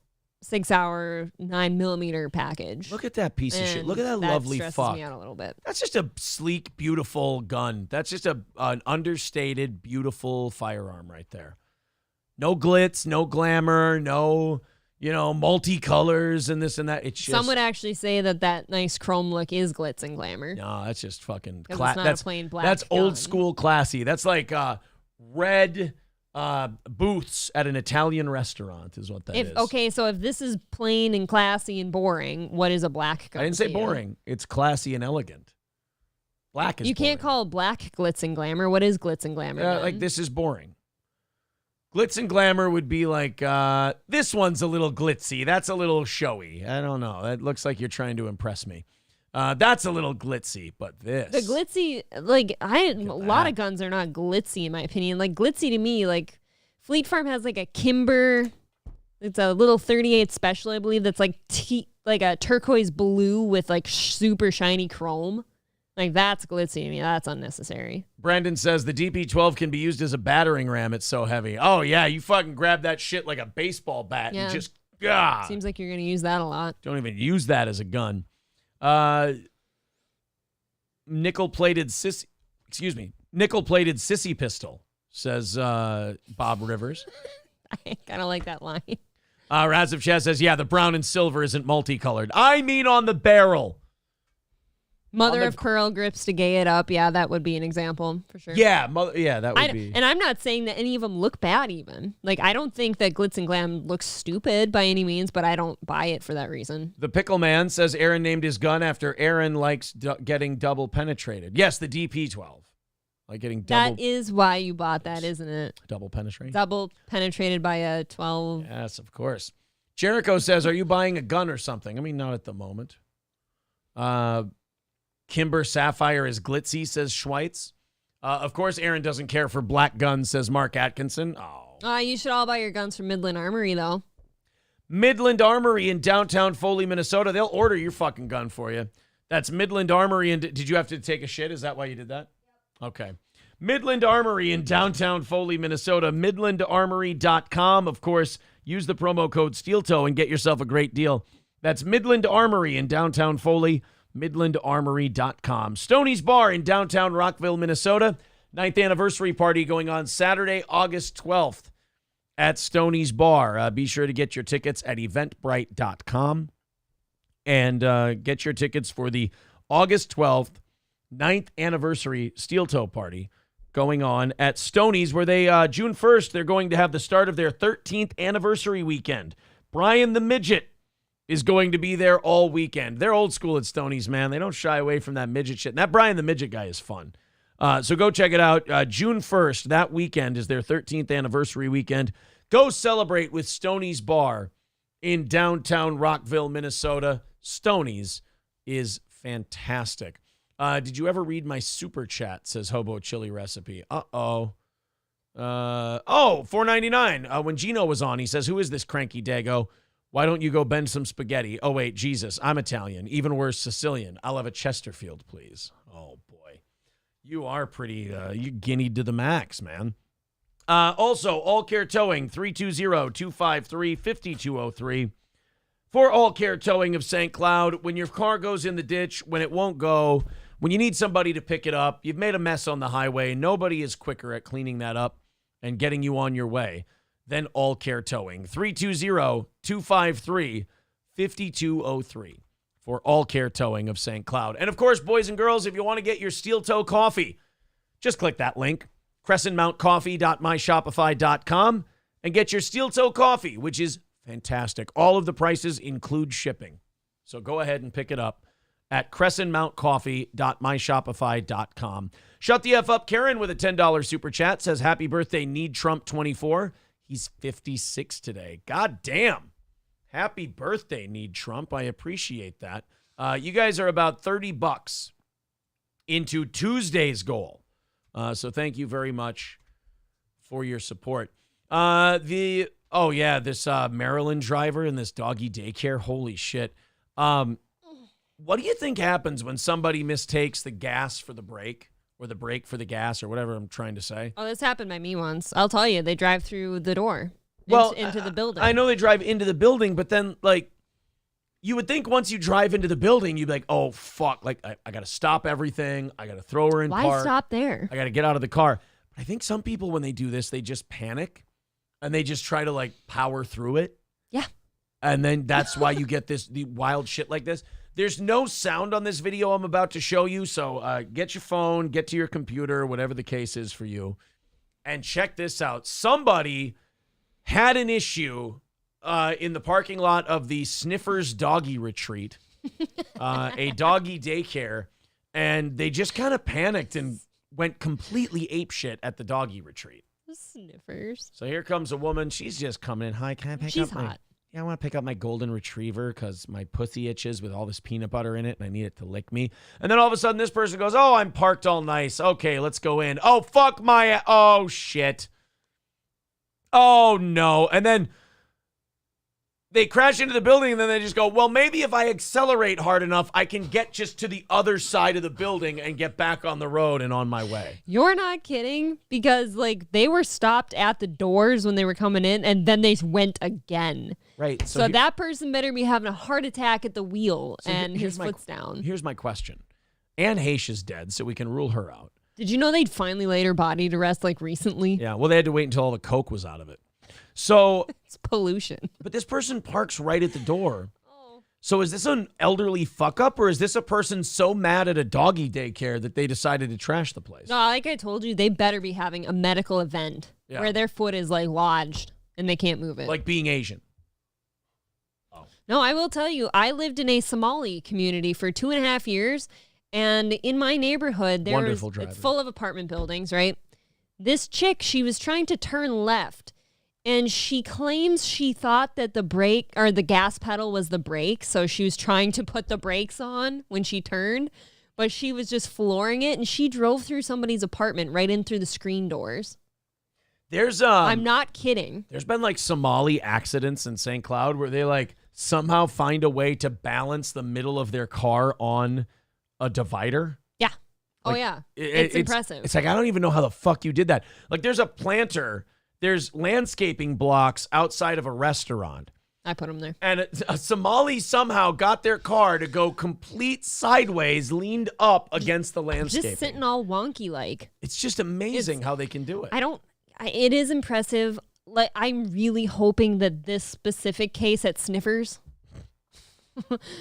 Sig Sauer 9mm package. Look at that piece of shit. Look at that lovely stresses fuck. Me out a little bit. That's just a sleek, beautiful gun. That's just an understated, beautiful firearm right there. No glitz, no glamour, no, multicolors and this and that. It's just, some would actually say that nice chrome look is glitz and glamour. No, that's just fucking it's not a plain black That's gun. old school classy. That's like red booths at an Italian restaurant is what that is. Okay, so if this is plain and classy and boring, what is a black gun? I didn't say to you? boring. It's classy and elegant. Black is You can't boring. call black glitz and glamour. What is glitz and glamour? Like this is boring. Glitz and glamour would be like, this one's a little glitzy. That's a little showy. I don't know. That looks like you're trying to impress me. That's a little glitzy, but this. The glitzy, like, a lot of guns are not glitzy in my opinion. Like, glitzy to me, like, Fleet Farm has like a Kimber. It's a little 38 special, I believe, that's like like a turquoise blue with like super shiny chrome. Like, that's glitzy to me. That's unnecessary. Brandon says the DP-12 can be used as a battering ram. It's so heavy. Oh, yeah. You fucking grab that shit like a baseball bat and just, Seems like you're going to use that a lot. Don't even use that as a gun. Nickel-plated sissy pistol, says Bob Rivers. I kind of like that line. Razov Chaz says, yeah, the brown and silver isn't multicolored. I mean on the barrel. Mother of pearl grips to gay it up. Yeah, that would be an example for sure. Yeah, that would be. And I'm not saying that any of them look bad even. Like, I don't think that Glitz and Glam looks stupid by any means, but I don't buy it for that reason. The Pickle Man says Aaron named his gun after Aaron likes getting double penetrated. Yes, the DP-12. Like getting double. That is why you bought that, isn't it? Double penetrated? Double penetrated by a 12. Yes, of course. Jericho says, are you buying a gun or something? I mean, not at the moment. Kimber Sapphire is glitzy, says Schweitz. Of course, Aaron doesn't care for black guns, says Mark Atkinson. Oh. You should all buy your guns from Midland Armory, though. Midland Armory in downtown Foley, Minnesota. They'll order your fucking gun for you. That's Midland Armory. And did you have to take a shit? Is that why you did that? Okay. Midland Armory in downtown Foley, Minnesota. MidlandArmory.com. Of course, use the promo code SteelToe and get yourself a great deal. That's Midland Armory in downtown Foley. MidlandArmory.com. Stoney's Bar in downtown Rockville, Minnesota. 9th anniversary party going on Saturday, August 12th at Stoney's Bar. Be sure to get your tickets at eventbrite.com and get your tickets for the August 12th 9th anniversary Steel Toe party going on at Stoney's, where they, June 1st, they're going to have the start of their 13th anniversary weekend. Brian the Midget is going to be there all weekend. They're old school at Stoney's, man. They don't shy away from that midget shit. And that Brian the Midget guy is fun. So go check it out. June 1st, that weekend is their 13th anniversary weekend. Go celebrate with Stoney's Bar in downtown Rockville, Minnesota. Stoney's is fantastic. Did you ever read my super chat, says Hobo Chili Recipe? $4.99. When Gino was on, he says, who is this cranky dago? Why don't you go bend some spaghetti? Oh, wait, Jesus, I'm Italian. Even worse, Sicilian. I'll have a Chesterfield, please. Oh, boy. You are pretty, you guineaed to the max, man. Also, All Care Towing, 320-253-5203. For All Care Towing of St. Cloud, when your car goes in the ditch, when it won't go, when you need somebody to pick it up, you've made a mess on the highway, nobody is quicker at cleaning that up and getting you on your way than All Care Towing. 320-253-5203 for All Care Towing of St. Cloud. And of course, boys and girls, if you want to get your Steel Toe coffee, just click that link, crescentmountcoffee.myshopify.com, and get your Steel Toe coffee, which is fantastic. All of the prices include shipping. So go ahead and pick it up at crescentmountcoffee.myshopify.com. Shut the F up, Karen, with a $10 super chat, says, happy birthday, Need Trump 24. He's 56 today. God damn. Happy birthday, Need Trump. I appreciate that. You guys are about $30 into Tuesday's goal. So thank you very much for your support. This Maryland driver in this doggy daycare. Holy shit. What do you think happens when somebody mistakes the gas for the brake? Or the brake for the gas, or whatever I'm trying to say. Oh, this happened by me once. I'll tell you, they drive through the door into the building. I know they drive into the building, but then, like, you would think once you drive into the building, you'd be like, oh, fuck. Like, I got to stop everything. I got to throw her in park. Why stop there? I got to get out of the car. But I think some people, when they do this, they just panic, and they just try to, like, power through it. Yeah. And then that's why you get the wild shit like this. There's no sound on this video I'm about to show you, so get your phone, get to your computer, whatever the case is for you, and check this out. Somebody had an issue in the parking lot of the Sniffers Doggy Retreat, a doggy daycare, and they just kind of panicked and went completely apeshit at the doggy retreat. Sniffers. So here comes a woman. She's just coming in. Hi, can I pick She's up my... hot. Yeah, I want to pick up my golden retriever because my pussy itches with all this peanut butter in it, and I need it to lick me. And then all of a sudden, this person goes, oh, I'm parked all nice. Okay, let's go in. Oh, fuck my... Oh, shit. Oh, no. And then they crash into the building, and then they just go, well, maybe if I accelerate hard enough, I can get just to the other side of the building and get back on the road and on my way. You're not kidding, because like they were stopped at the doors when they were coming in, and then they went again. Right. So that person better be having a heart attack at the wheel, and his foot's down. Here's my question. Anne Heche is dead, so we can rule her out. Did you know they'd finally laid her body to rest like recently? Yeah, well, they had to wait until all the coke was out of it. So it's pollution. But this person parks right at the door. So is this an elderly fuck up, or is this a person so mad at a doggy daycare that they decided to trash the place? No, like I told you, they better be having a medical event where their foot is like lodged and they can't move it. Like being Asian. No, I will tell you, I lived in a Somali community for 2.5 years, and in my neighborhood, it's full of apartment buildings, right? This chick, she was trying to turn left, and she claims she thought that the brake or the gas pedal was the brake, so she was trying to put the brakes on when she turned, but she was just flooring it, and she drove through somebody's apartment right in through the screen doors. There's I'm not kidding. There's been like Somali accidents in St. Cloud where they like somehow find a way to balance the middle of their car on a divider. Yeah. Like, yeah. It's impressive. It's like, I don't even know how the fuck you did that. Like there's a planter, there's landscaping blocks outside of a restaurant. I put them there. And a Somali somehow got their car to go complete sideways, leaned up against the landscaping. Just sitting all wonky like. It's just amazing how they can do it. It is impressive. Like, I'm really hoping that this specific case at Sniffers,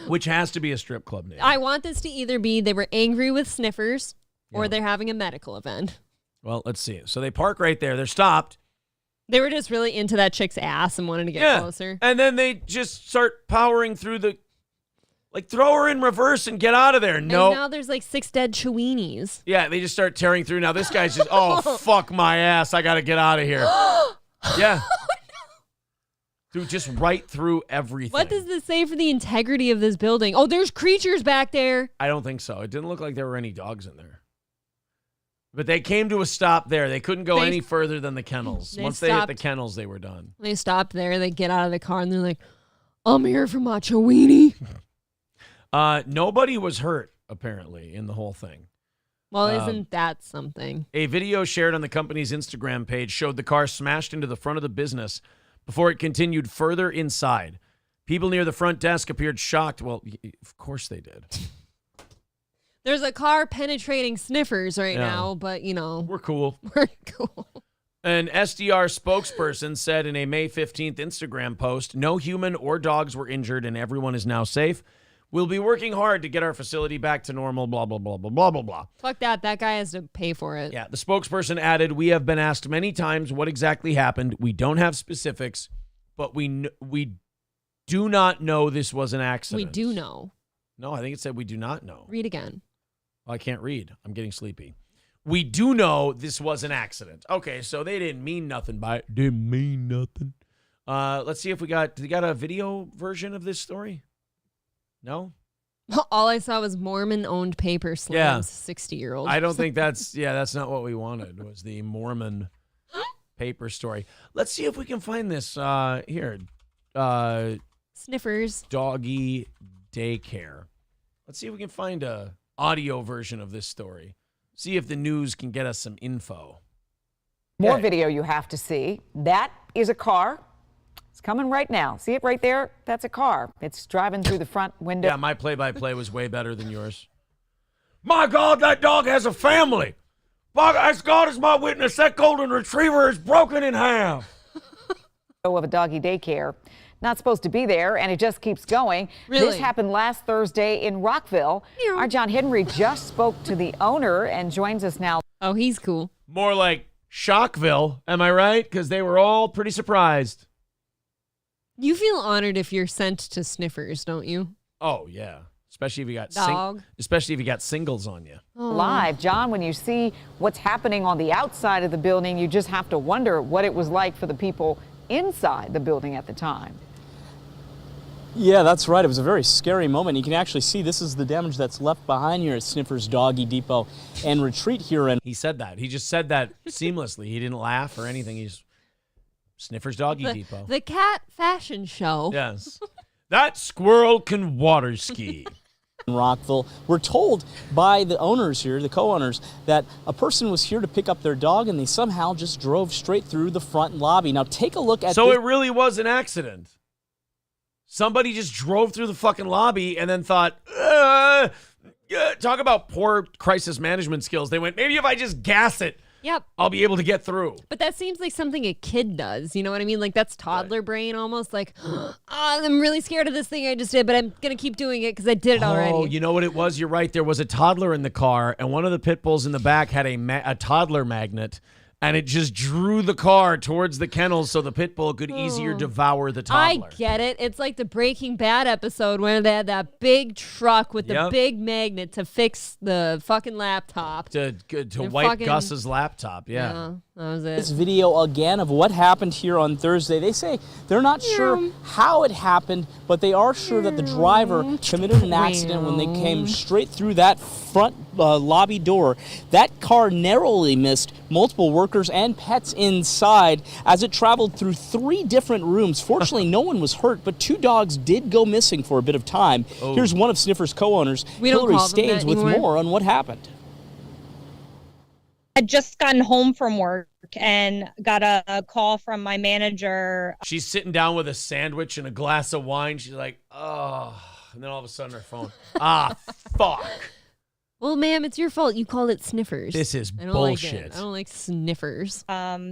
which has to be a strip club name. I want this to either be they were angry with Sniffers or they're having a medical event. Well, let's see. So they park right there. They're stopped. They were just really into that chick's ass and wanted to get closer. And then they just start powering through like throw her in reverse and get out of there. No. And now there's like 6 dead Cheweenies. Yeah, they just start tearing through. Now this guy's just, oh, fuck my ass. I got to get out of here. Yeah. Dude, just right through everything. What does this say for the integrity of this building? Oh, there's creatures back there. I don't think so. It didn't look like there were any dogs in there. But they came to a stop there. They couldn't go any further than the kennels. Once they hit the kennels, they were done. They stopped there. They get out of the car and they're like, I'm here for my Cheweenie. Nobody was hurt, apparently, in the whole thing. Well, isn't that something? A video shared on the company's Instagram page showed the car smashed into the front of the business before it continued further inside. People near the front desk appeared shocked. Well, of course they did. There's a car penetrating Sniffers right now, but, you know. We're cool. We're cool. An SDR spokesperson said in a May 15th Instagram post, no human or dogs were injured and everyone is now safe. We'll be working hard to get our facility back to normal, blah, blah, blah, blah, blah, blah, blah. Fuck that. That guy has to pay for it. Yeah, the spokesperson added, we have been asked many times what exactly happened. We don't have specifics, but we do not know this was an accident. We do know. No, I think it said we do not know. Read again. I can't read. I'm getting sleepy. We do know this was an accident. Okay, so they didn't mean nothing by it. Didn't mean nothing. Let's see if we got a video version of this story? No? All I saw was Mormon-owned paper slams 60-year-old. I don't think that's not what we wanted, was the Mormon paper story. Let's see if we can find this here. Sniffers. Doggy daycare. Let's see if we can find a audio version of this story. See if the news can get us some info. More video you have to see. That is a car. It's coming right now. See it right there? That's a car. It's driving through the front window. Yeah, my play-by-play was way better than yours. My God, that dog has a family. As God is my witness, that golden retriever is broken in half. Of a doggy daycare. Not supposed to be there, and it just keeps going. Really? This happened last Thursday in Rockville. Our John Henry just spoke to the owner and joins us now. Oh, he's cool. More like Shockville, am I right? Because they were all pretty surprised. You feel honored if you're sent to Sniffers, don't you? Oh, yeah. Especially if you got dog. singles on you. Live, John, when you see what's happening on the outside of the building, you just have to wonder what it was like for the people inside the building at the time. Yeah, that's right. It was a very scary moment. You can actually see this is the damage that's left behind here at Sniffers Doggy Depot and Retreat here. And he said that. He just said that seamlessly. He didn't laugh or anything. He's Sniffers Doggy Depot. The cat fashion show. Yes. That squirrel can water ski. In Rockville, we're told by the owners here, the co-owners, that a person was here to pick up their dog and they somehow just drove straight through the front lobby. Now take a look at So it really was an accident. Somebody just drove through the fucking lobby and then thought, talk about poor crisis management skills. They went, maybe if I just gas it, yep, I'll be able to get through. But that seems like something a kid does. You know what I mean? Like that's toddler brain almost. Like, I'm really scared of this thing I just did, but I'm going to keep doing it because I did it already. Oh, you know what it was? You're right. There was a toddler in the car, and one of the pit bulls in the back had a toddler magnet, and it just drew the car towards the kennels so the pit bull could easier devour the toddler. I get it. It's like the Breaking Bad episode where they had that big truck with the big magnet to fix the fucking laptop. To wipe Gus's laptop, yeah. That was it. This video again of what happened here on Thursday. They say they're not sure how it happened, but they are sure that the driver committed an accident when they came straight through that front lobby door. That car narrowly missed multiple workers and pets inside as it traveled through 3 different rooms. Fortunately, no one was hurt, but 2 dogs did go missing for a bit of time. Oh. Here's one of Sniffer's co-owners, Hillary Staines, with more on what happened. I'd just gotten home from work and got a call from my manager. She's sitting down with a sandwich and a glass of wine. She's like, oh. And then all of a sudden her phone, fuck. Well, ma'am, it's your fault. You called it Sniffers. This is I don't bullshit. Like it. I don't like sniffers.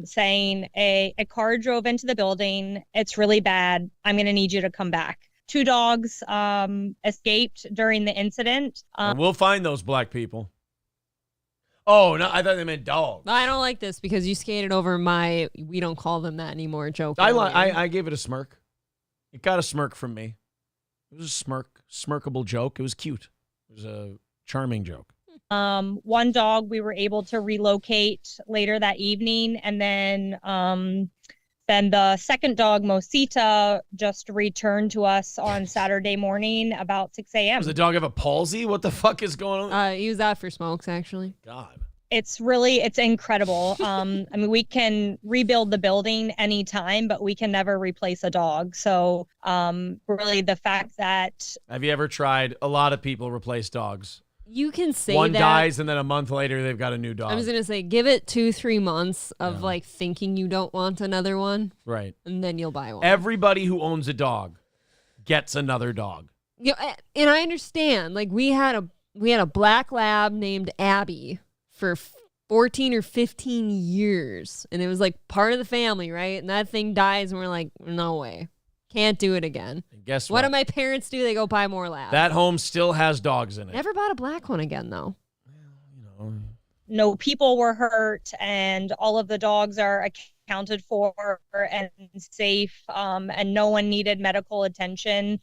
Saying a car drove into the building. It's really bad. I'm going to need you to come back. 2 dogs escaped during the incident. And we'll find those black people. Oh, no, I thought they meant dog. I don't like this because you skated over my we don't call them that anymore joke. I gave it a smirk. It got a smirk from me. It was a smirkable joke. It was cute. It was a charming joke. 1 dog we were able to relocate later that evening, and then the second dog, Mosita, just returned to us on Saturday morning about 6 a.m. Does the dog have a palsy? What the fuck is going on? He was out for smokes, actually. God. It's incredible. I mean, we can rebuild the building anytime, but we can never replace a dog. So really the fact that... Have you ever tried? A lot of people replace dogs. You can say one that. dies and then a month later they've got a new dog. I was going to say, give it 2-3 months of like thinking you don't want another one. Right. And then you'll buy one. Everybody who owns a dog gets another dog. You know, and I understand. Like we had a black lab named Abby for 14 or 15 years. And it was like part of the family, right? And that thing dies and we're like, no way. Can't do it again. And guess what? What do my parents do? They go buy more labs. That home still has dogs in it. Never bought a black one again, though. No people were hurt, and all of the dogs are accounted for and safe, and no one needed medical attention,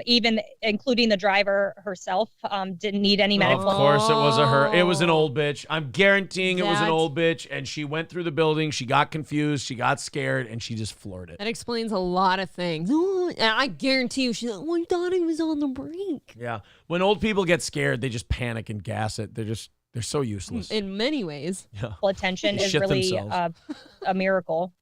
even including the driver herself didn't need any medical. Of course it was her. It was an old bitch. I'm guaranteeing it was an old bitch, and she went through the building, she got confused, she got scared, and she just floored it. That explains a lot of things. Ooh, and I guarantee you, she's like, oh, I thought he was on the brink. Yeah. When old people get scared, they just panic and gas it. They're so useless. In many ways. Yeah. Attention is really a miracle.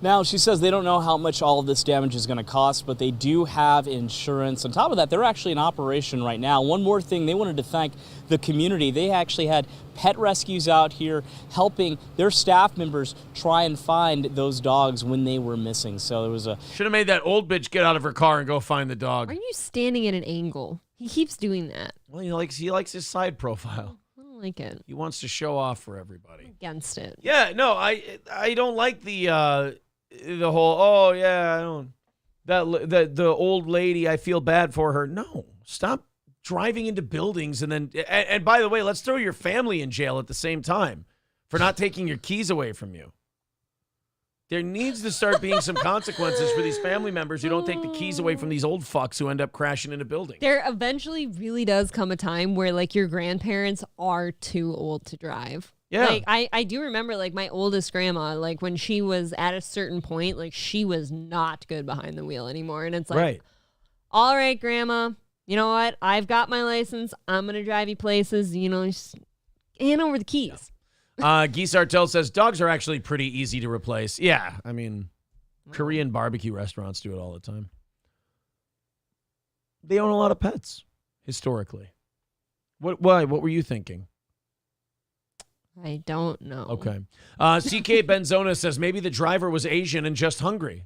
Now, she says they don't know how much all of this damage is going to cost, but they do have insurance. On top of that, they're actually in operation right now. One more thing, they wanted to thank the community. They actually had pet rescues out here helping their staff members try and find those dogs when they were missing. So there was a... Should have made that old bitch get out of her car and go find the dog. Are you standing at an angle? He keeps doing that. Well, he likes his side profile. I don't like it. He wants to show off for everybody. I'm against it. Yeah, no, I don't like the whole, I don't, the old lady, I feel bad for her. No, stop driving into buildings and by the way, let's throw your family in jail at the same time for not taking your keys away from you. There needs to start being some consequences for these family members who don't take the keys away from these old fucks who end up crashing into buildings. There eventually really does come a time where like your grandparents are too old to drive. Yeah. Like I do remember like my oldest grandma, like when she was at a certain point, like she was not good behind the wheel anymore. And it's like, Right. All right, grandma, you know what? I've got my license. I'm going to drive you places, just hand over the keys. Geese Artel says dogs are actually pretty easy to replace. Yeah, I mean, Korean barbecue restaurants do it all the time. They own a lot of pets, historically. What were you thinking? I don't know. Okay. CK Benzona says maybe the driver was Asian and just hungry.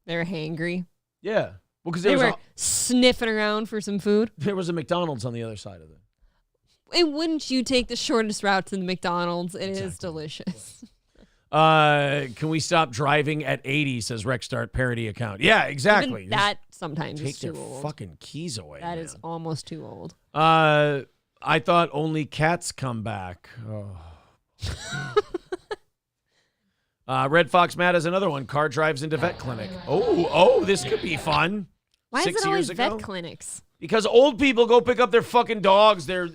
They're hangry. Yeah. Well, because they were sniffing around for some food. There was a McDonald's on the other side of it. And wouldn't you take the shortest route to the McDonald's? It is delicious. Can we stop driving at 80, says Rexstart parody account. Yeah, exactly. Even that sometimes is too Take their old. fucking keys away. That is almost too old. I thought only cats come back. Oh. Red Fox Matt has another one. Car drives into vet clinic. Oh, this could be fun. Why 6 is it always years ago? vet clinics? Because old people go pick up their fucking dogs, their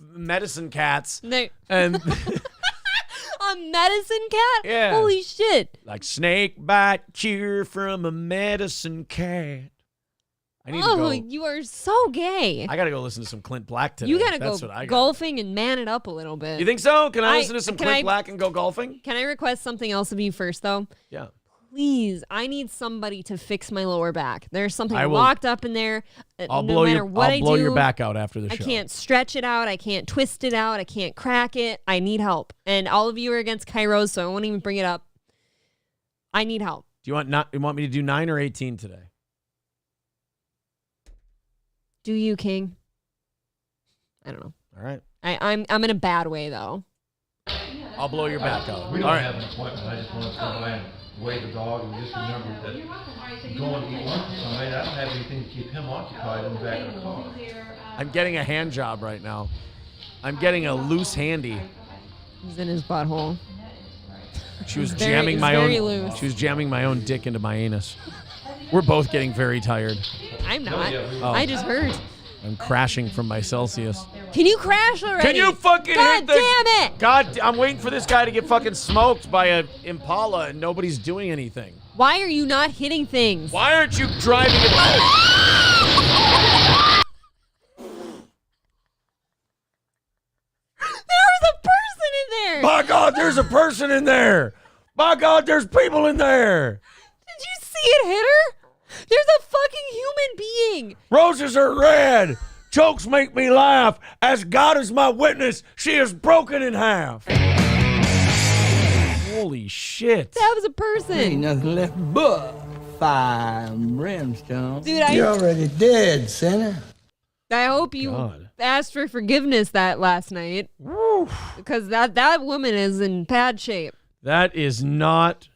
medicine cats. And a medicine cat? Yeah. Holy shit. Like snake bite cheer from a medicine cat. I need to go. You are so gay. I got to go listen to some Clint Black today. You got to That's go what I got. golfing and man it up a little bit. You think so? Can I listen to some Clint Black and go golfing? Can I request something else of you first, though? Yeah. Please, I need somebody to fix my lower back. There's something I will- locked up in there. I'll no blow matter your what I'll I blow do, your back out after the I show. can't stretch it out. I can't twist it out. I can't crack it. I need help. And all of you are against Kairos, so I won't even bring it up. I need help. Do you want me to do 9 or 18 today? Do you, King? I don't know. All right. I'm in a bad way though. I'll blow your back out. We don't All right. have an appointment. I just want to come by and wave the dog and just remember that going to eat lunch with somebody, I don't have anything to keep him occupied in the back of the car. I'm getting a hand job right now. I'm getting a loose handy. He's in his butthole. She was It's jamming my very own. loose. She was jamming my own dick into my anus. We're both getting very tired. I'm not. Oh. I just heard. I'm crashing from my Celsius. Can you crash already? Can you fucking God hit the? damn it! God, I'm waiting for this guy to get fucking smoked by a Impala, and nobody's doing anything. Why are you not hitting things? Why aren't you driving it? There was a person in there! By God, there's a person in there. By God, there's people in there. Did you see it hit her? There's a fucking human being. Roses are red. Jokes make me laugh. As God is my witness, she is broken in half. Holy shit. That was a person. Ain't nothing left but fire and brimstone. Dude, You're already dead, sinner. I hope you asked for forgiveness that last night. Because that woman is in bad shape. That is not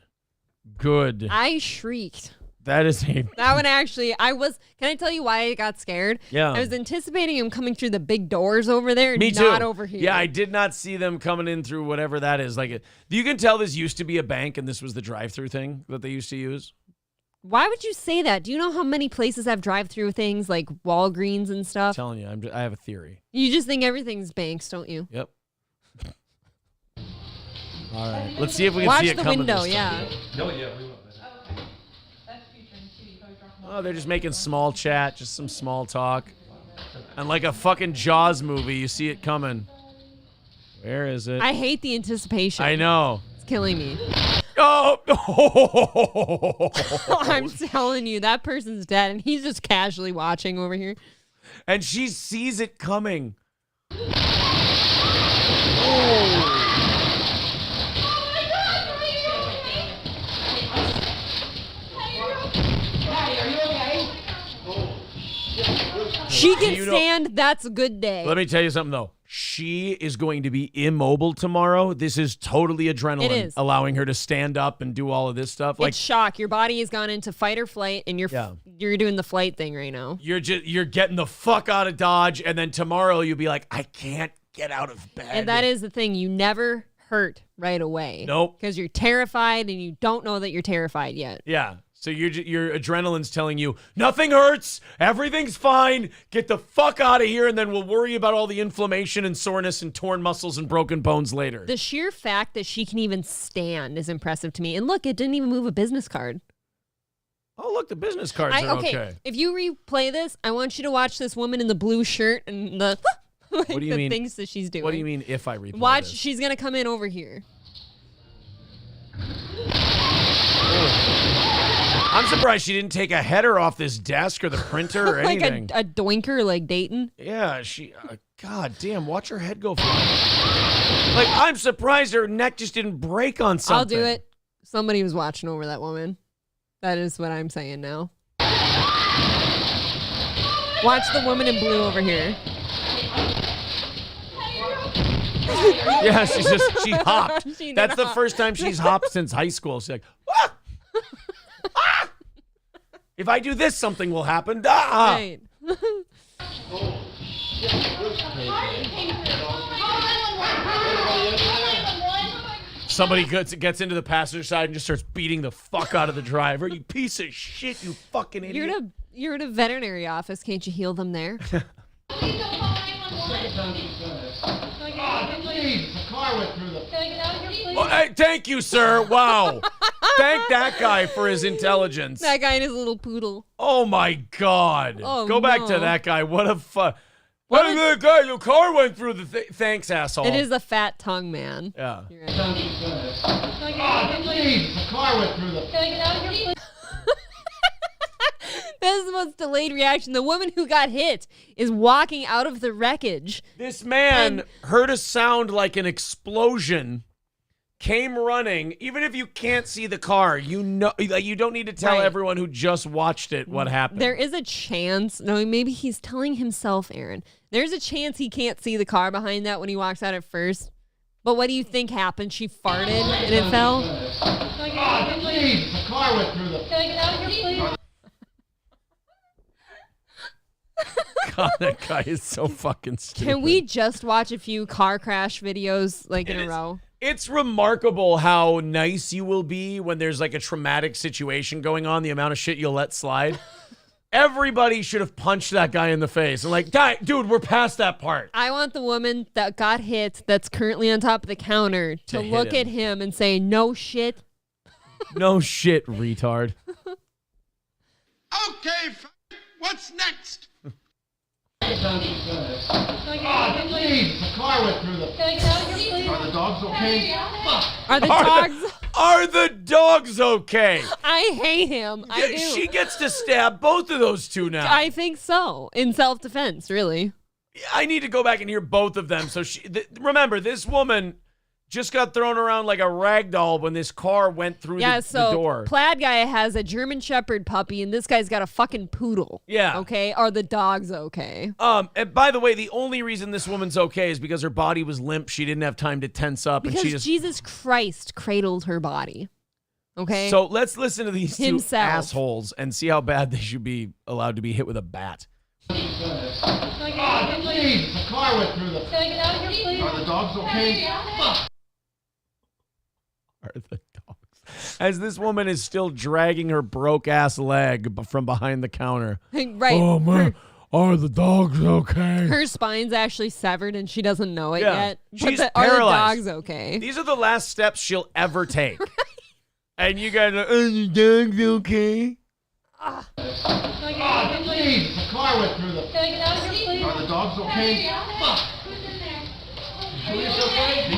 good. I shrieked. That is a... That one actually, can I tell you why I got scared? Yeah. I was anticipating him coming through the big doors over there, Me too. not over here. Yeah, I did not see them coming in through whatever that is. Like, you can tell this used to be a bank and this was the drive-through thing that they used to use. Why would you say that? Do you know how many places have drive-through things like Walgreens and stuff? I'm telling you, I have a theory. You just think everything's banks, don't you? Yep. All right. Let's see if we can Watch see it the coming window, this time. No, yeah, we will. Oh, they're just making small chat, just some small talk. And like a fucking Jaws movie, you see it coming. Where is it? I hate the anticipation. I know. It's killing me. Oh! I'm telling you, that person's dead, and he's just casually watching over here. And she sees it coming. Oh. She can stand. That's a good day. Let me tell you something, though. She is going to be immobile tomorrow. This is totally adrenaline. It is. Allowing her to stand up and do all of this stuff. Like, it's shock. Your body has gone into fight or flight, and you're doing the flight thing right now. you're getting the fuck out of Dodge, and then tomorrow you'll be like, I can't get out of bed. And that is the thing. You never hurt right away. Nope. Because you're terrified and you don't know that you're terrified yet. Yeah. So your adrenaline's telling you, nothing hurts, everything's fine, get the fuck out of here, and then we'll worry about all the inflammation and soreness and torn muscles and broken bones later. The sheer fact that she can even stand is impressive to me. And look, it didn't even move a business card. Oh, look, the business cards are okay. If you replay this, I want you to watch this woman in the blue shirt and the, what do you mean? Things that she's doing. What do you mean if I replay Watch, this? she's going to come in over here. I'm surprised she didn't take a header off this desk or the printer or like anything. a doinker like Dayton. Yeah, she. God damn, watch her head go flying. Like, I'm surprised her neck just didn't break on something. I'll do it. Somebody was watching over that woman. That is what I'm saying now. Watch the woman in blue over here. Yeah, she hopped. That's the first time she's hopped since high school. She's like, ah! Ah! If I do this, something will happen. Ah! Right. Somebody gets into the passenger side and just starts beating the fuck out of the driver. You piece of shit, you fucking idiot. You're in a veterinary office. Can't you heal them there? Oh, hey, thank you, sir. Wow. Thank that guy for his intelligence. That guy and his little poodle. Oh, my God. Oh, Go back to that guy. What a fuck. Hey, that guy, your car went through the thanks, asshole. It is the fat tongue man. Yeah. You're right. The car went through the... This is the most delayed reaction. The woman who got hit is walking out of the wreckage. This man heard a sound like an explosion, came running. Even if you can't see the car, you know, like, you don't need to tell everyone who just watched it what happened. There is a chance. No, maybe he's telling himself, Aaron. There's a chance he can't see the car behind that when he walks out at first. But what do you think happened? She farted and it fell? The car went through the... Can I get out of here, please? God, that guy is so fucking stupid. Can we just watch a few car crash videos like in a row? It's remarkable how nice you will be when there's like a traumatic situation going on, the amount of shit you'll let slide. Everybody should have punched that guy in the face. And like, dude, we're past that part. I want the woman that got hit that's currently on top of the counter to look at him and say, no shit. No shit, retard. Okay, what's next? Please, the car went through the... Can I get out of here, please? Are the dogs okay? Are the dogs okay? I hate him. I do. She gets to stab both of those two now. I think so. In self-defense, really. I need to go back and hear both of them. So remember, this woman just got thrown around like a rag doll when this car went through the door. Plaid guy has a German Shepherd puppy, and this guy's got a fucking poodle. Yeah. Okay? Are the dogs okay? And by the way, the only reason this woman's okay is because her body was limp. She didn't have time to tense up. Because and she just... Jesus Christ cradled her body. Okay? So let's listen to these two Himself. assholes and see how bad they should be allowed to be hit with a bat. Please, the car went through the... Can I get out of here, please? Are the dogs okay? Are the dogs? As this woman is still dragging her broke-ass leg from behind the counter. Right. Oh, man. Are the dogs okay? Her spine's actually severed and she doesn't know it yet. She's Are the paralyzed. dogs okay? These are the last steps she'll ever take. And you guys are, are the dogs okay? Please, the car went through the... Can I get out of here, please? Are the dogs okay? Who's in there? Julie's okay?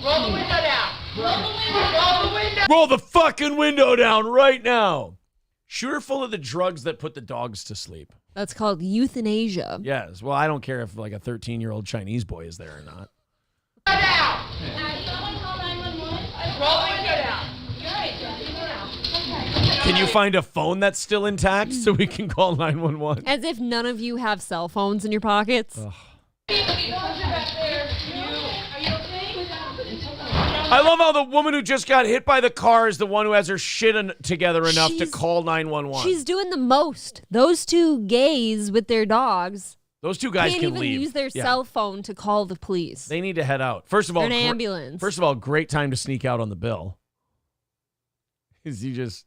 Roll the window down. Roll the window. Roll the fucking window down right now. Shoot her full of the drugs that put the dogs to sleep. That's called euthanasia. Yes. Well, I don't care if like a 13-year-old Chinese boy is there or not. Down. Roll the window down. Can you find a phone that's still intact so we can call 911? As if none of you have cell phones in your pockets. Ugh. I love how the woman who just got hit by the car is the one who has her shit together enough to call 911. She's doing the most. Those two gays with their dogs. Those two guys can't can even leave. use their cell phone to call the police. They need to head out. First of all, an ambulance. First of all, great time to sneak out on the bill. Is you just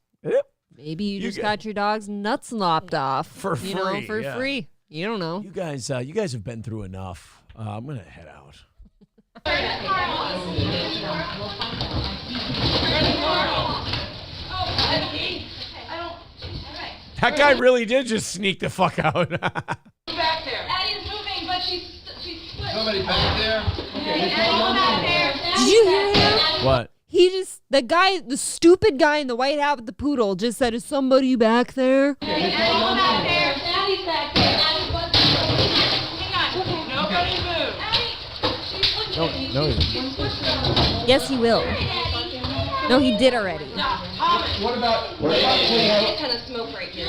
maybe you just got your dog's nuts lopped off for free. You know, for free. You don't know. You guys have been through enough. I'm gonna head out. That guy really did just sneak the fuck out. Back there. Addie's moving, but she's split. Somebody back there. Okay. Did you hear him? What? The stupid guy in the white hat with the poodle just said, "Is somebody back there?" Addie's back there. Addie's back there. Hang on. Nobody move. No. Yes, he will. No, he did already. What about kind of smoke right here.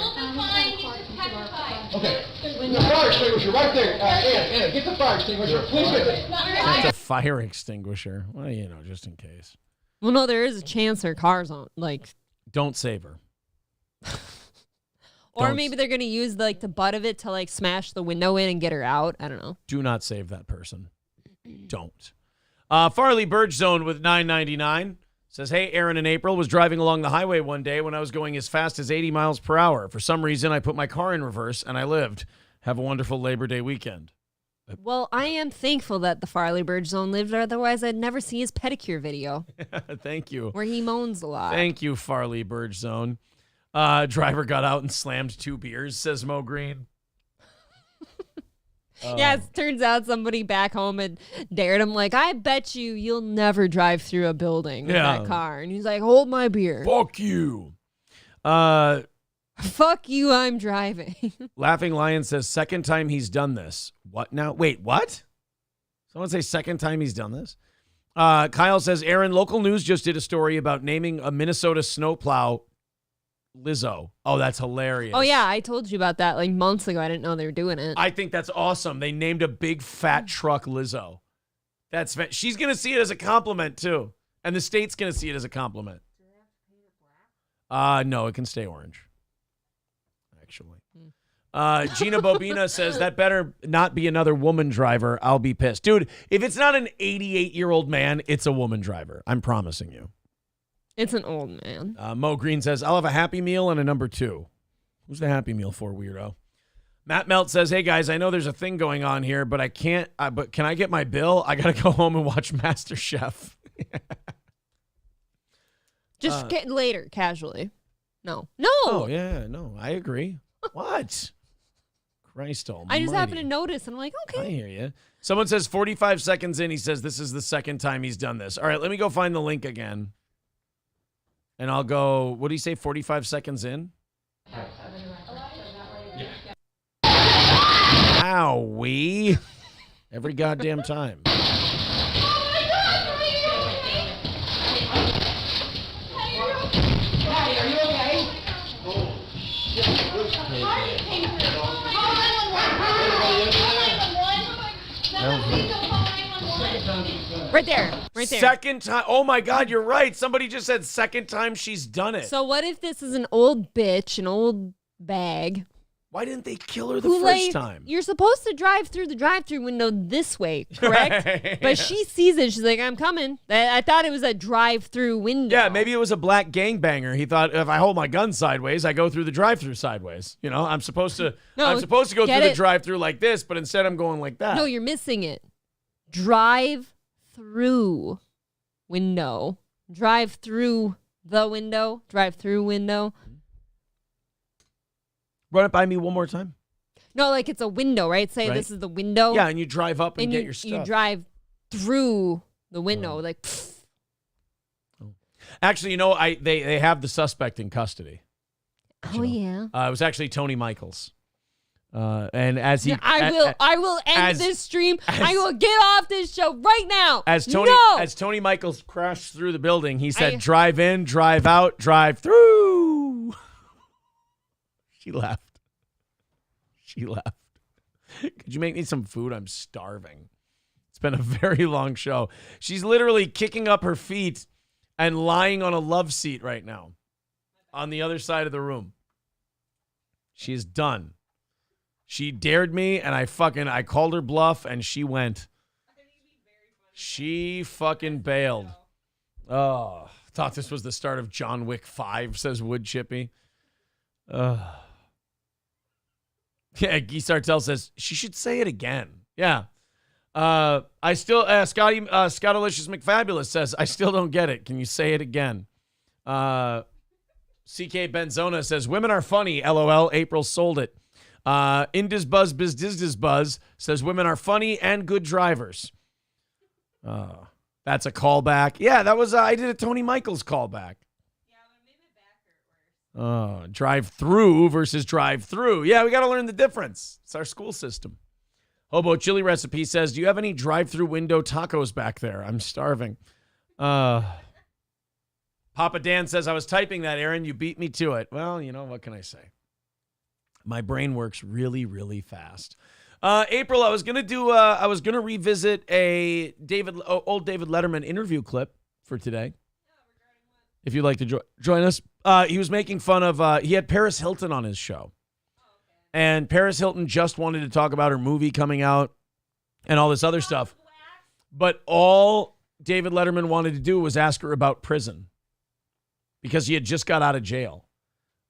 Okay. The fire extinguisher right there. Anna, get the fire extinguisher. Please get it. It's a fire extinguisher. Well, just in case. Well, no, there is a chance her car's on. Don't save her. Or maybe they're gonna use the butt of it to smash the window in and get her out. I don't know. Do not save that person. Don't. Farley Burge Zone with $9.99 says, "Hey, Aaron and April, was driving along the highway one day when I was going as fast as 80 miles per hour. For some reason, I put my car in reverse and I lived. Have a wonderful Labor Day weekend." Well, I am thankful that the Farley Burge Zone lived, otherwise I'd never see his pedicure video. Thank you. Where he moans a lot. Thank you, Farley Burge Zone. Driver got out and slammed 2 beers, says Mo Green. Yeah, it turns out somebody back home had dared him, I bet you'll never drive through a building with that car. And he's like, hold my beer. Fuck you. Fuck you, I'm driving. Laughing Lion says, second time he's done this. What now? Wait, what? Someone say second time he's done this? Kyle says, Aaron, local news just did a story about naming a Minnesota snowplow Lizzo. Oh, that's hilarious. Oh, yeah, I told you about that months ago. I didn't know they were doing it. I think that's awesome. They named a big fat truck Lizzo. She's going to see it as a compliment, too. And the state's going to see it as a compliment. No, it can stay orange. Actually. Gina Bobina says, that better not be another woman driver. I'll be pissed. Dude, if it's not an 88-year-old man, it's a woman driver. I'm promising you. It's an old man. Mo Green says, I'll have a Happy Meal and a number 2. Who's the Happy Meal for, weirdo? Matt Melt says, hey, guys, I know there's a thing going on here, but I can't. But can I get my bill? I got to go home and watch MasterChef. Just get later, casually. No. Oh, yeah, no, I agree. What? Christ almighty. I just happened to notice, and I'm like, okay. I hear you. Someone says 45 seconds in, he says, this is the second time he's done this. All right, let me go find the link again. And I'll go, what do you say, 45 seconds in? Owie. Every goddamn time. Right there. Second time. Oh my God, you're right. Somebody just said second time she's done it. So what if this is an old bitch, an old bag? Why didn't they kill her the first time? You're supposed to drive through the drive-through window this way, correct? Right, but she sees it. She's like, I'm coming. I thought it was a drive-through window. Yeah, maybe it was a black gangbanger. He thought, if I hold my gun sideways, I go through the drive-through sideways. You know, I'm supposed to go through the drive-through like this, but instead I'm going like that. No, you're missing it. Drive-through window. Drive through the window. Drive-through window. Run it by me one more time. No, it's a window, right? Say this is the window. Yeah, and you drive up and get your stuff. You drive through the window, Actually, they have the suspect in custody. Oh yeah. It was actually Tony Michaels. And as he, I will end this stream. I will get off this show right now. As Tony Michaels crashed through the building, he said, "Drive in, drive out, drive through." She laughed. Could you make me some food? I'm starving. It's been a very long show. She's literally kicking up her feet and lying on a love seat right now on the other side of the room. She is done. She dared me, and I called her bluff, and she went. She fucking bailed. Oh, thought this was the start of John Wick 5, says Wood Chippy. Yeah, Guy Sartell says, she should say it again. Yeah. Scottalicious McFabulous says, I still don't get it. Can you say it again? CK Benzona says, women are funny. LOL. April sold it. Indus Buzz Bizdizdiz Buzz says, women are funny and good drivers. That's a callback. Yeah, that was, I did a Tony Michaels callback. Drive-through versus drive-through. Yeah, we got to learn the difference. It's our school system. Hobo Chili Recipe says, do you have any drive-through window tacos back there? I'm starving. Papa Dan says, I was typing that, Aaron. You beat me to it. Well, you know, what can I say? My brain works really, really fast. April, I was going to revisit a old David Letterman interview clip for today. If you'd like to join us. He was making fun of, he had Paris Hilton on his show. And Paris Hilton just wanted to talk about her movie coming out and all this other stuff. But all David Letterman wanted to do was ask her about prison because he had just got out of jail.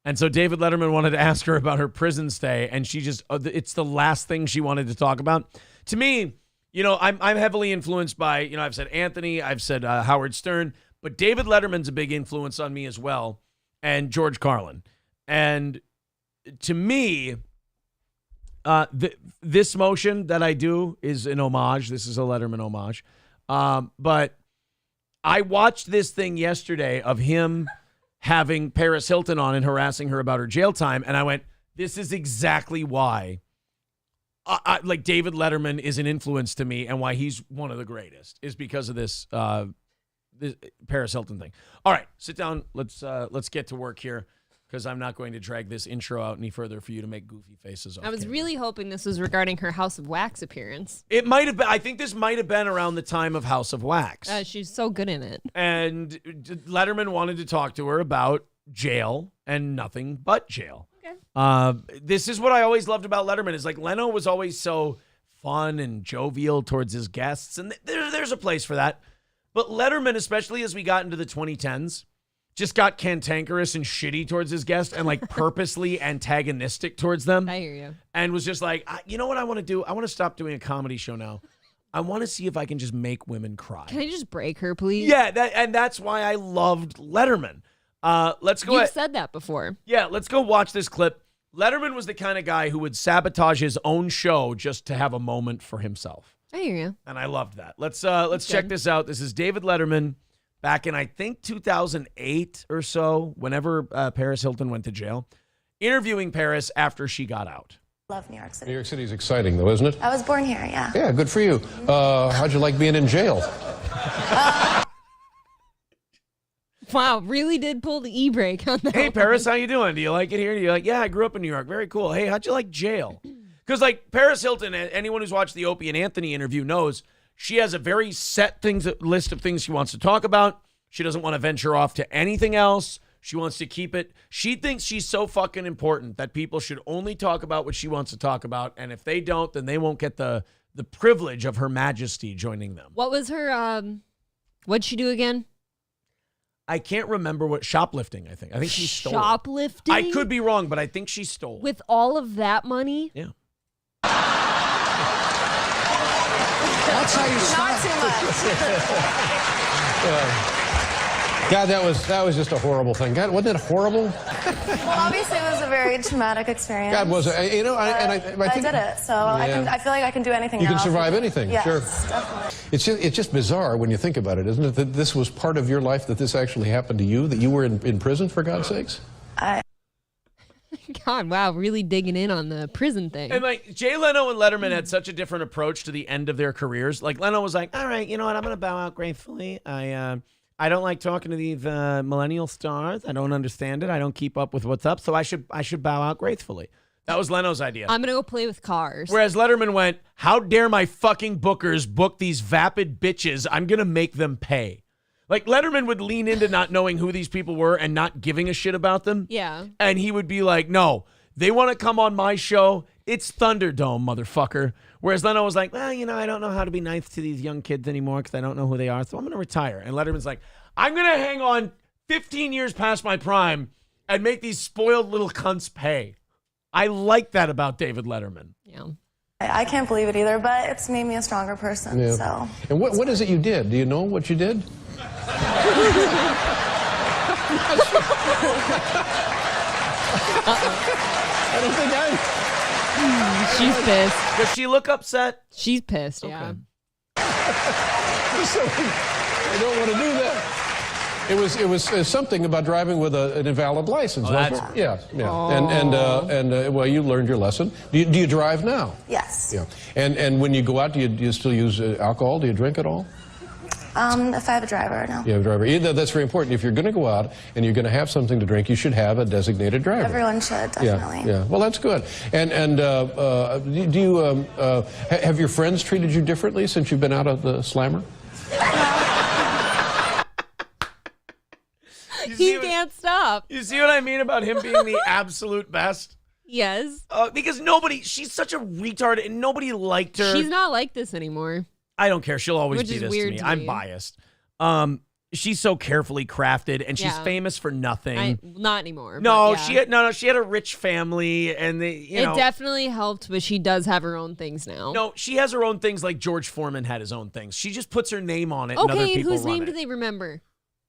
And so David Letterman wanted to ask her about her prison stay, and she just, it's the last thing she wanted to talk about. To me, you know, I'm heavily influenced by, you know, I've said Anthony, I've said Howard Stern, but David Letterman's a big influence on me as well, and George Carlin. And to me, this motion that I do is an homage. This is a Letterman homage. But I watched this thing yesterday of him having Paris Hilton on and harassing her about her jail time. And I went, this is exactly why like David Letterman is an influence to me and why he's one of the greatest is because of this Paris Hilton thing. All right, sit down. Let's get to work here because I'm not going to drag this intro out any further for you to make goofy faces. I was really hoping this was regarding her House of Wax appearance. It might have been. I think this might have been around the time of House of Wax. She's so good in it. And Letterman wanted to talk to her about jail and nothing but jail. Okay. This is what I always loved about Letterman is like Leno was always so fun and jovial towards his guests. And there's a place for that. But Letterman, especially as we got into the 2010s, just got cantankerous and shitty towards his guests and like purposely antagonistic towards them. I hear you. And was just like, you know what I want to do? I want to stop doing a comedy show now. I want to see if I can just make women cry. Can I just break her, please? Yeah, and that's why I loved Letterman. Let's go. You've said that before. Yeah, let's go watch this clip. Letterman was the kind of guy who would sabotage his own show just to have a moment for himself. I hear you. And I loved that. Let's check this out. This is David Letterman back in, I think, 2008 or so, whenever Paris Hilton went to jail, interviewing Paris after she got out. Love New York City. New York City is exciting, though, isn't it? I was born here, yeah. Yeah, good for you. How'd you like being in jail? Wow, really did pull the e-brake on that. Hey, Paris, how you doing? Do you like it here? You're like, yeah, I grew up in New York. Very cool. Hey, how'd you like jail? Because, like, Paris Hilton, anyone who's watched the Opie and Anthony interview knows she has a very set list of things she wants to talk about. She doesn't want to venture off to anything else. She wants to keep it. She thinks she's so fucking important that people should only talk about what she wants to talk about. And if they don't, then they won't get the privilege of Her Majesty joining them. What was her, what'd she do again? I can't remember what, shoplifting, I think. I think she stole. Shoplifting? I could be wrong, but I think she stole. With all of that money? Yeah. That's how you start. Not too much. God, that was just a horrible thing. God, wasn't it horrible? Well, obviously it was a very traumatic experience. God, was it? You know, I think did it, so yeah. I feel like I can do anything You now. can survive anything, yes, sure. Definitely. It's just bizarre when you think about it, isn't it? That this was part of your life, that this actually happened to you, that you were in prison, for God's sakes? God, wow, really digging in on the prison thing. And like Jay Leno and Letterman had such a different approach to the end of their careers. Like Leno was like, all right, you know what? I'm going to bow out gracefully. I don't like talking to these millennial stars. I don't understand it. I don't keep up with what's up. So I should bow out gracefully. That was Leno's idea. I'm going to go play with cars. Whereas Letterman went, how dare my fucking bookers book these vapid bitches? I'm going to make them pay. Like Letterman would lean into not knowing who these people were and not giving a shit about them. Yeah. And he would be like, no, they want to come on my show. It's Thunderdome, motherfucker. Whereas Leno was like, well, I don't know how to be nice to these young kids anymore because I don't know who they are, so I'm going to retire. And Letterman's like, I'm going to hang on 15 years past my prime and make these spoiled little cunts pay. I like that about David Letterman. Yeah. I can't believe it either, but it's made me a stronger person, so. And what is it you did? Do you know what you did? I don't think She's pissed. Does she look upset? She's pissed, yeah. So, I don't want to do that. It was something about driving with an invalid license. Wasn't it? Yeah. And well, you learned your lesson. Do you drive now? Yes. Yeah. And when you go out, do you still use alcohol? Do you drink at all? If I have a driver, no. You have a driver. That's very important. If you're going to go out and you're going to have something to drink, you should have a designated driver. Everyone should, definitely. Yeah. Well, that's good. And do you have your friends treated you differently since you've been out of the slammer? He can't stop. You see what I mean about him being the absolute best? Yes. Because she's such a retard and nobody liked her. She's not like this anymore. I don't care. She'll always be is this weird to me. to I'm me. biased. She's so carefully crafted and she's famous for nothing. Not anymore. No, but yeah. she had a rich family and it definitely helped, but she does have her own things now. No, she has her own things like George Foreman had his own things. She just puts her name on it and other Okay, people whose run name it. do they remember?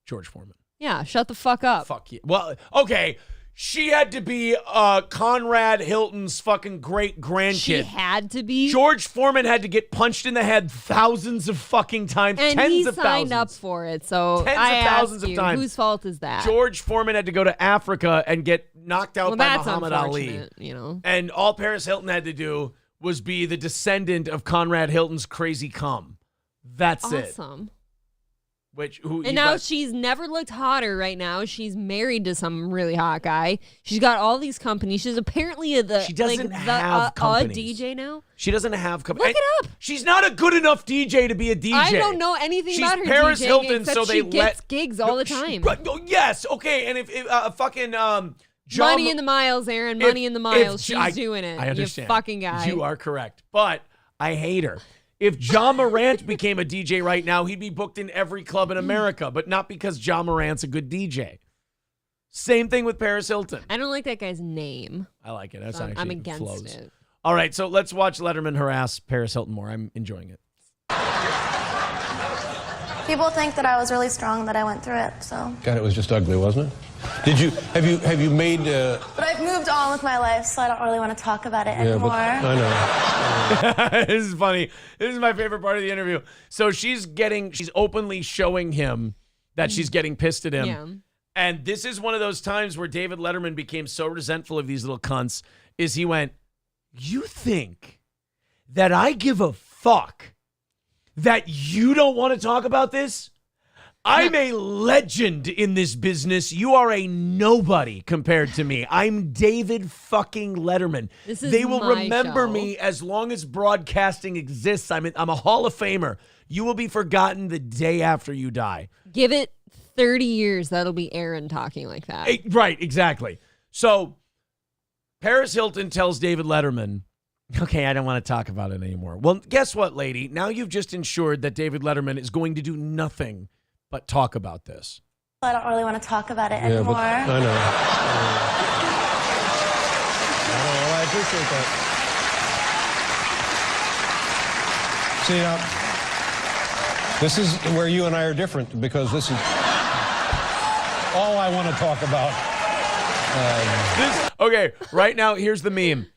George Foreman. Yeah, shut the fuck up. Fuck you. Well, okay. She had to be Conrad Hilton's fucking great-grandkid. She had to be. George Foreman had to get punched in the head thousands of fucking times. And tens he of signed thousands. up for it, so Tens I of thousands ask of you, times. whose fault is that? George Foreman had to go to Africa and get knocked out by that's Muhammad Ali. unfortunate, you know. And all Paris Hilton had to do was be the descendant of Conrad Hilton's crazy cum. That's it. Awesome. And now she's never looked hotter right now. She's married to some really hot guy. She's got all these companies. She's apparently She doesn't have a companies. DJ now. She doesn't have companies. Look it up. She's not a good enough DJ to be a DJ. I don't know anything She's about her Paris DJing, Hilton, except so she they gets gigs all the time. Yes, okay. And if fucking Money in the Miles, Aaron. Money in the Miles. She's doing it. I understand. You fucking guy. You are correct. But I hate her. If John Morant became a DJ right now, he'd be booked in every club in America, but not because John Morant's a good DJ. Same thing with Paris Hilton. I don't like that guy's name. I like it. That's So actually I'm against flows. it. All right, so let's watch Letterman harass Paris Hilton more. I'm enjoying it. People think that I was really strong, that I went through it, so. God, it was just ugly, wasn't it? Have you made? But I've moved on with my life, so I don't really want to talk about it anymore. But I know. This is funny. This is my favorite part of the interview. So she's openly showing him that she's getting pissed at him. Yeah. And this is one of those times where David Letterman became so resentful of these little cunts is he went, "You think that I give a fuck that you don't want to talk about this? I'm a legend in this business. You are a nobody compared to me. I'm David fucking Letterman. They will remember me as long as broadcasting exists. I'm a Hall of Famer. You will be forgotten the day after you die." Give it 30 years. That'll be Aaron talking like that. Right, exactly. So Paris Hilton tells David Letterman, "Okay, I don't want to talk about it anymore." Well, guess what, lady? Now you've just ensured that David Letterman is going to do nothing but talk about this. I don't really want to talk about it anymore. But I know. I appreciate that. See, this is where you and I are different because this is all I want to talk about. Okay, right now, here's the meme.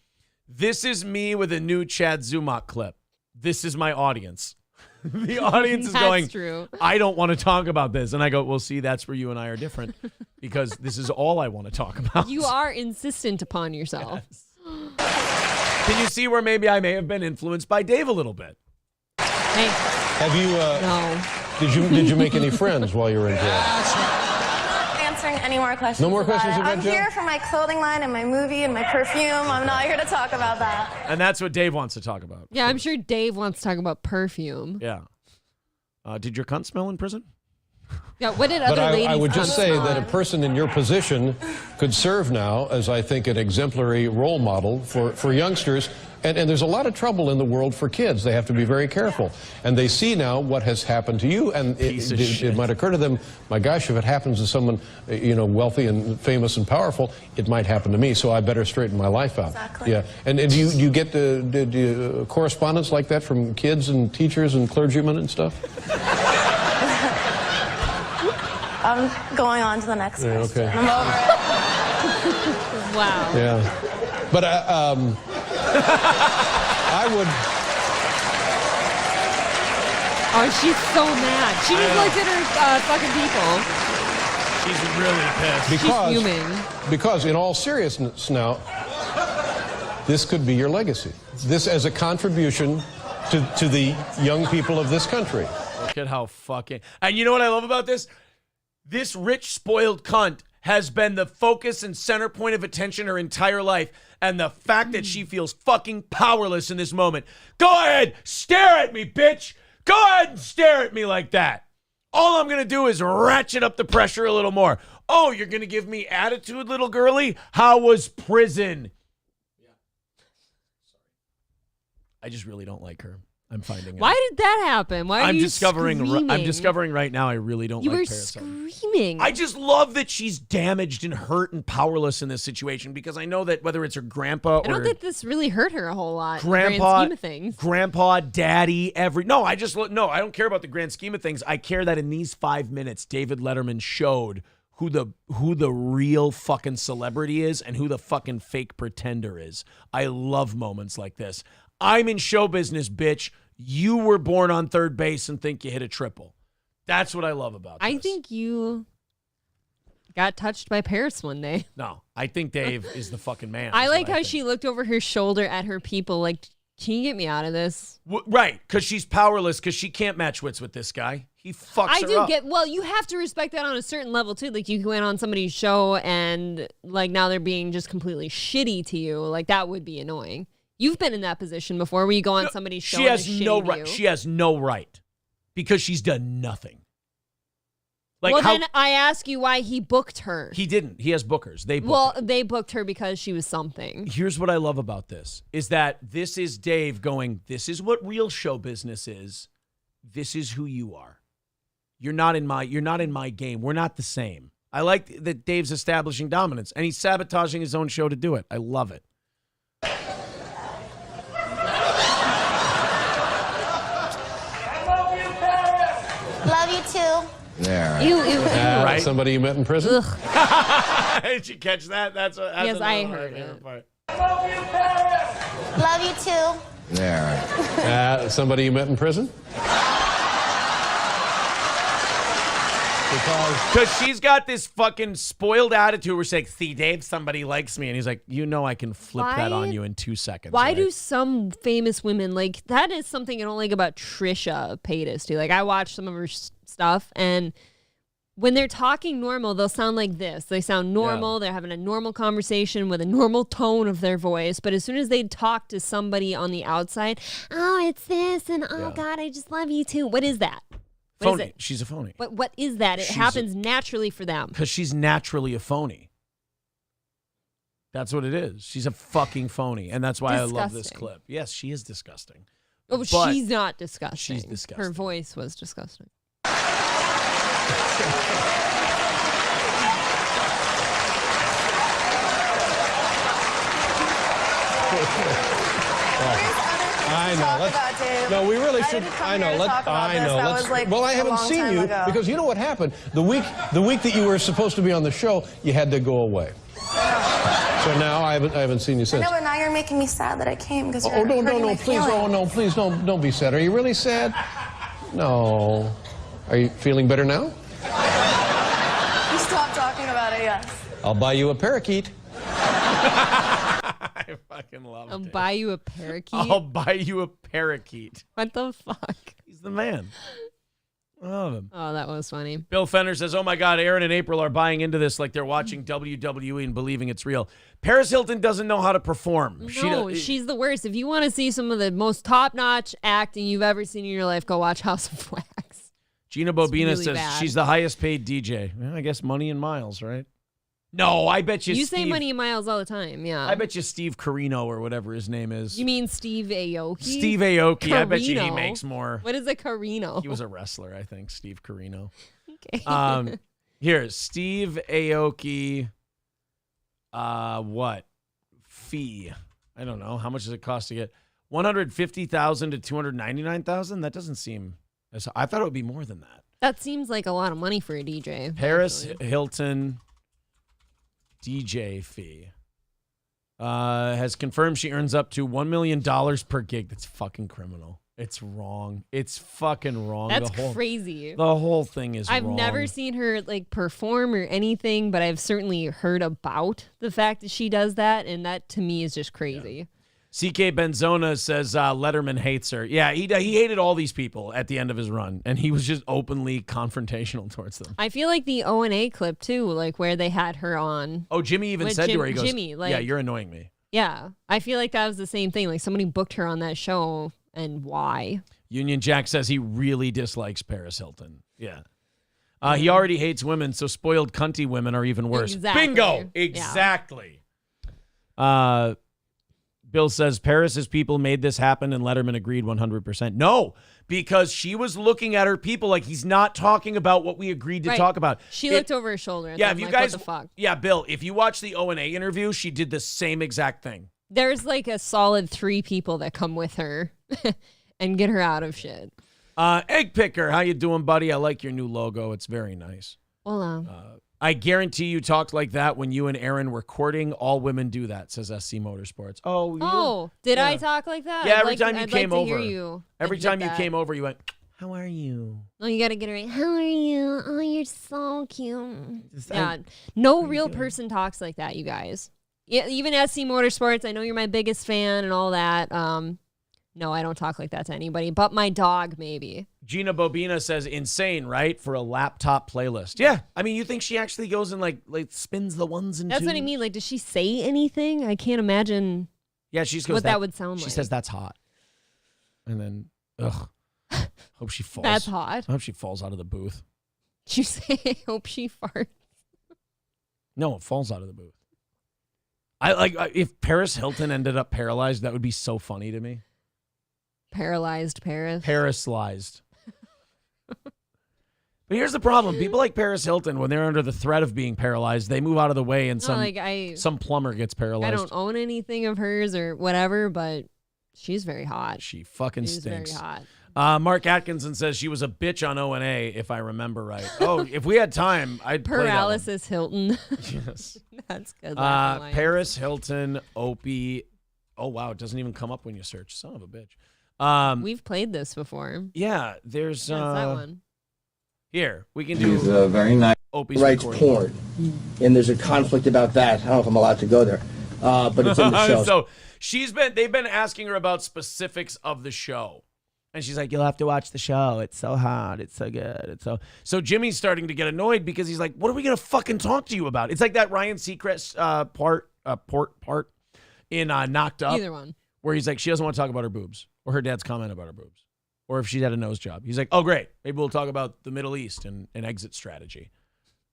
This is me with a new Chad Zumock clip. This is my audience. The audience is going, true. "I don't want to talk about this." And I go, "Well, see, that's where you and I are different because this is all I want to talk about." You are insistent upon yourself. Yes. Can you see where maybe I may have been influenced by Dave a little bit? Hey. Have you? No. Did you make any friends while you were in jail? Answering any more questions. No more about questions it. about I'm jail? here for my clothing line and my movie and my perfume. I'm not here to talk about that. And that's what Dave wants to talk about. Yeah, I'm sure Dave wants to talk about perfume. Yeah. Did your cunt smell in prison? Yeah, what did other ladies I would just say on? that a person in your position could serve now as, I think, an exemplary role model for youngsters. And there's a lot of trouble in the world for kids. They have to be very careful. And they see now what has happened to you, and it might occur to them, my gosh, if it happens to someone, wealthy and famous and powerful, it might happen to me, so I better straighten my life out. Exactly. Yeah. And do you get the correspondence like that from kids and teachers and clergymen and stuff? I'm going on to the next question. Okay. I'm over it. Wow. Yeah. But I would. Oh, she's so mad. She just looked at her fucking people. She's really pissed. She's fuming. Because in all seriousness now, this could be your legacy. This as a contribution to the young people of this country. Look at how fucking... And you know what I love about this? This rich, spoiled cunt has been the focus and center point of attention her entire life. And the fact that she feels fucking powerless in this moment. Go ahead, stare at me, bitch. Go ahead and stare at me like that. All I'm going to do is ratchet up the pressure a little more. Oh, you're going to give me attitude, little girly? How was prison? Yeah. Sorry. I just really don't like her. I'm finding out. Why did that happen? Why are you screaming? I'm discovering right now I really don't like Paris. You were screaming. I just love that she's damaged and hurt and powerless in this situation because I know that whether it's her grandpa or... I don't think this really hurt her a whole lot Grandpa, in the grand scheme of things. Grandpa, daddy, I don't care about the grand scheme of things. I care that in these 5 minutes, David Letterman showed who the real fucking celebrity is and who the fucking fake pretender is. I love moments like this. I'm in show business, bitch. You were born on third base and think you hit a triple. That's what I love about this. I think you got touched by Paris one day. No, I think Dave is the fucking man. I like how she looked over her shoulder at her people like, can you get me out of this? Right, because she's powerless because she can't match wits with this guy. He fucks her up. Well, you have to respect that on a certain level, too. Like, you went on somebody's show and, like, now they're being just completely shitty to you. Like, that would be annoying. You've been in that position before where you go on somebody's show and has no right. She has no right because she's done nothing. Like then I ask you why he booked her. He didn't. He has bookers. They booked her. They booked her because she was something. Here's what I love about this is that this is Dave going, this is what real show business is. This is who you are. You're not in my game. We're not the same. I like that Dave's establishing dominance and he's sabotaging his own show to do it. I love it. Love you too. There. Ew, ew, ew. Right? Somebody you met in prison? Did you catch that? That's yes, I heard it. Love you too. There. Somebody you met in prison? Because she's got this fucking spoiled attitude where she's like, see, Dave, somebody likes me. And he's like, I can flip that on you in 2 seconds. Why right? do some famous women, like, that is something I don't like about Trisha Paytas, too. Like, I watch some of her stuff, and when they're talking normal, they'll sound like this. They sound normal. Yeah. They're having a normal conversation with a normal tone of their voice. But as soon as they talk to somebody on the outside, oh, it's this, and oh, God, I just love you, too. What is that? Phony. She's a phony. But what is that? It happens naturally for them. Because she's naturally a phony. That's what it is. She's a fucking phony. And that's why I love this clip. Yes, she is disgusting. Oh, but she's not disgusting. She's disgusting. Her voice was disgusting. I know. No, we really should. I know. Well, I haven't seen you because you know what happened. The week that you were supposed to be on the show, you had to go away. So now I haven't seen you since. I know, but now you're making me sad that I came because no, please, please, don't be sad. Are you really sad? No. Are you feeling better now? You stop talking about it, yes. I'll buy you a parakeet. I fucking love it. I'll buy you a parakeet. I'll buy you a parakeet. What the fuck? He's the man. I love him. Oh, that was funny. Bill Fender says, oh my God, Aaron and April are buying into this like they're watching WWE and believing it's real. Paris Hilton doesn't know how to perform. No, she's the worst. If you want to see some of the most top-notch acting you've ever seen in your life, go watch House of Wax. Gina Bobina really says bad. she's the highest paid DJ. Well, I guess money and miles, right? No, I bet you You Steve, say money and miles all the time, yeah. I bet you Steve Carino or whatever his name is. You mean Steve Aoki? Steve Aoki. Carino? I bet you he makes more. What is a Carino? He was a wrestler, I think, Steve Carino. Okay. Here, Steve Aoki. What? Fee. I don't know. How much does it cost to get? $150,000 to $299,000? That doesn't seem as I thought it would be more than that. That seems like a lot of money for a DJ. Paris Hilton DJ fee has confirmed she earns up to $1 million per gig. That's fucking criminal. It's wrong. It's fucking wrong. That's crazy. The whole thing is I've wrong. never seen her like perform or anything, but I've certainly heard about the fact that she does that, and that to me is just crazy. Yeah. CK Benzona says Letterman hates her. Yeah, he hated all these people at the end of his run, and he was just openly confrontational towards them. I feel like the O&A clip, too, like where they had her on. Oh, Jimmy even said to her, he goes, Jimmy, like, yeah, you're annoying me. Yeah, I feel like that was the same thing. Like somebody booked her on that show, and why? Union Jack says he really dislikes Paris Hilton. Yeah. He already hates women, so spoiled cunty women are even worse. Exactly. Bingo! Exactly. Yeah. Bill says Paris's people made this happen, and Letterman agreed 100%. No, because she was looking at her people like he's not talking about what we agreed to talk about. She looked over her shoulder at yeah, them, if you like, guys, what the fuck? Yeah, Bill, if you watch the O&A interview, she did the same exact thing. There's like a solid 3 people that come with her and get her out of shit. Egg Picker, how you doing, buddy? I like your new logo. It's very nice. Hola. I guarantee you talked like that when you and Aaron were courting. All women do that, says SC Motorsports. Did I talk like that? Yeah, every time you came like over. To hear you every time you came over, you went, how are you? Oh, you got to get it right. How are you? Oh, you're so cute. Yeah, no real person talks like that, you guys. Yeah, even SC Motorsports, I know you're my biggest fan and all that. No, I don't talk like that to anybody, but my dog, maybe. Gina Bobina says, insane, right? For a laptop playlist. Yeah. I mean, you think she actually goes and like spins the ones and That's twos? what I mean. Like, does she say anything? I can't imagine what that would sound like. She says, that's hot. And then, ugh. Hope she falls. That's hot. I hope she falls out of the booth. Did you say, I hope she farts? No, it falls out of the booth. If Paris Hilton ended up paralyzed, that would be so funny to me. Paralyzed Paris. Paralyzed. But here's the problem. People like Paris Hilton, when they're under the threat of being paralyzed, they move out of the way and some plumber gets paralyzed. I don't own anything of hers or whatever, but she's very hot. She fucking she's stinks. Very hot. Mark Atkinson says she was a bitch on O&A, if I remember right. Oh, if we had time, I'd play that one. Paralysis Hilton. Yes. That's good. Paris Hilton, Opie. Oh, wow. It doesn't even come up when you search. Son of a bitch. We've played this before. Yeah, there's that one. Here, we can do. He's very nice. Opie's writes recording. porn, and there's a conflict about that. I don't know if I'm allowed to go there, but it's in the show. So they've been asking her about specifics of the show, and she's like, "You'll have to watch the show. It's so hot. It's so good. It's so." Jimmy's starting to get annoyed because he's like, "What are we gonna fucking talk to you about?" It's like that Ryan Seacrest part in Knocked Up. Either one. Where he's like, she doesn't want to talk about her boobs or her dad's comment about her boobs or if she had a nose job. He's like, oh, great. Maybe we'll talk about the Middle East and an exit strategy.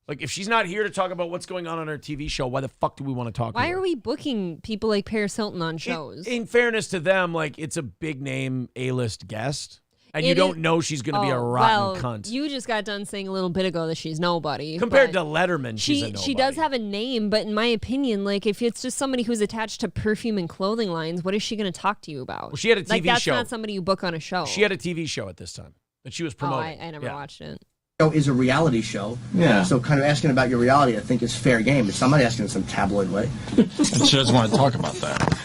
Like, if she's not here to talk about what's going on her TV show, why the fuck do we want to talk to her? Why are we booking people like Paris Hilton on shows? In fairness to them, like, it's a big name A-list guest. And you don't know she's going to be a rotten cunt. You just got done saying a little bit ago that she's nobody. Compared to Letterman, she's a nobody. She does have a name, but in my opinion, like if it's just somebody who's attached to perfume and clothing lines, what is she going to talk to you about? Well, she had a TV like, that's show. not somebody you book on a show. She had a TV show at this time that she was promoting. I never watched it. Is a reality show. Yeah. So kind of asking about your reality, I think, is fair game. It's not asking in some tabloid way. She doesn't want to talk about that.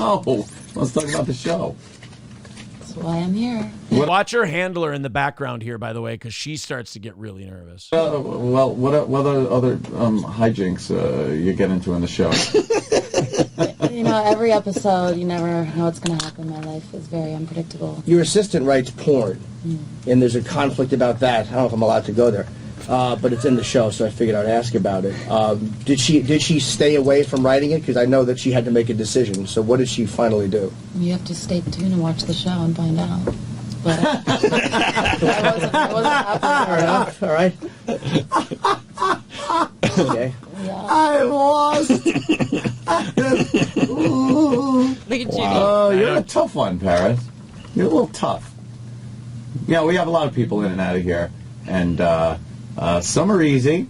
No, let's talk about the show. That's why I'm here. Watch her handler in the background here, by the way, because she starts to get really nervous. Well, what other hijinks you get into in the show? You know, every episode, you never know what's going to happen. My life is very unpredictable. Your assistant writes porn, and there's a conflict about that. I don't know if I'm allowed to go there, but it's in the show, so I figured I'd ask about it. Did she stay away from writing it? Because I know that she had to make a decision. So what did she finally do? You have to stay tuned and watch the show and find out. but I wasn't All right. Okay. I lost. Look at Jimmy. Oh, you're a tough one, Paris. You're a little tough. Yeah, we have a lot of people in and out of here, and some are easy,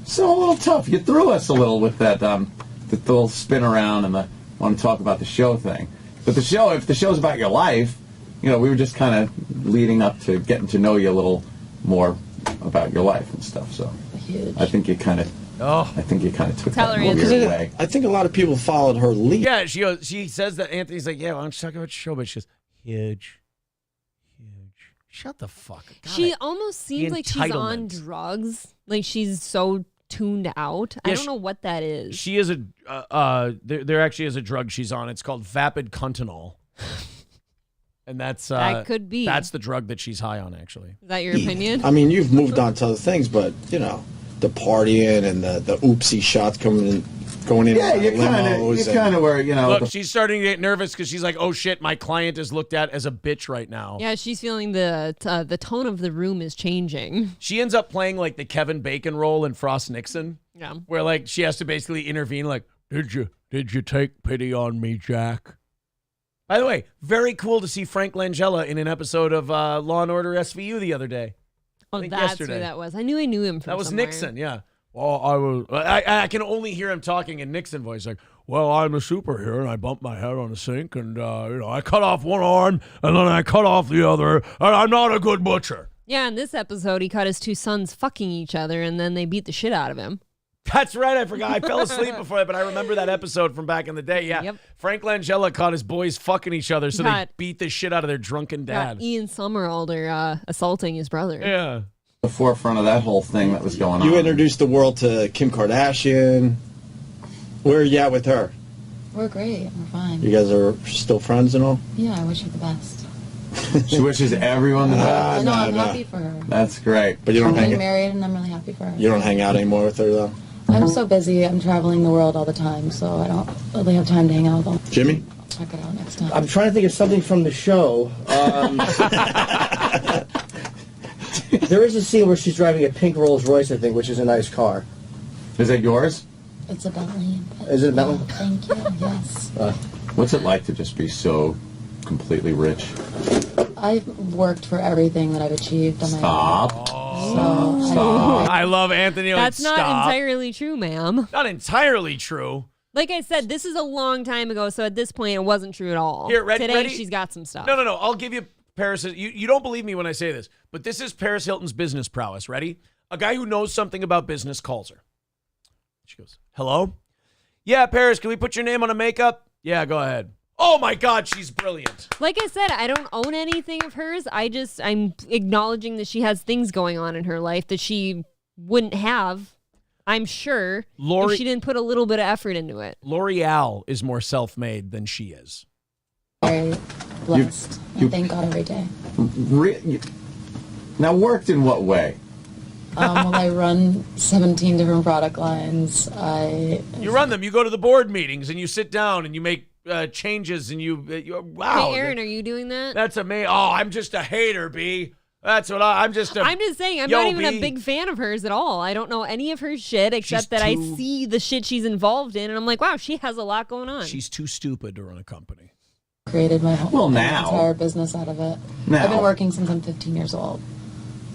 some a little tough. You threw us a little with that the little spin around and the want to talk about the show thing. But the show, if the show's about your life, we were just kind of leading up to getting to know you a little more about your life and stuff. So Huge. I think you kind of. Oh. I think you kind of took Tell that her, in a weird Anthony. way. I think a lot of people followed her lead. Yeah, she says that Anthony's like, yeah, why don't you talk about your show? But she goes, huge. Shut the fuck up. She almost seems like she's on drugs. Like she's so tuned out. I don't know what that is. She is there actually is a drug she's on. It's called vapid continol. And that's that could be. That's the drug that she's high on, actually. Is that your opinion? I mean, you've moved on to other things, but the partying and the oopsie shots going in. Yeah, you're kind of where Look, she's starting to get nervous because she's like, "Oh shit, my client is looked at as a bitch right now." Yeah, she's feeling the tone of the room is changing. She ends up playing like the Kevin Bacon role in Frost Nixon. Yeah, where like she has to basically intervene. Like, did you take pity on me, Jack? By the way, very cool to see Frank Langella in an episode of Law and Order SVU the other day. Oh, I think that's yesterday. who that was. I knew I knew him from That was somewhere. Nixon, yeah. Well, I can only hear him talking in Nixon voice, like, well, I'm a superhero, and I bumped my head on the sink, and, I cut off one arm, and then I cut off the other, and I'm not a good butcher. Yeah, in this episode, he caught his two sons fucking each other, and then they beat the shit out of him. That's right, I forgot. I fell asleep before that, but I remember that episode from back in the day, yeah. Yep. Frank Langella caught his boys fucking each other, so they Got- beat the shit out of their drunken dad. Ian Somerhalder assaulting his brother. Yeah. The forefront of that whole thing that was going on. You introduced the world to Kim Kardashian. Where are you at with her? We're great. We're fine. You guys are still friends and all? Yeah, I wish her the best. She wishes everyone the best. No, I'm happy for her. That's great. But you don't I'm hang getting married, and I'm really happy for her. You don't hang out anymore with her, though? I'm so busy. I'm traveling the world all the time, so I don't really have time to hang out with them. Jimmy? Check it out next time. I'm trying to think of something from the show. There is a scene where she's driving a pink Rolls Royce, I think, which is a nice car. Is that yours? It's a Bentley. Is it a Bentley? Thank you. Yes. What's it like to just be so completely rich? I've worked for everything that I've achieved. Stop. Stop. I love Anthony. That's not Stop. entirely true, ma'am. Not entirely true. Like I said, this is a long time ago, so at this point, it wasn't true at all. Here, ready? Today, ready? she's got some stuff. No. I'll give you Paris. You don't believe me when I say this, but this is Paris Hilton's business prowess. Ready? A guy who knows something about business calls her. She goes, hello? Yeah, Paris, can we put your name on a makeup? Yeah, go ahead. Oh my God, she's brilliant. Like I said, I don't own anything of hers. I'm acknowledging that she has things going on in her life that she wouldn't have, I'm sure, if she didn't put a little bit of effort into it. L'Oreal is more self-made than she is. Very blessed. And thank God every day. Now, worked in what way? Well, I run 17 different product lines. You run them. You go to the board meetings and you sit down and you make changes and you wow. Hey, Aaron, are you doing that? That's amazing. Oh, I'm just a hater, B. That's what I'm just saying, I'm not even a big fan of hers at all. I don't know any of her shit except that I see the shit she's involved in, and I'm like, wow, she has a lot going on. She's too stupid to run a company. Created my whole now. entire business out of it. Now. I've been working since I'm 15 years old.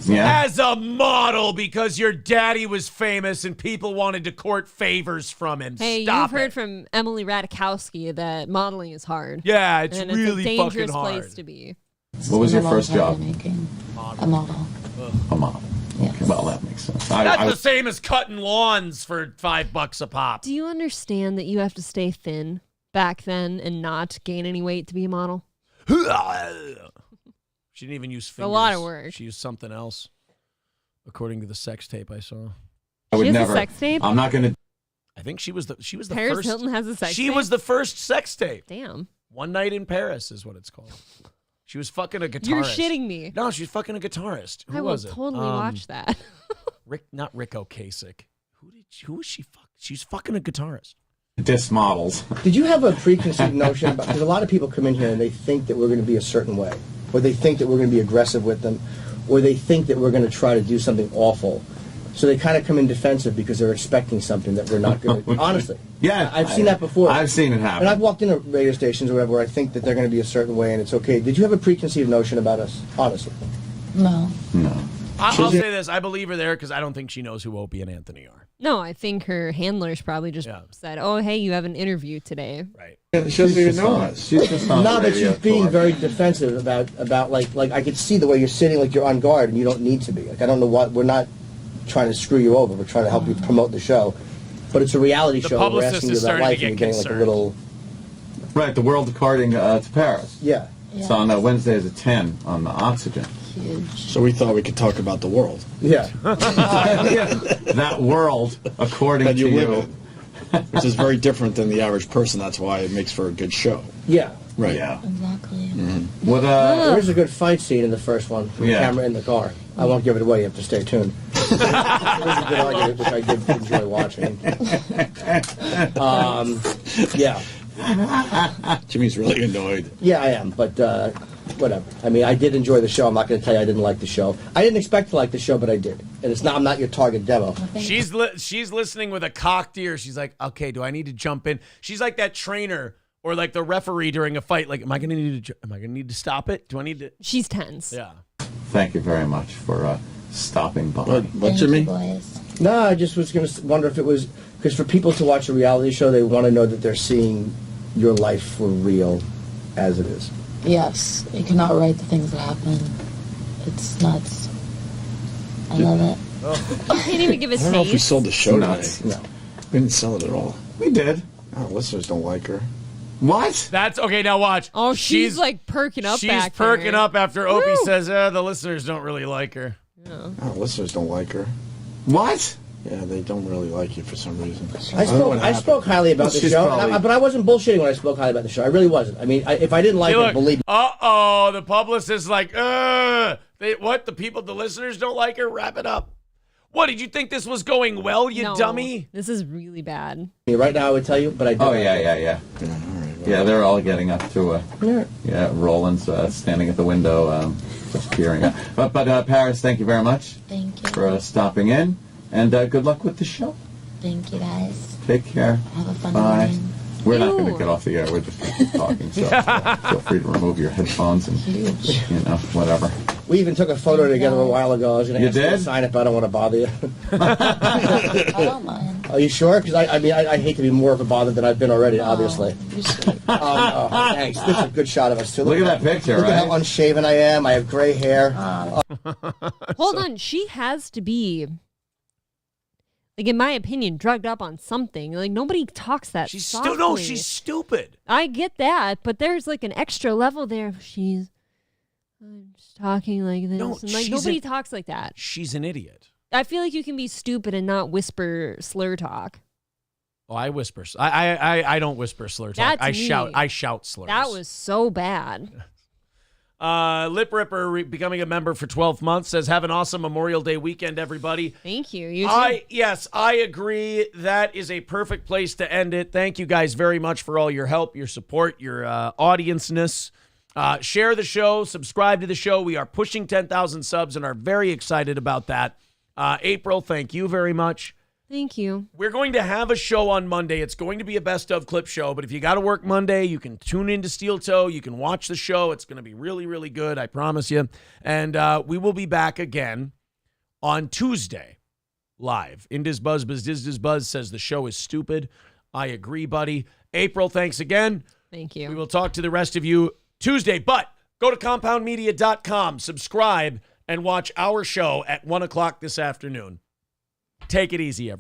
Yeah. As a model, because your daddy was famous and people wanted to court favors from him. Hey, Stop you've heard it. from Emily Ratajkowski that modeling is hard. Yeah, it's and really it's a dangerous fucking hard. place to be. What was your first job? A model. A model. Okay, well, that makes sense. That's the same as cutting lawns for $5 a pop. Do you understand that you have to stay thin back then and not gain any weight to be a model? She didn't even use fingers. A lot of work. She used something else, according to the sex tape I saw. I would She has never. a sex tape? I'm not going to. I think she was the Paris first. Hilton has a sex She tape? was the first sex tape. Damn. One Night in Paris is what it's called. She was fucking a guitarist. You're shitting me. No, she was fucking a guitarist. Who I will was it? totally watch that. Not Rick Ocasek. Who was she? She's fucking a guitarist. Diss models. Did you have a preconceived notion about, because a lot of people come in here and they think that we're going to be a certain way. or they think that we're going to be aggressive with them, or they think that we're going to try to do something awful. So they kind of come in defensive because they're expecting something that we're not going to. Honestly, yeah, I've seen that before. I've seen it happen. And I've walked into radio stations or whatever where I think that they're going to be a certain way, and it's okay. Did you have a preconceived notion about us? Honestly, No. I'll say this. I believe her there because I don't think she knows who Opie and Anthony are. No, I think her handlers probably just said, "Oh, hey, you have an interview today." Right. She doesn't even know us. She's just on no, the but radio she's being tour. very defensive about like I could see the way you're sitting, like you're on guard, and you don't need to be. Like I don't know what we're not trying to screw you over. We're trying to help you promote the show, but it's a reality The show. We're publicist asking is you about starting to life, get and you're getting like a concerned. little. Right, the World According to Paris. Yeah. It's on Wednesdays at 10 on the Oxygen. So we thought we could talk about the world. Yeah. That world, according That you to live you. in, which is very different than the average person. That's why it makes for a good show. Yeah. Right. Yeah. Exactly. What, There's a good fight scene in the first one. With Yeah. the camera in the car. I won't give it away. You have to stay tuned. There's a good argument, which I did enjoy watching. Yeah. Jimmy's really annoyed. Yeah, I am, but whatever. I mean, I did enjoy the show. I'm not going to tell you I didn't like the show. I didn't expect to like the show, but I did. And it's not. I'm not your target demo. She's listening with a cocked ear. She's like, okay, do I need to jump in? She's like that trainer or like the referee during a fight. Like, am I going to need to stop it? Do I need to? She's tense. Yeah. Thank you very much for stopping by. What Jimmy? No, I just was going to wonder if it was because for people to watch a reality show, they want to know that they're seeing your life for real, as it is. Yes. You cannot write the things that happen. It's nuts. I love it. You can't even give a I don't know if we taste. sold the show Nuts. today. No, we didn't sell it at all. We did. Our listeners don't like her. What? That's okay. Now watch. Oh, she's like perking up She's back perking there. up after Opie Woo. says, the listeners don't really like her. Our listeners don't like her. What? Yeah, they don't really like you for some reason. I spoke highly about the She's show, probably- but I wasn't bullshitting when I spoke highly about the show. I really wasn't. I mean, if I didn't like Hey, it, look, believe me. Uh-oh, the publicist is like, the listeners don't like her? Wrap it up. What, did you think this was going well, you No, dummy? This is really bad. Right now, I would tell you, but I don't. Oh, yeah. Yeah, they're all getting up to Roland's standing at the window, just peering out. But Paris, thank you very much. Thank you. For stopping in, and good luck with the show. Thank you, guys. Take care. Have a fun Bye. morning. We're not going to get off the air. We're just going to keep talking. So feel free to remove your headphones and whatever. We even took a photo together a while ago. I was going to You ask you to did? sign it, but I don't want to bother you. I don't mind. Are you sure? Because I hate to be more of a bother than I've been already, obviously. You're sweet. Thanks. This is a good shot of us, too. Look at that picture, Look right? at how unshaven I am. I have gray hair. Hold on. She has to be, like, in my opinion, drugged up on something. Like, nobody talks that She's softly. no, she's stupid. I get that, but there's, like, an extra level there. She's just talking like this. No, and, like, nobody talks like that. She's an idiot. I feel like you can be stupid and not whisper slur talk. Oh, I whisper. I don't whisper slur talk. That's I me. shout slurs. That was so bad. Lip Ripper becoming a member for 12 months says, have an awesome Memorial Day weekend, everybody. Thank you. You too. Yes, I agree. That is a perfect place to end it. Thank you guys very much for all your help, your support, your audience-ness. Share the show, subscribe to the show. We are pushing 10,000 subs and are very excited about that. April, thank you very much. Thank you. We're going to have a show on Monday. It's going to be a best of clip show, but if you got to work Monday, you can tune into Steel Toe. You can watch the show. It's going to be really, really good. I promise you. And we will be back again on Tuesday live. Indiz Buzz, Diz Buzz says the show is stupid. I agree, buddy. April, thanks again. Thank you. We will talk to the rest of you Tuesday, but go to compoundmedia.com, subscribe, and watch our show at 1 o'clock this afternoon. Take it easy, everyone.